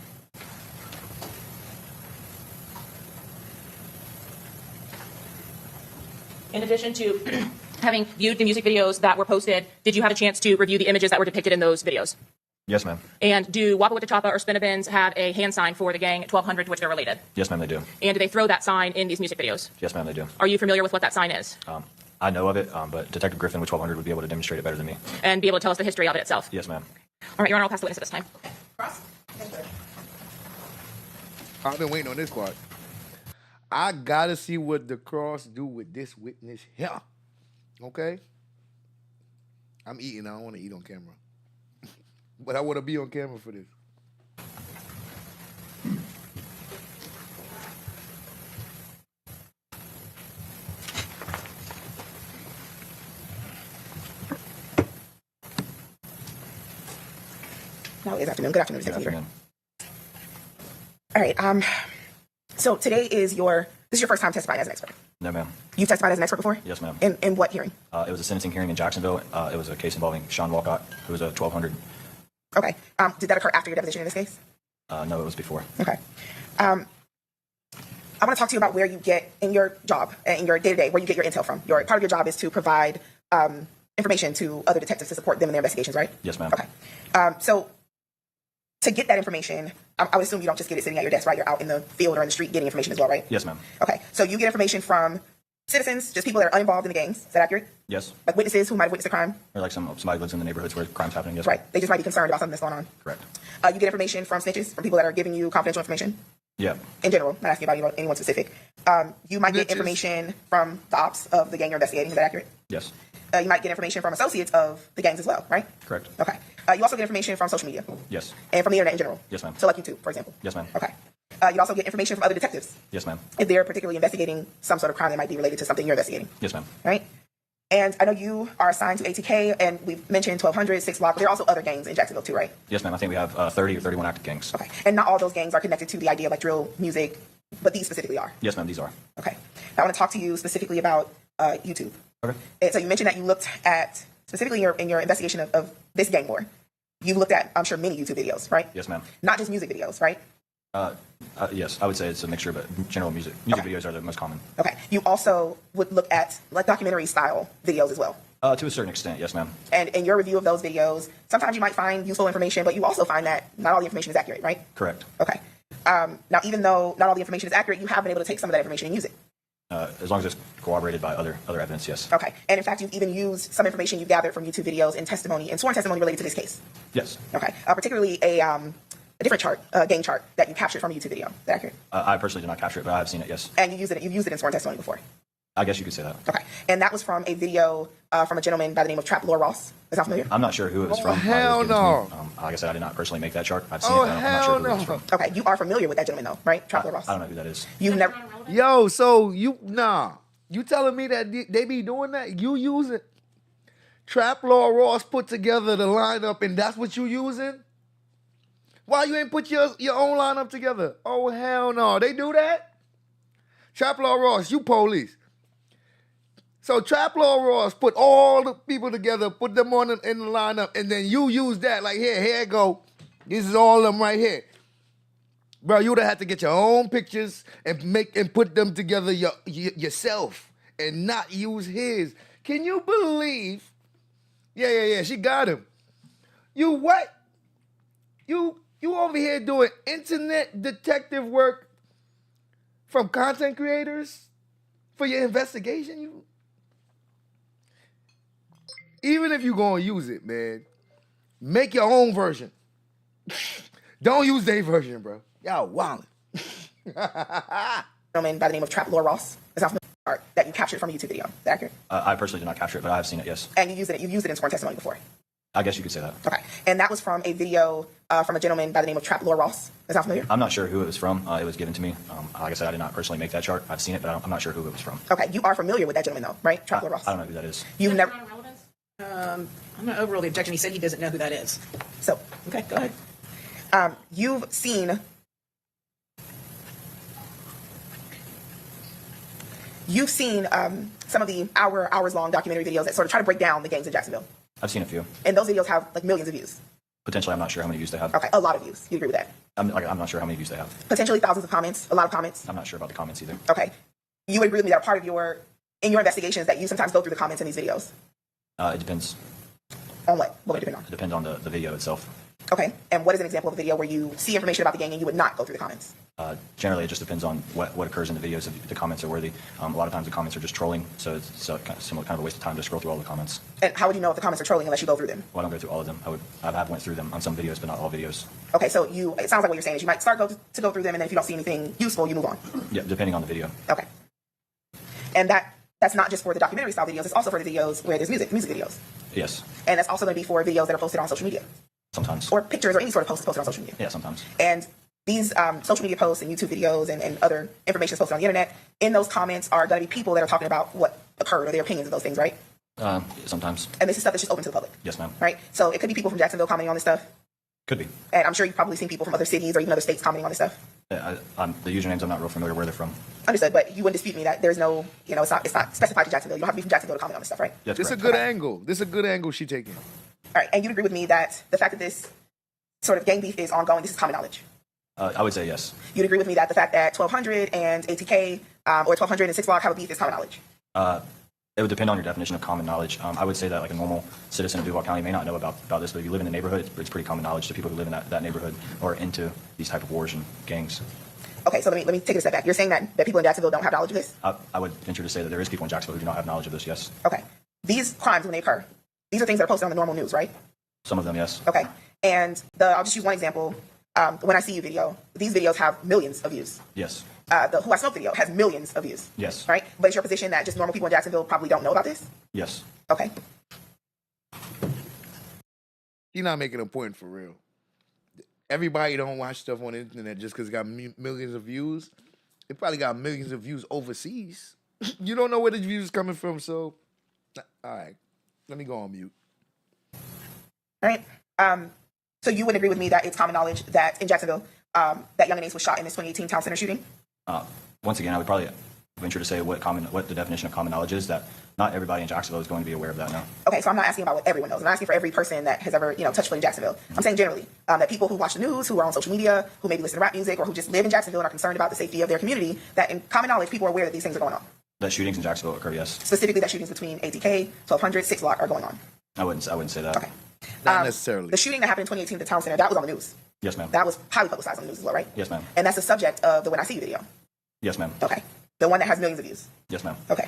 In addition to having viewed the music videos that were posted, did you have a chance to review the images that were depicted in those videos?
Yes, ma'am.
And do Wappa with the Choppa or Spinavins have a hand sign for the gang at 1200 to which they're related?
Yes, ma'am, they do.
And do they throw that sign in these music videos?
Yes, ma'am, they do.
Are you familiar with what that sign is?
I know of it, but Detective Griffin with 1200 would be able to demonstrate it better than me.
And be able to tell us the history of it itself?
Yes, ma'am.
All right, Your Honor, I'll pass the witness at this time.
I've been waiting on this part. I gotta see what the cross do with this witness here. Okay? I'm eating. I don't want to eat on camera. But I want to be on camera for this.
No, it's afternoon. Good afternoon, Detective Leader. All right. So today is this is your first time testifying as an expert.
No, ma'am.
You've testified as an expert before?
Yes, ma'am.
In what hearing?
It was a sentencing hearing in Jacksonville. It was a case involving Sean Walcott, who was a 1200.
Okay. Did that occur after your deposition in this case?
No, it was before.
Okay. I want to talk to you about where you get in your job, in your day-to-day, where you get your intel from. Part of your job is to provide information to other detectives to support them in their investigations, right?
Yes, ma'am.
Okay. So to get that information, I would assume you don't just get it sitting at your desk, right? You're out in the field or in the street getting information as well, right?
Yes, ma'am.
Okay. So you get information from citizens, just people that are uninvolved in the gangs. Is that accurate?
Yes.
Like witnesses who might have witnessed a crime?
Or like somebody lives in the neighborhoods where crime's happening, yes.
Right. They just might be concerned about something that's going on.
Correct.
You get information from snitches, from people that are giving you confidential information?
Yeah.
In general, not asking about anyone specific. You might get information from the ops of the gang you're investigating. Is that accurate?
Yes.
You might get information from associates of the gangs as well, right?
Correct.
Okay. You also get information from social media.
Yes.
And from the internet in general.
Yes, ma'am.
So like YouTube, for example.
Yes, ma'am.
Okay. You also get information from other detectives.
Yes, ma'am.
If they're particularly investigating some sort of crime that might be related to something you're investigating.
Yes, ma'am.
Right? And I know you are assigned to ATK, and we've mentioned 1200, 6 Block, but there are also other gangs in Jacksonville too, right?
Yes, ma'am. I think we have 30 or 31 active gangs.
Okay. And not all those gangs are connected to the idea of like drill music, but these specifically are.
Yes, ma'am. These are.
Okay. Now I want to talk to you specifically about YouTube.
Okay.
And so you mentioned that you looked at, specifically in your investigation of this gang war, you've looked at, I'm sure, many YouTube videos, right?
Yes, ma'am.
Not just music videos, right?
Yes, I would say it's a mixture, but general music videos are the most common.
Okay. You also would look at like documentary style videos as well.
To a certain extent, yes, ma'am.
And in your review of those videos, sometimes you might find useful information, but you also find that not all the information is accurate, right?
Correct.
Okay. Now, even though not all the information is accurate, you have been able to take some of that information and use it.
As long as it's corroborated by other evidence, yes.
Okay. And in fact, you've even used some information you gathered from YouTube videos in testimony, in sworn testimony related to this case.
Yes.
Okay. Particularly a different chart, gang chart that you captured from a YouTube video. Is that accurate?
I personally did not capture it, but I have seen it, yes.
And you've used it in sworn testimony before.
I guess you could say that.
Okay. And that was from a video from a gentleman by the name of Trap Lord Ross. Does that sound familiar?
I'm not sure who it was from.
Hell no.
Like I said, I did not personally make that chart. I've seen it, but I'm not sure who it was from.
Okay. You are familiar with that gentleman, though, right? Trap Lord Ross.
I don't know who that is.
You've never.
Yo, so you nah. You telling me that they be doing that? You using Trap Law Ross put together the lineup and that's what you using? Why you ain't put your own lineup together? Oh, hell no. They do that? Trap Law Ross, you police. So Trap Law Ross put all the people together, put them on in the lineup, and then you use that. Like, here it go. This is all of them right here. Bro, you would have had to get your own pictures and put them together yourself and not use his. Can you believe? Yeah, she got him. You what? You over here doing internet detective work from content creators for your investigation? Even if you're going to use it, man, make your own version. Don't use their version, bro. Y'all wildin'.
Gentleman by the name of Trap Law Ross is not art that you captured from a YouTube video. Is that accurate?
I personally did not capture it, but I have seen it, yes.
And you've used it in sworn testimony before.
I guess you could say that.
Okay. And that was from a video from a gentleman by the name of Trap Law Ross. Is that familiar?
I'm not sure who it was from. It was given to me. Like I said, I did not personally make that chart. I've seen it, but I'm not sure who it was from.
Okay. You are familiar with that gentleman, though, right? Trap Law Ross.
I don't know who that is.
You've never.
I'm not overall the objection. He said he doesn't know who that is.
So,
okay, go ahead.
You've seen some of the hours-long documentary videos that sort of try to break down the gangs in Jacksonville.
I've seen a few.
And those videos have like millions of views.
Potentially, I'm not sure how many views they have.
Okay, a lot of views. You agree with that?
I'm not sure how many views they have.
Potentially thousands of comments, a lot of comments.
I'm not sure about the comments either.
Okay. You would agree with me that part of in your investigations that you sometimes go through the comments in these videos?
It depends.
On what? What would it depend on?
It depends on the video itself.
Okay. And what is an example of a video where you see information about the gang and you would not go through the comments?
Generally, it just depends on what occurs in the videos. If the comments are worthy, a lot of times the comments are just trolling, so it's kind of a waste of time to scroll through all the comments.
And how would you know if the comments are trolling unless you go through them?
Well, I don't go through all of them. I have went through them on some videos, but not all videos.
Okay, so it sounds like what you're saying is you might start to go through them, and then if you don't see anything useful, you move on.
Yeah, depending on the video.
Okay. And that's not just for the documentary style videos, it's also for the videos where there's music videos.
Yes.
And that's also going to be for videos that are posted on social media.
Sometimes.
Or pictures or any sort of posts posted on social media.
Yeah, sometimes.
And these social media posts and YouTube videos and other information posted on the internet, in those comments are going to be people that are talking about what occurred or their opinions of those things, right?
Sometimes.
And this is stuff that's just open to the public.
Yes, ma'am.
Right? So it could be people from Jacksonville commenting on this stuff.
Could be.
And I'm sure you've probably seen people from other cities or even other states commenting on this stuff.
The usernames, I'm not real familiar where they're from.
Understood, but you wouldn't dispute me that there's no, it's not specified to Jacksonville. You don't have to be from Jacksonville to comment on this stuff, right?
That's
this is a good angle. This is a good angle she taking.
All right, and you'd agree with me that the fact that this sort of gang beef is ongoing, this is common knowledge.
I would say yes.
You'd agree with me that the fact that 1200 and ATK or 1200 and 6 Block have a beef is common knowledge.
It would depend on your definition of common knowledge. I would say that like a normal citizen of Duval County may not know about this, but if you live in the neighborhood, it's pretty common knowledge to people who live in that neighborhood or into these type of wars and gangs.
Okay, so let me take it a step back. You're saying that people in Jacksonville don't have knowledge of this?
I would venture to say that there is people in Jacksonville who do not have knowledge of this, yes.
Okay. These crimes, when they occur, these are things that are posted on the normal news, right?
Some of them, yes.
Okay. And I'll just use one example. When I See You video, these videos have millions of views.
Yes.
The Who I Smoke video has millions of views.
Yes.
Right? But it's your position that just normal people in Jacksonville probably don't know about this?
Yes.
Okay.
You're not making a point for real. Everybody don't watch stuff on the internet just because it got millions of views. It probably got millions of views overseas. You don't know where the views coming from, so... All right. Let me go on mute.
All right. So you would agree with me that it's common knowledge that in Jacksonville, that young Ace was shot in this 2018 town center shooting?
Once again, I would probably venture to say what the definition of common knowledge is, that not everybody in Jacksonville is going to be aware of that now.
Okay, so I'm not asking about what everyone knows. I'm asking for every person that has ever, touched foot in Jacksonville. I'm saying generally, that people who watch the news, who are on social media, who maybe listen to rap music, or who just live in Jacksonville and are concerned about the safety of their community, that in common knowledge, people are aware that these things are going on.
That shootings in Jacksonville occur, yes.
Specifically, that shootings between ATK, 1200, 6 Block are going on.
I wouldn't say that.
Okay.
Not necessarily.
The shooting that happened in 2018 at the town center, that was on the news.
Yes, ma'am.
That was highly publicized on the news as well, right?
Yes, ma'am.
And that's the subject of the When I See You video.
Yes, ma'am.
Okay. The one that has millions of views.
Yes, ma'am.
Okay.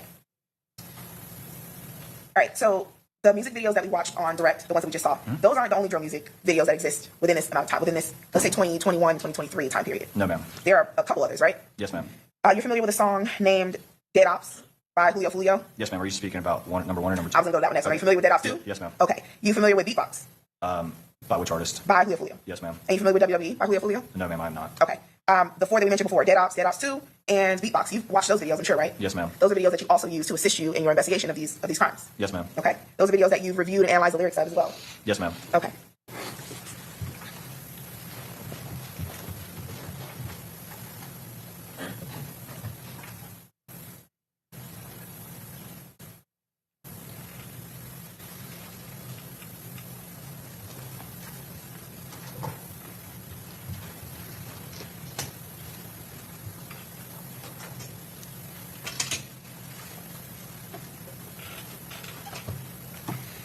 All right, so the music videos that we watched on Direct, the ones that we just saw, those aren't the only drill music videos that exist within this amount of time, within this, let's say, 2021, 2023 time period.
No, ma'am.
There are a couple others, right?
Yes, ma'am.
You're familiar with a song named Dead Ops by Julio Foolio?
Yes, ma'am. Were you speaking about number one or number two?
I was going to go to that one next. Okay. Are you familiar with Dead Ops too?
Yes, ma'am.
Okay. You familiar with Beatbox?
By which artist?
By Julio Foolio.
Yes, ma'am.
Are you familiar with WWE by Julio Foolio?
No, ma'am, I'm not.
Okay. The four that we mentioned before, Dead Ops 2, and Beatbox. You've watched those videos, I'm sure, right?
Yes, ma'am.
Those are videos that you also use to assist you in your investigation of these crimes.
Yes, ma'am.
Okay. Those are videos that you've reviewed and analyzed the lyrics of as well.
Yes, ma'am.
Okay.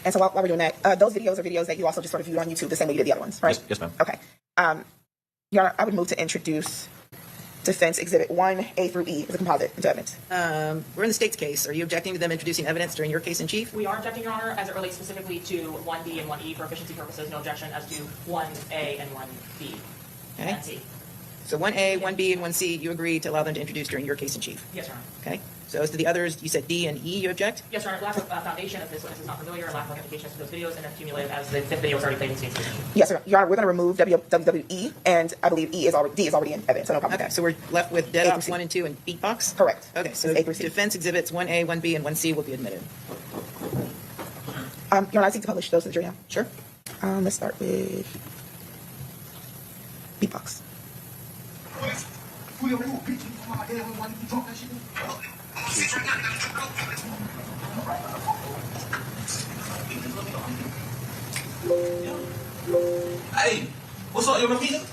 And so while we're doing that, those videos are videos that you also just sort of viewed on YouTube the same way you did the other ones, right?
Yes, ma'am.
Okay. Your Honor, I would move to introduce Defense Exhibit 1A through E as a composite into evidence.
We're in the state's case. Are you objecting to them introducing evidence during your case in chief?
We are objecting, Your Honor, as it relates specifically to 1B and 1E for efficiency purposes. No objection as to 1A and 1B
Okay.
and C.
So 1A, 1B, and 1C, you agree to allow them to introduce during your case in chief?
Yes, Your Honor.
Okay. So as to the others, you said D and E, you object?
Yes, Your Honor. Lack of foundation of this witness is not familiar, lack of identification to those videos, and then cumulative as the fifth video is already played in the state's case.
Yes, sir. Your Honor, we're going to remove WWE, and I believe D is already in evidence, so no problem
Okay,
with that.
so we're left with Dead
A
Ops
through C.
1 and 2 and Beatbox?
Correct.
Okay, so
A through C.
defense exhibits 1A, 1B, and 1C will be admitted.
Your Honor, I seek to publish those to the jury now.
Sure.
Let's start with Beatbox.
Julio, you a bitch. You come out my head when you drunk that shit.
Hey, what's up, yo, Makita?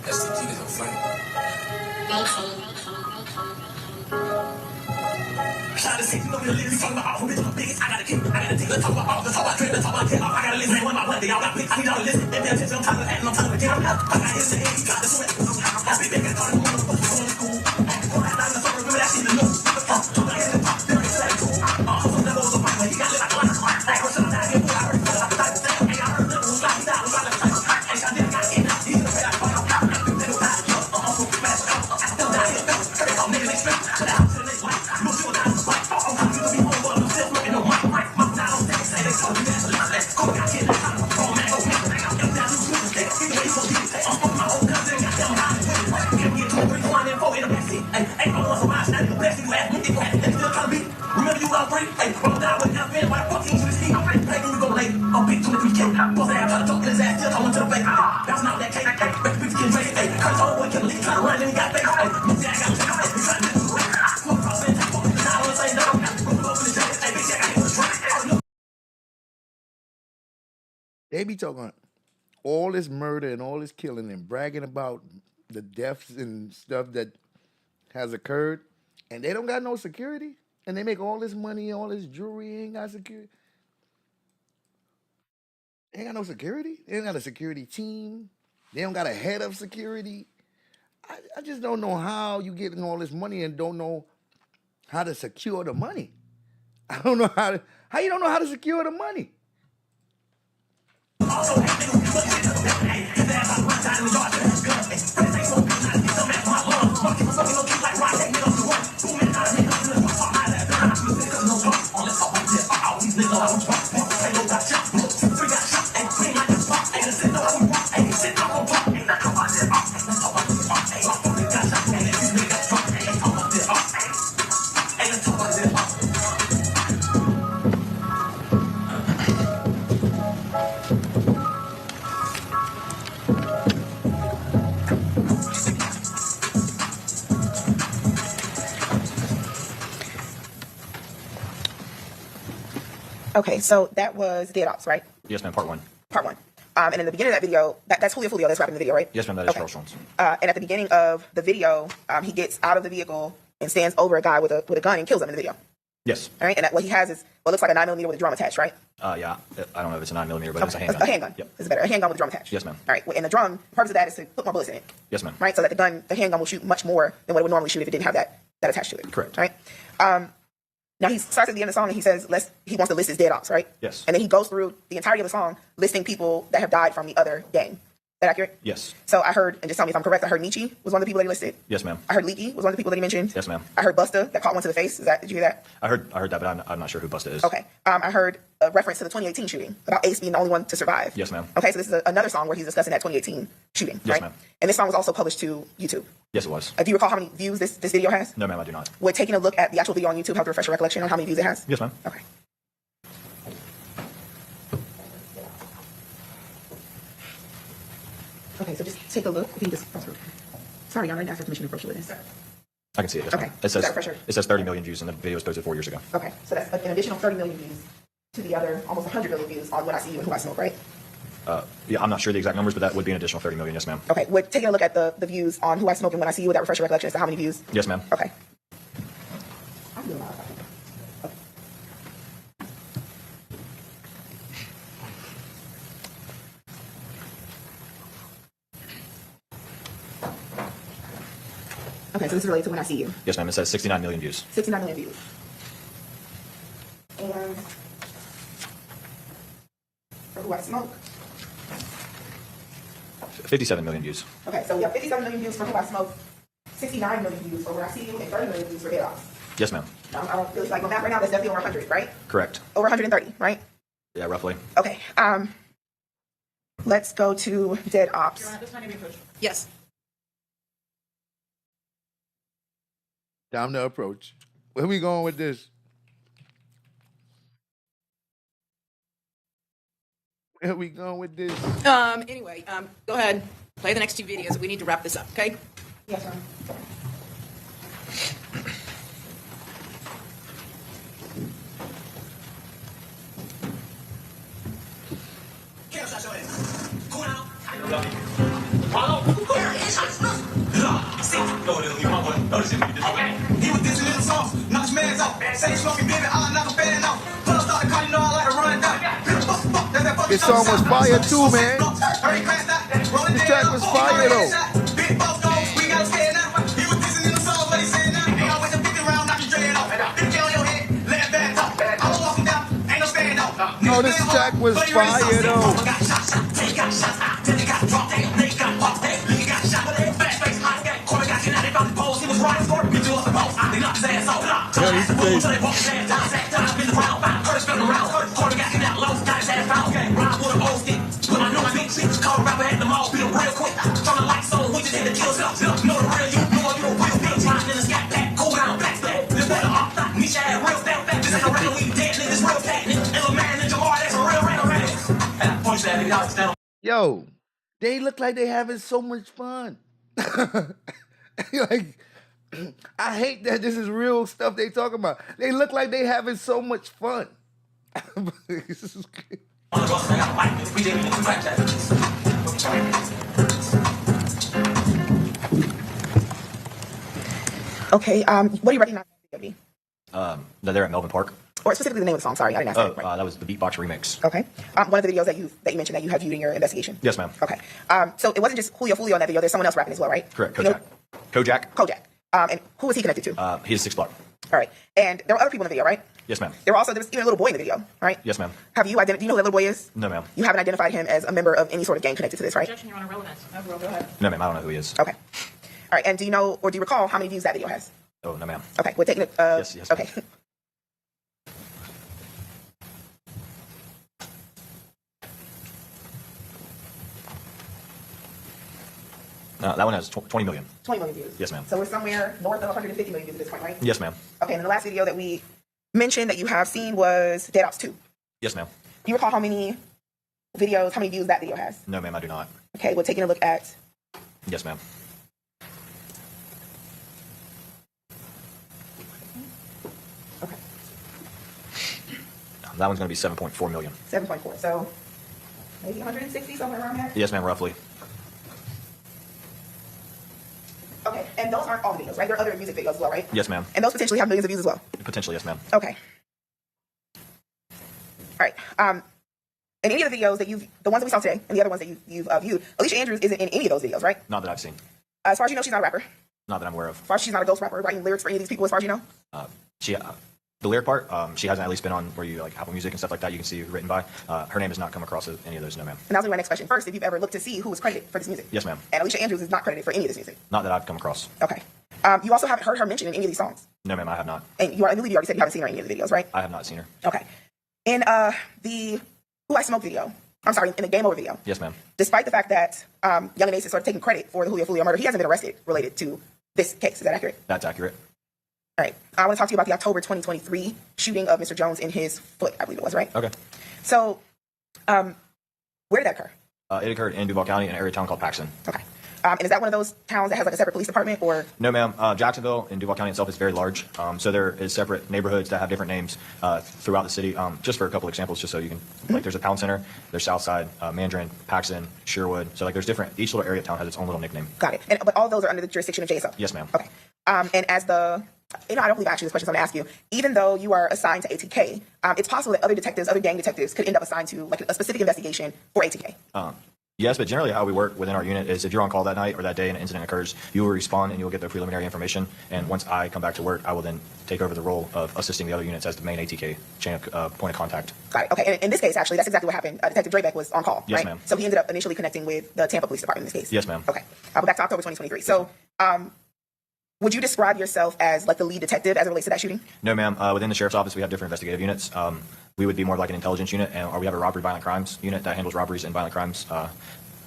STG is a flame. Trying to see you know me, literally talking about all the bitch, I'm biggest. I gotta keep, I gotta dig, let's talk about all, let's talk about drip, let's talk about get off. I gotta listen, one by one, they all got picked. I need y'all to listen, and pay attention, I'm tired of that, and I'm tired of getting out. I got his head, he got the sweat. I speak back and thought it was motherfucking going to school. Going out in the summer, remember that shit in the news. Two nights in the pop, there is that cool. Some never was a fight, but he got lit like a light. Hey, what's up, now, here, boy, I heard the type of thing. Hey, I heard the was like, he died, was like the type of thing. Hey, I did got in, he's in the way I fight. They don't die, I'm so fast, I still die, here, hey, I'm niggas expect, but I'm to the next life. You know, she was down to fight. I'm gonna be home, but I'm still smoking no mic. Now, I don't think say they told me that's a lot. Let's go, got hit, oh, man, go, man, I'm down to the Tuesday. Anyway, so he say, I'm on my own cousin, got them high. Can't get 2, 3, 4, and 4 in the backseat. Hey, ain't no one so much, now you blessed, you ask me if you had it, still trying to be. Remember you out free? Hey, roll down with that man, why the fuck you to the ski? I'm ready, hey, we go late. I'm big 23K. Bust ass, try to talk his ass, still talking to the bank. That's not that cake. Hey, make the bitch get ready. Hey, cause the old boy can leave, try to run, and he got fake. Hey, you see, I got to hey, we trying to do the right. Smoke across, man, take focus, now I don't say no. Go up in the jacket, hey, bitch, I got hit with a drink.
They be talking all this murder and all this killing and bragging about the deaths and stuff that has occurred, and they don't got no security, and they make all this money, all this jewelry, ain't got security. They ain't got no security. They ain't got a security team. They don't got a head of security. I just don't know how you getting all this money and don't know how to secure the money. I don't know how you don't know how to secure the money.
Okay, so that was Dead Ops, right?
Yes, ma'am, part 1.
Part 1. And in the beginning of that video, that's Julio Foolio that's rapping the video, right?
Yes, ma'am, that is
Okay.
Charles Jones.
And at the beginning of the video, he gets out of the vehicle and stands over a guy with a gun and kills him in the video.
Yes.
All right, and what he has is what looks like a 9mm with a drum attached, right?
Yeah, I don't know if it's a 9mm, but it's a
Okay,
handgun.
a handgun.
Yep.
It's better. A handgun with a drum attached.
Yes, ma'am.
All right, and the drum, the purpose of that is to put more bullets in it,
Yes, ma'am.
right? So that the handgun will shoot much more than what it would normally shoot if it didn't have that attached to it.
Correct.
All right. Now he starts at the end of the song and he says he wants to list his dead ops, right?
Yes.
And then he goes through the entirety of the song listing people that have died from the other gang. that accurate?
Yes.
So I heard, and just tell me if I'm correct, I heard Nietzsche was one of the people that he listed.
Yes, ma'am.
I heard Leaky was one of the people that he mentioned.
Yes, ma'am.
I heard Busta that caught one to the face. Did you hear that?
I heard that, but I'm not sure who Busta is.
Okay. I heard a reference to the 2018 shooting about Ace being the only one to survive.
Yes, ma'am.
Okay, so this is another song where he's discussing that 2018 shooting,
Yes,
right?
ma'am.
And this song was also published to YouTube.
Yes, it was.
Do you recall how many views this video has?
No, ma'am, I do not.
Would taking a look at the actual video on YouTube help to refresh your recollection on how many views it has?
Yes, ma'am.
Okay. Okay, so just take a look. If you can just, sorry, y'all, I didn't ask for permission to approach you with this.
I can see it. Yes,
Okay.
ma'am.
Is that refresher?
It says 30 million views, and the video was posted 4 years ago.
Okay, so that's an additional 30 million views to the other almost 100 million views on When I See You and Who I Smoke, right?
Yeah, I'm not sure the exact numbers, but that would be an additional 30 million. Yes, ma'am.
Okay, we're taking a look at the views on Who I Smoke and When I See You. Would that refresh your recollection as to how many views?
Yes, ma'am.
Okay. Okay, so this is related to When I See You.
Yes, ma'am. It says 69 million views.
69 million views. And for Who I Smoke.
57 million views.
Okay, so we have 57 million views for Who I Smoke, 69 million views for When I See You, and 30 million views for Dead Ops.
Yes, ma'am.
I don't feel like on that right now, that's definitely over 100, right?
Correct.
Over 130, right?
Yeah, roughly.
Okay. Let's go to Dead Ops.
Yes.
Time to approach. Where we going with this? Where we going with this?
Anyway, go ahead. Play the next two videos. We need to wrap this up, okay?
Yes, ma'am.
He was dissing in the songs, knock his mans out. Say smoking baby, I'll knock a fan out. Plus start to cut, you know I like to run it down.
This song was fire too, man. This track was fire though.
Big boss go, we gotta stand out. He was dissing in the songs, what he saying now. Ain't always a 50 round, knock your dread off. 50 on your head, let it back talk. I'm walking down, ain't no stand out.
No, this track was fire though.
They got shots, then they got dropped, they got popped, they got shot, fast face, hot game, quarterback, and now they found the poles, he was riding for it, beat you up the most, they knocked his ass off,
Yeah, he's crazy.
they walked his ass down, sack time, been the round, five, Curtis spinning around, quarterback, and now low, got his ass found, ride with an old stick, when I know my bitch, call a rapper at the mall, beat him real quick, turn the lights on, we just hit the kill, know the real you, know you a real bitch, riding in the scat pack, cool down, back splat, this boy the off, Nisha had real stout back, this ain't no regular, we dead, niggas real fat, and the man in Jamar, that's a real random man, and I punch that nigga out, stand on.
Yo, they look like they having so much fun. Like, I hate that this is real stuff they talking about. They look like they having so much fun. This is great.
Okay, what do you recognize?
They're at Melbourne Park.
Or specifically the name of the song, sorry, I didn't ask that.
That was the beatbox remix.
Okay. One of the videos that you mentioned that you have viewed in your investigation.
Yes, ma'am.
Okay. So it wasn't just Julio Foolio on that video. There's someone else rapping as well, right?
Correct.
You know-
Kojak.
Kojak. And who was he connected to?
He's a 6 block.
All right. And there were other people in the video, right?
Yes, ma'am.
There was even a little boy in the video, right?
Yes, ma'am.
Do you know who that little boy is?
No, ma'am.
You haven't identified him as a member of any sort of gang connected to this, right?
Objection, Your Honor, relevance. No, go ahead.
No, ma'am. I don't know who he is.
Okay. All right. And do you know or do you recall how many views that video has?
Oh, no, ma'am.
Okay. We're taking it.
Yes.
Okay.
That one has 20 million.
20 million views.
Yes, ma'am.
So we're somewhere north of 150 million views at this point, right?
Yes, ma'am.
Okay. And then the last video that we mentioned that you have seen was Dead Ops 2.
Yes, ma'am.
Do you recall how many views that video has?
No, ma'am. I do not.
Okay. We're taking a look at.
Yes, ma'am.
Okay.
That one's going to be 7.4 million.
7.4. So maybe 160, somewhere around that.
Yes, ma'am. Roughly.
Okay, and those aren't all the videos, right? There are other music videos as well, right?
Yes, ma'am.
And those potentially have millions of views as well.
Potentially, yes, ma'am.
Okay. All right. And any of the videos that the ones that we saw today, and the other ones that you've viewed, Alicia Andrews isn't in any of those videos, right?
Not that I've seen.
As far as you know, she's not a rapper.
Not that I'm aware of.
As far as she's not a ghost rapper writing lyrics for any of these people, as far as you know.
She The lyric part, she hasn't at least been on where you like Apple Music and stuff like that. You can see written by. Her name has not come across any of those, no ma'am.
And that was my next question. First, if you've ever looked to see who was credited for this music.
Yes, ma'am.
And Alicia Andrews is not credited for any of this music.
Not that I've come across.
Okay. You also haven't heard her mentioned in any of these songs.
No, ma'am, I have not.
And I believe you already said you haven't seen her in any of the videos, right?
I have not seen her.
Okay. In the Who I Smoke video, I'm sorry, in the Game Over video.
Yes, ma'am.
Despite the fact that Young and Ace is sort of taking credit for the Julio Foolio murder, he hasn't been arrested related to this case. Is that accurate?
That's accurate.
All right. I want to talk to you about the October 2023 shooting of Mr. Jones in his foot, I believe it was, right?
Okay.
So, where did that occur?
It occurred in Duval County in an area town called Paxton.
Okay. And is that one of those towns that has like a separate police department, or?
No, ma'am. Jacksonville and Duval County itself is very large, so there is separate neighborhoods that have different names throughout the city. Just for a couple examples, just so you can, like, there's a town center, there's Southside, Mandarin, Paxton, Sherwood. So like, there's different. Each little area of town has its own little nickname.
Got it. But all those are under the jurisdiction of JSO.
Yes, ma'am.
Okay. And as the, I don't believe I asked you this question, so I'm going to ask you. Even though you are assigned to ATK, it's possible that other detectives, other gang detectives, could end up assigned to like a specific investigation for ATK.
Yes, but generally how we work within our unit is if you're on call that night or that day and an incident occurs, you will respond and you'll get the preliminary information. And once I come back to work, I will then take over the role of assisting the other units as the main ATK chain of point of contact.
Got it. Okay. And in this case, actually, that's exactly what happened. Detective Drabeck was on call,
Yes,
right?
ma'am.
So he ended up initially connecting with the Tampa Police Department in this case.
Yes, ma'am.
Okay. But back to October 2023. So, would you describe yourself as like the lead detective as it relates to that shooting?
No, ma'am. Within the sheriff's office, we have different investigative units. We would be more like an intelligence unit, or we have a robbery violent crimes unit that handles robberies and violent crimes.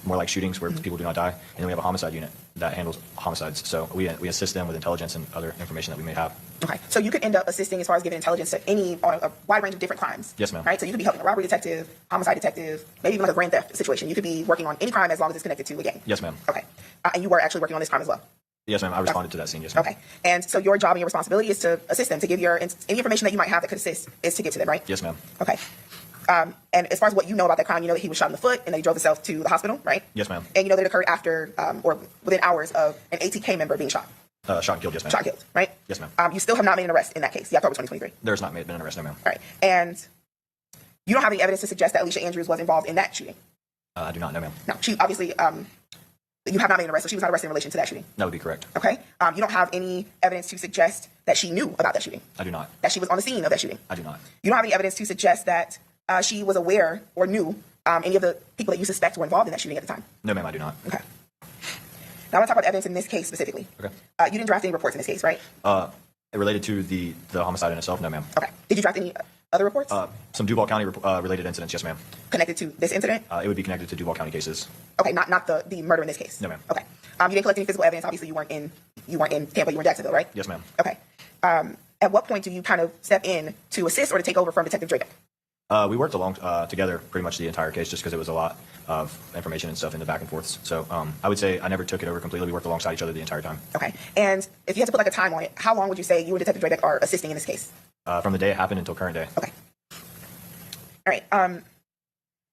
More like shootings where people do not die. And then we have a homicide unit that handles homicides. So we assist them with intelligence and other information that we may have.
Okay. So you could end up assisting as far as giving intelligence to on a wide range of different crimes.
Yes, ma'am.
Right? So you could be helping a robbery detective, homicide detective, maybe even like a grand theft situation. You could be working on any crime as long as it's connected to a gang.
Yes, ma'am.
Okay. And you were actually working on this crime as well.
Yes, ma'am. I responded to that scene. Yes, ma'am.
Okay. And so your job and your responsibility is to assist them, to give any information that you might have that could assist is to give to them, right?
Yes, ma'am.
Okay. And as far as what you know about that crime, you know that he was shot in the foot and that he drove himself to the hospital, right?
Yes, ma'am.
And you know that it occurred after or within hours of an ATK member being shot.
Shot and killed, yes, ma'am.
Shot and killed, right?
Yes, ma'am.
You still have not made an arrest in that case, the October 2023.
There's not been an arrest, no, ma'am.
All right. And you don't have any evidence to suggest that Alicia Andrews was involved in that shooting?
I do not, no, ma'am.
No. She obviously, you have not made an arrest, so she was not arrested in relation to that shooting?
That would be correct.
Okay. You don't have any evidence to suggest that she knew about that shooting?
I do not.
That she was on the scene of that shooting?
I do not.
You don't have any evidence to suggest that she was aware or knew any of the people that you suspect were involved in that shooting at the time?
No, ma'am, I do not.
Okay. Now I want to talk about the evidence in this case specifically.
Okay.
You didn't draft any reports in this case, right?
Related to the homicide in itself, no, ma'am.
Okay. Did you draft any other reports?
Some Duval County related incidents, yes, ma'am.
Connected to this incident?
It would be connected to Duval County cases.
Okay, not the murder in this case?
No, ma'am.
Okay. You didn't collect any physical evidence. Obviously, you weren't in Tampa. You were in Jacksonville, right?
Yes, ma'am.
Okay. At what point do you kind of step in to assist or to take over from Detective Drabeck?
We worked along together pretty much the entire case just because it was a lot of information and stuff in the back and forths. So I would say I never took it over completely. We worked alongside each other the entire time.
Okay. And if you had to put like a time on it, how long would you say you and Detective Drabeck are assisting in this case?
From the day it happened until current day.
Okay. All right.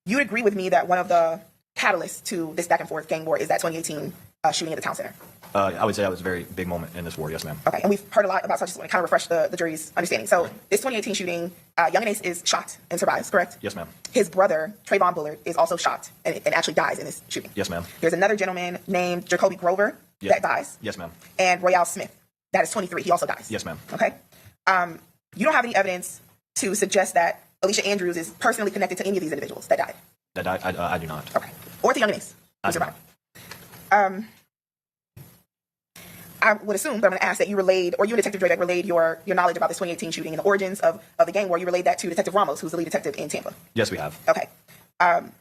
You would agree with me that one of the catalysts to this back and forth gang war is that 2018 shooting at the town center?
I would say that was a very big moment in this war, yes, ma'am.
Okay, and we've heard a lot about, so I just want to kind of refresh the jury's understanding. So this 2018 shooting, Young and Ace is shot and survives, correct?
Yes, ma'am.
His brother, Trayvon Bullard, is also shot and actually dies in this shooting.
Yes, ma'am.
There's another gentleman named Jacoby Grover that dies.
Yes, ma'am.
And Royale Smith, that is 23, he also dies.
Yes, ma'am.
Okay. You don't have any evidence to suggest that Alicia Andrews is personally connected to any of these individuals that died?
That I do not.
Okay. Or to Young and Ace, who survived. I would assume, but I'm going to ask that you relayed, or you and Detective Drabeck relayed your knowledge about this 2018 shooting and the origins of the gang war. You relayed that to Detective Ramos, who's the lead detective in Tampa.
Yes, we have.
Okay. Do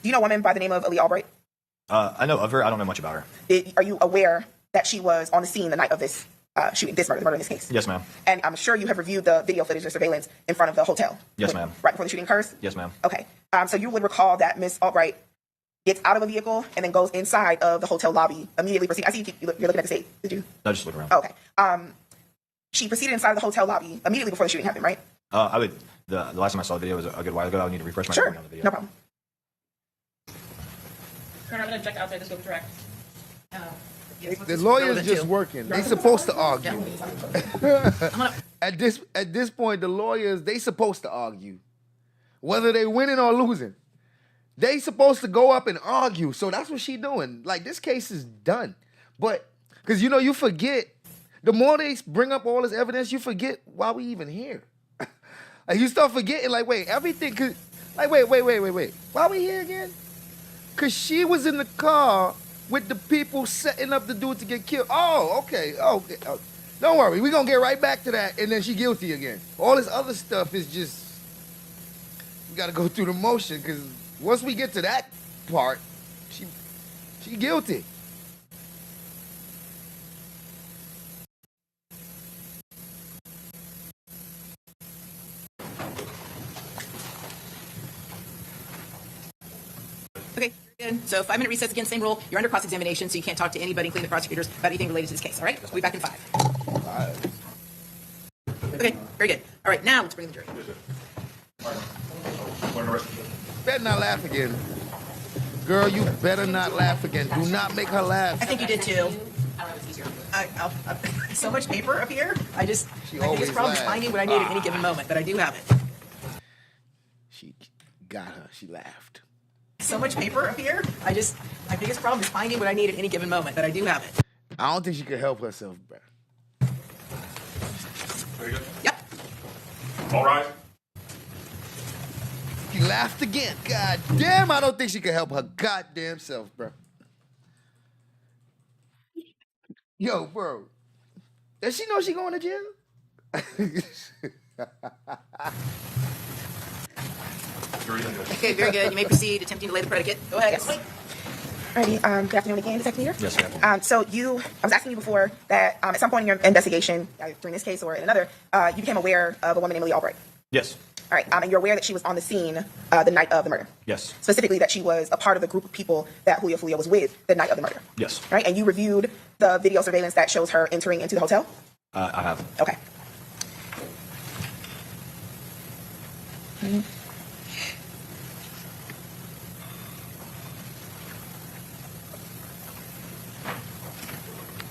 you know a woman by the name of Aaliyah Albright?
I know of her. I don't know much about her.
Are you aware that she was on the scene the night of this shooting, the murder in this case?
Yes, ma'am.
And I'm sure you have reviewed the video footage or surveillance in front of the hotel.
Yes, ma'am.
Right before the shooting occurs?
Yes, ma'am.
Okay. So you would recall that Miss Albright gets out of a vehicle and then goes inside of the hotel lobby, immediately proceeding. I see you're looking at the state. Did you?
No, just look around.
Oh, okay. She proceeded inside of the hotel lobby immediately before the shooting happened, right?
I would. The last time I saw the video was a good while ago. I would need to refresh my memory on the video.
No problem.
Colonel, I'm going to check outside this go direct.
The lawyer's just working. They supposed to argue. At this point, the lawyers, they supposed to argue. Whether they winning or losing. They supposed to go up and argue. So that's what she doing. Like, this case is done. But, because, you forget, The more they bring up all this evidence, you forget why we even here. Like you start forgetting, like, wait, everything could, like, wait. Why we here again? Cause she was in the car with the people setting up the dude to get killed. Oh, okay. Don't worry, we're gonna get right back to that, and then she guilty again. All this other stuff is just, we gotta go through the motion, because once we get to that part, she guilty.
Okay, good. So 5-minute recess again, same rule. You're under cross-examination, so you can't talk to anybody, including the prosecutors, about anything related to this case. All right? We'll be back in 5. Okay, very good. All right, now let's bring in the jury.
Better not laugh again. Girl, you better not laugh again. Do not make her laugh.
I think you did too. So much paper up here. I biggest problem is finding what I need at any given moment, but I do have it.
She got her. She laughed.
So much paper up here. My biggest problem is finding what I need at any given moment, but I do have it.
I don't think she could help herself, bro.
Very good.
Yep.
All right.
She laughed again. God damn, I don't think she could help her goddamn self, bro. Yo, bro. Does she know she going to jail?
Okay, very good. You may proceed attempting to lay the predicate. Go ahead. Yes.
Alrighty, good afternoon again, Detective Peter.
Yes, ma'am.
So I was asking you before that at some point in your investigation, during this case or in another, you became aware of a woman named Emily Albright.
Yes.
All right, and you're aware that she was on the scene the night of the murder.
Yes.
Specifically, that she was a part of the group of people that Julio Foolio was with the night of the murder.
Yes.
Right, and you reviewed the video surveillance that shows her entering into the hotel.
I have.
Okay.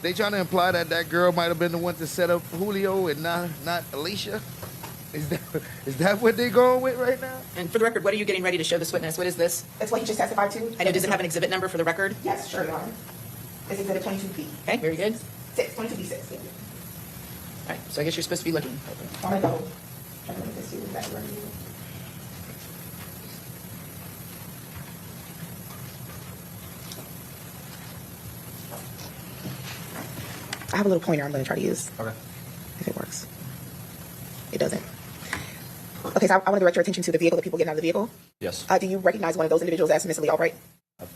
They trying to imply that that girl might have been the one to set up Julio and not Alicia? Is that what they going with right now?
And for the record, what are you getting ready to show this witness? What is this?
That's what he just testified to.
I know. Does it have an exhibit number for the record?
Yes, sure, Your Honor. It's exhibit 22B.
Okay, very good.
22B6. Yeah.
All right, so I guess you're supposed to be looking.
I'm gonna go. I'm gonna make this see exactly what I need. I have a little pointer I'm going to try to use.
Okay.
If it works. It doesn't. Okay, so I want to direct your attention to the vehicle, the people getting out of the vehicle.
Yes.
Do you recognize one of those individuals as Miss Lee Albright?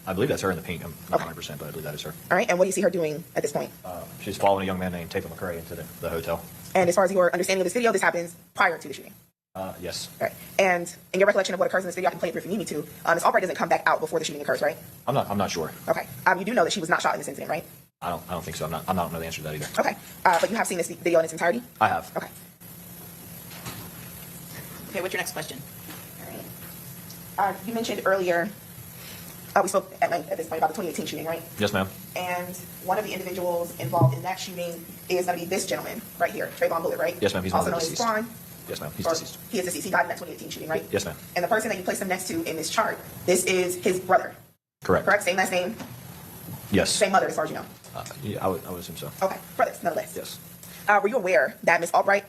I believe that's her in the pink. I'm not 100%, but I believe that is her.
All right, and what do you see her doing at this point?
She's following a young man named Tampa McCrae into the hotel.
And as far as your understanding of this video, this happens prior to the shooting.
Yes.
All right. And in your recollection of what occurs in this video, I can play it if you need me to. Miss Albright doesn't come back out before the shooting occurs, right?
I'm not sure.
Okay. You do know that she was not shot in this incident, right?
I don't think so. I don't know the answer to that either.
Okay. But you have seen this video in its entirety?
I have.
Okay.
Okay, what's your next question?
All right. You mentioned earlier, we spoke at length at this point about the 2018 shooting, right?
Yes, ma'am.
And one of the individuals involved in that shooting is going to be this gentleman right here, Trayvon Bullitt, right?
Yes, ma'am. He's
also
one
known
of the
as
deceased.
Quan.
Yes, ma'am. He's
Or
deceased.
He is deceased. He died in that 2018 shooting, right?
Yes, ma'am.
And the person that you placed him next to in this chart, this is his brother.
Correct.
Correct? Same last name?
Yes.
Same mother, as far as you know.
Yeah, I would assume so.
Okay, brothers, nonetheless.
Yes.
Were you aware that Miss Albright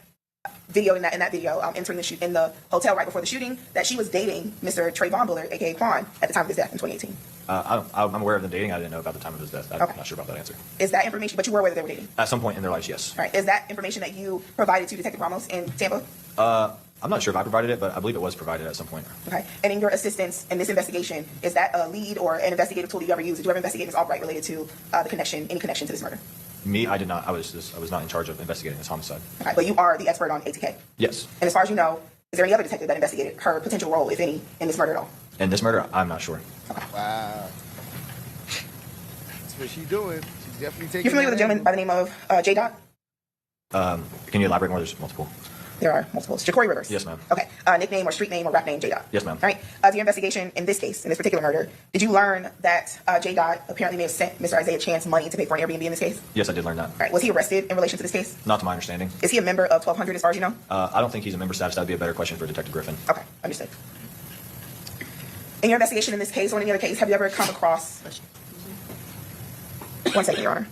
video in that video entering in the hotel right before the shooting, that she was dating Mr. Trayvon Bullitt, aka Quan, at the time of his death in 2018?
I'm aware of them dating. I didn't know about the time of his death. I'm not sure about that answer.
Is that information? But you were aware that they were dating.
At some point in their lives, yes.
All right. Is that information that you provided to Detective Ramos in Tampa?
I'm not sure if I provided it, but I believe it was provided at some point.
Okay. And in your assistance in this investigation, is that a lead or an investigative tool that you ever used? Did you ever investigate Ms. Albright related to any connection to this murder?
Me, I did not. I was not in charge of investigating this homicide.
Okay. But you are the expert on ATK.
Yes.
And as far as you know, is there any other detective that investigated her potential role, if any, in this murder at all?
In this murder, I'm not sure.
Okay.
Wow. That's what she's doing. She's definitely taking.
You're familiar with a gentleman by the name of J. Dot?
Can you elaborate more? There's multiple.
There are multiple. Jacory Rivers.
Yes, ma'am.
Okay. Nickname or street name or rap name, J. Dot.
Yes, ma'am.
All right. To your investigation in this case, in this particular murder, did you learn that J. Dot apparently may have sent Mr. Isaiah Chance money to pay for an Airbnb in this case?
Yes, I did learn that.
All right. Was he arrested in relation to this case?
Not to my understanding.
Is he a member of 1200 as far as you know?
I don't think he's a member status. That'd be a better question for Detective Griffin.
Okay. Understood. In your investigation in this case or in any other case, have you ever come across... One second, Your Honor.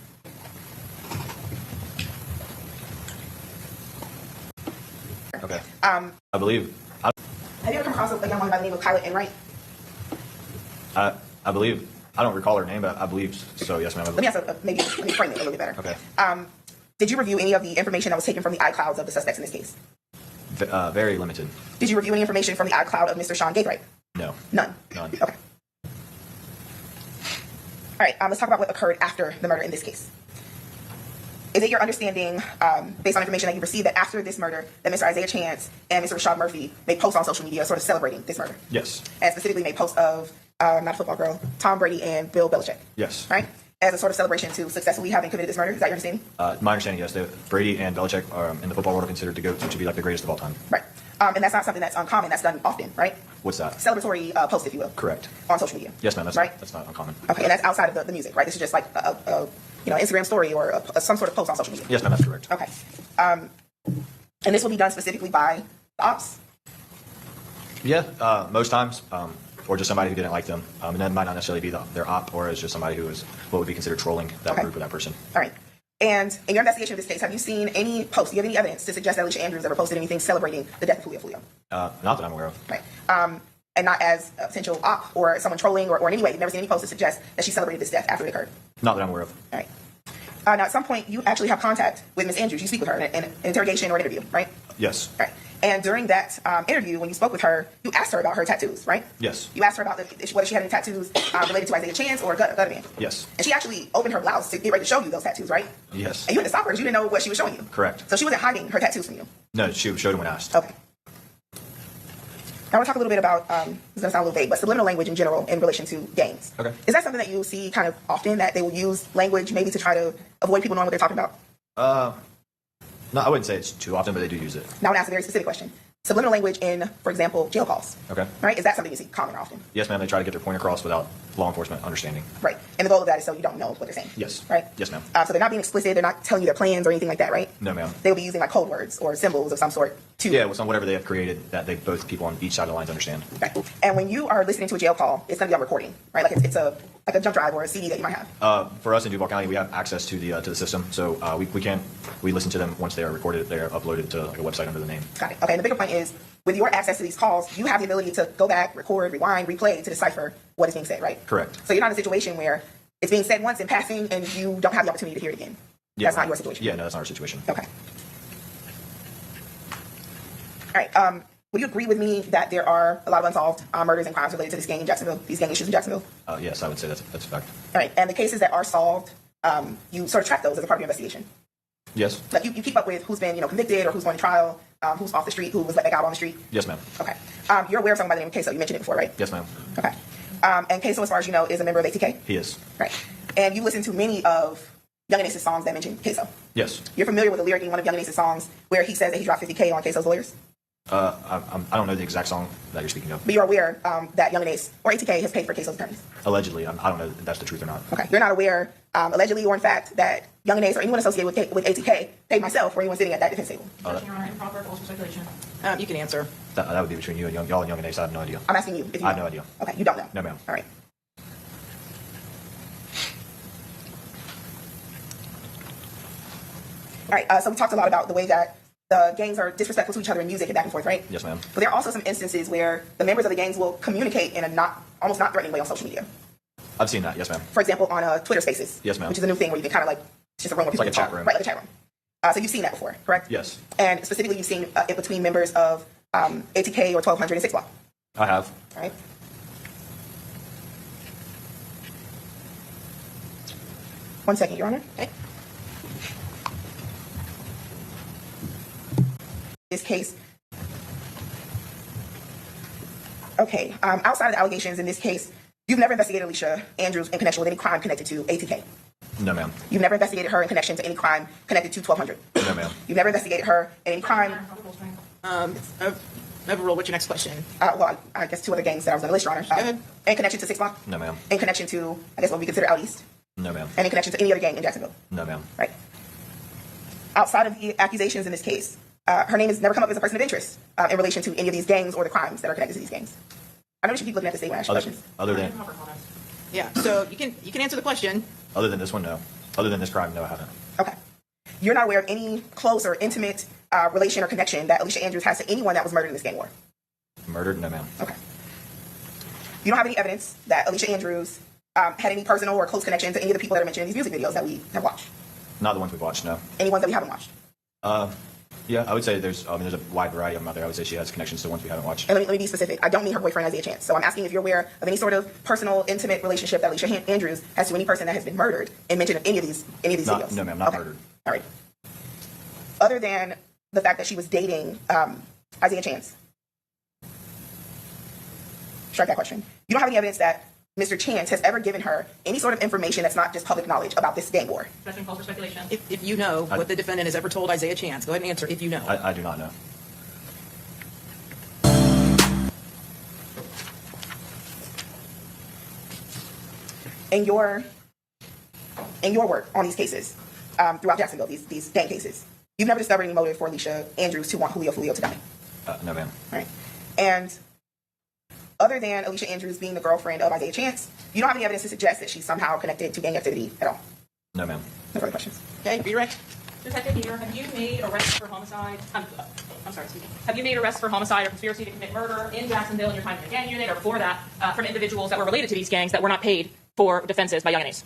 Okay.
Um,
I believe.
have you ever come across a young woman by the name of Kyla Enright?
I believe. I don't recall her name, but I believe so. Yes, ma'am.
Let me ask maybe let me frame it a little bit better.
Okay.
Did you review any of the information that was taken from the iClouds of the suspects in this case?
Very limited.
Did you review any information from the iCloud of Mr. Sean Gabright?
No.
None.
None.
Okay. All right, let's talk about what occurred after the murder in this case. Is it your understanding, based on information that you received, that after this murder, that Mr. Isaiah Chance and Mr. Rashad Murphy made posts on social media sort of celebrating this murder?
Yes.
And specifically made posts of, not a football girl, Tom Brady and Bill Belichick?
Yes.
Right? As a sort of celebration to successfully having committed this murder? Is that your understanding?
My understanding, yes. Brady and Belichick are in the football world are considered to go to be like the greatest of all time.
Right. And that's not something that's uncommon. That's done often, right?
What's that?
Celebratory posts, if you will.
Correct.
On social media.
Yes, ma'am. That's
right.
That's not uncommon.
Okay, and that's outside of the music, right? This is just like a Instagram story or some sort of post on social media.
Yes, ma'am. That's correct.
Okay. And this will be done specifically by the ops?
Yeah, most times, or just somebody who didn't like them. And that might not necessarily be their op, or it's just somebody who is what would be considered trolling that group or that person.
All right. And in your investigation of this case, have you seen any posts? Do you have any evidence to suggest that Alicia Andrews ever posted anything celebrating the death of Julio Foolio?
Not that I'm aware of.
Right. And not as a potential op or someone trolling or in any way. You've never seen any posts to suggest that she celebrated this death after it occurred?
Not that I'm aware of.
All right. Now, at some point, you actually have contact with Ms. Andrews. You speak with her in an interrogation or an interview, right?
Yes.
Right. And during that interview, when you spoke with her, you asked her about her tattoos, right?
Yes.
You asked her about whether she had any tattoos related to Isaiah Chance or Gutterman.
Yes.
And she actually opened her blouse to get ready to show you those tattoos, right?
Yes.
And you had to stop her because you didn't know what she was showing you.
Correct.
So she wasn't hiding her tattoos from you.
No, she showed him when asked.
Okay. Now I want to talk a little bit about, it's going to sound a little vague, but subliminal language in general in relation to gangs.
Okay.
Is that something that you see kind of often, that they will use language maybe to try to avoid people knowing what they're talking about?
No, I wouldn't say it's too often, but they do use it.
Now I want to ask a very specific question. Subliminal language in, for example, jail calls.
Okay.
Right? Is that something you see common or often?
Yes, ma'am. They try to get their point across without law enforcement understanding.
Right. And the goal of that is so you don't know what they're saying.
Yes.
Right?
Yes, ma'am.
So they're not being explicit. They're not telling you their plans or anything like that, right?
No, ma'am.
They'll be using like code words or symbols of some sort to.
Yeah, with whatever they have created that they both people on each side of the lines understand.
Right. And when you are listening to a jail call, it's going to be on recording, right? Like it's a jump drive or a CD that you might have.
For us in Duval County, we have access to the system, so we listen to them once they are recorded. They are uploaded to like a website under the name.
Got it. Okay. And the bigger point is, with your access to these calls, you have the ability to go back, record, rewind, replay to decipher what is being said, right?
Correct.
So you're not in a situation where it's being said once in passing and you don't have the opportunity to hear it again.
Yeah,
that's not your situation.
Yeah, no, that's not our situation.
Okay. All right. Would you agree with me that there are a lot of unsolved murders and crimes related to this gang in Jacksonville, these gang issues in Jacksonville?
Yes, I would say that's a fact.
All right. And the cases that are solved, you sort of track those as a part of your investigation.
Yes.
Like you keep up with who's been convicted or who's going to trial, who's off the street, who was let back out on the street.
Yes, ma'am.
Okay. You're aware of someone by the name of Queso. You mentioned it before, right?
Yes, ma'am.
Okay. And Queso, as far as you know, is a member of ATK?
He is.
Right. And you listen to many of Young and Ace's songs that mention Queso.
Yes.
You're familiar with the lyric in one of Young and Ace's songs where he says that he dropped $50K on Queso's lawyers?
I don't know the exact song that you're speaking of.
But you're aware that Young and Ace or ATK has paid for Queso's attorneys?
Allegedly. I don't know if that's the truth or not.
Okay. You're not aware, allegedly or in fact, that Young and Ace or anyone associated with ATK paid myself or anyone sitting at that defense table?
Your Honor, improper false speculation. You can answer.
That would be between you and y'all and Young and Ace. I have no idea.
I'm asking you. If you
I have no idea.
Okay. You don't know?
No, ma'am.
All right. All right. So we talked a lot about the way that the gangs are disrespectful to each other in music and back and forth, right?
Yes, ma'am.
But there are also some instances where the members of the gangs will communicate in a almost not threatening way on social media.
I've seen that. Yes, ma'am.
For example, on Twitter Spaces.
Yes, ma'am.
Which is a new thing where you can kind of like, it's just a room where people
It's like a
talk.
chat room.
Right, like a chat room. So you've seen that before, correct?
Yes.
And specifically you've seen it between members of ATK or 1200 and 6 Block.
I have.
All right. One second, Your Honor. Okay. This case. Okay. Outside of the allegations in this case, you've never investigated Alicia Andrews in connection with any crime connected to ATK.
No, ma'am.
You've never investigated her in connection to any crime connected to 1200.
No, ma'am.
You've never investigated her in any crime.
Overrule, what's your next question?
Well, I guess 2 other gangs that I was going to list, Your Honor.
Go ahead.
In connection to 6 Block.
No, ma'am.
In connection to, I guess, what we consider out east.
No, ma'am.
And in connection to any other gang in Jacksonville.
No, ma'am.
Right. Outside of the accusations in this case, her name has never come up as a person of interest in relation to any of these gangs or the crimes that are connected to these gangs. I know you should keep looking at the state when I ask you questions.
Other than
Yeah, so you can answer the question.
other than this one, no. Other than this crime, no, I haven't.
Okay. You're not aware of any close or intimate relation or connection that Alicia Andrews has to anyone that was murdered in this gang war?
Murdered? No, ma'am.
Okay. You don't have any evidence that Alicia Andrews had any personal or close connection to any of the people that are mentioned in these music videos that we have watched?
Not the ones we've watched, no.
Any ones that we haven't watched?
Yeah, I would say there's a wide variety of them out there. I would say she has connections to ones we haven't watched.
And let me be specific. I don't mean her boyfriend Isaiah Chance. So I'm asking if you're aware of any sort of personal, intimate relationship that Alicia Andrews has to any person that has been murdered and mentioned in any of these videos.
No, ma'am, not
okay.
murdered.
All right. Other than the fact that she was dating Isaiah Chance. Strike that question. You don't have any evidence that Mr. Chance has ever given her any sort of information that's not just public knowledge about this gang war?
Judgment calls for speculation. If you know what the defendant has ever told Isaiah Chance, go ahead and answer if you know.
I do not know.
In your work on these cases throughout Jacksonville, these gang cases, you've never discovered any motive for Alicia Andrews to want Julio Foolio to die?
No, ma'am.
All right. And other than Alicia Andrews being the girlfriend of Isaiah Chance, you don't have any evidence to suggest that she's somehow connected to gang activity at all?
No, ma'am.
No further questions.
Okay, redirect.
Detective Peter, have you made arrests for homicide? I'm sorry, excuse me. Have you made arrests for homicide or conspiracy to commit murder in Jacksonville in your time in the gang unit or before that from individuals that were related to these gangs that were not paid for defenses by Young and Ace?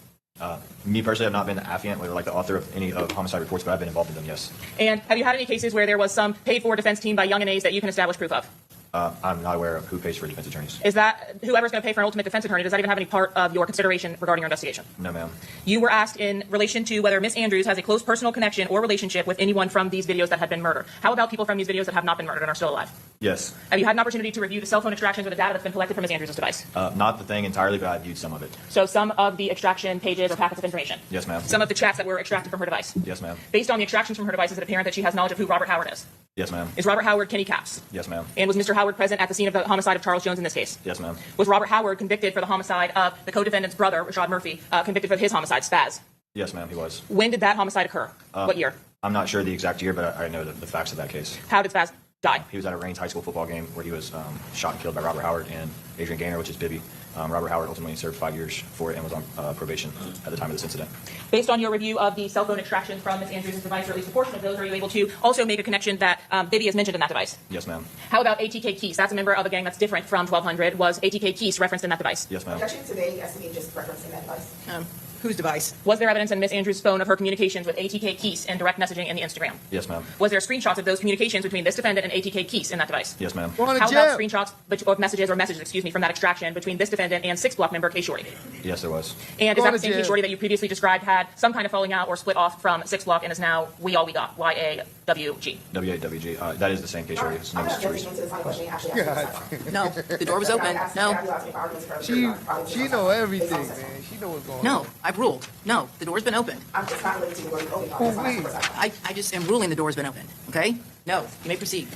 Me personally, I've not been the affiant or like the author of any of homicide reports, but I've been involved in them, yes.
And have you had any cases where there was some paid-for defense team by Young and Ace that you can establish proof of?
I'm not aware of who pays for defense attorneys.
Is that whoever's going to pay for an ultimate defense attorney? Does that even have any part of your consideration regarding your investigation?
No, ma'am.
You were asked in relation to whether Miss Andrews has a close personal connection or relationship with anyone from these videos that had been murdered. How about people from these videos that have not been murdered and are still alive?
Yes.
Have you had an opportunity to review the cell phone extractions or the data that's been collected from Miss Andrews' device?
Not the thing entirely, but I viewed some of it.
So some of the extraction pages or packets of information?
Yes, ma'am.
Some of the chats that were extracted from her device?
Yes, ma'am.
Based on the extractions from her device, is it apparent that she has knowledge of who Robert Howard is?
Yes, ma'am.
Is Robert Howard Kenny Capps?
Yes, ma'am.
And was Mr. Howard present at the scene of the homicide of Charles Jones in this case?
Yes, ma'am.
Was Robert Howard convicted for the homicide of the co-defendant's brother, Rashad Murphy, convicted for his homicide, Spaz?
Yes, ma'am, he was.
When did that homicide occur? What year?
I'm not sure the exact year, but I know the facts of that case.
How did Spaz die?
He was at a Raines High School football game where he was shot and killed by Robert Howard and Adrian Gaynor, which is Bibby. Robert Howard ultimately served 5 years for it and was on probation at the time of this incident.
Based on your review of the cell phone extractions from Ms. Andrews' device, or at least a portion of those, are you able to also make a connection that Bibby is mentioned in that device?
Yes, ma'am.
How about ATK Keese? That's a member of a gang that's different from 1200. Was ATK Keese referenced in that device?
Yes, ma'am.
Objection to the estimate just referencing that device.
Whose device?
Was there evidence in Ms. Andrews' phone of her communications with ATK Keese and direct messaging in the Instagram?
Yes, ma'am.
Was there screenshots of those communications between this defendant and ATK Keese in that device?
Yes, ma'am.
How about screenshots of messages from that extraction between this defendant and 6 Block member K Shorty?
Yes, there was.
And is that the same K Shorty that you previously described had some kind of falling out or split off from 6 Block and is now We All We Got, YAWG?
WAWG. That is the same case, Shorty. It's no stories.
No, the door was open. No.
She know everything, man. She know what's going on.
No, I've ruled. No, the door's been opened.
I'm just not related to where we
I just am ruling the door's been opened. Okay? No, you may proceed.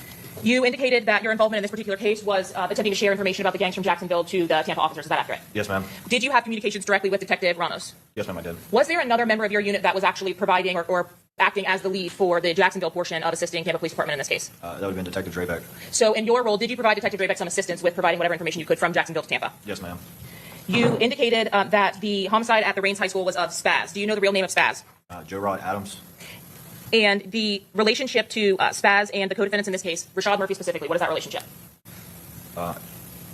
You indicated that your involvement in this particular case was attempting to share information about the gangs from Jacksonville to the Tampa officers. Is that accurate?
Yes, ma'am.
Did you have communications directly with Detective Ramos?
Yes, ma'am, I did.
Was there another member of your unit that was actually providing or acting as the lead for the Jacksonville portion of assisting Tampa Police Department in this case?
That would have been Detective Drabeck.
So in your role, did you provide Detective Drabeck some assistance with providing whatever information you could from Jacksonville to Tampa?
Yes, ma'am.
You indicated that the homicide at the Raines High School was of Spaz. Do you know the real name of Spaz?
Joe Rod Adams.
And the relationship to Spaz and the co-defendants in this case, Rashad Murphy specifically, what is that relationship?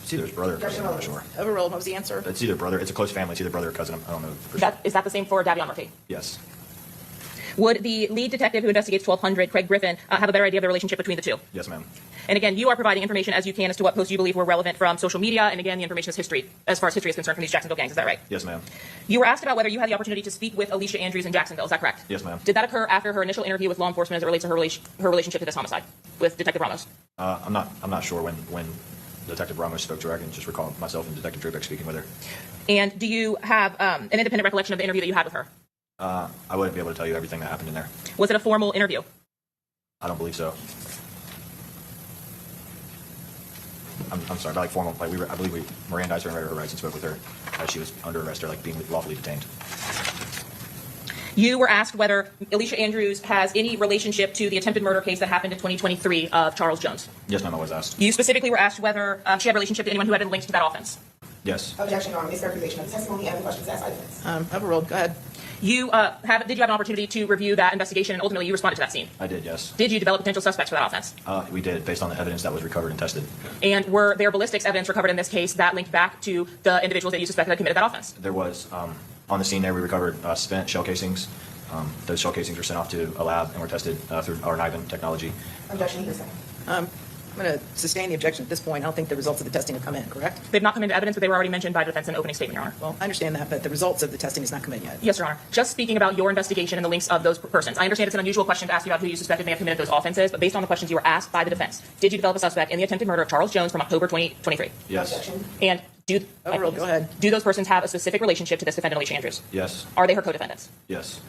It's either his brother or cousin, I'm not sure.
Overruled. What was the answer?
It's either brother. It's a close family. It's either brother or cousin. I don't know for sure.
Is that the same for Davion Murphy?
Yes.
Would the lead detective who investigates 1200, Craig Griffin, have a better idea of the relationship between the two?
Yes, ma'am.
And again, you are providing information as you can as to what posts you believe were relevant from social media, and again, the information is history, as far as history is concerned from these Jacksonville gangs. Is that right?
Yes, ma'am.
You were asked about whether you had the opportunity to speak with Alicia Andrews in Jacksonville. Is that correct?
Yes, ma'am.
Did that occur after her initial interview with law enforcement as it relates to her relationship to this homicide with Detective Ramos?
I'm not sure when Detective Ramos spoke to her. I can just recall myself and Detective Drabeck speaking with her.
And do you have an independent recollection of the interview that you had with her?
I wouldn't be able to tell you everything that happened in there.
Was it a formal interview?
I don't believe so. I'm sorry, but like formal, like I believe we Mirandized her and read her rights and spoke with her as she was under arrest or like being lawfully detained.
You were asked whether Alicia Andrews has any relationship to the attempted murder case that happened in 2023 of Charles Jones.
Yes, ma'am, I was asked.
You specifically were asked whether she had a relationship to anyone who had been linked to that offense.
Yes.
Objection on mischaracterization of the testimony and the questions asked by defense.
Overruled. Go ahead.
Did you have an opportunity to review that investigation and ultimately you responded to that scene?
I did, yes.
Did you develop potential suspects for that offense?
We did, based on the evidence that was recovered and tested.
And were there ballistics evidence recovered in this case that linked back to the individuals that you suspected had committed that offense?
There was. On the scene there, we recovered spent shell casings. Those shell casings were sent off to a lab and were tested through our NIVEN technology.
Objection, you second.
I'm going to sustain the objection at this point. I don't think the results of the testing have come in, correct?
They've not come into evidence, but they were already mentioned by the defense in opening statement, Your Honor.
Well, I understand that, but the results of the testing has not come in yet.
Yes, Your Honor. Just speaking about your investigation and the links of those persons. I understand it's an unusual question to ask you about who you suspected may have committed those offenses, but based on the questions you were asked by the defense, did you develop a suspect in the attempted murder of Charles Jones from October 2023?
Yes.
And do
go ahead.
Do those persons have a specific relationship to this defendant, Alicia Andrews?
Yes.
Are they her co-defendants?
Yes.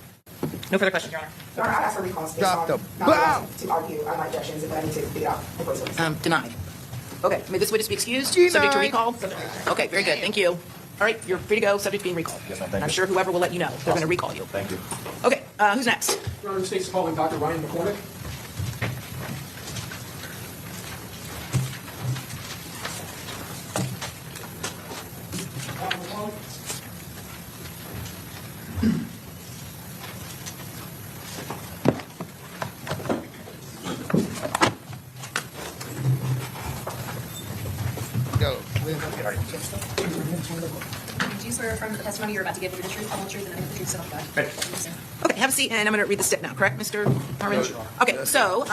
No further questions, Your Honor.
Your Honor, I asked for recalls based on not to argue on my objections, but I need to get it out before it's released.
Denied. Okay, may this witness be excused? Subject to recall? Okay, very good. Thank you. All right, you're free to go, subject to being recalled.
Yes, ma'am.
And I'm sure whoever will let you know. They're going to recall you.
Thank you.
Okay, who's next?
Your Honor, the state's calling Dr. Ryan McCormick.
Go.
Do you swear affirm that the testimony you're about to give will be the truth, the whole truth, and nothing but the truth, so help you God?
Okay, have a seat, and I'm going to read the step now, correct, Mr. Harmon? Okay, so,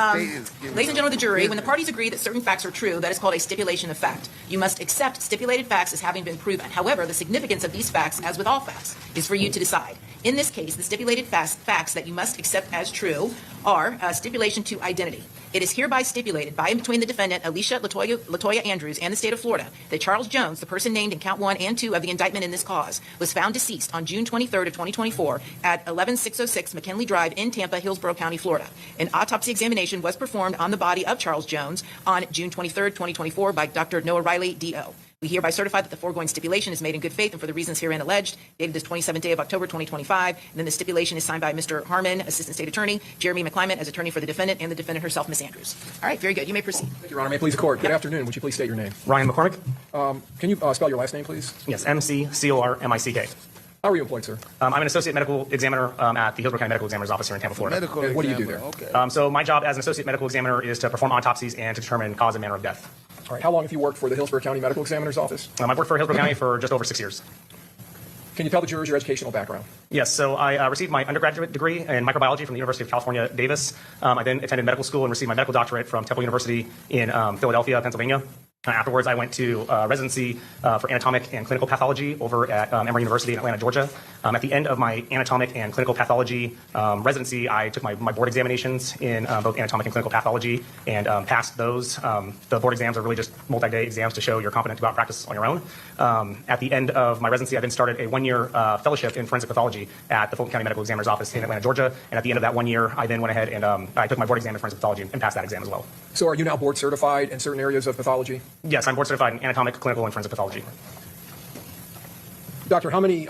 ladies and gentlemen of the jury, when the parties agree that certain facts are true, that is called a stipulation of fact. You must accept stipulated facts as having been proven. However, the significance of these facts, as with all facts, is for you to decide. In this case, the stipulated facts that you must accept as true are stipulation to identity. It is hereby stipulated by and between the defendant, Alicia Latoya Andrews, and the state of Florida, that Charles Jones, the person named in count 1 and 2 of the indictment in this cause, was found deceased on June 23rd of 2024 at 11606 McKinley Drive in Tampa, Hillsborough County, Florida. An autopsy examination was performed on the body of Charles Jones on June 23rd, 2024 by Dr. Noah Riley, D.O. We hereby certify that the foregoing stipulation is made in good faith and for the reasons herein alleged, dated this 27th day of October 2025. And then the stipulation is signed by Mr. Harmon, Assistant State Attorney, Jeremy McClyment as attorney for the defendant, and the defendant herself, Ms. Andrews. All right, very good. You may proceed.
Thank you, Your Honor. May it please the court. Good afternoon. Would you please state your name?
Ryan McCormick?
Can you spell your last name, please?
Yes, M-C-C-O-R-M-I-C-K.
How are you employed, sir?
I'm an associate medical examiner at the Hillsborough County Medical Examiner's Office here in Tampa, Florida.
And what do you do there?
Okay.
So my job as an associate medical examiner is to perform autopsies and to determine cause and manner of death.
All right. How long have you worked for the Hillsborough County Medical Examiner's Office?
I've worked for Hillsborough County for just over 6 years.
Can you tell the jurors your educational background?
Yes, so I received my undergraduate degree in microbiology from the University of California, Davis. I then attended medical school and received my medical doctorate from Temple University in Philadelphia, Pennsylvania. Afterwards, I went to residency for anatomic and clinical pathology over at Emory University in Atlanta, Georgia. At the end of my anatomic and clinical pathology residency, I took my board examinations in both anatomic and clinical pathology and passed those. The board exams are really just multi-day exams to show you're competent to go out and practice on your own. At the end of my residency, I then started a one-year fellowship in forensic pathology at the Fulton County Medical Examiner's Office in Atlanta, Georgia. And at the end of that 1 year, I then went ahead and I took my board exam in forensic pathology and passed that exam as well.
So are you now board certified in certain areas of pathology?
Yes, I'm board certified in anatomic, clinical, and forensic pathology.
Doctor, how many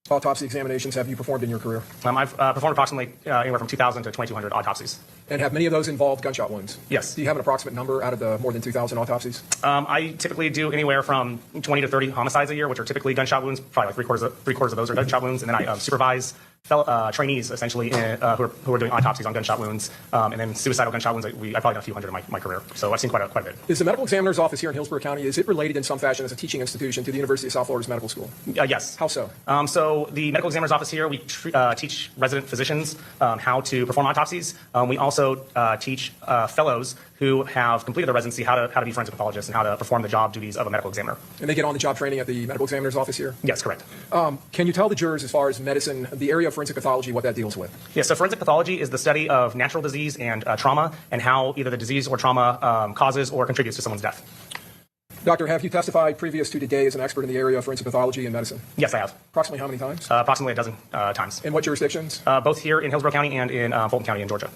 autopsy examinations have you performed in your career?
I've performed approximately anywhere from 2,000 to 2,200 autopsies.
And have many of those involved gunshot wounds?
Yes.
Do you have an approximate number out of the more than 2,000 autopsies?
I typically do anywhere from 20 to 30 homicides a year, which are typically gunshot wounds. Probably like three quarters of those are gunshot wounds. And then I supervise trainees, essentially, who are doing autopsies on gunshot wounds. And then suicidal gunshot wounds, I've probably done a few hundred in my career. So I've seen quite a bit.
Is the medical examiner's office here in Hillsborough County, is it related in some fashion as a teaching institution to the University of South Florida's medical school?
Yes.
How so?
So the medical examiner's office here, we teach resident physicians how to perform autopsies. We also teach fellows who have completed their residency how to be forensic pathologists and how to perform the job duties of a medical examiner.
And they get on-the-job training at the medical examiner's office here?
Yes, correct.
Can you tell the jurors, as far as medicine, the area of forensic pathology, what that deals with?
Yes, so forensic pathology is the study of natural disease and trauma and how either the disease or trauma causes or contributes to someone's death.
Doctor, have you testified previous to today as an expert in the area of forensic pathology and medicine?
Yes, I have.
Approximately how many times?
Approximately a dozen times.
In what jurisdictions?
Both here in Hillsborough County and in Fulton County in Georgia.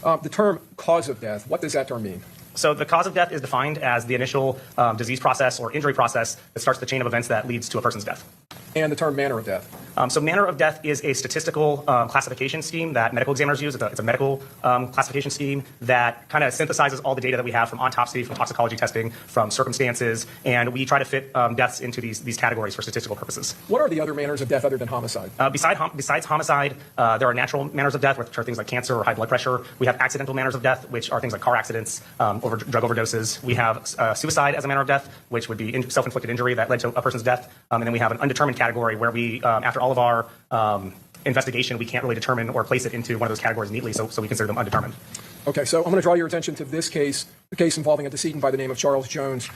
The term cause of death, what does that term mean?
So the cause of death is defined as the initial disease process or injury process that starts the chain of events that leads to a person's death.
And the term manner of death?
So manner of death is a statistical classification scheme that medical examiners use. It's a medical classification scheme that kind of synthesizes all the data that we have from autopsy, from toxicology testing, from circumstances, and we try to fit deaths into these categories for statistical purposes.
What are the other manners of death other than homicide?
Besides homicide, there are natural manners of death, which are things like cancer or high blood pressure. We have accidental manners of death, which are things like car accidents, drug overdoses. We have suicide as a manner of death, which would be self-inflicted injury that led to a person's death. And then we have an undetermined category where we, after all of our investigation, we can't really determine or place it into one of those categories neatly, so we consider them undetermined.
Okay, so I'm going to draw your attention to this case, the case involving a decedent by the name of Charles Jones.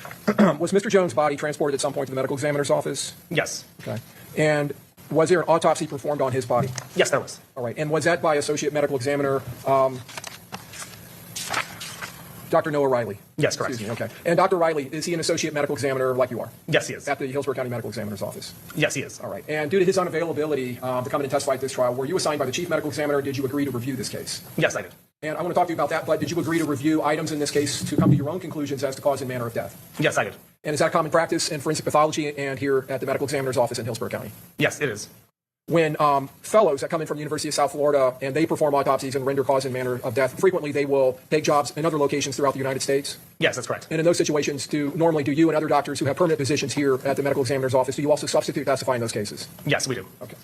Was Mr. Jones' body transported at some point to the medical examiner's office?
Yes.
Okay. And was there an autopsy performed on his body?
Yes, there was.
All right. And was that by Associate Medical Examiner Dr. Noah Riley?
Yes, correct.
Excuse me, okay. And Dr. Riley, is he an Associate Medical Examiner like you are?
Yes, he is.
At the Hillsborough County Medical Examiner's office?
Yes, he is.
All right. And due to his unavailability to come in and testify at this trial, were you assigned by the Chief Medical Examiner, or did you agree to review this case?
Yes, I did.
And I want to talk to you about that, but did you agree to review items in this case to come to your own conclusions as to cause and manner of death?
Yes, I did.
And is that common practice in forensic pathology and here at the Medical Examiner's office in Hillsborough County?
Yes, it is.
When fellows that come in from the University of South Florida and they perform autopsies and render cause and manner of death, frequently they will take jobs in other locations throughout the United States?
Yes, that's correct.
And in those situations, normally do you and other doctors who have permanent positions here at the Medical Examiner's office, do you also substitute testify in those cases?
Yes, we do.
Okay.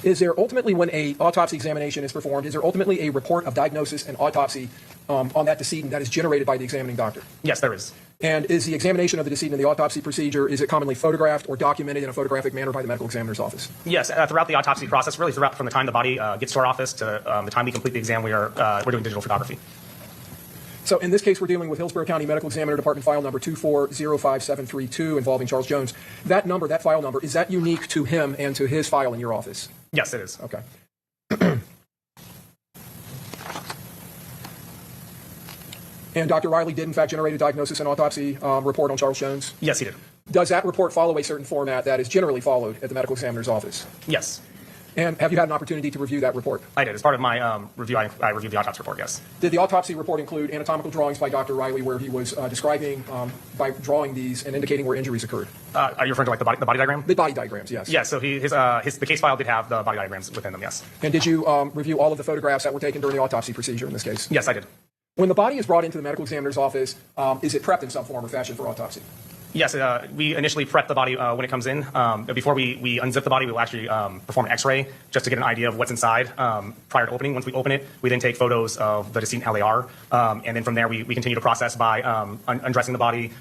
Is there ultimately, when a autopsy examination is performed, is there ultimately a report of diagnosis and autopsy on that decedent that is generated by the examining doctor?
Yes, there is.
And is the examination of the decedent in the autopsy procedure, is it commonly photographed or documented in a photographic manner by the medical examiner's office?
Yes, throughout the autopsy process, really throughout from the time the body gets to our office to the time we complete the exam, we're doing digital photography.
So in this case, we're dealing with Hillsborough County Medical Examiner Department file number 2405732 involving Charles Jones. That number, that file number, is that unique to him and to his file in your office?
Yes, it is.
Okay. And Dr. Riley did, in fact, generate a diagnosis and autopsy report on Charles Jones?
Yes, he did.
Does that report follow a certain format that is generally followed at the medical examiner's office?
Yes.
And have you had an opportunity to review that report?
I did. As part of my review, I reviewed the autopsy report, yes.
Did the autopsy report include anatomical drawings by Dr. Riley where he was describing, by drawing these and indicating where injuries occurred?
Are you referring to like the body diagram?
The body diagrams, yes.
Yes, so the case file did have the body diagrams within them, yes.
And did you review all of the photographs that were taken during the autopsy procedure in this case?
Yes, I did.
When the body is brought into the medical examiner's office, is it prepped in some form or fashion for autopsy?
Yes, we initially prep the body when it comes in. Before we unzip the body, we will actually perform an X-ray just to get an idea of what's inside prior to opening. Once we open it, we then take photos of the decedent, how they are, and then from there we continue to process by undressing the body,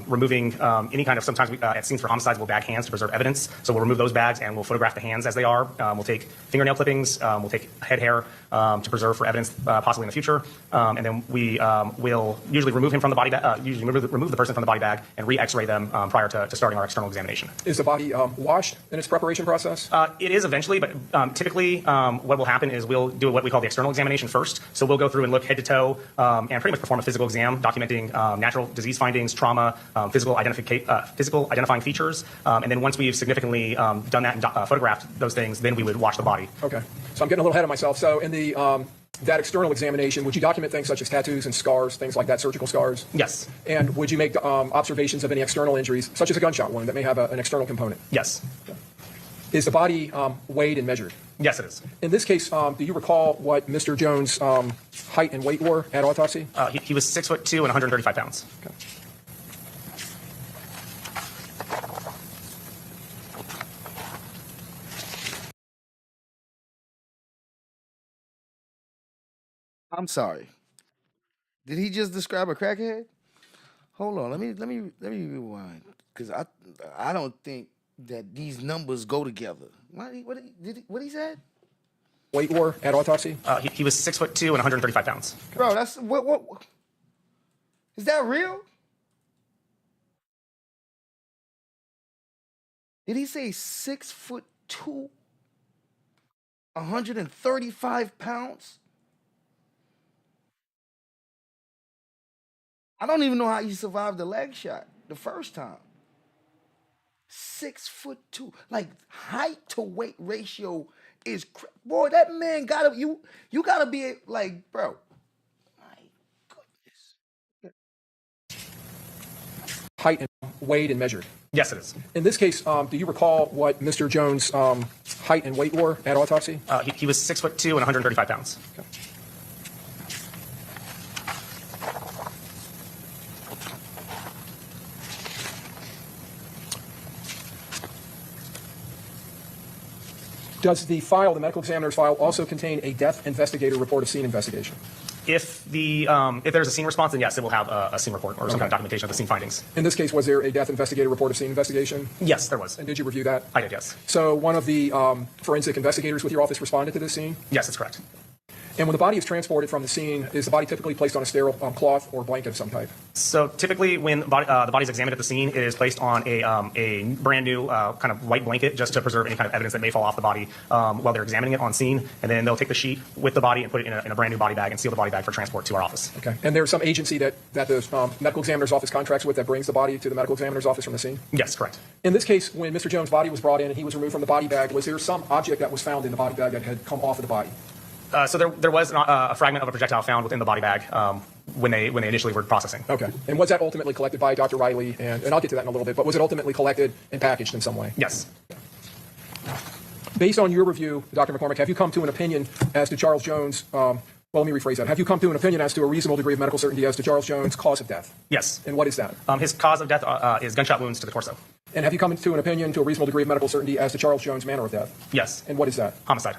removing any kind of, sometimes at scenes for homicides we'll bag hands to preserve evidence. So we'll remove those bags and we'll photograph the hands as they are. We'll take fingernail clippings, we'll take head hair to preserve for evidence possibly in the future, and then we will usually remove him from the body bag, usually remove the person from the body bag and re-X-ray them prior to starting our external examination.
Is the body washed in its preparation process?
It is eventually, but typically what will happen is we'll do what we call the external examination first. So we'll go through and look head to toe and pretty much perform a physical exam documenting natural disease findings, trauma, physical identifying features. And then once we've significantly done that and photographed those things, then we would wash the body.
Okay. So I'm getting a little ahead of myself. So in the that external examination, would you document things such as tattoos and scars, things like that, surgical scars?
Yes.
And would you make observations of any external injuries, such as a gunshot wound that may have an external component?
Yes.
Okay. Is the body weighed and measured?
Yes, it is.
In this case, do you recall what Mr. Jones' height and weight were at autopsy?
He was 6'2" and 135 pounds.
Okay.
I'm sorry. Did he just describe a crackhead? Hold on, let me rewind, because I don't think that these numbers go together. What he said?
Weight were at autopsy?
He was 6'2" and 135 pounds.
Bro, that's what is that real? Did he say 6'2", 135 pounds? I don't even know how he survived the leg shot the first time. 6'2", like height to weight ratio is boy. That man gotta you gotta be like, bro. My goodness.
height and weighed and measured?
Yes, it is.
In this case, do you recall what Mr. Jones' height and weight were at autopsy?
He was 6'2" and 135 pounds.
Okay. Does the file, the medical examiner's file, also contain a death investigator report of scene investigation?
If there's a scene response, then yes, it will have a scene report or some kind of documentation of the scene findings.
In this case, was there a death investigator report of scene investigation?
Yes, there was.
And did you review that?
I did, yes.
So one of the forensic investigators with your office responded to this scene?
Yes, that's correct.
And when the body is transported from the scene, is the body typically placed on a sterile cloth or blanket of some type?
So typically when the body is examined at the scene, it is placed on a brand new kind of white blanket just to preserve any kind of evidence that may fall off the body while they're examining it on scene. And then they'll take the sheet with the body and put it in a brand new body bag and seal the body bag for transport to our office.
Okay. And there's some agency that the medical examiner's office contracts with that brings the body to the medical examiner's office from the scene?
Yes, correct.
In this case, when Mr. Jones' body was brought in and he was removed from the body bag, was there some object that was found in the body bag that had come off of the body?
So there was a fragment of a projectile found within the body bag when they initially were processing.
Okay. And was that ultimately collected by Dr. Riley? And I'll get to that in a little bit, but was it ultimately collected and packaged in some way?
Yes.
Based on your review, Dr. McCormick, have you come to an opinion as to Charles Jones? Well, let me rephrase that. Have you come to an opinion as to a reasonable degree of medical certainty as to Charles Jones' cause of death?
Yes.
And what is that?
His cause of death is gunshot wounds to the torso.
And have you come to an opinion to a reasonable degree of medical certainty as to Charles Jones' manner of death?
Yes.
And what is that?
Homicide.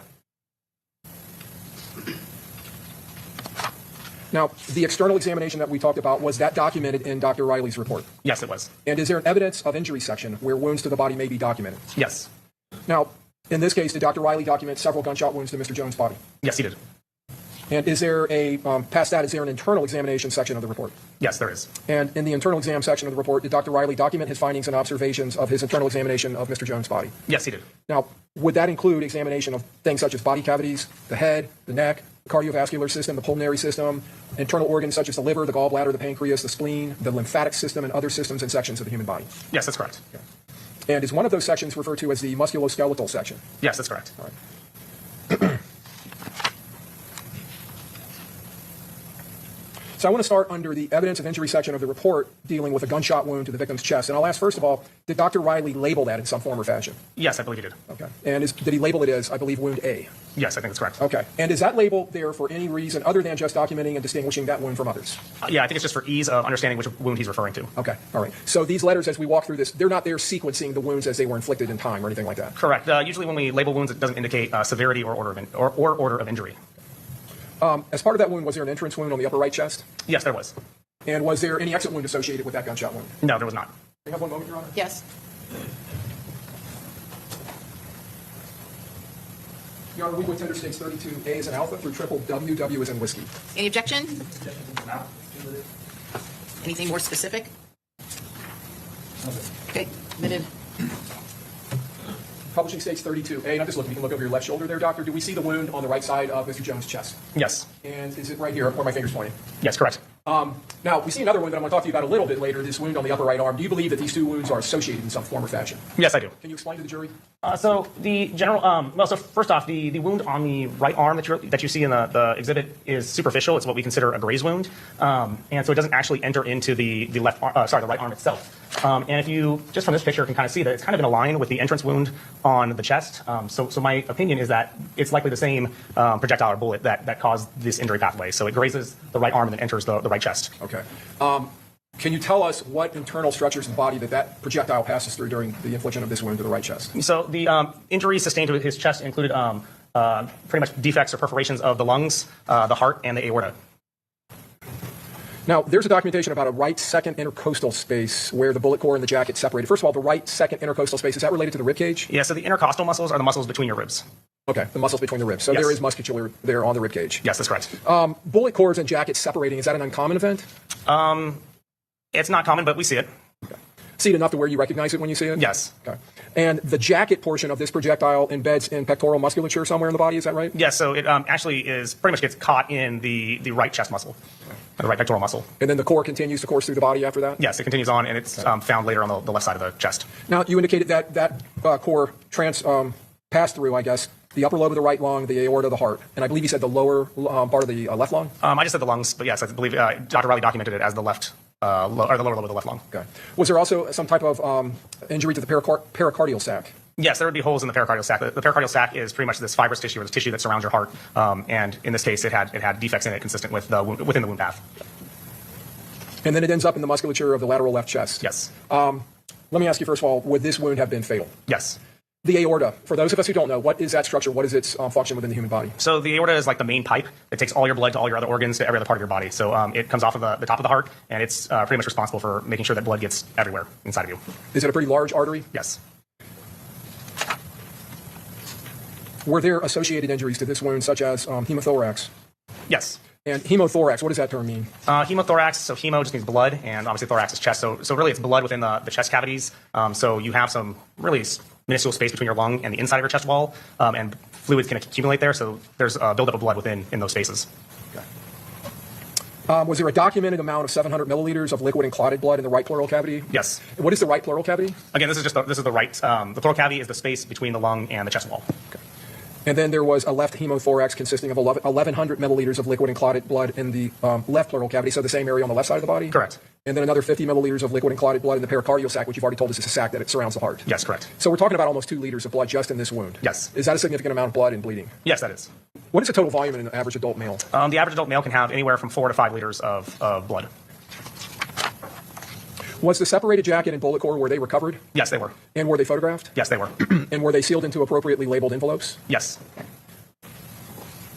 Now, the external examination that we talked about, was that documented in Dr. Riley's report?
Yes, it was.
And is there an evidence of injury section where wounds to the body may be documented?
Yes.
Now, in this case, did Dr. Riley document several gunshot wounds to Mr. Jones' body?
Yes, he did.
And is there past that, is there an internal examination section of the report?
Yes, there is.
And in the internal exam section of the report, did Dr. Riley document his findings and observations of his internal examination of Mr. Jones' body?
Yes, he did.
Now, would that include examination of things such as body cavities, the head, the neck, the cardiovascular system, the pulmonary system, internal organs such as the liver, the gallbladder, the pancreas, the spleen, the lymphatic system, and other systems and sections of the human body?
Yes, that's correct.
Okay. And is one of those sections referred to as the musculoskeletal section?
Yes, that's correct.
All right. So I want to start under the evidence of injury section of the report dealing with a gunshot wound to the victim's chest. And I'll ask, first of all, did Dr. Riley label that in some form or fashion?
Yes, I believe he did.
Okay. And did he label it as, I believe, wound A?
Yes, I think that's correct.
Okay. And is that label there for any reason other than just documenting and distinguishing that wound from others?
Yeah, I think it's just for ease of understanding which wound he's referring to.
Okay. All right. So these letters, as we walk through this, they're not there sequencing the wounds as they were inflicted in time or anything like that?
Correct. Usually when we label wounds, it doesn't indicate severity or order of injury.
As part of that wound, was there an entrance wound on the upper right chest?
Yes, there was.
And was there any exit wound associated with that gunshot wound?
No, there was not.
Can we have one moment, Your Honor?
Yes.
Your Honor, we would tender states 32A as an alpha through triple W as in whiskey.
Any objection? Anything more specific? Okay, admitted.
Publishing states 32A, and I'm just looking, you can look over your left shoulder there, doctor. Do we see the wound on the right side of Mr. Jones' chest?
Yes.
And is it right here where my finger's pointing?
Yes, correct.
Now, we see another wound that I'm going to talk to you about a little bit later, this wound on the upper right arm. Do you believe that these two wounds are associated in some form or fashion?
Yes, I do.
Can you explain to the jury?
So the general, so first off, the wound on the right arm that you see in the exhibit is superficial. It's what we consider a graze wound, and so it doesn't actually enter into the right arm itself. And if you just from this picture can kind of see that it's kind of in a line with the entrance wound on the chest. So my opinion is that it's likely the same projectile or bullet that caused this injury pathway. So it grazes the right arm and then enters the right chest.
Okay. Can you tell us what internal structures in the body that projectile passes through during the infliction of this wound to the right chest?
So the injuries sustained to his chest included pretty much defects or perforations of the lungs, the heart, and the aorta.
Now, there's a documentation about a right second intercostal space where the bullet core and the jacket separated. First of all, the right second intercostal space, is that related to the rib cage?
Yeah, so the intercostal muscles are the muscles between your ribs.
Okay, the muscles between the ribs. So
Yes.
there is musculature there on the rib cage.
Yes, that's correct.
Bullet cores and jackets separating, is that an uncommon event?
It's not common, but we see it.
Okay. See it enough to where you recognize it when you see it?
Yes.
Okay. And the jacket portion of this projectile embeds in pectoral musculature somewhere in the body, is that right?
Yes, so it actually is pretty much gets caught in the right chest muscle, the right pectoral muscle.
And then the core continues to course through the body after that?
Yes, it continues on, and it's found later on the left side of the chest.
Now, you indicated that core passed through, I guess, the upper lobe of the right lung, the aorta, the heart. And I believe you said the lower part of the left lung?
I just said the lungs, but yes, I believe Dr. Riley documented it as the left or the lower lobe of the left lung.
Okay. Was there also some type of injury to the pericardial sac?
Yes, there would be holes in the pericardial sac. The pericardial sac is pretty much this fibrous tissue or the tissue that surrounds your heart. And in this case, it had defects in it consistent with within the wound path.
And then it ends up in the musculature of the lateral left chest.
Yes.
Let me ask you first of all, would this wound have been fatal?
Yes.
The aorta, for those of us who don't know, what is that structure? What is its function within the human body?
So the aorta is like the main pipe. It takes all your blood to all your other organs to every other part of your body. So it comes off of the top of the heart, and it's pretty much responsible for making sure that blood gets everywhere inside of you.
Is it a pretty large artery?
Yes.
Were there associated injuries to this wound, such as hemothorax?
Yes.
And hemothorax, what does that term mean?
Hemothorax, so hemo just means blood, and obviously thorax is chest. So really it's blood within the chest cavities. So you have some really minuscule space between your lung and the inside of your chest wall, and fluids can accumulate there. So there's a buildup of blood in those spaces.
Was there a documented amount of 700 milliliters of liquid and clotted blood in the right pleural cavity?
Yes.
What is the right pleural cavity?
Again, this is the right. The pleural cavity is the space between the lung and the chest wall.
Okay. And then there was a left hemothorax consisting of 1,100 milliliters of liquid and clotted blood in the left pleural cavity, so the same area on the left side of the body?
Correct.
And then another 50 milliliters of liquid and clotted blood in the pericardial sac, which you've already told us is a sac that it surrounds the heart.
Yes, correct.
So we're talking about almost 2 liters of blood just in this wound.
Yes.
Is that a significant amount of blood and bleeding?
Yes, that is.
What is the total volume in an average adult male?
The average adult male can have anywhere from 4 to 5 liters of blood.
Was the separated jacket and bullet core, were they recovered?
Yes, they were.
And were they photographed?
Yes, they were.
And were they sealed into appropriately labeled envelopes?
Yes.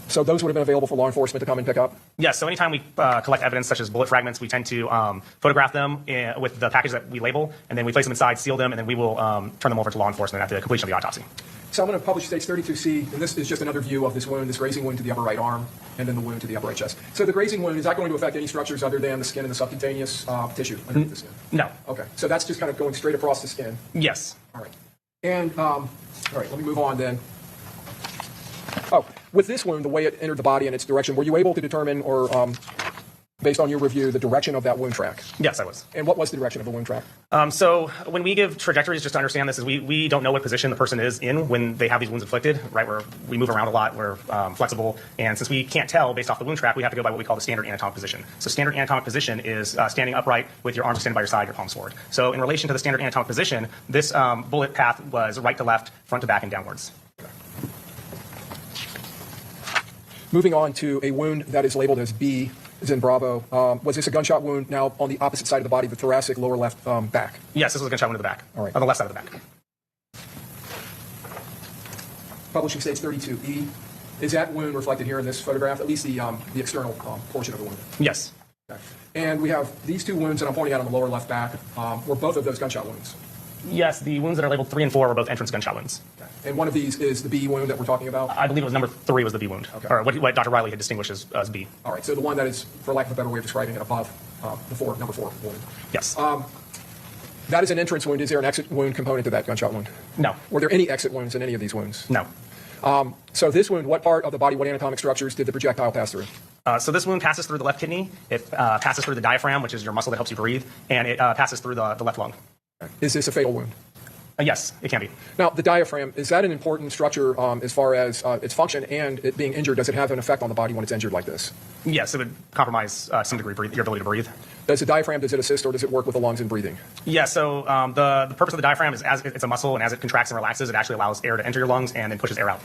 So those would have been available for law enforcement to come and pick up?
Yes, so anytime we collect evidence such as bullet fragments, we tend to photograph them with the package that we label, and then we place them inside, seal them, and then we will turn them over to law enforcement at the completion of the autopsy.
So I'm going to publish stage 32C, and this is just another view of this wound, this grazing wound to the upper right arm, and then the wound to the upper right chest. So the grazing wound, is that going to affect any structures other than the skin and the subcutaneous tissue underneath the skin?
No.
Okay, so that's just kind of going straight across the skin?
Yes.
All right. And, all right, let me move on then. Oh, with this wound, the way it entered the body and its direction, were you able to determine or, based on your review, the direction of that wound track?
Yes, I was.
And what was the direction of the wound track?
So when we give trajectories, just to understand this, is we don't know what position the person is in when they have these wounds inflicted, right? We move around a lot, we're flexible, and since we can't tell based off the wound track, we have to go by what we call the standard anatomic position. So standard anatomic position is standing upright with your arms extended by your side, your palms forward. So in relation to the standard anatomic position, this bullet path was right to left, front to back, and downwards.
Moving on to a wound that is labeled as B, as in Bravo. Was this a gunshot wound now on the opposite side of the body, the thoracic lower left back?
Yes, this was a gunshot wound to the back.
All right.
On the left side of the back.
Publishing stage 32E. Is that wound reflected here in this photograph, at least the external portion of the wound?
Yes.
Okay. And we have these 2 wounds that I'm pointing out on the lower left back. Were both of those gunshot wounds?
Yes, the wounds that are labeled 3 and 4 were both entrance gunshot wounds.
Okay. And one of these is the B wound that we're talking about?
I believe it was number 3 was the B wound,
okay.
Or what Dr. Riley had distinguished as B.
All right, so the one that is, for lack of a better way of describing it, above the number 4 wound.
Yes.
That is an entrance wound. Is there an exit wound component to that gunshot wound?
No.
Were there any exit wounds in any of these wounds?
No.
So this wound, what part of the body, what anatomic structures did the projectile pass through?
So this wound passes through the left kidney. It passes through the diaphragm, which is your muscle that helps you breathe, and it passes through the left lung.
Is this a fatal wound?
Yes, it can be.
Now, the diaphragm, is that an important structure as far as its function and it being injured? Does it have an effect on the body when it's injured like this?
Yes, it would compromise to some degree your ability to breathe.
Does the diaphragm, does it assist or does it work with the lungs in breathing?
Yeah, so the purpose of the diaphragm is as it's a muscle, and as it contracts and relaxes, it actually allows air to enter your lungs and then pushes air out.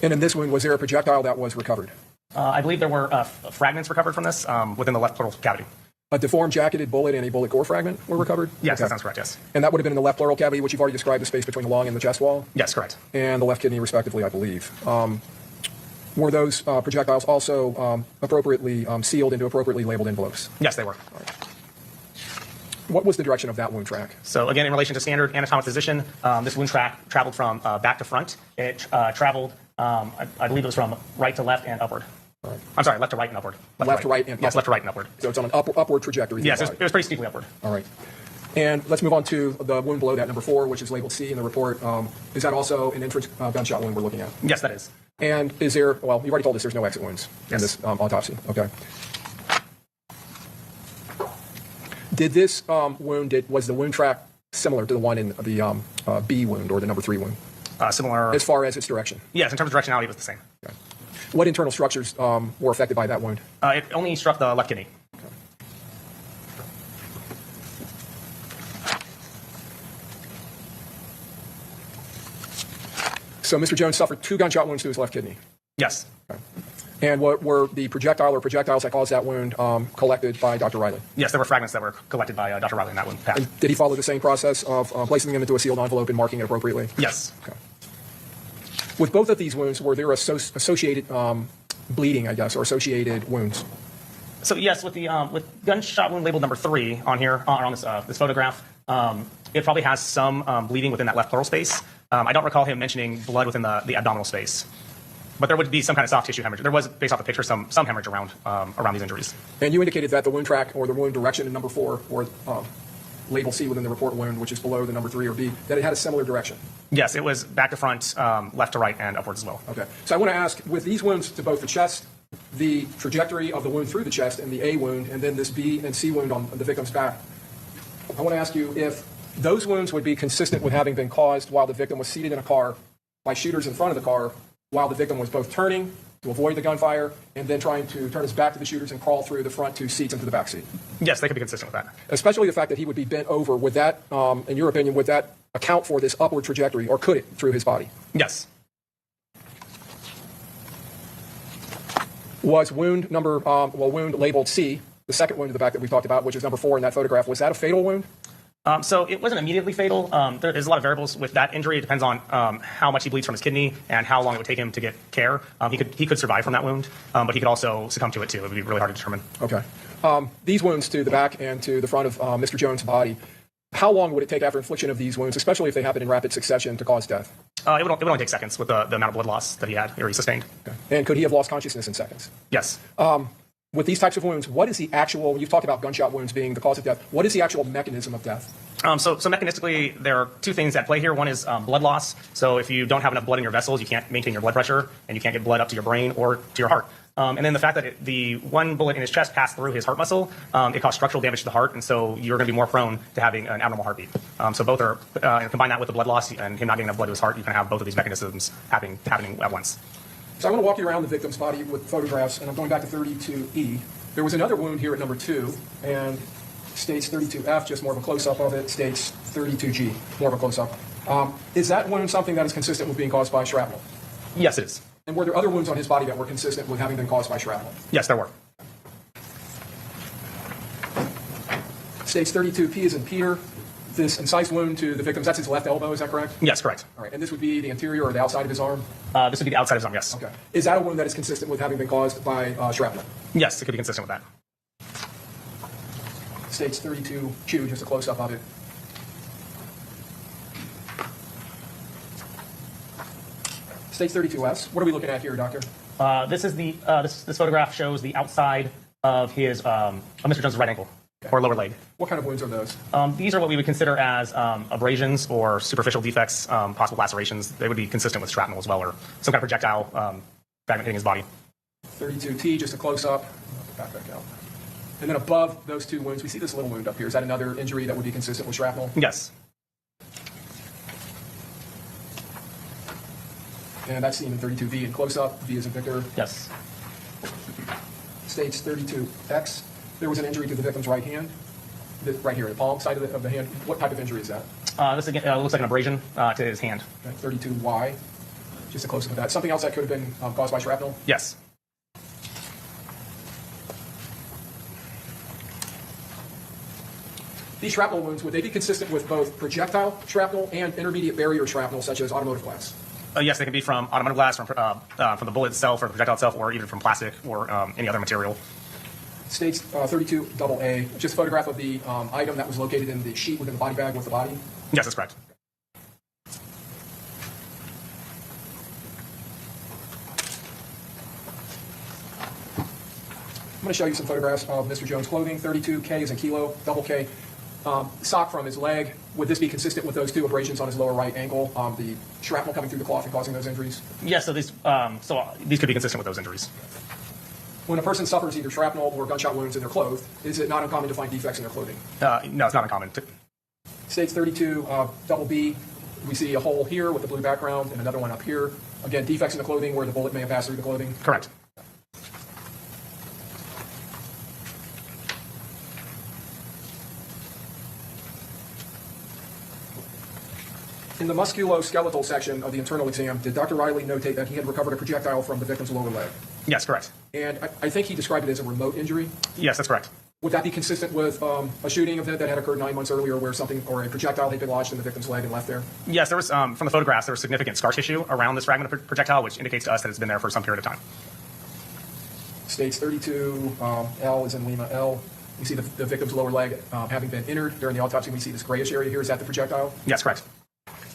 And in this wound, was there a projectile that was recovered?
I believe there were fragments recovered from this within the left pleural cavity.
A deformed jacketed bullet and a bullet core fragment were recovered?
Yes,
okay.
That sounds correct, yes.
And that would have been in the left pleural cavity, which you've already described, the space between the lung and the chest wall?
Yes, correct.
And the left kidney, respectively, I believe. Were those projectiles also appropriately sealed into appropriately labeled envelopes?
Yes, they were.
All right. What was the direction of that wound track?
So again, in relation to standard anatomic position, this wound track traveled from back to front. It traveled, I believe it was from right to left and upward.
Right.
I'm sorry, left to right and upward.
Left to right and upward.
Yes, left to right and upward.
So it's on an upward trajectory.
Yes, it was pretty steeply upward.
All right. And let's move on to the wound below that, number 4, which is labeled C in the report. Is that also an entrance gunshot wound we're looking at?
Yes, that is.
And is there, well, you've already told us there's no exit wounds in this autopsy. Okay. Did this wound, was the wound track similar to the one in the B wound or the number 3 wound?
Similar.
As far as its direction?
Yes, in terms of directionality, it was the same.
Okay. What internal structures were affected by that wound?
It only struck the left kidney.
So Mr. Jones suffered 2 gunshot wounds to his left kidney.
Yes.
Okay. And what were the projectile or projectiles that caused that wound collected by Dr. Riley?
Yes, there were fragments that were collected by Dr. Riley in that wound.
And did he follow the same process of placing them into a sealed envelope and marking it appropriately?
Yes.
Okay. With both of these wounds, were there associated bleeding, I guess, or associated wounds?
So yes, with the with gunshot wound labeled number 3 on here on this photograph, it probably has some bleeding within that left pleural space. I don't recall him mentioning blood within the abdominal space, but there would be some kind of soft tissue hemorrhage. There was, based off the picture, some hemorrhage around these injuries.
And you indicated that the wound track or the wound direction in number 4, or label C within the report wound, which is below the number 3 or B, that it had a similar direction.
Yes, it was back to front, left to right, and upwards as well.
Okay. So I want to ask, with these wounds to both the chest, the trajectory of the wound through the chest and the A wound, and then this B and C wound on the victim's back, I want to ask you if those wounds would be consistent with having been caused while the victim was seated in a car by shooters in front of the car, while the victim was both turning to avoid the gunfire and then trying to turn his back to the shooters and crawl through the front 2 seats into the back seat.
Yes, they could be consistent with that.
Especially the fact that he would be bent over. Would that, in your opinion, would that account for this upward trajectory, or could it, through his body?
Yes.
Was wound number, wound labeled C, the second wound in the back that we talked about, which is number 4 in that photograph, was that a fatal wound?
So it wasn't immediately fatal. There's a lot of variables with that injury. It depends on how much he bleeds from his kidney and how long it would take him to get care. He could survive from that wound, but he could also succumb to it too. It would be really hard to determine.
Okay. These wounds to the back and to the front of Mr. Jones' body, how long would it take after infliction of these wounds, especially if they happen in rapid succession, to cause death?
It would only take seconds with the amount of blood loss that he had or he sustained.
Okay. And could he have lost consciousness in seconds?
Yes.
With these types of wounds, what is the actual, you've talked about gunshot wounds being the cause of death, what is the actual mechanism of death?
So mechanistically, there are 2 things at play here. One is blood loss. So if you don't have enough blood in your vessels, you can't maintain your blood pressure, and you can't get blood up to your brain or to your heart. And then the fact that the one bullet in his chest passed through his heart muscle, it caused structural damage to the heart, and so you're going to be more prone to having an abnormal heartbeat. So both are, combine that with the blood loss and him not getting enough blood to his heart, you can have both of these mechanisms happening at once.
So I want to walk you around the victim's body with photographs, and I'm going back to 32E. There was another wound here at number 2, and states 32F, just more of a close-up of it, states 32G, more of a close-up. Is that wound something that is consistent with being caused by shrapnel?
Yes, it is.
And were there other wounds on his body that were consistent with having been caused by shrapnel?
Yes, there were.
States 32P is in Peter. This incised wound to the victim, that's his left elbow, is that correct?
Yes, correct.
All right, and this would be the interior or the outside of his arm?
This would be the outside of his arm, yes.
Okay. Is that a wound that is consistent with having been caused by shrapnel?
Yes, it could be consistent with that.
States 32Q, just a close-up of it. States 32S. What are we looking at here, doctor?
This is the this photograph shows the outside of his Mr. Jones' right ankle. Okay. Or lower leg.
What kind of wounds are those?
These are what we would consider as abrasions or superficial defects, possible lacerations. They would be consistent with shrapnel as well, or some kind of projectile fragment hitting his body.
32T, just a close-up. Back out. And then above those 2 wounds, we see this little wound up here. Is that another injury that would be consistent with shrapnel?
Yes.
And that's seen in 32V in close-up. V as in Victor.
Yes.
States 32X. There was an injury to the victim's right hand, right here, the palm side of the hand. What type of injury is that?
This again looks like an abrasion to his hand.
Okay, 32Y, just a close-up of that. Something else that could have been caused by shrapnel?
Yes.
These shrapnel wounds, would they be consistent with both projectile shrapnel and intermediate barrier shrapnel, such as automotive glass?
Yes, they can be from automotive glass, from the bullet itself, or the projectile itself, or even from plastic or any other material.
States 32AA, just a photograph of the item that was located in the sheet within the body bag with the body?
Yes, that's correct.
I'm going to show you some photographs of Mr. Jones' clothing. 32K is in kilo, double K. Sock from his leg. Would this be consistent with those 2 abrasions on his lower right ankle? The shrapnel coming through the cloth and causing those injuries?
Yes, so these could be consistent with those injuries.
When a person suffers either shrapnel or gunshot wounds in their clothes, is it not uncommon to find defects in their clothing?
No, it's not uncommon.
States 32 double B We see a hole here with the blue background and another one up here. Again, defects in the clothing where the bullet may have passed through the clothing.
Correct.
In the musculoskeletal section of the internal exam, did Dr. Riley notate that he had recovered a projectile from the victim's lower leg?
Yes, correct.
And I think he described it as a remote injury.
Yes, that's correct.
Would that be consistent with a shooting event that had occurred 9 months earlier where something or a projectile had been lodged in the victim's leg and left there?
Yes, there was, from the photographs, there was significant scar tissue around this fragment of projectile, which indicates to us that it's been there for some period of time.
States 32, L is in Lima, L. You see the victim's lower leg having been injured during the autopsy. We see this grayish area here. Is that the projectile?
Yes, correct.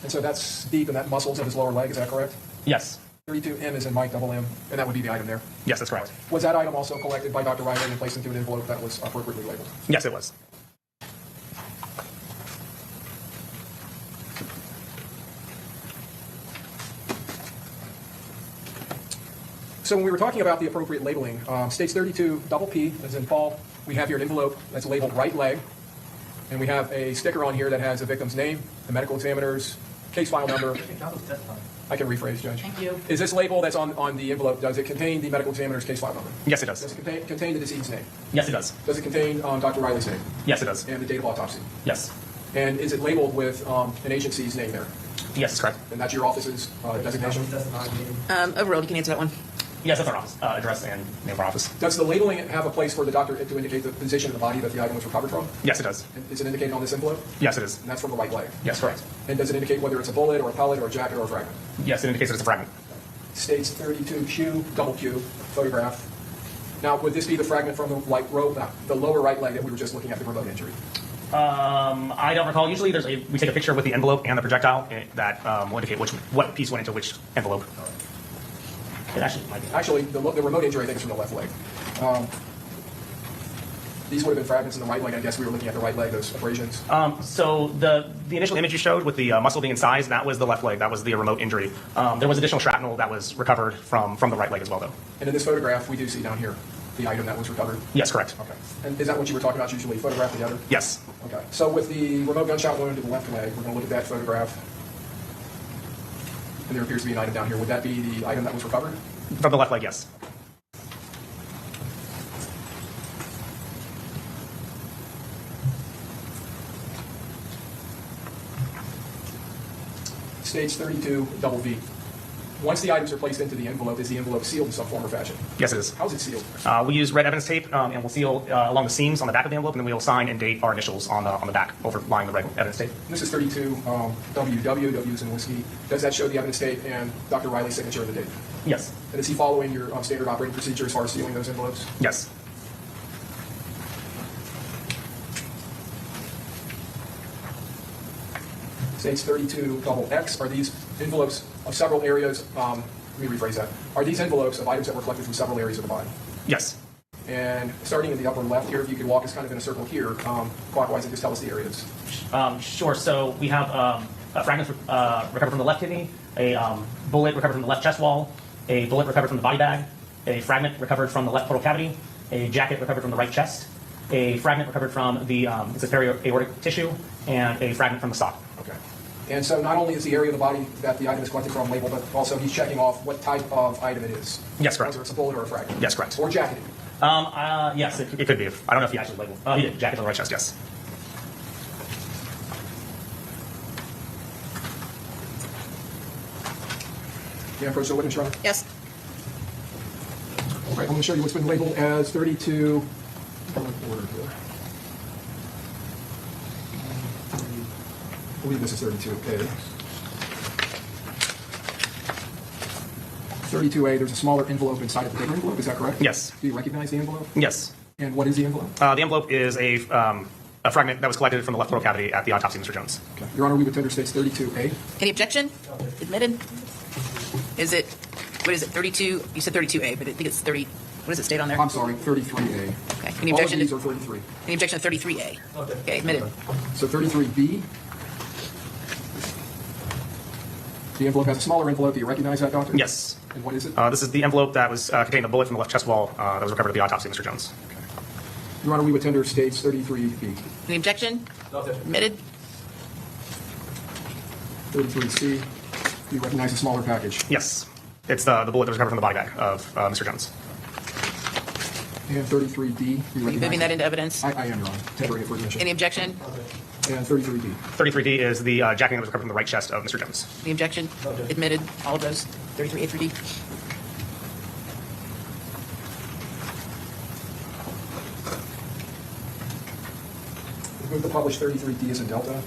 And so that's deep in that muscles of his lower leg. Is that correct?
Yes.
32M is in Mike double M, and that would be the item there.
Yes, that's correct.
Was that item also collected by Dr. Riley and placed into an envelope that was appropriately labeled?
Yes, it was.
So when we were talking about the appropriate labeling, states 32 double P, as in Paul, we have here an envelope that's labeled right leg, and we have a sticker on here that has the victim's name, the medical examiner's case file number. I can rephrase, Judge.
Thank you.
Is this label that's on the envelope, does it contain the medical examiner's case file number?
Yes, it does.
Does it contain the decedent's name?
Yes, it does.
Does it contain Dr. Riley's name?
Yes, it does.
And the date of autopsy?
Yes.
And is it labeled with an agency's name there?
Yes, that's correct.
And that's your office's designation?
Overall, you can answer that one.
Yes, that's our office, address and name of our office.
Does the labeling have a place for the doctor to indicate the position of the body that the item was recovered from?
Yes, it does.
And is it indicated on this envelope?
Yes, it is.
And that's from the right leg?
Yes, correct.
And does it indicate whether it's a bullet or a pellet or a jacket or a fragment?
Yes, it indicates that it's a fragment.
States 32Q, double Q, photograph. Now, would this be the fragment from the lower right leg that we were just looking at, the remote injury?
I don't recall. Usually we take a picture with the envelope and the projectile that will indicate what piece went into which envelope. It actually might be.
Actually, the remote injury, I think, is from the left leg. These would have been fragments in the right leg. I guess we were looking at the right leg, those abrasions.
So the initial image you showed with the muscle being incised, that was the left leg. That was the remote injury. There was additional shrapnel that was recovered from the right leg as well, though.
And in this photograph, we do see down here the item that was recovered?
Yes, correct.
Okay. And is that what you were talking about, usually photograph together?
Yes.
Okay. So with the remote gunshot wound to the left leg, we're going to look at that photograph. And there appears to be an item down here. Would that be the item that was recovered?
From the left leg, yes.
States 32 double V. Once the items are placed into the envelope, is the envelope sealed in some form or fashion?
Yes, it is.
How is it sealed?
We use red evidence tape, and we'll seal along the seams on the back of the envelope, and then we'll sign and date our initials on the back, overlying the red evidence tape.
This is 32 WW, W's in whiskey. Does that show the evidence tape and Dr. Riley's signature in the date?
Yes.
And is he following your standard operating procedure as far as sealing those envelopes?
Yes.
States 32 double X. Are these envelopes of several areas? Let me rephrase that. Are these envelopes of items that were collected from several areas of the body?
Yes.
And starting in the upper left here, if you could walk us kind of in a circle here, clockwise, and just tell us the areas.
Sure. So we have a fragment recovered from the left kidney, a bullet recovered from the left chest wall, a bullet recovered from the body bag, a fragment recovered from the left pleural cavity, a jacket recovered from the right chest, a fragment recovered from the periaortic tissue, and a fragment from the sock.
Okay. And so not only is the area of the body that the item is collected from labeled, but also he's checking off what type of item it is.
Yes, correct.
Whether it's a bullet or a fragment.
Yes, correct.
Or jacketed.
Yes, it could be. I don't know if he actually labeled. He did. Jacket on the right chest, yes.
Yeah, approach the witness, Your Honor.
Yes.
All right, I'm going to show you what's been labeled as 32. I believe this is 32A. 32A, there's a smaller envelope inside of the bigger envelope, is that correct?
Yes.
Do you recognize the envelope?
Yes.
And what is the envelope?
The envelope is a fragment that was collected from the left pleural cavity at the autopsy of Mr. Jones.
Okay. Your Honor, we would tender states 32A.
Any objection? Admitted. Is it, what is it, 32? You said 32A, but I think it's 30. What does it state on there?
I'm sorry, 33A.
Okay. Any
All
objection?
of these are 33.
Any objection to 33A? Okay, admitted.
So 33B. The envelope has a smaller envelope. Do you recognize that, Doctor?
Yes.
And what is it?
This is the envelope that was contained a bullet from the left chest wall that was recovered at the autopsy of Mr. Jones.
Okay. Your Honor, we would tender states 33B.
Any objection?
No objection.
Admitted.
33C, you recognize a smaller package.
Yes. It's the bullet that was recovered from the body bag of Mr. Jones.
And 33D, you
Are you moving that into evidence?
I am, Your Honor. Temporary for admission.
Any objection?
And 33D.
33D is the jacketing that was recovered from the right chest of Mr. Jones.
The objection? Admitted, all of those? 33A through D?
Move to publish 33D as in Delta.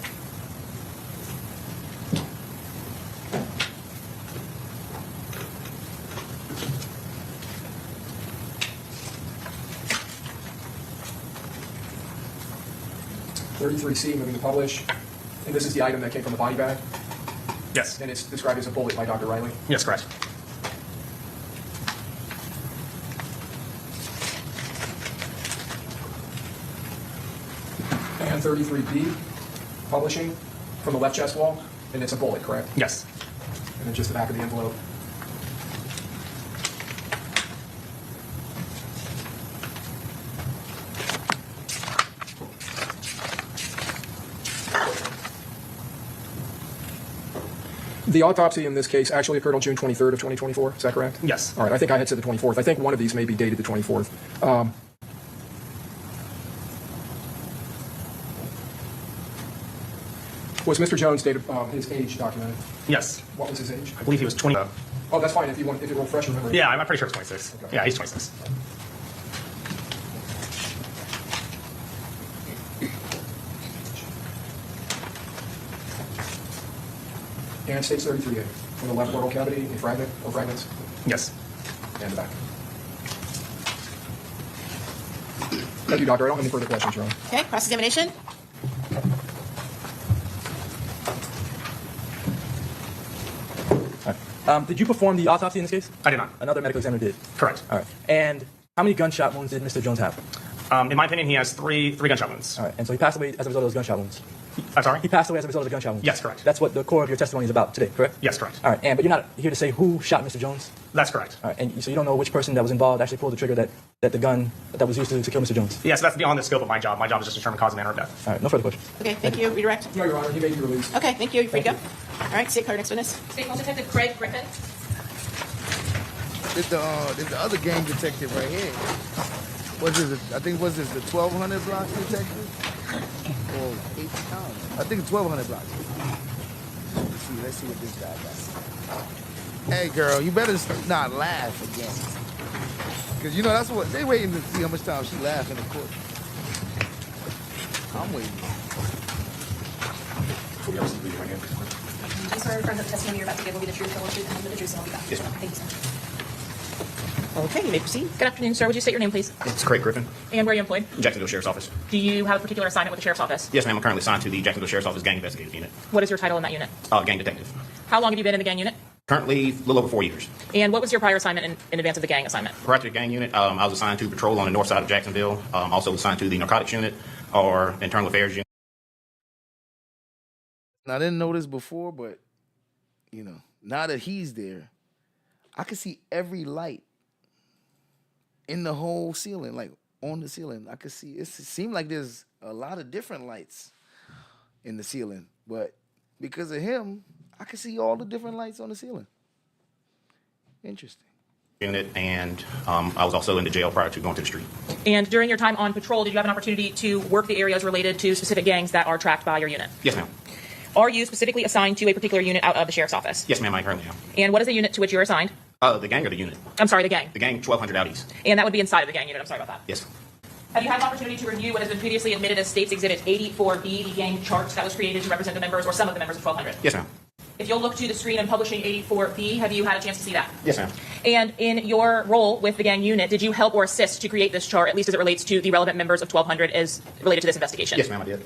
C, moving to publish. And this is the item that came from the body bag?
Yes.
And it's described as a bullet by Dr. Riley?
Yes, correct.
And 33B, publishing from the left chest wall, and it's a bullet, correct?
Yes.
And then just the back of the envelope. The autopsy in this case actually occurred on June 23rd of 2024, is that correct?
Yes.
All right, I think I had said the 24th. I think one of these may be dated the 24th. Was Mr. Jones' his age documented?
Yes.
What was his age?
I believe he was 20.
Oh, that's fine if you want, if you want fresh memory.
Yeah, I'm pretty sure it's 26. Okay. Yeah, he's 26.
And stage 33A, from the left oral cavity, a fragment or fragments?
Yes.
And the back. Thank you, Doctor. I don't have any further questions, Your Honor.
Okay, cross-examination.
Did you perform the autopsy in this case?
I did not.
Another medical examiner did?
Correct.
All right. And how many gunshot wounds did Mr. Jones have?
In my opinion, he has three gunshot wounds.
All right. And so he passed away as a result of those gunshot wounds?
I'm sorry?
He passed away as a result of the gunshot wounds?
Yes, correct.
That's what the core of your testimony is about today, correct?
Yes, correct.
All right. But you're not here to say who shot Mr. Jones?
That's correct.
All right. And so you don't know which person that was involved actually pulled the trigger that the gun that was used to kill Mr. Jones?
Yes, that's beyond the scope of my job. My job is just to determine cause and manner of death.
All right. No further questions.
Okay, thank you. Redirect.
No, Your Honor, he may be released.
Okay, thank you. You're free to go. All right, state card next witness.
State Police Detective Craig Griffin.
There's the other gang detective right here. I think was this the 1200 block detective? Or 8 pounds? I think 1200 blocks. Let's see what this guy got. Hey girl, you better not laugh again. Cause you know that's what they waiting to see how much time she laugh in the court. I'm waiting.
Please swear affirm that the testimony you're about to give will be the truth, the whole truth, and nothing but the truth, so help you God.
Yes, ma'am.
Thank you, sir.
Okay, you may proceed.
Good afternoon, sir. Would you state your name, please?
It's Craig Griffin,
And where are you employed?
Jacksonville Sheriff's Office.
Do you have a particular assignment with the Sheriff's Office?
Yes, ma'am. I'm currently assigned to the Jacksonville Sheriff's Office Gang Investigative Unit.
What is your title in that unit?
Gang detective.
How long have you been in the gang unit?
Currently, a little over 4 years.
And what was your prior assignment in advance of the gang assignment?
Prior to the gang unit, I was assigned to patrol on the north side of Jacksonville. Also assigned to the narcotics unit or internal affairs unit.
I didn't know this before, but you know, now that he's there, I can see every light in the whole ceiling, like on the ceiling. I could see it seemed like there's a lot of different lights in the ceiling, but because of him, I can see all the different lights on the ceiling. Interesting.
Unit, and I was also in the jail prior to going to the street.
And during your time on patrol, did you have an opportunity to work the areas related to specific gangs that are tracked by your unit?
Yes, ma'am.
Are you specifically assigned to a particular unit out of the Sheriff's Office?
Yes, ma'am, I currently am.
And what is the unit to which you're assigned?
The gang or the unit?
I'm sorry, the gang.
The gang, 1200 out east.
And that would be inside of the gang unit. I'm sorry about that.
Yes.
Have you had an opportunity to review what has been previously admitted as State's Exhibit 84B, the gang chart that was created to represent the members or some of the members of 1200?
Yes, ma'am.
If you'll look to the screen and publishing 84B, have you had a chance to see that?
Yes, ma'am.
And in your role with the gang unit, did you help or assist to create this chart, at least as it relates to the relevant members of 1200 as related to this investigation?
Yes, ma'am, I did.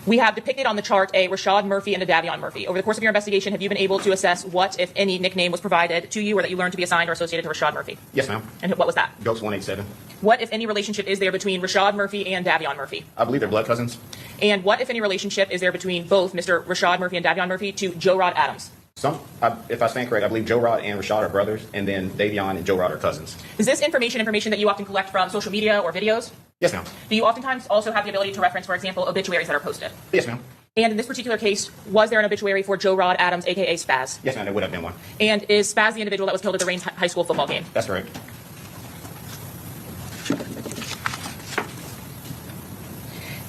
We have depicted on the chart a Rashad Murphy and a Davion Murphy. Over the course of your investigation, have you been able to assess what, if any, nickname was provided to you or that you learned to be assigned or associated to Rashad Murphy?
Yes, ma'am.
And what was that?
Ghost 187.
What, if any, relationship is there between Rashad Murphy and Davion Murphy?
I believe they're blood cousins.
And what, if any, relationship is there between both Mr. Rashad Murphy and Davion Murphy to Joe Rod Adams?
If I stand correct, I believe Joe Rod and Rashad are brothers, and then Davion and Joe Rod are cousins.
Is this information that you often collect from social media or videos?
Yes, ma'am.
Do you oftentimes also have the ability to reference, for example, obituaries that are posted?
Yes, ma'am.
And in this particular case, was there an obituary for Joe Rod Adams, aka Spaz?
Yes, ma'am, there would have been one.
And is Spaz the individual that was killed at the Rains High School football game?
That's correct.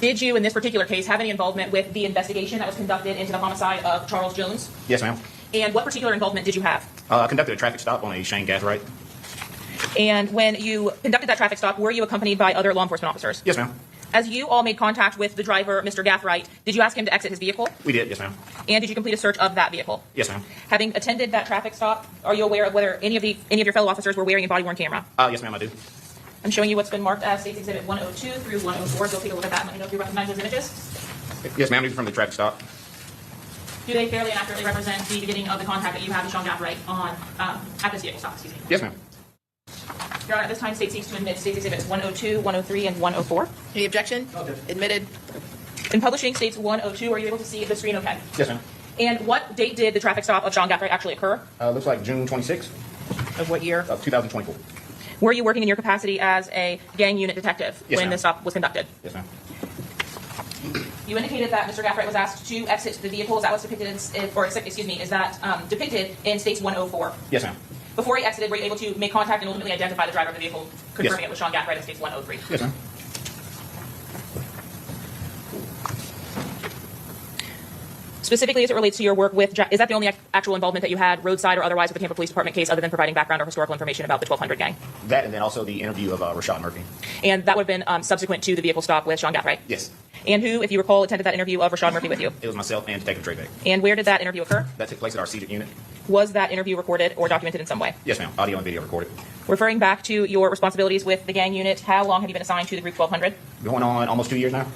Did you, in this particular case, have any involvement with the investigation that was conducted into the homicide of Charles Jones?
Yes, ma'am.
And what particular involvement did you have?
I conducted a traffic stop on a Shane Gaswright.
And when you conducted that traffic stop, were you accompanied by other law enforcement officers?
Yes, ma'am.
As you all made contact with the driver, Mr. Gathright, did you ask him to exit his vehicle?
We did, yes, ma'am.
And did you complete a search of that vehicle?
Yes, ma'am.
Having attended that traffic stop, are you aware of whether any of your fellow officers were wearing a body-worn camera?
Yes, ma'am, I do.
I'm showing you what's been marked as State's Exhibit 102 through 104. Go take a look at that and let me know if you recognize those images.
Yes, ma'am, these are from the traffic stop.
Do they fairly and accurately represent the beginning of the contact that you had with Sean Gathright on at this vehicle stop? Excuse me.
Yes, ma'am.
Your Honor, at this time, State seeks to admit State's Exhibits 102, 103, and 104.
Any objection? Admitted.
In publishing States 102, are you able to see the screen okay?
Yes, ma'am.
And what date did the traffic stop of Sean Gathright actually occur?
Looks like June 26th.
Of what year?
Of 2024.
Were you working in your capacity as a gang unit detective
Yes,
when
ma'am.
the stop was conducted?
Yes, ma'am.
You indicated that Mr. Gathright was asked to exit the vehicle. Is that what's depicted in, is that depicted in States 104?
Yes, ma'am.
Before he exited, were you able to make contact and ultimately identify the driver of the vehicle, confirming
Yes.
it was Sean Gathright in States 103?
Yes, ma'am.
Specifically, as it relates to your work with, is that the only actual involvement that you had, roadside or otherwise, with the Tampa Police Department case, other than providing background or historical information about the 1200 gang?
That and then also the interview of Rashad Murphy.
And that would have been subsequent to the vehicle stop with Sean Gathright?
Yes.
And who, if you recall, attended that interview of Rashad Murphy with you?
It was myself and Detective Trey Beck.
And where did that interview occur?
That took place at our seated unit.
Was that interview recorded or documented in some way?
Yes, ma'am. Audio and video recorded.
Referring back to your responsibilities with the gang unit, how long have you been assigned to the group 1200?
Going on almost 2 years now.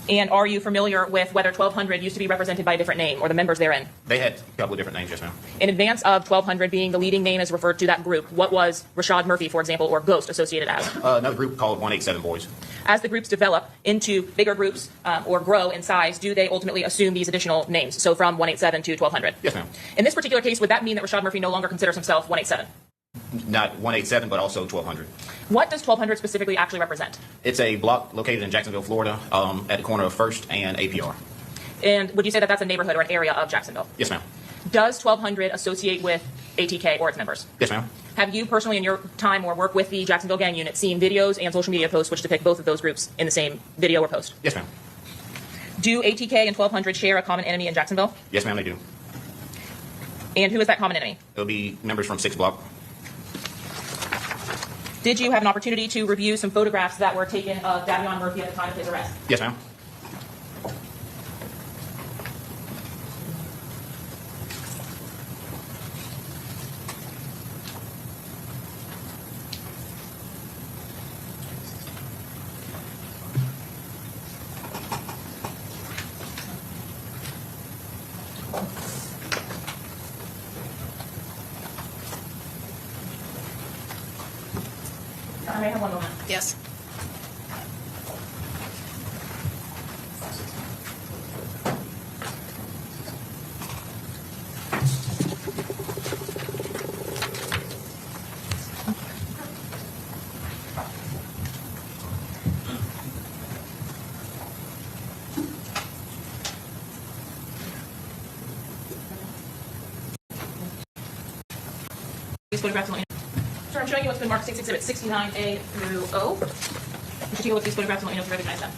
And are you familiar with whether 1200 used to be represented by a different name or the members therein?
They had a couple of different names, yes, ma'am.
In advance of 1200 being the leading name as referred to that group, what was Rashad Murphy, for example, or Ghost associated as?
Another group called 187 Boys.
As the groups develop into bigger groups or grow in size, do they ultimately assume these additional names? So from 187 to 1200?
Yes, ma'am.
In this particular case, would that mean that Rashad Murphy no longer considers himself 187?
Not 187, but also 1200.
What does 1200 specifically actually represent?
It's a block located in Jacksonville, Florida, at the corner of 1st and APR.
And would you say that that's a neighborhood or an area of Jacksonville?
Yes, ma'am.
Does 1200 associate with ATK or its members?
Yes, ma'am.
Have you personally in your time or work with the Jacksonville gang unit seen videos and social media posts which depict both of those groups in the same video or post?
Yes, ma'am.
Do ATK and 1200 share a common enemy in Jacksonville?
Yes, ma'am, they do.
And who is that common enemy?
It'll be members from 6 Block.
Did you have an opportunity to review some photographs that were taken of Davion Murphy at the time of his arrest?
Yes, ma'am.
I may have one moment.
Yes.
These photographs only. Sure, I'm showing you what's been marked State's Exhibit 69A through O. You should take a look at these photographs and let me know if you recognize them.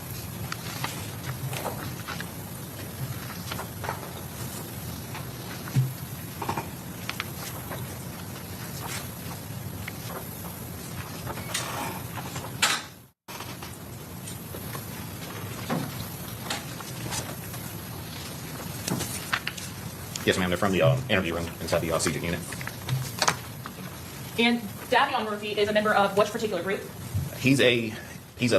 Yes, ma'am. They're from the interview room inside the seated unit.
And Davion Murphy is a member of which particular group?
He's a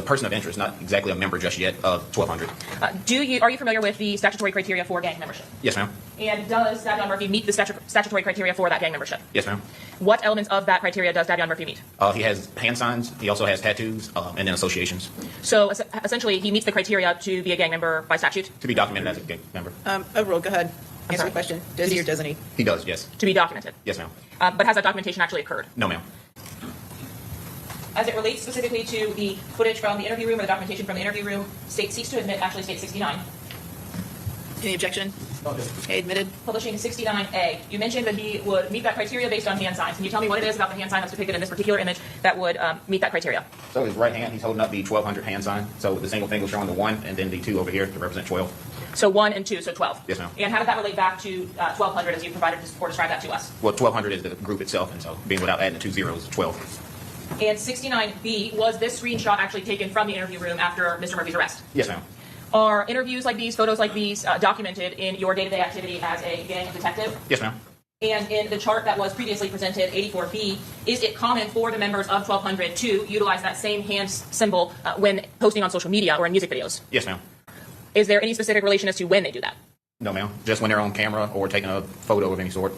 person of interest, not exactly a member just yet of 1200.
Are you familiar with the statutory criteria for gang membership?
Yes, ma'am.
And does Davion Murphy meet the statutory criteria for that gang membership?
Yes, ma'am.
What elements of that criteria does Davion Murphy meet?
He has hand signs. He also has tattoos and then associations.
So essentially, he meets the criteria to be a gang member by statute?
To be documented as a gang member.
Overruled. Go ahead. Answer the question. Does he or doesn't he?
He does, yes.
To be documented?
Yes, ma'am.
But has that documentation actually occurred?
No, ma'am.
As it relates specifically to the footage from the interview room or the documentation from the interview room, State seeks to admit, actually State 69.
Any objection? Okay, admitted.
Publishing 69A. You mentioned that he would meet that criteria based on hand signs. Can you tell me what it is about the hand sign that's depicted in this particular image that would meet that criteria?
So his right hand, he's holding up the 1200 hand sign. So the single finger showing the 1, and then the 2 over here to represent 12.
So 1 and 2, so 12.
Yes, ma'am.
And how did that relate back to 1200 as you provided or described that to us?
Well, 1200 is the group itself, and so being without adding the 2 zeros, 12.
And 69B, was this screenshot actually taken from the interview room after Mr. Murphy's arrest?
Yes, ma'am.
Are interviews like these, photos like these, documented in your day-to-day activity as a gang detective?
Yes, ma'am.
And in the chart that was previously presented, 84B, is it common for the members of 1200 to utilize that same hand symbol when posting on social media or in music videos?
Yes, ma'am.
Is there any specific relation as to when they do that?
No, ma'am. Just when they're on camera or taking a photo of any sort.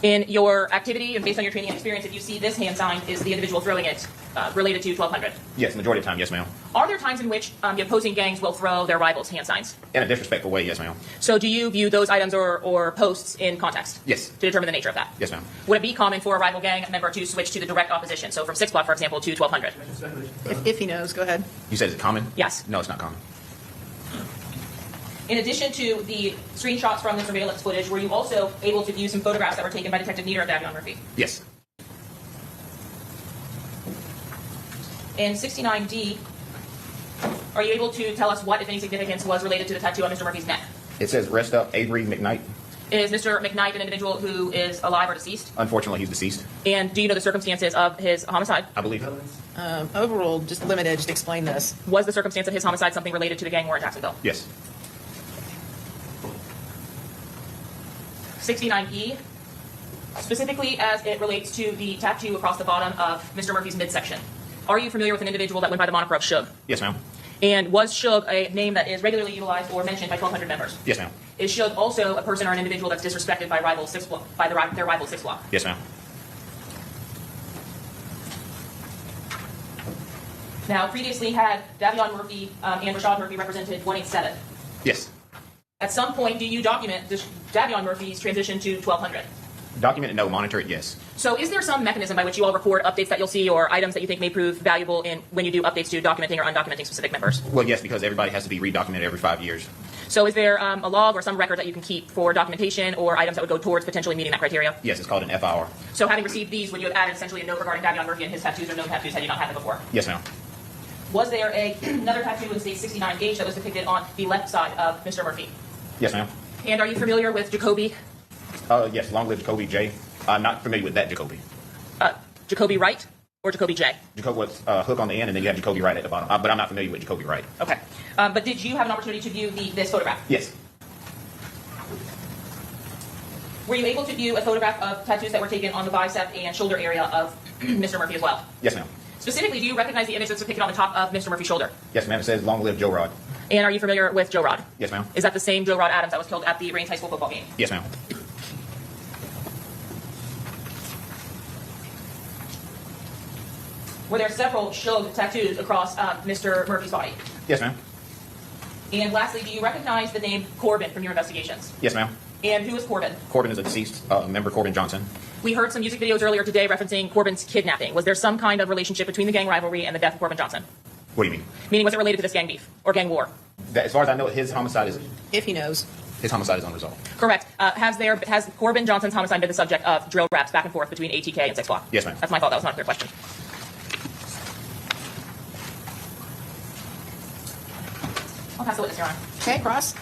In your activity and based on your training and experience, if you see this hand sign, is the individual throwing it related to 1200?
Yes, majority of the time, yes, ma'am.
Are there times in which the opposing gangs will throw their rivals' hand signs?
In a disrespectful way, yes, ma'am.
So do you view those items or posts in context?
Yes.
To determine the nature of that?
Yes, ma'am.
Would it be common for a rival gang member to switch to the direct opposition? So from 6 block, for example, to 1200?
If he knows, go ahead.
You said it's common?
Yes.
No, it's not common.
In addition to the screenshots from the surveillance footage, were you also able to view some photographs that were taken by Detective Nieder of Davion Murphy?
Yes.
In 69D, are you able to tell us what, if any, significance was related to the tattoo on Mr. Murphy's neck?
It says rest up Avery McKnight.
Is Mr. McKnight an individual who is alive or deceased?
Unfortunately, he's deceased.
And do you know the circumstances of his homicide?
I believe.
Overall, just limited. Just explain this.
Was the circumstance of his homicide something related to the gang war in Jacksonville?
Yes.
69E, specifically as it relates to the tattoo across the bottom of Mr. Murphy's midsection. Are you familiar with an individual that went by the moniker of Suge?
Yes, ma'am.
And was Suge a name that is regularly utilized or mentioned by 1200 members?
Yes, ma'am.
Is Suge also a person or an individual that's disrespected by their rival 6 block?
Yes, ma'am.
Now, previously had Davion Murphy and Rashad Murphy represented 187.
Yes.
At some point, do you document Davion Murphy's transition to 1200?
Document it, no. Monitor it, yes.
So is there some mechanism by which you all record updates that you'll see or items that you think may prove valuable in when you do updates to documenting or undocumenting specific members?
Well, yes, because everybody has to be redocumented every 5 years.
So is there a log or some record that you can keep for documentation or items that would go towards potentially meeting that criteria?
Yes, it's called an FIR.
So having received these, would you have added essentially a note regarding Davion Murphy and his tattoos or no tattoos had you not had them before?
Yes, ma'am.
Was there another tattoo in state 69H that was depicted on the left side of Mr. Murphy?
Yes, ma'am.
And are you familiar with Jacoby?
Yes, long live Jacoby J. I'm not familiar with that Jacoby.
Jacoby Wright or Jacoby J?
Jacoby was hook on the end, and then you have Jacoby Wright at the bottom. But I'm not familiar with Jacoby Wright.
Okay. But did you have an opportunity to view this photograph?
Yes.
Were you able to view a photograph of tattoos that were taken on the bicep and shoulder area of Mr. Murphy as well?
Yes, ma'am.
Specifically, do you recognize the image that's depicted on the top of Mr. Murphy's shoulder?
Yes, ma'am. It says long live Joe Rod.
And are you familiar with Joe Rod?
Yes, ma'am.
Is that the same Joe Rod Adams that was killed at the Rains High School football game?
Yes, ma'am.
Were there several Suge tattoos across Mr. Murphy's body?
Yes, ma'am.
And lastly, do you recognize the name Corbin from your investigations?
Yes, ma'am.
And who is Corbin?
Corbin is a deceased member, Corbin Johnson.
We heard some music videos earlier today referencing Corbin's kidnapping. Was there some kind of relationship between the gang rivalry and the death of Corbin Johnson?
What do you mean?
Meaning, was it related to this gang beef or gang war?
As far as I know, his homicide is...
If he knows.
His homicide is unresolved.
Correct. Has Corbin Johnson's homicide been the subject of drill raps back and forth between ATK and 6 Block?
Yes, ma'am.
That's my fault. That was not a clear question. I'll pass the witness, Your Honor.
Okay, cross.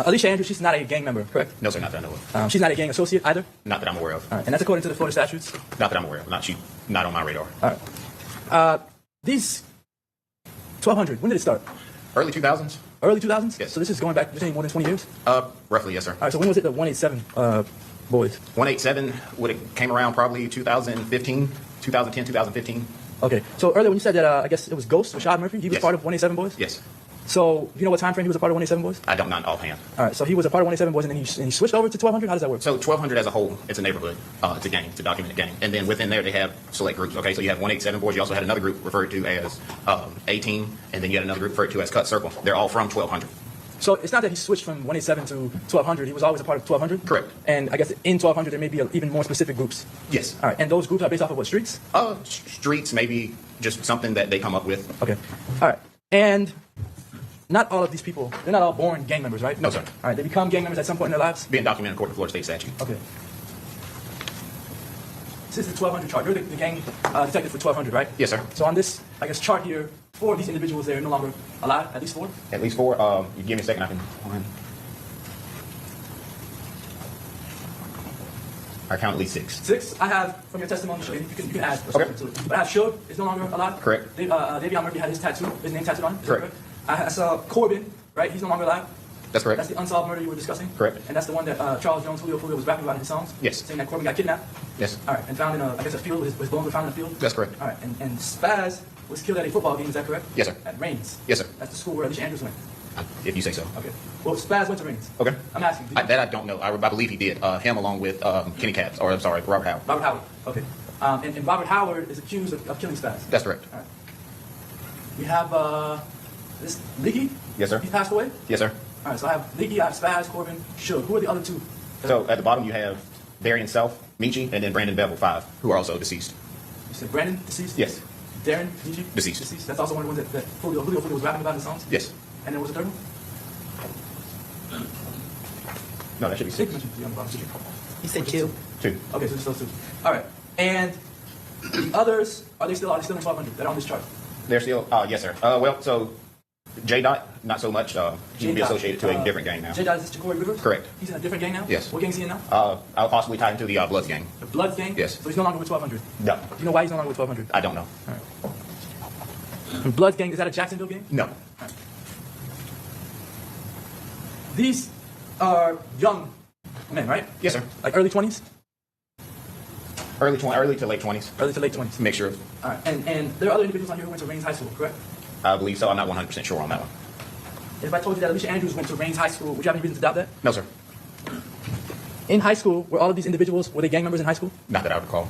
Alicia Andrews, she's not a gang member, correct?
No, sir, not that I know of.
She's not a gang associate either?
Not that I'm aware of.
All right, and that's according to the Florida statutes?
Not that I'm aware of. Not on my radar.
All right. These 1200, when did it start?
Early 2000s.
Early 2000s?
Yes.
So this is going back, you're saying more than 20 years?
Roughly, yes, sir.
All right, so when was it the 187 boys?
187 would have came around probably 2010, 2015.
Okay, so earlier when you said that, I guess it was Ghost, Rashad Murphy, he was
Yes.
part of 187 boys?
Yes.
So, you know what time frame he was a part of 187 boys?
I don't, not offhand.
All right, so he was a part of 187 boys and then he switched over to 1200? How does that work?
So 1200 as a whole, it's a neighborhood. It's a gang. It's a documented gang. And then within there, they have select groups. Okay, so you have 187 boys. You also had another group referred to as A-Team, and then you had another group referred to as Cut Circle. They're all from 1200.
So it's not that he switched from 187 to 1200. He was always a part of 1200?
Correct.
And I guess in 1200 there may be even more specific groups.
Yes.
All right. And those groups are based off of what, streets?
Streets, maybe just something that they come up with.
Okay. All right. And not all of these people, they're not all born gang members, right?
No, sir.
All right. They become gang members at some point in their lives?
Being documented according to Florida state statute.
Okay. This is the 1200 chart. You're the gang detective for 1200, right?
Yes, sir.
So on this, I guess, chart here, 4 of these individuals, they're no longer alive, at least 4?
At least 4. You give me a second, I can find. I count at least 6.
6? I have, from your testimony, you can add.
Okay.
But I have Shug is no longer alive?
Correct.
Davion Murphy had his name tattooed on. Is that
Correct.
I saw Corbin, right? He's no longer alive.
That's correct.
That's the unsolved murder you were discussing?
Correct.
And that's the one that Charles Jones, Julio Foolio was rapping about in his songs?
Yes.
Saying that Corbin got kidnapped?
Yes.
All right, and found in a field, his bones were found in a field?
That's correct.
All right, and Spaz was killed at a football game, is that correct?
Yes, sir.
At Rains?
Yes, sir.
That's the school where Alicia Andrews went?
If you say so.
Okay. Well, Spaz went to Rains.
Okay.
I'm asking.
That I don't know. I believe he did. Him along with Kenny Katz, or I'm sorry, Robert Howard.
Robert Howard, okay. And Robert Howard is accused of killing Spaz?
That's correct.
All right. We have this Leaky?
Yes, sir.
He passed away?
Yes, sir.
All right, so I have Leaky, I have Spaz, Corbin, Shug. Who are the other 2?
So at the bottom you have Darian Self, Michi, and then Brandon Bevel, 5, who are also deceased.
You said Brandon, deceased?
Yes.
Darren, Michi?
Deceased.
That's also one of the ones that Julio Foolio was rapping about in the songs?
Yes.
And then was the 3rd one?
No, that should be 6.
You said 2.
2.
Okay, so just those 2. All right. And the others, are they still in 1200? They're on this chart?
They're still, yes, sir. Well, so J. Dot, not so much. He would be associated to a different gang now.
J. Dot is Jacory Rivers?
Correct.
He's in a different gang now?
Yes.
What gang is he in now?
I'll possibly tie him to the Bloods gang.
The Bloods gang?
Yes.
So he's no longer with 1200?
No.
Do you know why he's no longer with 1200?
I don't know.
All right. The Bloods gang, is that a Jacksonville gang?
No.
Right. These are young men, right?
Yes, sir.
Like early 20s?
Early to late 20s.
Early to late 20s.
Mixture of.
All right. And there are other individuals on here who went to Rains High School, correct?
I believe so. I'm not 100% sure on that one.
If I told you that Alicia Andrews went to Rains High School, would you have any reason to doubt that?
No, sir.
In high school, were all of these individuals, were they gang members in high school?
Not that I recall.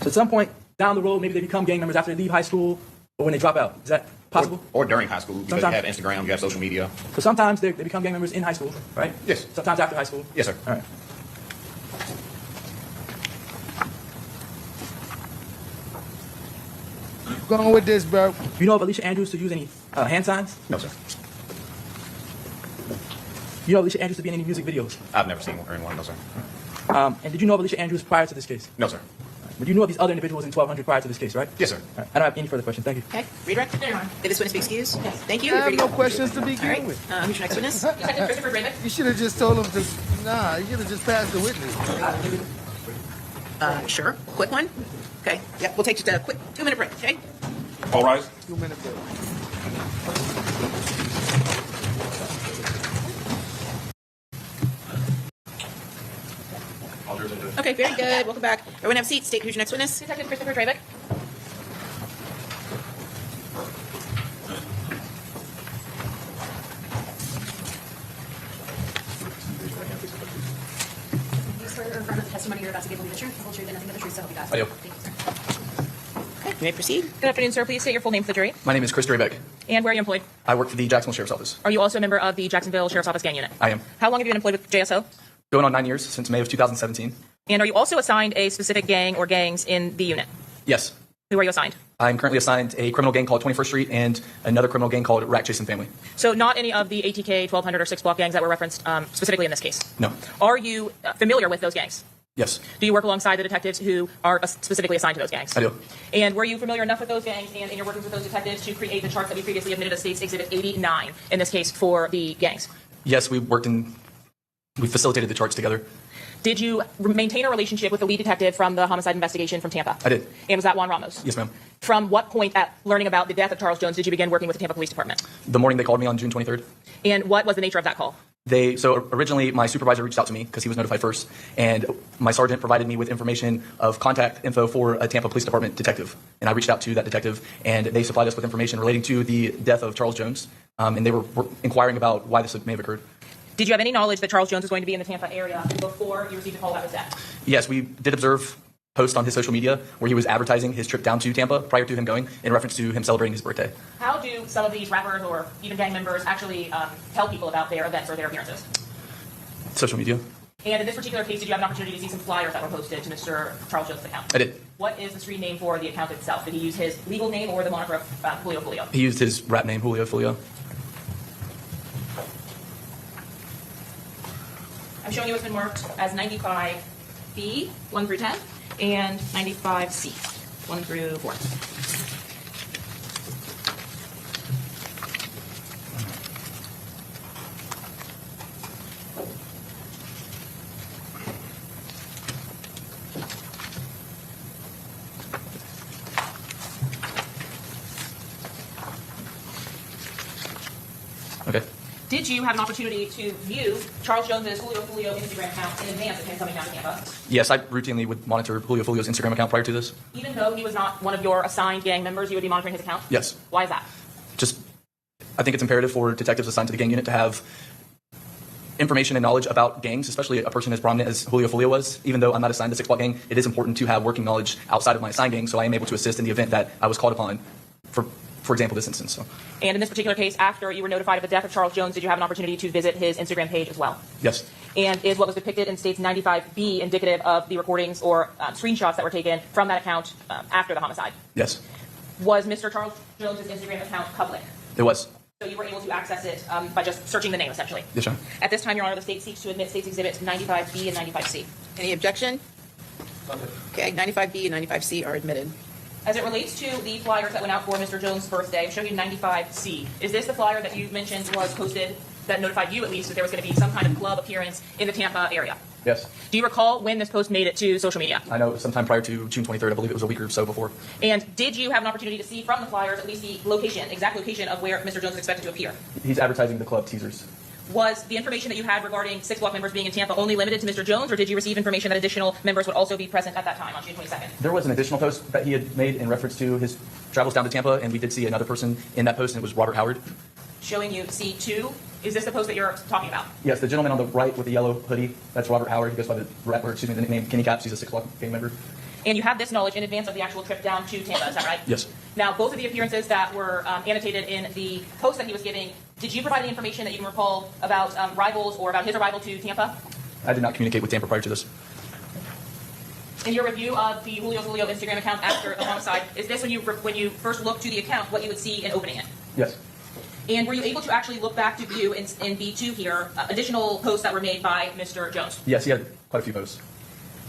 So at some point down the road, maybe they become gang members after they leave high school or when they drop out. Is that possible?
Or during high school, because
Sometimes.
you have Instagram, you have social media.
So sometimes they become gang members in high school, right?
Yes.
Sometimes after high school?
Yes, sir.
All right.
Going with this, bro.
You know of Alicia Andrews to use any hand signs?
No, sir.
You know of Alicia Andrews to be in any music videos?
I've never seen one or in one, no, sir.
And did you know of Alicia Andrews prior to this case?
No, sir.
But you know of these other individuals in 1200 prior to this case, right?
Yes, sir.
All right. I don't have any further questions. Thank you.
Okay, redirect. Did this witness be excused? Yes. Thank you.
I have
Ready to
no
go.
questions to begin
All right.
with.
Who's your next witness?
Detective Christopher Draven.
You should have just told him to. Nah, you should have just passed the witness.
Sure. Quick one. Okay. Yep. We'll take just a quick 2-minute break. Okay.
All rise.
2-minute break.
Okay. Very good. Welcome back. Everyone have seats. State who's your next witness.
Detective Christopher Draven.
You swear to affirm that the testimony you're about to give will be the truth, the whole truth, and nothing but the truth, so help you God.
I do.
Thank you, sir.
Okay. You may proceed.
Good afternoon, sir. Please state your full name for the jury.
My name is Chris Drebeck.
And where are you employed?
I work for the Jacksonville Sheriff's Office.
Are you also a member of the Jacksonville Sheriff's Office Gang Unit?
I am.
How long have you been employed with JSO?
Going on 9 years, since May of 2017.
And are you also assigned a specific gang or gangs in the unit?
Yes.
Who are you assigned?
I'm currently assigned a criminal gang called 21st Street and another criminal gang called Rat Chasing Family.
So not any of the ATK, 1200, or 6 block gangs that were referenced specifically in this case?
No.
Are you familiar with those gangs?
Yes.
Do you work alongside the detectives who are specifically assigned to those gangs?
I do.
And were you familiar enough with those gangs and in your workings with those detectives to create the charts that we previously admitted as State's Exhibit 89 in this case for the gangs?
Yes, we facilitated the charts together.
Did you maintain a relationship with the lead detective from the homicide investigation from Tampa?
I did.
And was that Juan Ramos?
Yes, ma'am.
From what point at learning about the death of Charles Jones did you begin working with the Tampa Police Department?
The morning they called me on June 23rd.
And what was the nature of that call?
So originally my supervisor reached out to me because he was notified first, and my sergeant provided me with information of contact info for a Tampa Police Department detective. And I reached out to that detective, and they supplied us with information relating to the death of Charles Jones, and they were inquiring about why this may have occurred.
Did you have any knowledge that Charles Jones was going to be in the Tampa area before you received a call about his death?
Yes, we did observe post on his social media where he was advertising his trip down to Tampa prior to him going in reference to him celebrating his birthday.
How do some of these rappers or even gang members actually tell people about their events or their appearances?
Social media.
And in this particular case, did you have an opportunity to see some flyers that were posted to Mr. Charles Jones' account?
I did.
What is the screen name for the account itself? Did he use his legal name or the moniker of Julio Foolio?
He used his rap name, Julio Foolio.
I'm showing you what's been marked as 95B, 1 through 10, and 95C, 1 through 4.
Okay.
Did you have an opportunity to view Charles Jones's Julio Foolio Instagram account in advance of him coming down to Tampa?
Yes, I routinely would monitor Julio Foolio's Instagram account prior to this.
Even though he was not one of your assigned gang members, you would be monitoring his account?
Yes.
Why is that?
Just, I think it's imperative for detectives assigned to the gang unit to have information and knowledge about gangs, especially a person as prominent as Julio Foolio was. Even though I'm not assigned to 6 Block Gang, it is important to have working knowledge outside of my assigned gang, so I am able to assist in the event that I was called upon, for example, this instance. So.
And in this particular case, after you were notified of the death of Charles Jones, did you have an opportunity to visit his Instagram page as well?
Yes.
And is what was depicted in States 95B indicative of the recordings or screenshots that were taken from that account after the homicide?
Yes.
Was Mr. Charles Jones' Instagram account public?
It was.
So you were able to access it by just searching the name, essentially?
Yes, sir.
At this time, Your Honor, the state seeks to admit States Exhibits 95B and 95C.
Any objection? Okay, 95B and 95C are admitted.
As it relates to the flyers that went out for Mr. Jones' birthday, I'm showing you 95C. Is this the flyer that you mentioned was posted that notified you, at least, that there was going to be some kind of club appearance in the Tampa area?
Yes.
Do you recall when this post made it to social media?
I know sometime prior to June 23rd. I believe it was a week or so before.
And did you have an opportunity to see from the flyers at least the location, exact location of where Mr. Jones is expected to appear?
He's advertising the club teasers.
Was the information that you had regarding 6 Block members being in Tampa only limited to Mr. Jones, or did you receive information that additional members would also be present at that time on June 22nd?
There was an additional post that he had made in reference to his travels down to Tampa, and we did see another person in that post, and it was Robert Howard.
Showing you C2. Is this the post that you're talking about?
Yes, the gentleman on the right with the yellow hoodie, that's Robert Howard. He goes by the name Kenny Caps. He's a 6 Block gang member.
And you have this knowledge in advance of the actual trip down to Tampa, is that right?
Yes.
Now, both of the appearances that were annotated in the post that he was giving, did you provide any information that you can recall about rivals or about his arrival to Tampa?
I did not communicate with Tampa prior to this.
In your review of the Julio Foolio Instagram account after the homicide, is this when you first looked to the account what you would see in opening it?
Yes.
And were you able to actually look back to view in B2 here additional posts that were made by Mr. Jones?
Yes, he had quite a few posts.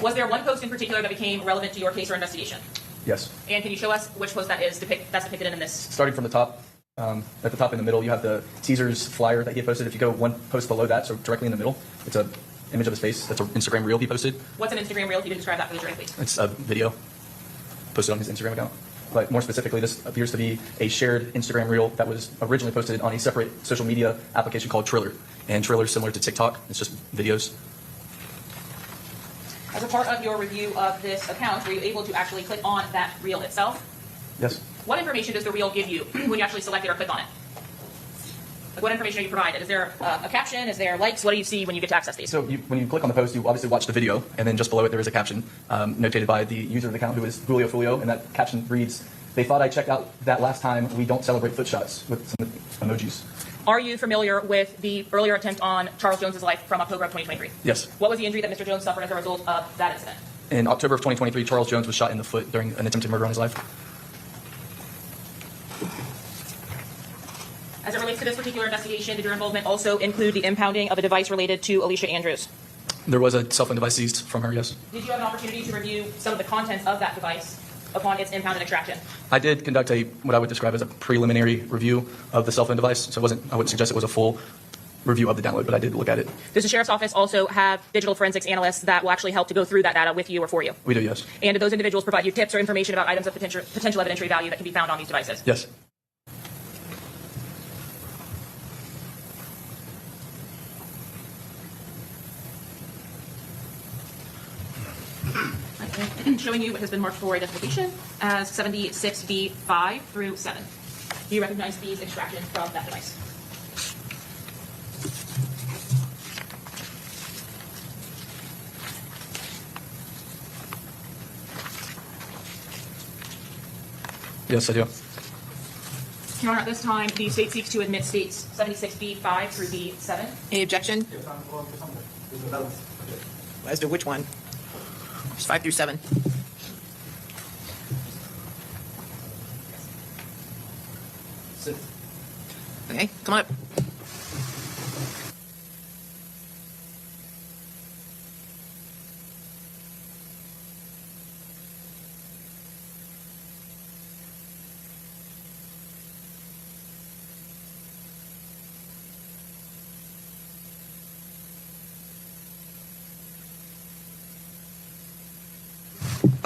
Was there one post in particular that became relevant to your case or investigation?
Yes.
And can you show us which post that is that's depicted in this?
Starting from the top, at the top in the middle, you have the teasers flyer that he had posted. If you go one post below that, so directly in the middle, it's an image of his face. That's an Instagram reel he posted.
What's an Instagram reel? If you can describe that for the jury, please.
It's a video posted on his Instagram account. But more specifically, this appears to be a shared Instagram reel that was originally posted on a separate social media application called Triller. And Triller is similar to TikTok. It's just videos.
As a part of your review of this account, were you able to actually click on that reel itself?
Yes.
What information does the reel give you when you actually select it or click on it? Like, what information are you provided? Is there a caption? Is there likes? What do you see when you get to access these?
So when you click on the post, you obviously watch the video, and then just below it there is a caption notated by the user of the account, who is Julio Foolio, and that caption reads, "They thought I checked out that last time. We don't celebrate foot shots," with some emojis.
Are you familiar with the earlier attempt on Charles Jones' life from October of 2023?
Yes.
What was the injury that Mr. Jones suffered as a result of that incident?
In October of 2023, Charles Jones was shot in the foot during an attempted murder on his life.
As it relates to this particular investigation, did your involvement also include the impounding of a device related to Alicia Andrews?
There was a cell phone device seized from her, yes.
Did you have an opportunity to review some of the contents of that device upon its impound and extraction?
I did conduct what I would describe as a preliminary review of the cell phone device. So I wouldn't suggest it was a full review of the download, but I did look at it.
Does the Sheriff's Office also have digital forensics analysts that will actually help to go through that data with you or for you?
We do, yes.
And do those individuals provide you tips or information about items of potential evidentiary value that can be found on these devices?
Yes.
Showing you what has been marked for identification as 76B5 through 7. Do you recognize these extractions from that device?
Yes, I do.
Your Honor, at this time, the state seeks to admit states 76B5 through B7.
Any objection? As to which one? It's 5 through 7. Okay, come on up.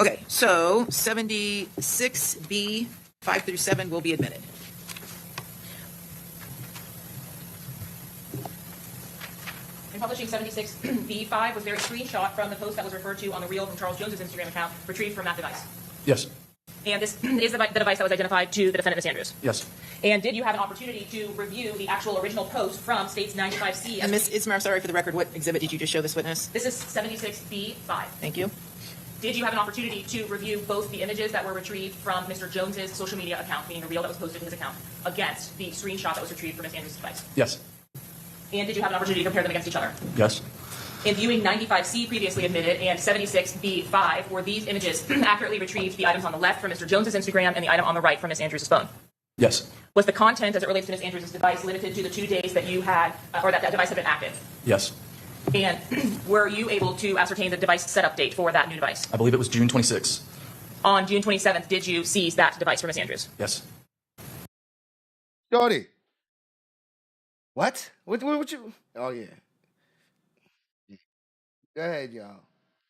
Okay, so 76B 5 through 7 will be admitted.
In publishing 76B5 was there a screenshot from the post that was referred to on the reel from Charles Jones's Instagram account retrieved from that device?
Yes.
And this is the device that was identified to the defendant, Ms. Andrews.
Yes.
And did you have an opportunity to review the actual original post from States 95C?
And Ms. Ismar, sorry for the record, what exhibit did you just show this witness?
This is 76B5.
Thank you.
Did you have an opportunity to review both the images that were retrieved from Mr. Jones's social media account, meaning the reel that was posted to his account, against the screenshot that was retrieved from Ms. Andrews' device?
Yes.
And did you have an opportunity to compare them against each other?
Yes.
In viewing 95C previously admitted and 76B5, were these images accurately retrieved, the items on the left from Mr. Jones's Instagram and the item on the right from Ms. Andrews' phone?
Yes.
Was the content as it relates to Ms. Andrews' device limited to the 2 days that you had, or that device had been active?
Yes.
And were you able to ascertain the device setup date for that new device?
I believe it was June 26th.
On June 27th, did you seize that device from Ms. Andrews?
Yes.
Shorty. What you? Oh, yeah. Go ahead, y'all.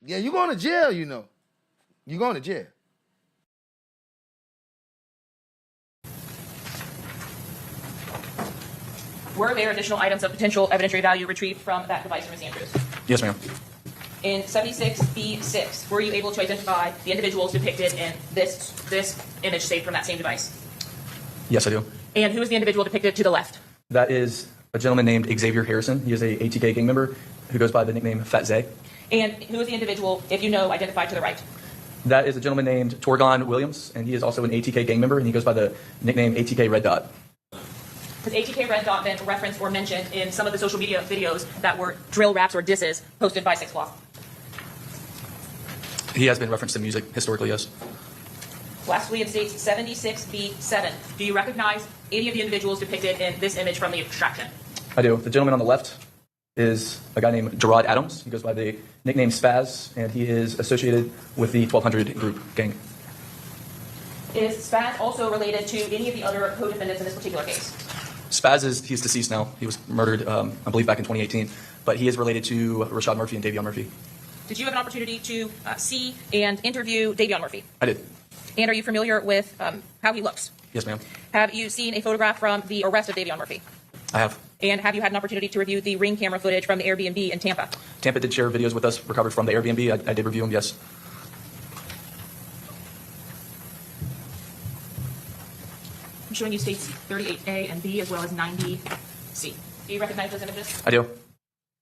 Yeah, you going to jail, you know. You going to jail.
Were there additional items of potential evidentiary value retrieved from that device from Ms. Andrews?
Yes, ma'am.
In 76B6, were you able to identify the individuals depicted in this image saved from that same device?
Yes, I do.
And who is the individual depicted to the left?
That is a gentleman named Xavier Harrison. He is a ATK gang member who goes by the nickname Fat Zay.
And who is the individual, if you know, identified to the right?
That is a gentleman named Torgon Williams, and he is also an ATK gang member, and he goes by the nickname ATK Red Dot.
Has ATK Red Dot been referenced or mentioned in some of the social media videos that were drill raps or disses posted by Six Flock?
He has been referenced in music historically, yes.
Lastly, in states 76B7, do you recognize any of the individuals depicted in this image from the extraction?
I do. The gentleman on the left is a guy named Gerard Adams. He goes by the nickname Spaz, and he is associated with the 1200 group gang.
Is Spaz also related to any of the other co-defendants in this particular case?
Spaz he's deceased now. He was murdered, I believe, back in 2018. But he is related to Rashad Murphy and Davion Murphy.
Did you have an opportunity to see and interview Davion Murphy?
I did.
And are you familiar with how he looks?
Yes, ma'am.
Have you seen a photograph from the arrest of Davion Murphy?
I have.
And have you had an opportunity to review the Ring camera footage from the Airbnb in Tampa?
Tampa did share videos with us recovered from the Airbnb. I did review them, yes.
I'm showing you states 38A and B as well as 90C. Do you recognize those images?
I do.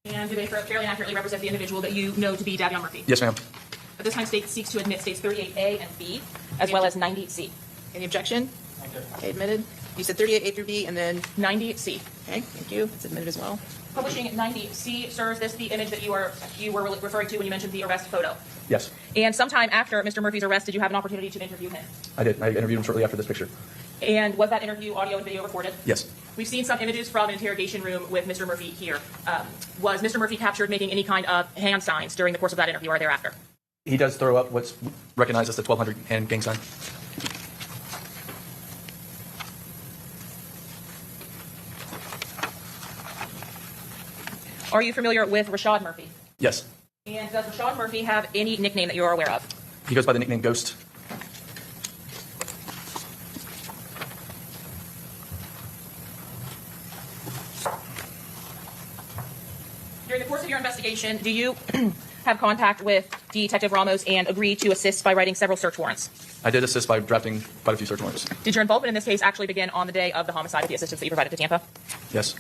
And do they fairly accurately represent the individual that you know to be Davion Murphy?
Yes, ma'am.
At this time, state seeks to admit states 38A and B as well as 90C.
Any objection? Okay, admitted. You said 38A through B and then
90C.
Okay, thank you. It's admitted as well.
Publishing 90C, sir, is this the image that you were referring to when you mentioned the arrest photo?
Yes.
And sometime after Mr. Murphy's arrest, did you have an opportunity to interview him?
I did. I interviewed him shortly after this picture.
And was that interview audio and video recorded?
Yes.
We've seen some images from an interrogation room with Mr. Murphy here. Was Mr. Murphy captured making any kind of hand signs during the course of that interview or thereafter?
He does throw up what's recognized as the 1200 hand gang sign.
Are you familiar with Rashad Murphy?
Yes.
And does Rashad Murphy have any nickname that you are aware of?
He goes by the nickname Ghost.
During the course of your investigation, do you have contact with Detective Ramos and agree to assist by writing several search warrants?
I did assist by drafting quite a few search warrants.
Did your involvement in this case actually begin on the day of the homicide with the assistance that you provided to Tampa?
Yes.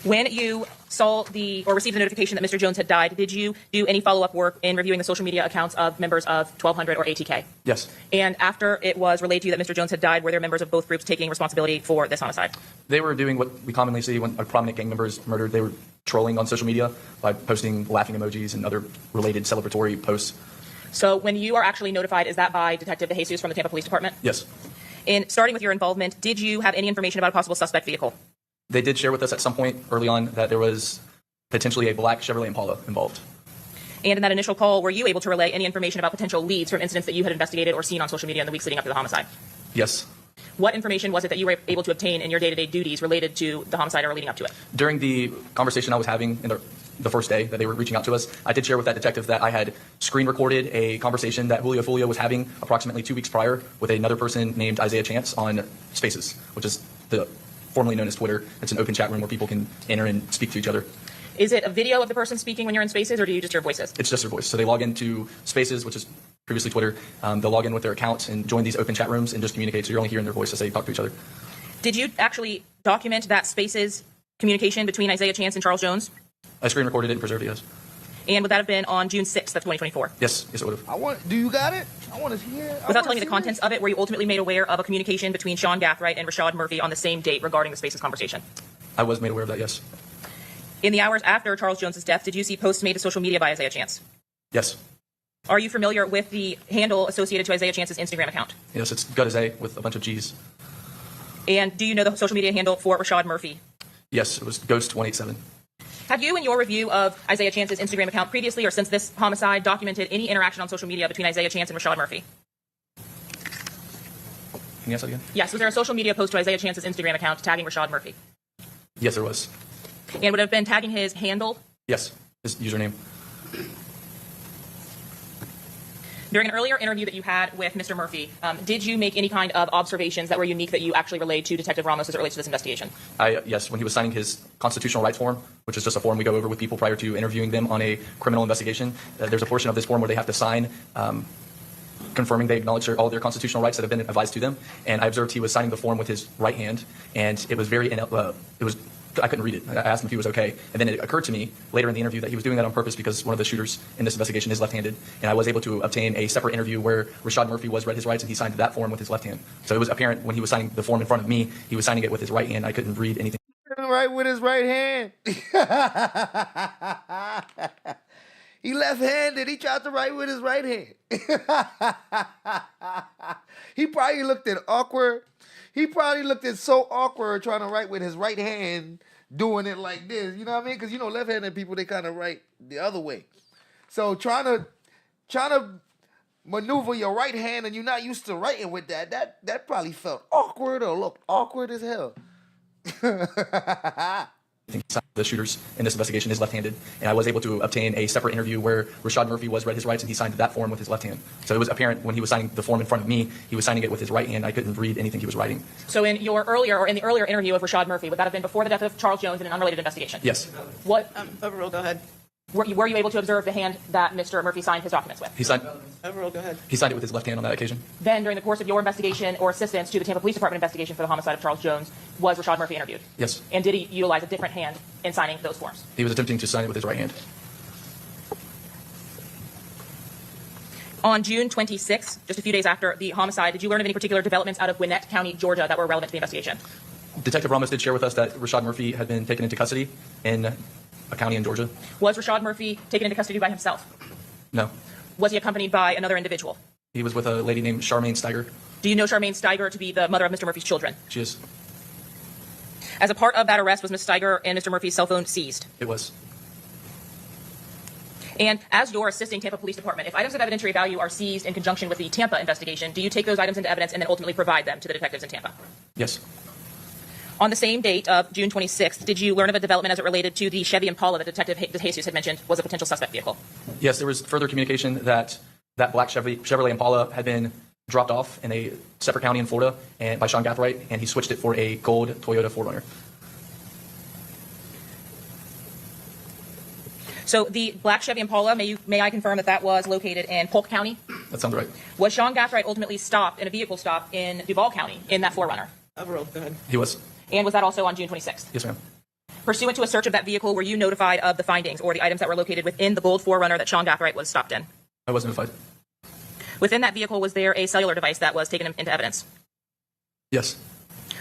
When you saw or received the notification that Mr. Jones had died, did you do any follow-up work in reviewing the social media accounts of members of 1200 or ATK?
Yes.
And after it was relayed to you that Mr. Jones had died, were there members of both groups taking responsibility for this homicide?
They were doing what we commonly see when a prominent gang member is murdered. They were trolling on social media by posting laughing emojis and other related celebratory posts.
So when you are actually notified, is that by Detective DeJesus from the Tampa Police Department?
Yes.
In starting with your involvement, did you have any information about a possible suspect vehicle?
They did share with us at some point early on that there was potentially a black Chevrolet Impala involved.
And in that initial call, were you able to relay any information about potential leads from incidents that you had investigated or seen on social media in the weeks leading up to the homicide?
Yes.
What information was it that you were able to obtain in your day-to-day duties related to the homicide or leading up to it?
During the conversation I was having in the first day that they were reaching out to us, I did share with that detective that I had screen recorded a conversation that Julio Foolio was having approximately 2 weeks prior with another person named Isaiah Chance on Spaces, which is formerly known as Twitter. It's an open chat room where people can enter and speak to each other.
Is it a video of the person speaking when you're in Spaces, or do you just hear voices?
It's just their voice. So they log into Spaces, which is previously Twitter. They'll log in with their account and join these open chat rooms and just communicate. So you're only hearing their voice as they talk to each other.
Did you actually document that Spaces communication between Isaiah Chance and Charles Jones?
I screen recorded it and preserved it, yes.
And would that have been on June 6th of 2024?
Yes, it would have.
Do you got it? I want to hear.
Without telling me the contents of it, were you ultimately made aware of a communication between Sean Gathright and Rashad Murphy on the same date regarding the Spaces conversation?
I was made aware of that, yes.
In the hours after Charles Jones' death, did you see posts made to social media by Isaiah Chance?
Yes.
Are you familiar with the handle associated to Isaiah Chance's Instagram account?
Yes, it's Gutazay with a bunch of G's.
And do you know the social media handle for Rashad Murphy?
Yes, it was Ghost187.
Have you, in your review of Isaiah Chance's Instagram account previously or since this homicide, documented any interaction on social media between Isaiah Chance and Rashad Murphy?
Can you ask that again?
Yes. Was there a social media post to Isaiah Chance's Instagram account tagging Rashad Murphy?
Yes, there was.
And would it have been tagging his handle?
Yes, his username.
During an earlier interview that you had with Mr. Murphy, did you make any kind of observations that were unique that you actually relayed to Detective Ramos as it relates to this investigation?
Yes, when he was signing his constitutional rights form, which is just a form we go over with people prior to interviewing them on a criminal investigation, there's a portion of this form where they have to sign confirming they acknowledge all their constitutional rights that have been advised to them. And I observed he was signing the form with his right hand, and it was I couldn't read it. I asked him if he was okay. And then it occurred to me later in the interview that he was doing that on purpose because one of the shooters in this investigation is left-handed. And I was able to obtain a separate interview where Rashad Murphy was read his rights and he signed that form with his left hand. So it was apparent when he was signing the form in front of me, he was signing it with his right hand. I couldn't read anything.
Right with his right hand. He left-handed. He tried to write with his right hand. He probably looked at awkward. He probably looked at so awkward trying to write with his right hand, doing it like this. You know what I mean? Because, left-handed people, they kind of write the other way. So trying to maneuver your right hand and you're not used to writing with that probably felt awkward or looked awkward as hell.
The shooters in this investigation is left-handed, and I was able to obtain a separate interview where Rashad Murphy was read his rights and he signed that form with his left hand. So it was apparent when he was signing the form in front of me, he was signing it with his right hand. I couldn't read anything he was writing.
So in the earlier interview of Rashad Murphy, would that have been before the death of Charles Jones in an unrelated investigation?
Yes.
What?
Overruled, go ahead.
Were you able to observe the hand that Mr. Murphy signed his documents with?
He signed.
Overruled, go ahead.
He signed it with his left hand on that occasion.
Then, during the course of your investigation or assistance to the Tampa Police Department investigation for the homicide of Charles Jones, was Rashad Murphy interviewed?
Yes.
And did he utilize a different hand in signing those forms?
He was attempting to sign it with his right hand.
On June 26th, just a few days after the homicide, did you learn of any particular developments out of Gwinnett County, Georgia, that were relevant to the investigation?
Detective Ramos did share with us that Rashad Murphy had been taken into custody in a county in Georgia.
Was Rashad Murphy taken into custody by himself?
No.
Was he accompanied by another individual?
He was with a lady named Charmaine Steiger.
Do you know Charmaine Steiger to be the mother of Mr. Murphy's children?
She is.
As a part of that arrest, was Ms. Steiger and Mr. Murphy's cell phone seized?
It was.
And as you're assisting Tampa Police Department, if items of evidentiary value are seized in conjunction with the Tampa investigation, do you take those items into evidence and then ultimately provide them to the detectives in Tampa?
Yes.
On the same date of June 26th, did you learn of a development as it related to the Chevy Impala that Detective DeJesus had mentioned was a potential suspect vehicle?
Yes, there was further communication that black Chevrolet Impala had been dropped off in a separate county in Florida and by Sean Gathright, and he switched it for a gold Toyota 4Runner.
So the black Chevy Impala, may I confirm that was located in Polk County?
That sounds right.
Was Sean Gathright ultimately stopped in a vehicle stop in Duval County in that 4Runner?
Overruled, go ahead.
He was.
And was that also on June 26th?
Yes, ma'am.
Pursuant to a search of that vehicle, were you notified of the findings or the items that were located within the gold 4Runner that Sean Gathright was stopped in?
I was notified.
Within that vehicle, was there a cellular device that was taken into evidence?
Yes.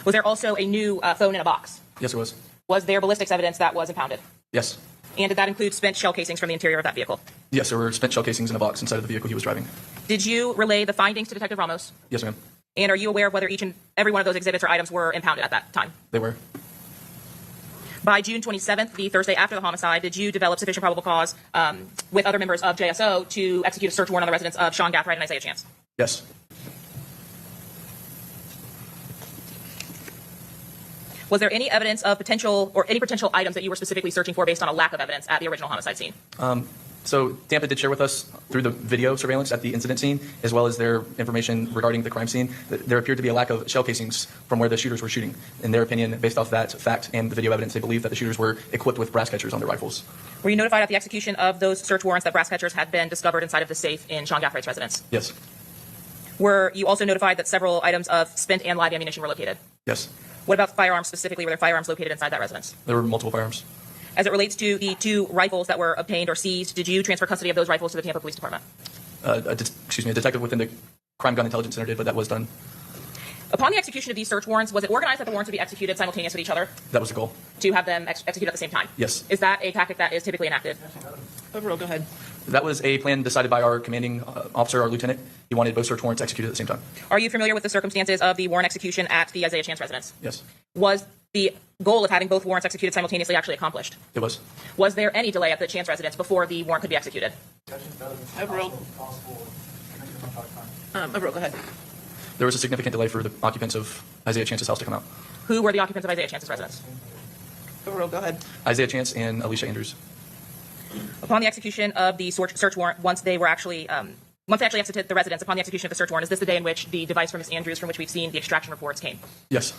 Was there also a new phone in a box?
Yes, it was.
Was there ballistics evidence that was impounded?
Yes.
And did that include spent shell casings from the interior of that vehicle?
Yes, there were spent shell casings in a box inside of the vehicle he was driving.
Did you relay the findings to Detective Ramos?
Yes, ma'am.
And are you aware of whether each and every one of those exhibits or items were impounded at that time?
They were.
By June 27th, the Thursday after the homicide, did you develop sufficient probable cause with other members of JSO to execute a search warrant on the residence of Sean Gathright and Isaiah Chance?
Yes.
Was there any evidence of potential or any potential items that you were specifically searching for based on a lack of evidence at the original homicide scene?
So Tampa did share with us through the video surveillance at the incident scene, as well as their information regarding the crime scene, that there appeared to be a lack of shell casings from where the shooters were shooting. In their opinion, based off that fact and the video evidence, they believe that the shooters were equipped with brass catchers on their rifles.
Were you notified at the execution of those search warrants that brass catchers had been discovered inside of the safe in SeanGathright's residence?
Yes.
Were you also notified that several items of spent and live ammunition were located?
Yes.
What about firearms specifically? Were there firearms located inside that residence?
There were multiple firearms.
As it relates to the 2 rifles that were obtained or seized, did you transfer custody of those rifles to the Tampa Police Department?
A detective within the Crime Gun Intelligence Center did, but that was done.
Upon the execution of these search warrants, was it organized that the warrants would be executed simultaneous with each other?
That was the goal.
To have them executed at the same time?
Yes.
Is that a tactic that is typically enacted?
Overall, go ahead.
That was a plan decided by our commanding officer, our lieutenant. He wanted both search warrants executed at the same time.
Are you familiar with the circumstances of the warrant execution at the Isaiah Chance residence?
Yes.
Was the goal of having both warrants executed simultaneously actually accomplished?
It was.
Was there any delay at the Chance residence before the warrant could be executed?
Overall. Overall, go ahead.
There was a significant delay for the occupants of Isaiah Chance's house to come out.
Who were the occupants of Isaiah Chance's residence?
Overall, go ahead.
Isaiah Chance and Alicia Andrews.
Upon the execution of the search warrant, once they actually exited the residence, upon the execution of the search warrant, is this the day in which the device from Ms. Andrews, from which we've seen the extraction reports, came?
Yes.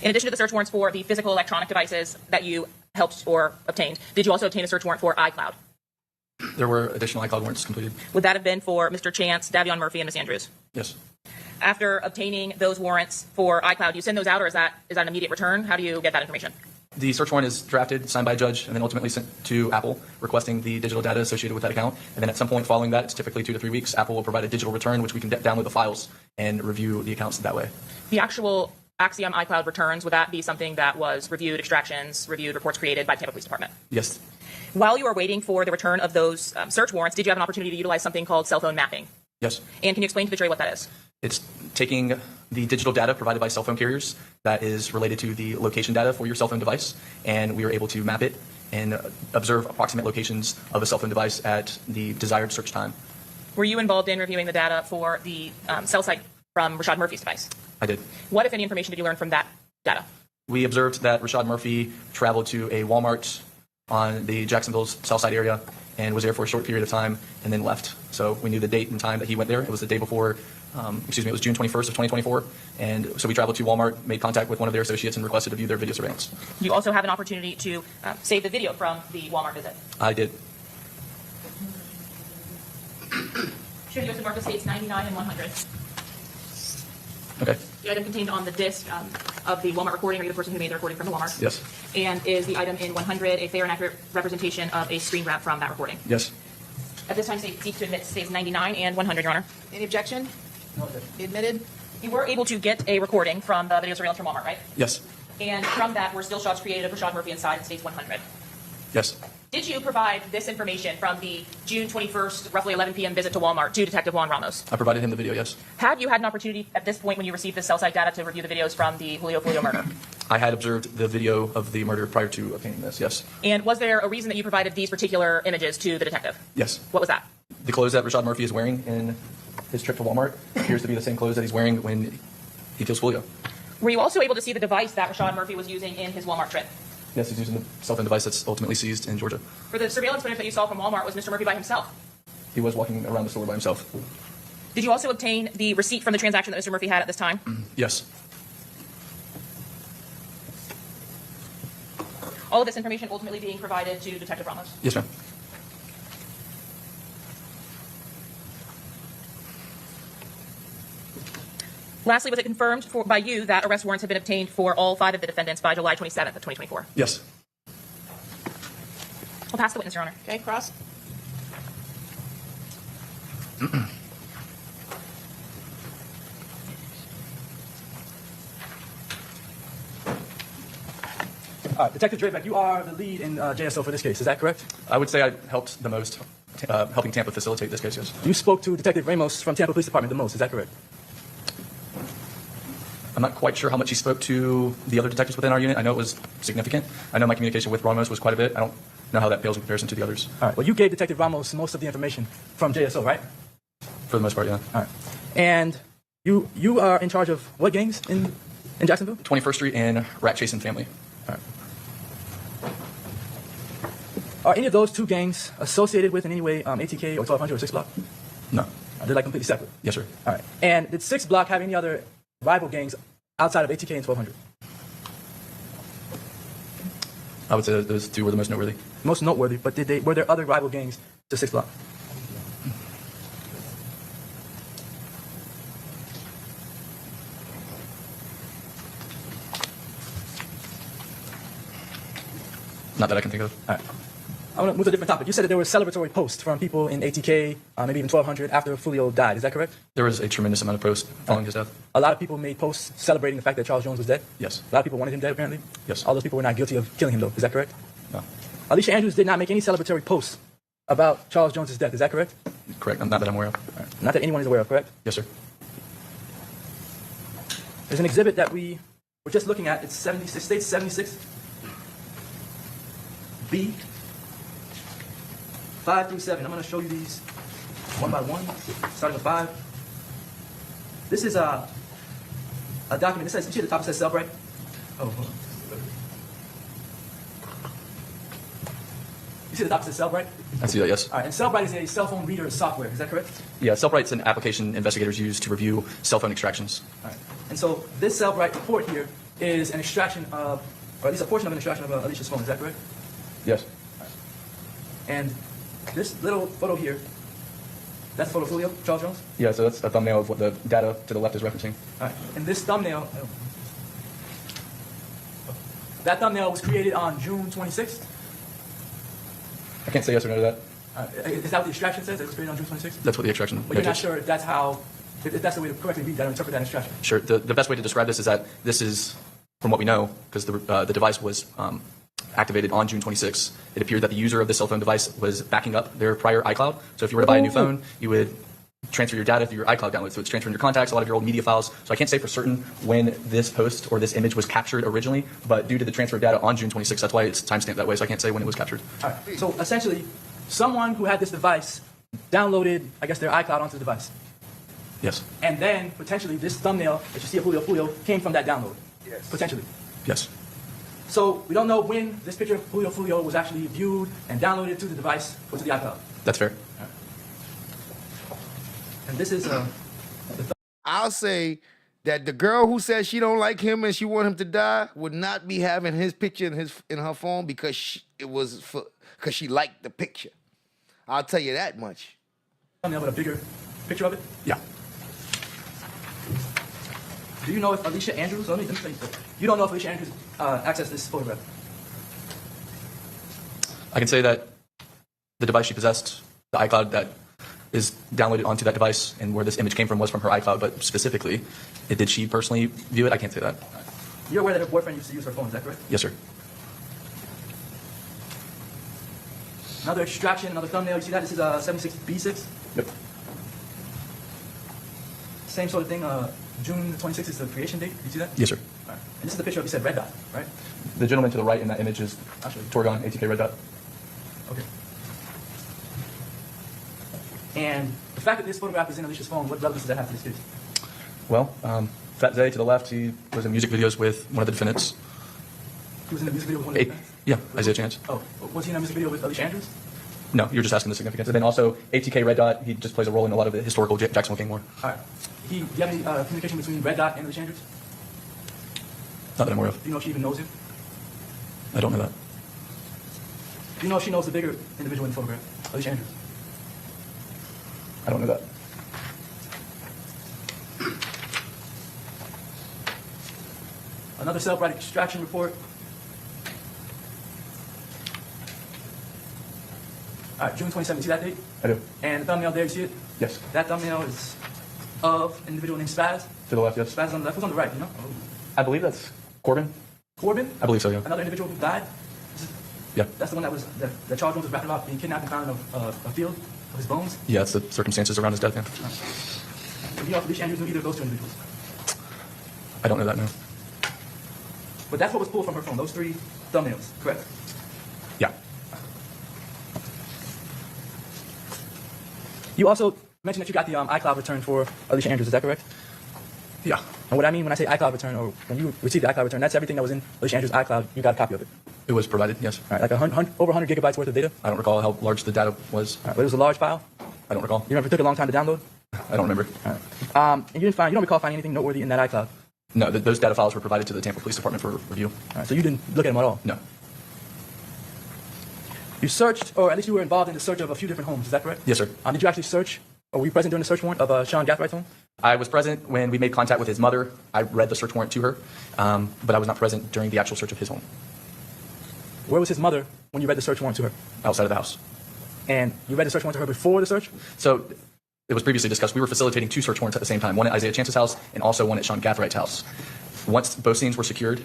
In addition to the search warrants for the physical electronic devices that you helped or obtained, did you also obtain a search warrant for iCloud?
There were additional iCloud warrants completed.
Would that have been for Mr. Chance, Davion Murphy, and Ms. Andrews?
Yes.
After obtaining those warrants for iCloud, do you send those out, or is that an immediate return? How do you get that information?
The search warrant is drafted, signed by a judge, and then ultimately sent to Apple, requesting the digital data associated with that account. And then at some point following that, it's typically 2 to 3 weeks, Apple will provide a digital return, which we can download the files and review the accounts that way.
The actual Axiom iCloud returns, would that be something that was reviewed, extractions, reviewed, reports created by the Tampa Police Department?
Yes.
While you were waiting for the return of those search warrants, did you have an opportunity to utilize something called cell phone mapping?
Yes.
And can you explain to the jury what that is?
It's taking the digital data provided by cell phone carriers that is related to the location data for your cell phone device, and we are able to map it and observe approximate locations of a cell phone device at the desired search time.
Were you involved in reviewing the data for the cell site from Rashad Murphy's device?
I did.
What, if any, information did you learn from that data?
We observed that Rashad Murphy traveled to a Walmart on the Jacksonville south side area and was there for a short period of time and then left. So we knew the date and time that he went there. It was the day before, it was June 21st of 2024. And so we traveled to Walmart, made contact with one of their associates and requested to view their video surveillance.
You also have an opportunity to save the video from the Walmart visit.
I did.
Should U.S. Market States 99 and 100.
Okay.
The item contained on the disc of the Walmart recording, are you the person who made the recording from the Walmart?
Yes.
And is the item in 100 a fair and accurate representation of a screen grab from that recording?
Yes.
At this time, State seeks to admit states 99 and 100, Your Honor.
Any objection? No. Admitted?
You were able to get a recording from the video surveillance from Walmart, right?
Yes.
And from that were still shots created of Rashad Murphy inside states 100.
Yes.
Did you provide this information from the June 21st, roughly 11 p.m. visit to Walmart to Detective Juan Ramos?
I provided him the video, yes.
Had you had an opportunity at this point when you received the cell site data to review the videos from the Julio Foolio murder?
I had observed the video of the murder prior to obtaining this, yes.
And was there a reason that you provided these particular images to the detective?
Yes.
What was that?
The clothes that Rashad Murphy is wearing in his trip to Walmart appears to be the same clothes that he's wearing when he kills Julio.
Were you also able to see the device that Rashad Murphy was using in his Walmart trip?
Yes, he's using the cell phone device that's ultimately seized in Georgia.
For the surveillance footage that you saw from Walmart, was Mr. Murphy by himself?
He was walking around the store by himself.
Did you also obtain the receipt from the transaction that Mr. Murphy had at this time?
Yes.
All of this information ultimately being provided to Detective Ramos?
Yes, ma'am.
Lastly, was it confirmed by you that arrest warrants have been obtained for all 5 of the defendants by July 27th of 2024?
Yes.
I'll pass the witness, Your Honor. Okay, cross.
All right, Detective Drabeck, you are the lead in JSO for this case. Is that correct? I would say I helped the most, helping Tampa facilitate this case, yes. You spoke to Detective Ramos from Tampa Police Department the most. Is that correct? I'm not quite sure how much he spoke to the other detectives within our unit. I know it was significant. I know my communication with Ramos was quite a bit. I don't know how that pales in comparison to the others. All right. Well, you gave Detective Ramos most of the information from JSO, right? For the most part, yeah. All right. And you are in charge of what gangs in Jacksonville? 21st Street and Rat Chasing Family. All right. Are any of those 2 gangs associated with in any way ATK or 1200 or 6 Block? No. They're like completely separate? Yes, sir. All right. And did 6 Block have any other rival gangs outside of ATK and 1200? I would say those 2 were the most noteworthy. Most noteworthy, but were there other rival gangs to 6 Block? Not that I can think of. All right. I want to move to a different topic. You said that there were celebratory posts from people in ATK, maybe even 1200 after Foolio died. Is that correct? There was a tremendous amount of posts following his death. A lot of people made posts celebrating the fact that Charles Jones was dead? Yes. A lot of people wanted him dead, apparently? Yes. All those people were not guilty of killing him, though. Is that correct? No. Alicia Andrews did not make any celebratory posts about Charles Jones' death. Is that correct? Correct. Not that I'm aware of. All right. Not that anyone is aware of, correct? Yes, sir. There's an exhibit that we were just looking at. It's 76, states 76. B, 5 through 7. I'm going to show you these one by one, starting with 5. This is a document. It says, you see at the top it says Cellbrite? Oh, hold on. You see the top it says Cellbrite? I see that, yes. All right, and Cellbrite is a cell phone reader software. Is that correct? Yeah, Cellbrite's an application investigators use to review cell phone extractions. All right. And so this Cellbrite report here is an extraction of, or at least a portion of an extraction of Alicia's phone. Is that correct? Yes. Right. And this little photo here, that's a photo of Julio, Charles Jones? Yeah, so that's a thumbnail of what the data to the left is referencing. All right. And this thumbnail, that thumbnail was created on June 26th? I can't say yes or no to that. Is that what the extraction says? It was created on June 26th? That's what the extraction. But you're not sure if that's how, if that's the way to correctly read that or interpret that extraction? Sure. The best way to describe this is that this is, from what we know, because the device was activated on June 26th, it appeared that the user of the cell phone device was backing up their prior iCloud. So if you were to buy a new phone, you would transfer your data through your iCloud download. So it's transferring your contacts, a lot of your old media files. So I can't say for certain when this post or this image was captured originally, but due to the transfer of data on June 26th, that's why it's timestamped that way. So I can't say when it was captured. All right. So essentially, someone who had this device downloaded, I guess, their iCloud onto the device. Yes. And then potentially this thumbnail that you see of Julio Foolio came from that download. Yes. Potentially. Yes. So we don't know when this picture of Julio Foolio was actually viewed and downloaded to the device or to the iCloud. That's fair. Right. And this is
I'll say that the girl who says she don't like him and she want him to die would not be having his picture in her phone because she liked the picture. I'll tell you that much.
Thumbnail with a bigger picture of it? Yeah. Do you know if Alicia Andrews, let me tell you, you don't know if Alicia Andrews accessed this photograph? I can say that the device she possessed, the iCloud that is downloaded onto that device and where this image came from was from her iCloud, but specifically, did she personally view it? I can't say that. You're aware that her boyfriend used to use her phone, is that correct? Yes, sir. Another extraction, another thumbnail, you see that? This is 76B6? Yep. Same sort of thing, June 26th is the creation date. You see that? Yes, sir. All right. And this is the picture of, you said, Red Dot, right? The gentleman to the right in that image is actually Torgon, ATK Red Dot. Okay. And the fact that this photograph is in Alicia's phone, what relevance does that have to this case? Well, Fat Zay to the left, he was in music videos with one of the defendants. He was in a music video with one of the defendants? Yeah, Isaiah Chance. Oh, was he in a music video with Alicia Andrews? No, you're just asking the significance. And then also, ATK Red Dot, he just plays a role in a lot of the historical Jacksonville gang war. All right. Do you have any communication between Red Dot and Alicia Andrews? Not that I'm aware of. Do you know if she even knows him? I don't know that. Do you know if she knows the bigger individual in the photograph, Alicia Andrews? I don't know that.
Another self-right extraction report. All right, June 27th, see that date?
I do.
And the thumbnail there, you see it?
Yes.
That thumbnail is of an individual named Spaz.
To the left, yes.
Spaz on the left, who's on the right, you know?
I believe that's Corbin.
Corbin?
I believe so, yeah.
Another individual who died?
Yeah.
That's the one that was, the charge was rapping about being kidnapped and found in a field of his bones?
Yeah, it's the circumstances around his death, yeah.
Do you know if Alicia Andrews knew either of those two individuals?
I don't know that, no.
But that's what was pulled from her phone, those three thumbnails, correct?
Yeah.
You also mentioned that you got the iCloud return for Alicia Andrews, is that correct?
Yeah.
And what I mean when I say iCloud return, or when you received the iCloud return, that's everything that was in Alicia Andrews' iCloud, you got a copy of it?
It was provided, yes.
All right, like over 100 gigabytes worth of data?
I don't recall how large the data was.
All right, but it was a large file?
I don't recall.
You remember it took a long time to download?
I don't remember.
All right. And you don't recall finding anything noteworthy in that iCloud?
No, those data files were provided to the Tampa Police Department for review.
All right, so you didn't look at them at all?
No.
You searched, or at least you were involved in the search of a few different homes, is that correct?
Yes, sir.
Did you actually search, or were you present during the search warrant of Sean Gathwright's home?
I was present when we made contact with his mother. I read the search warrant to her, but I was not present during the actual search of his home.
Where was his mother when you read the search warrant to her?
Outside of the house.
And you read the search warrant to her before the search?
So it was previously discussed. We were facilitating two search warrants at the same time, one at Isaiah Chance's house and also one at Sean Gathwright's house. Once both scenes were secured,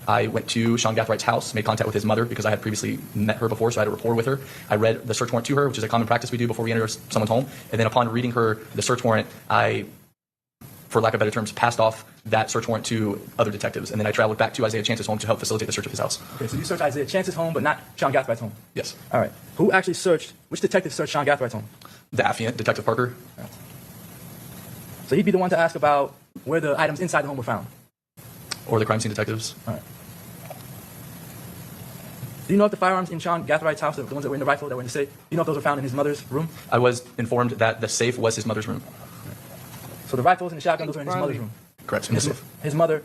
I went to Sean Gathwright's house, made contact with his mother because I had previously met her before, so I had a rapport with her. I read the search warrant to her, which is a common practice we do before we enter someone's home. And then upon reading her the search warrant, I, for lack of better terms, passed off that search warrant to other detectives. And then I traveled back to Isaiah Chance's home to help facilitate the search of his house.
Okay, so you searched Isaiah Chance's home, but not Sean Gathwright's home?
Yes.
All right. Who actually searched, which detective searched Sean Gathwright's home?
The affiant, Detective Parker.
So he'd be the one to ask about where the items inside the home were found?
Or the crime scene detectives.
All right. Do you know if the firearms in Sean Gathwright's house, the ones that were in the rifle, that were in the safe, do you know if those were found in his mother's room?
I was informed that the safe was his mother's room.
So the rifles and the shotgun, those were in his mother's room?
Correct, in the safe.
His mother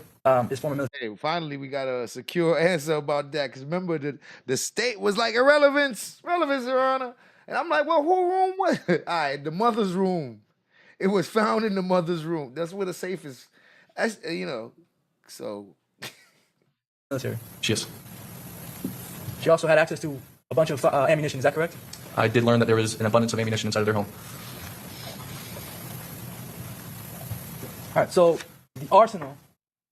is former military.
Hey, finally, we got a secure answer about that. Because remember, the state was like relevance, Your Honor. And I'm like, well, who room was it? All right, the mother's room. It was found in the mother's room. That's where the safe is. That's, so.
Military.
She is.
She also had access to a bunch of ammunition, is that correct?
I did learn that there was an abundance of ammunition inside of their home.
All right, so the arsenal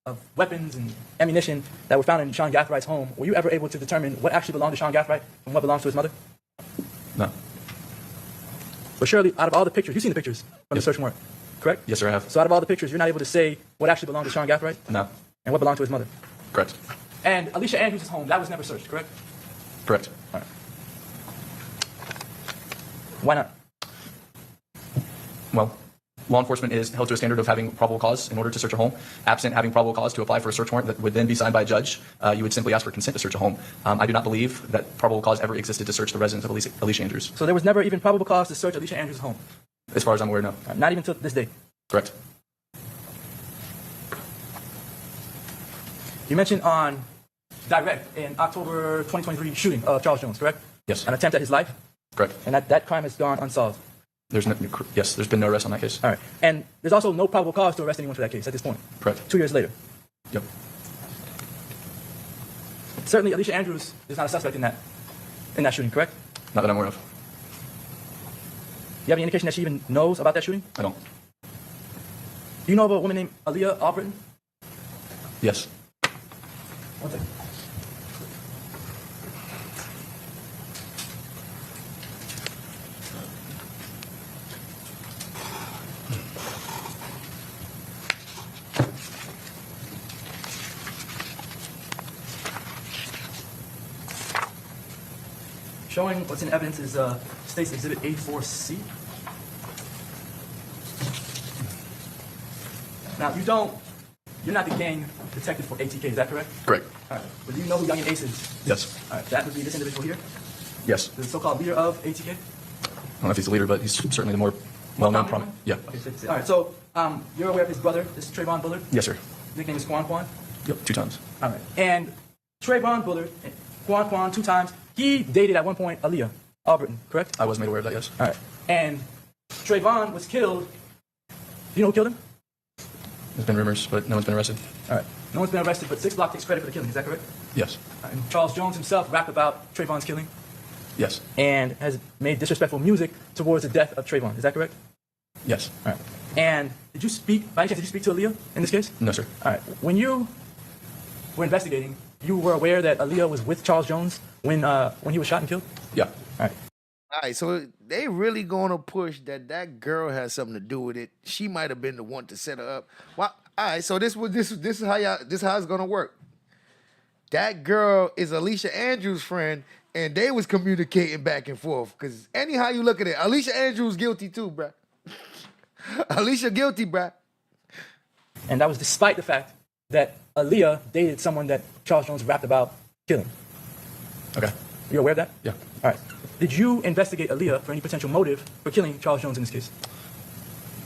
of weapons and ammunition that were found in Sean Gathwright's home, were you ever able to determine what actually belonged to Sean Gathwright and what belongs to his mother?
No.
But surely, out of all the pictures, you've seen the pictures from the search warrant, correct?
Yes, sir, I have.
So out of all the pictures, you're not able to say what actually belonged to Sean Gathwright?
No.
And what belonged to his mother?
Correct.
And Alicia Andrews' home, that was never searched, correct?
Correct.
All right. Why not?
Well, law enforcement is held to a standard of having probable cause in order to search a home. Absent having probable cause to apply for a search warrant that would then be signed by a judge, you would simply ask for consent to search a home. I do not believe that probable cause ever existed to search the residence of Alicia Andrews.
So there was never even probable cause to search Alicia Andrews' home?
As far as I'm aware, no.
Not even to this day?
Correct.
You mentioned on direct in October 2023 shooting of Charles Jones, correct?
Yes.
An attempt at his life?
Correct.
And that crime has gone unsolved?
Yes, there's been no arrest on that case.
All right. And there's also no probable cause to arrest anyone for that case at this point?
Correct.
2 years later?
Yep.
Certainly, Alicia Andrews is not a suspect in that shooting, correct?
Not that I'm aware of.
Do you have any indication that she even knows about that shooting?
I don't.
Do you know of a woman named Aaliyah Albritton?
Yes.
One second. Showing what's in evidence is State's Exhibit A4C. Now, you're not the gang detective for ATK, is that correct?
Correct.
All right. But do you know who Young and Ace is?
Yes.
All right. That would be this individual here,
Yes.
the so-called leader of ATK?
I don't know if he's the leader, but he's certainly the more well-known prominent. Yeah.
Okay, all right. So you're aware of his brother, this is Trayvon Bullard?
Yes, sir.
Nickname is Quan.
Yep, 2 times.
All right. And Trayvon Bullard, Quan 2 times, he dated at one point Aaliyah Albritton, correct?
I was made aware of that, yes.
All right. And Trayvon was killed. Do you know who killed him?
There's been rumors, but no one's been arrested.
All right. No one's been arrested, but 6 Block takes credit for the killing. Is that correct?
Yes.
And Charles Jones himself rapped about Trayvon's killing
Yes.
and has made disrespectful music towards the death of Trayvon. Is that correct?
Yes.
All right. And did you speak, by any chance, did you speak to Aaliyah in this case?
No, sir.
All right. When you were investigating, you were aware that Aaliyah was with Charles Jones when he was shot and killed?
Yeah.
All right.
All right, so they really gonna push that girl has something to do with it. She might have been the one to set her up. Well, all right, so this is how it's gonna work. That girl is Alicia Andrews' friend, and they was communicating back and forth. Cause anyhow you look at it, Alicia Andrews guilty too, bruh. Alicia guilty, bruh.
And that was despite the fact that Aaliyah dated someone that Charles Jones rapped about killing.
Okay.
You aware of that?
Yeah.
All right. Did you investigate Aaliyah for any potential motive for killing Charles Jones in this case?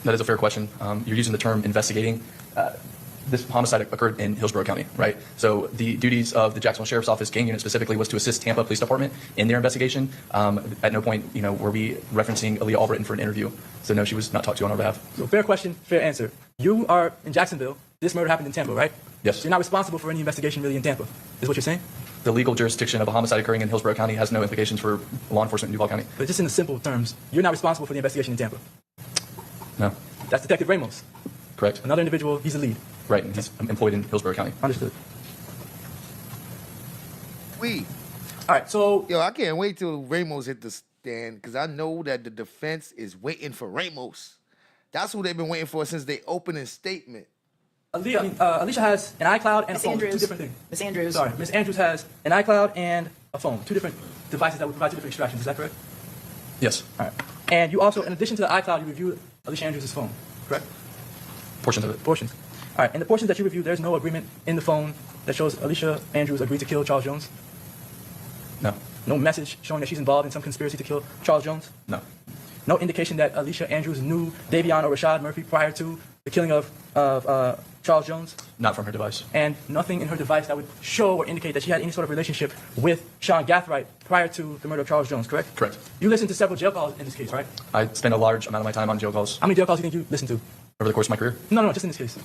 That is a fair question. You're using the term investigating. This homicide occurred in Hillsborough County, right? So the duties of the Jacksonville Sheriff's Office gang unit specifically was to assist Tampa Police Department in their investigation. At no point, were we referencing Aaliyah Albritton for an interview. So no, she was not talked to on our behalf.
So fair question, fair answer. You are in Jacksonville. This murder happened in Tampa, right?
Yes.
So you're not responsible for any investigation really in Tampa, is what you're saying?
The legal jurisdiction of a homicide occurring in Hillsborough County has no implications for law enforcement in Duval County.
But just in the simple terms, you're not responsible for the investigation in Tampa.
No.
That's Detective Ramos.
Correct.
Another individual, he's the lead.
Right, and he's employed in Hillsborough County.
Understood.
All
right, so
yo, I can't wait till Ramos hit the stand because I know that the defense is waiting for Ramos. That's who they've been waiting for since they opening statement.
Alicia has an iCloud and a phone.
Andrews.
Two different things.
Miss Andrews.
Sorry, Miss Andrews has an iCloud and a phone. Two different devices that would provide two different extractions. Is that correct?
Yes.
All right. And you also, in addition to the iCloud, you reviewed Alicia Andrews' phone, correct?
Portions of it.
Portions. All right. In the portions that you reviewed, there's no agreement in the phone that shows Alicia Andrews agreed to kill Charles Jones?
No.
No message showing that she's involved in some conspiracy to kill Charles Jones?
No.
No indication that Alicia Andrews knew Davion or Rashad Murphy prior to the killing of Charles Jones?
Not from her device.
And nothing in her device that would show or indicate that she had any sort of relationship with Sean Gathright prior to the murder of Charles Jones, correct?
Correct.
You listened to several jail calls in this case, right?
I spent a large amount of my time on jail calls.
How many jail calls do you think you listened to?
Over the course of my career?
No, just in this case.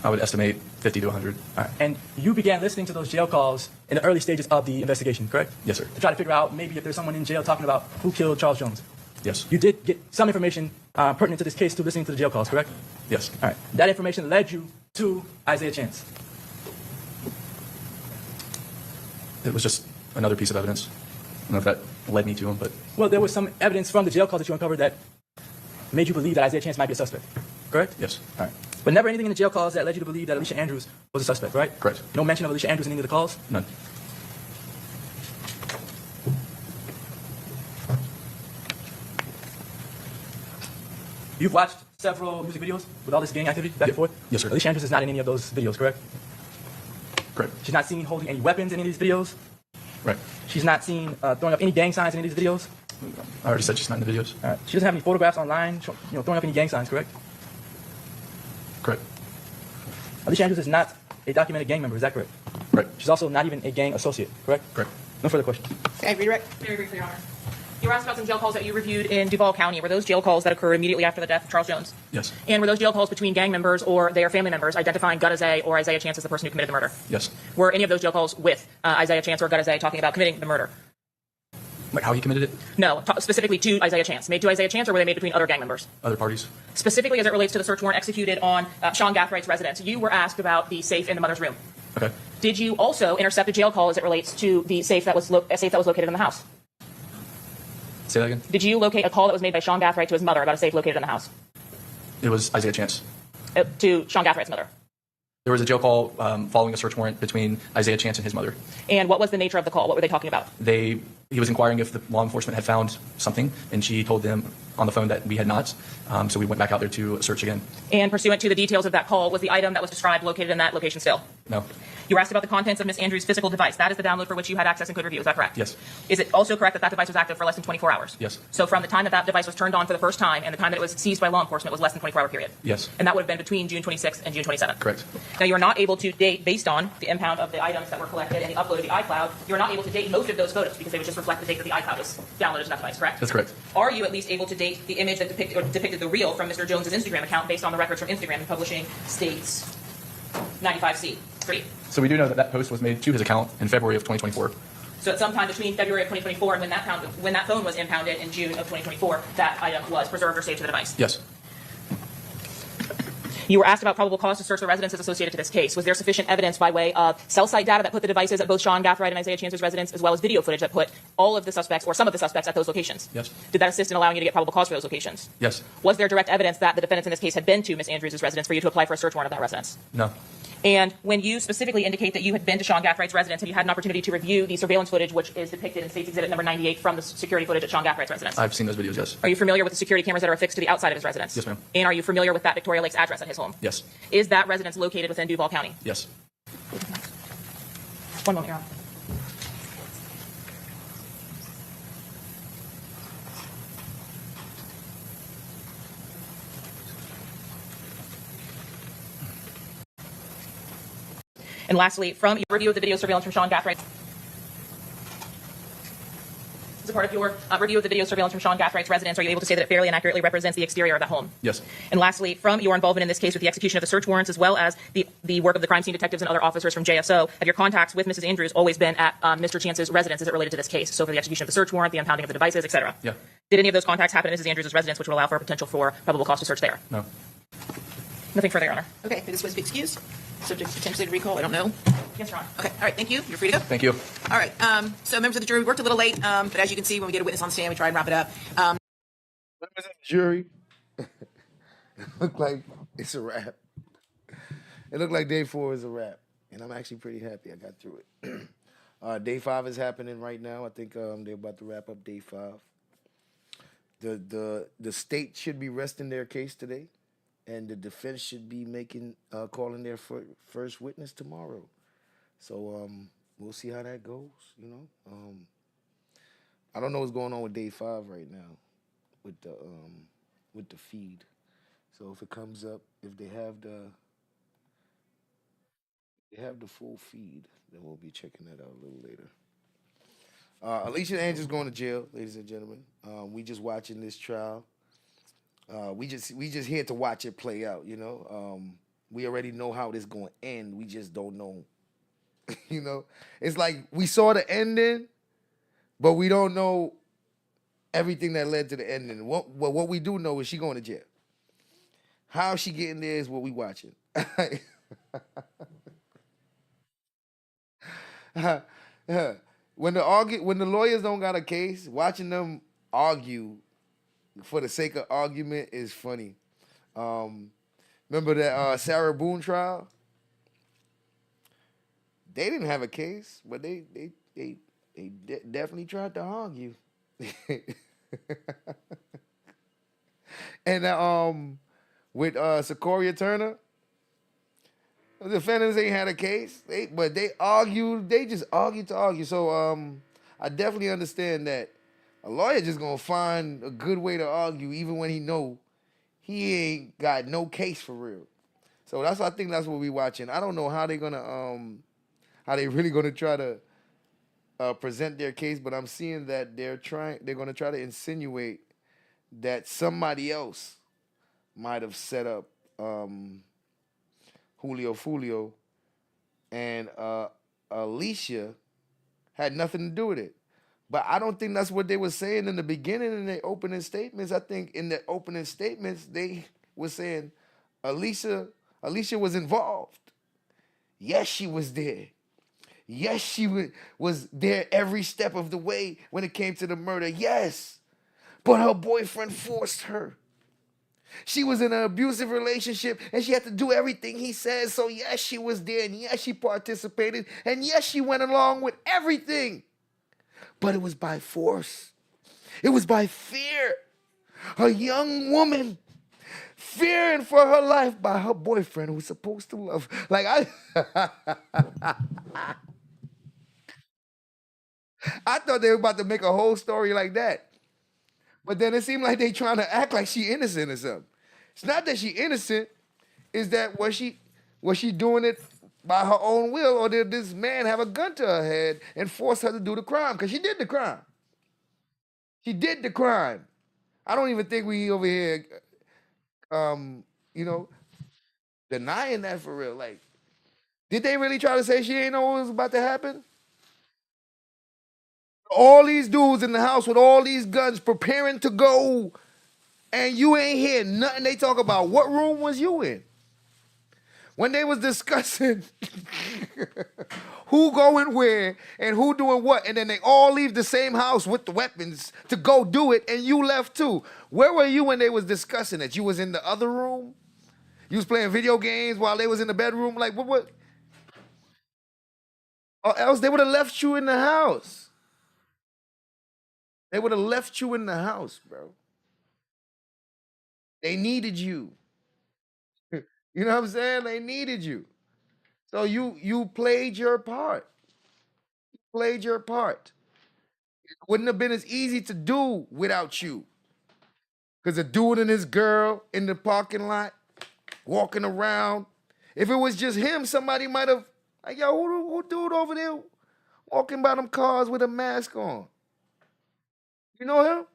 I would estimate 50 to 100.
All right. And you began listening to those jail calls in the early stages of the investigation, correct?
Yes, sir.
To try to figure out maybe if there's someone in jail talking about who killed Charles Jones.
Yes.
You did get some information pertinent to this case through listening to the jail calls, correct?
Yes.
All right. That information led you to Isaiah Chance.
It was just another piece of evidence. I don't know if that led me to him, but...
Well, there was some evidence from the jail calls that you uncovered that made you believe that Isaiah Chance might be a suspect, correct?
Yes.
All right. But never anything in the jail calls that led you to believe that Alicia Andrews was a suspect, right?
Correct.
No mention of Alicia Andrews in any of the calls?
None.
You've watched several music videos with all this gang activity back and forth?
Yes, sir.
Alicia Andrews is not in any of those videos, correct?
Correct.
She's not seen holding any weapons in any of these videos?
Right.
She's not seen throwing up any gang signs in any of these videos?
I already said she's not in the videos.
All right. She doesn't have any photographs online throwing up any gang signs, correct?
Correct.
Alicia Andrews is not a documented gang member, is that correct?
Right.
She's also not even a gang associate, correct?
Correct.
No further questions.
Okay, redirect.
Very briefly, Your Honor. You were asked about some jail calls that you reviewed in Duval County. Were those jail calls that occurred immediately after the death of Charles Jones?
Yes.
And were those jail calls between gang members or their family members identifying Gutazay or Isaiah Chance as the person who committed the murder?
Yes.
Were any of those jail calls with Isaiah Chance or Gutazay talking about committing the murder?
Like how he committed it?
No, specifically to Isaiah Chance. Made to Isaiah Chance, or were they made between other gang members?
Other parties?
Specifically as it relates to the search warrant executed on SeanGathright's residence, you were asked about the safe in the mother's room.
Okay.
Did you also intercept a jail call as it relates to the safe that was located in the house?
Say that again?
Did you locate a call that was made by Sean Gathright to his mother about a safe located in the house?
It was Isaiah Chance.
To Sean Gathright's mother.
There was a jail call following a search warrant between Isaiah Chance and his mother.
And what was the nature of the call? What were they talking about?
He was inquiring if the law enforcement had found something, and she told them on the phone that we had not. So we went back out there to search again.
And pursuant to the details of that call, was the item that was described located in that location still?
No.
You were asked about the contents of Miss Andrews' physical device. That is the download for which you had access and could review. Is that correct?
Yes.
Is it also correct that that device was active for less than 24 hours?
Yes.
So from the time that that device was turned on for the first time and the time that it was seized by law enforcement was less than 24-hour period?
Yes.
And that would have been between June 26th and June 27th?
Correct.
Now, you are not able to date, based on the impound of the items that were collected and the upload of the iCloud, you are not able to date most of those photos because they would just reflect the date that the iCloud was downloaded to that device, correct?
That's correct.
Are you at least able to date
state the image that depicted the reel from Mr. Jones's Instagram account based on the records from Instagram and publishing states 95C. 3.
So we do know that that post was made to his account in February of 2024.
So at some time between February of 2024 and when that phone was impounded in June of 2024, that item was preserved or saved to the device.
Yes.
You were asked about probable cause to search the residences associated to this case. Was there sufficient evidence by way of cell site data that put the devices at both Sean Gathright and Isaiah Chance's residence, as well as video footage that put all of the suspects or some of the suspects at those locations?
Yes.
Did that assist in allowing you to get probable cause for those locations?
Yes.
Was there direct evidence that the defendants in this case had been to Ms. Andrews' residence for you to apply for a search warrant of that residence?
No.
And when you specifically indicate that you had been to SeanGathright's residence and you had an opportunity to review the surveillance footage, which is depicted in State's Exhibit number 98 from the security footage at SeanGathright's residence.
I've seen those videos, yes.
Are you familiar with the security cameras that are affixed to the outside of his residence?
Yes, ma'am.
And are you familiar with that Victoria Lakes address at his home?
Yes.
Is that residence located within Duval County?
Yes.
One moment, Your Honor. And lastly, from your review of the video surveillance from Sean Gathright, as a part of your review of the video surveillance from Sean Gathright's residence, are you able to say that it fairly and accurately represents the exterior of the home?
Yes.
And lastly, from your involvement in this case with the execution of the search warrants, as well as the work of the crime scene detectives and other officers from JSO, have your contacts with Mrs. Andrews always been at Mr. Chance's residence as it related to this case? So for the execution of the search warrant, the impounding of the devices, etc.
Yeah.
Did any of those contacts happen at Mrs. Andrews' residence, which would allow for a potential for probable cause to search there?
No.
Nothing further, Your Honor. Okay, this was excused. Subject potentially to recall. I don't know. Yes, Your Honor.
Okay, all right, thank you. You're free to go.
Thank you.
All right, so members of the jury, we worked a little late, but as you can see, when we get a witness on the stand, we try and wrap it up.
Members of the jury, it looked like it's a wrap. It looked like day 4 is a wrap, and I'm actually pretty happy I got through it. Day 5 is happening right now. I think they're about to wrap up day 5. The state should be resting their case today, and the defense should be calling their first witness tomorrow. So we'll see how that goes. You know, I don't know what's going on with day 5 right now with the feed. So if it comes up, if they have the full feed, then we'll be checking that out a little later. Alicia Andrews going to jail, ladies and gentlemen. We just watching this trial. We just here to watch it play out, you know. We already know how this going to end. We just don't know. You know, it's like we saw the ending, but we don't know everything that led to the ending. What we do know is she going to jail. How she getting there is what we watching. When the lawyers don't got a case, watching them argue for the sake of argument is funny. Remember that Sarah Boone trial? They didn't have a case, but they definitely tried to argue. And with Sequoia Turner, the defendants ain't had a case, but they argued. They just argued to argue. So I definitely understand that a lawyer just gonna find a good way to argue, even when he know he ain't got no case for real. So I think that's what we watching. I don't know how they really gonna try to present their case, but I'm seeing that they're gonna try to insinuate that somebody else might have set up Julio Foolio, and Alicia had nothing to do with it. But I don't think that's what they were saying in the beginning in their opening statements. I think in the opening statements, they were saying Alicia was involved. Yes, she was there. Yes, she was there every step of the way when it came to the murder. Yes, but her boyfriend forced her. She was in an abusive relationship, and she had to do everything he says. So yes, she was there, and yes, she participated, and yes, she went along with everything. But it was by force. It was by fear. A young woman fearing for her life by her boyfriend who was supposed to love. Like I thought they were about to make a whole story like that. But then it seemed like they trying to act like she innocent or something. It's not that she innocent. Is that was she doing it by her own will, or did this man have a gun to her head and force her to do the crime? Because she did the crime. She did the crime. I don't even think we over here, denying that for real. Like, did they really try to say she ain't know what was about to happen? All these dudes in the house with all these guns preparing to go, and you ain't hear nothing they talk about. What room was you in? When they was discussing who going where and who doing what, and then they all leave the same house with the weapons to go do it, and you left too. Where were you when they was discussing it? You was in the other room? You was playing video games while they was in the bedroom? Like, what? Or else they would have left you in the house. They would have left you in the house, bro. They needed you. You know what I'm saying? They needed you. So you played your part. You played your part. It wouldn't have been as easy to do without you. Because a dude and his girl in the parking lot, walking around. If it was just him, somebody might have, like, yo, who dude over there walking by them cars with a mask on? You know him?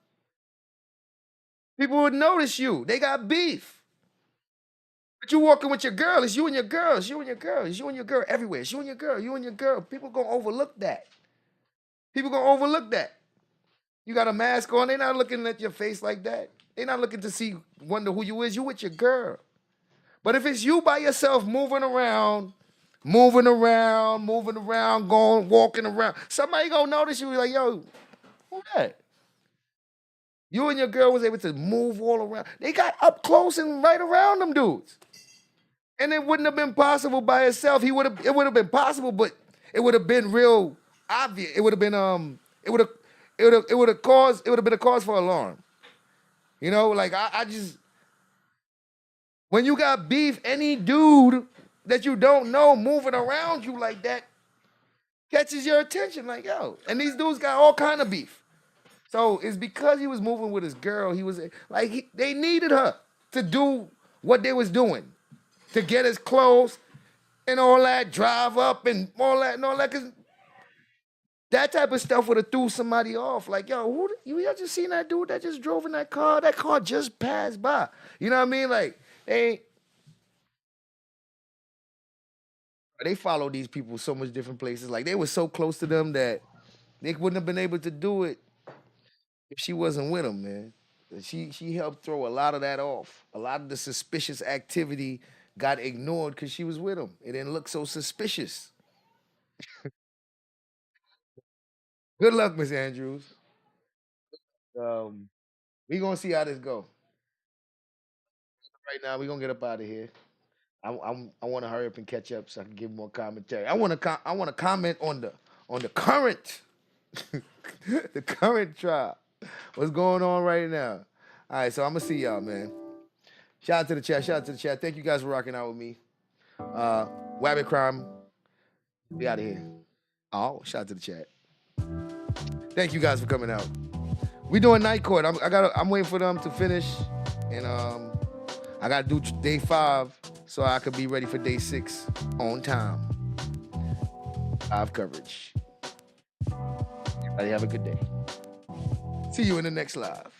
People would notice you. They got beef. But you walking with your girl, it's you and your girl, it's you and your girl, it's you and your girl everywhere. It's you and your girl, you and your girl. People gonna overlook that. People gonna overlook that. You got a mask on, they not looking at your face like that. They not looking to wonder who you is. You with your girl. But if it's you by yourself moving around, going, walking around, somebody gonna notice you, like, yo, who that? You and your girl was able to move all around. They got up close and right around them dudes. And it wouldn't have been possible by itself. It would have been possible, but it would have been real obvious. It would have been it would have been a cause for alarm. You know, like I just, when you got beef, any dude that you don't know moving around you like that catches your attention, like, yo. And these dudes got all kind of beef. So it's because he was moving with his girl. He was like, they needed her to do what they was doing, to get as close and all that, drive up and all that, because that type of stuff would have threw somebody off. Like, yo, you just seen that dude that just drove in that car? That car just passed by. You know what I mean? Like, they follow these people so much different places. Like, they were so close to them that they wouldn't have been able to do it if she wasn't with them, man. She helped throw a lot of that off. A lot of the suspicious activity got ignored because she was with him. It didn't look so suspicious. Good luck, Miss Andrews. We gonna see how this go. Right now, we gonna get up out of here. I want to hurry up and catch up so I can give more commentary. I want to comment on the current the current trial. What's going on right now? All right, so I'm gonna see y'all, man. Shout out to the chat. Thank you guys for rocking out with me. Wabbit Crime. We out of here. Oh, shout out to the chat. Thank you guys for coming out. We doing night court. I'm waiting for them to finish, and I gotta do day 5 so I could be ready for day 6 on time. Live coverage. Everybody have a good day. See you in the next live.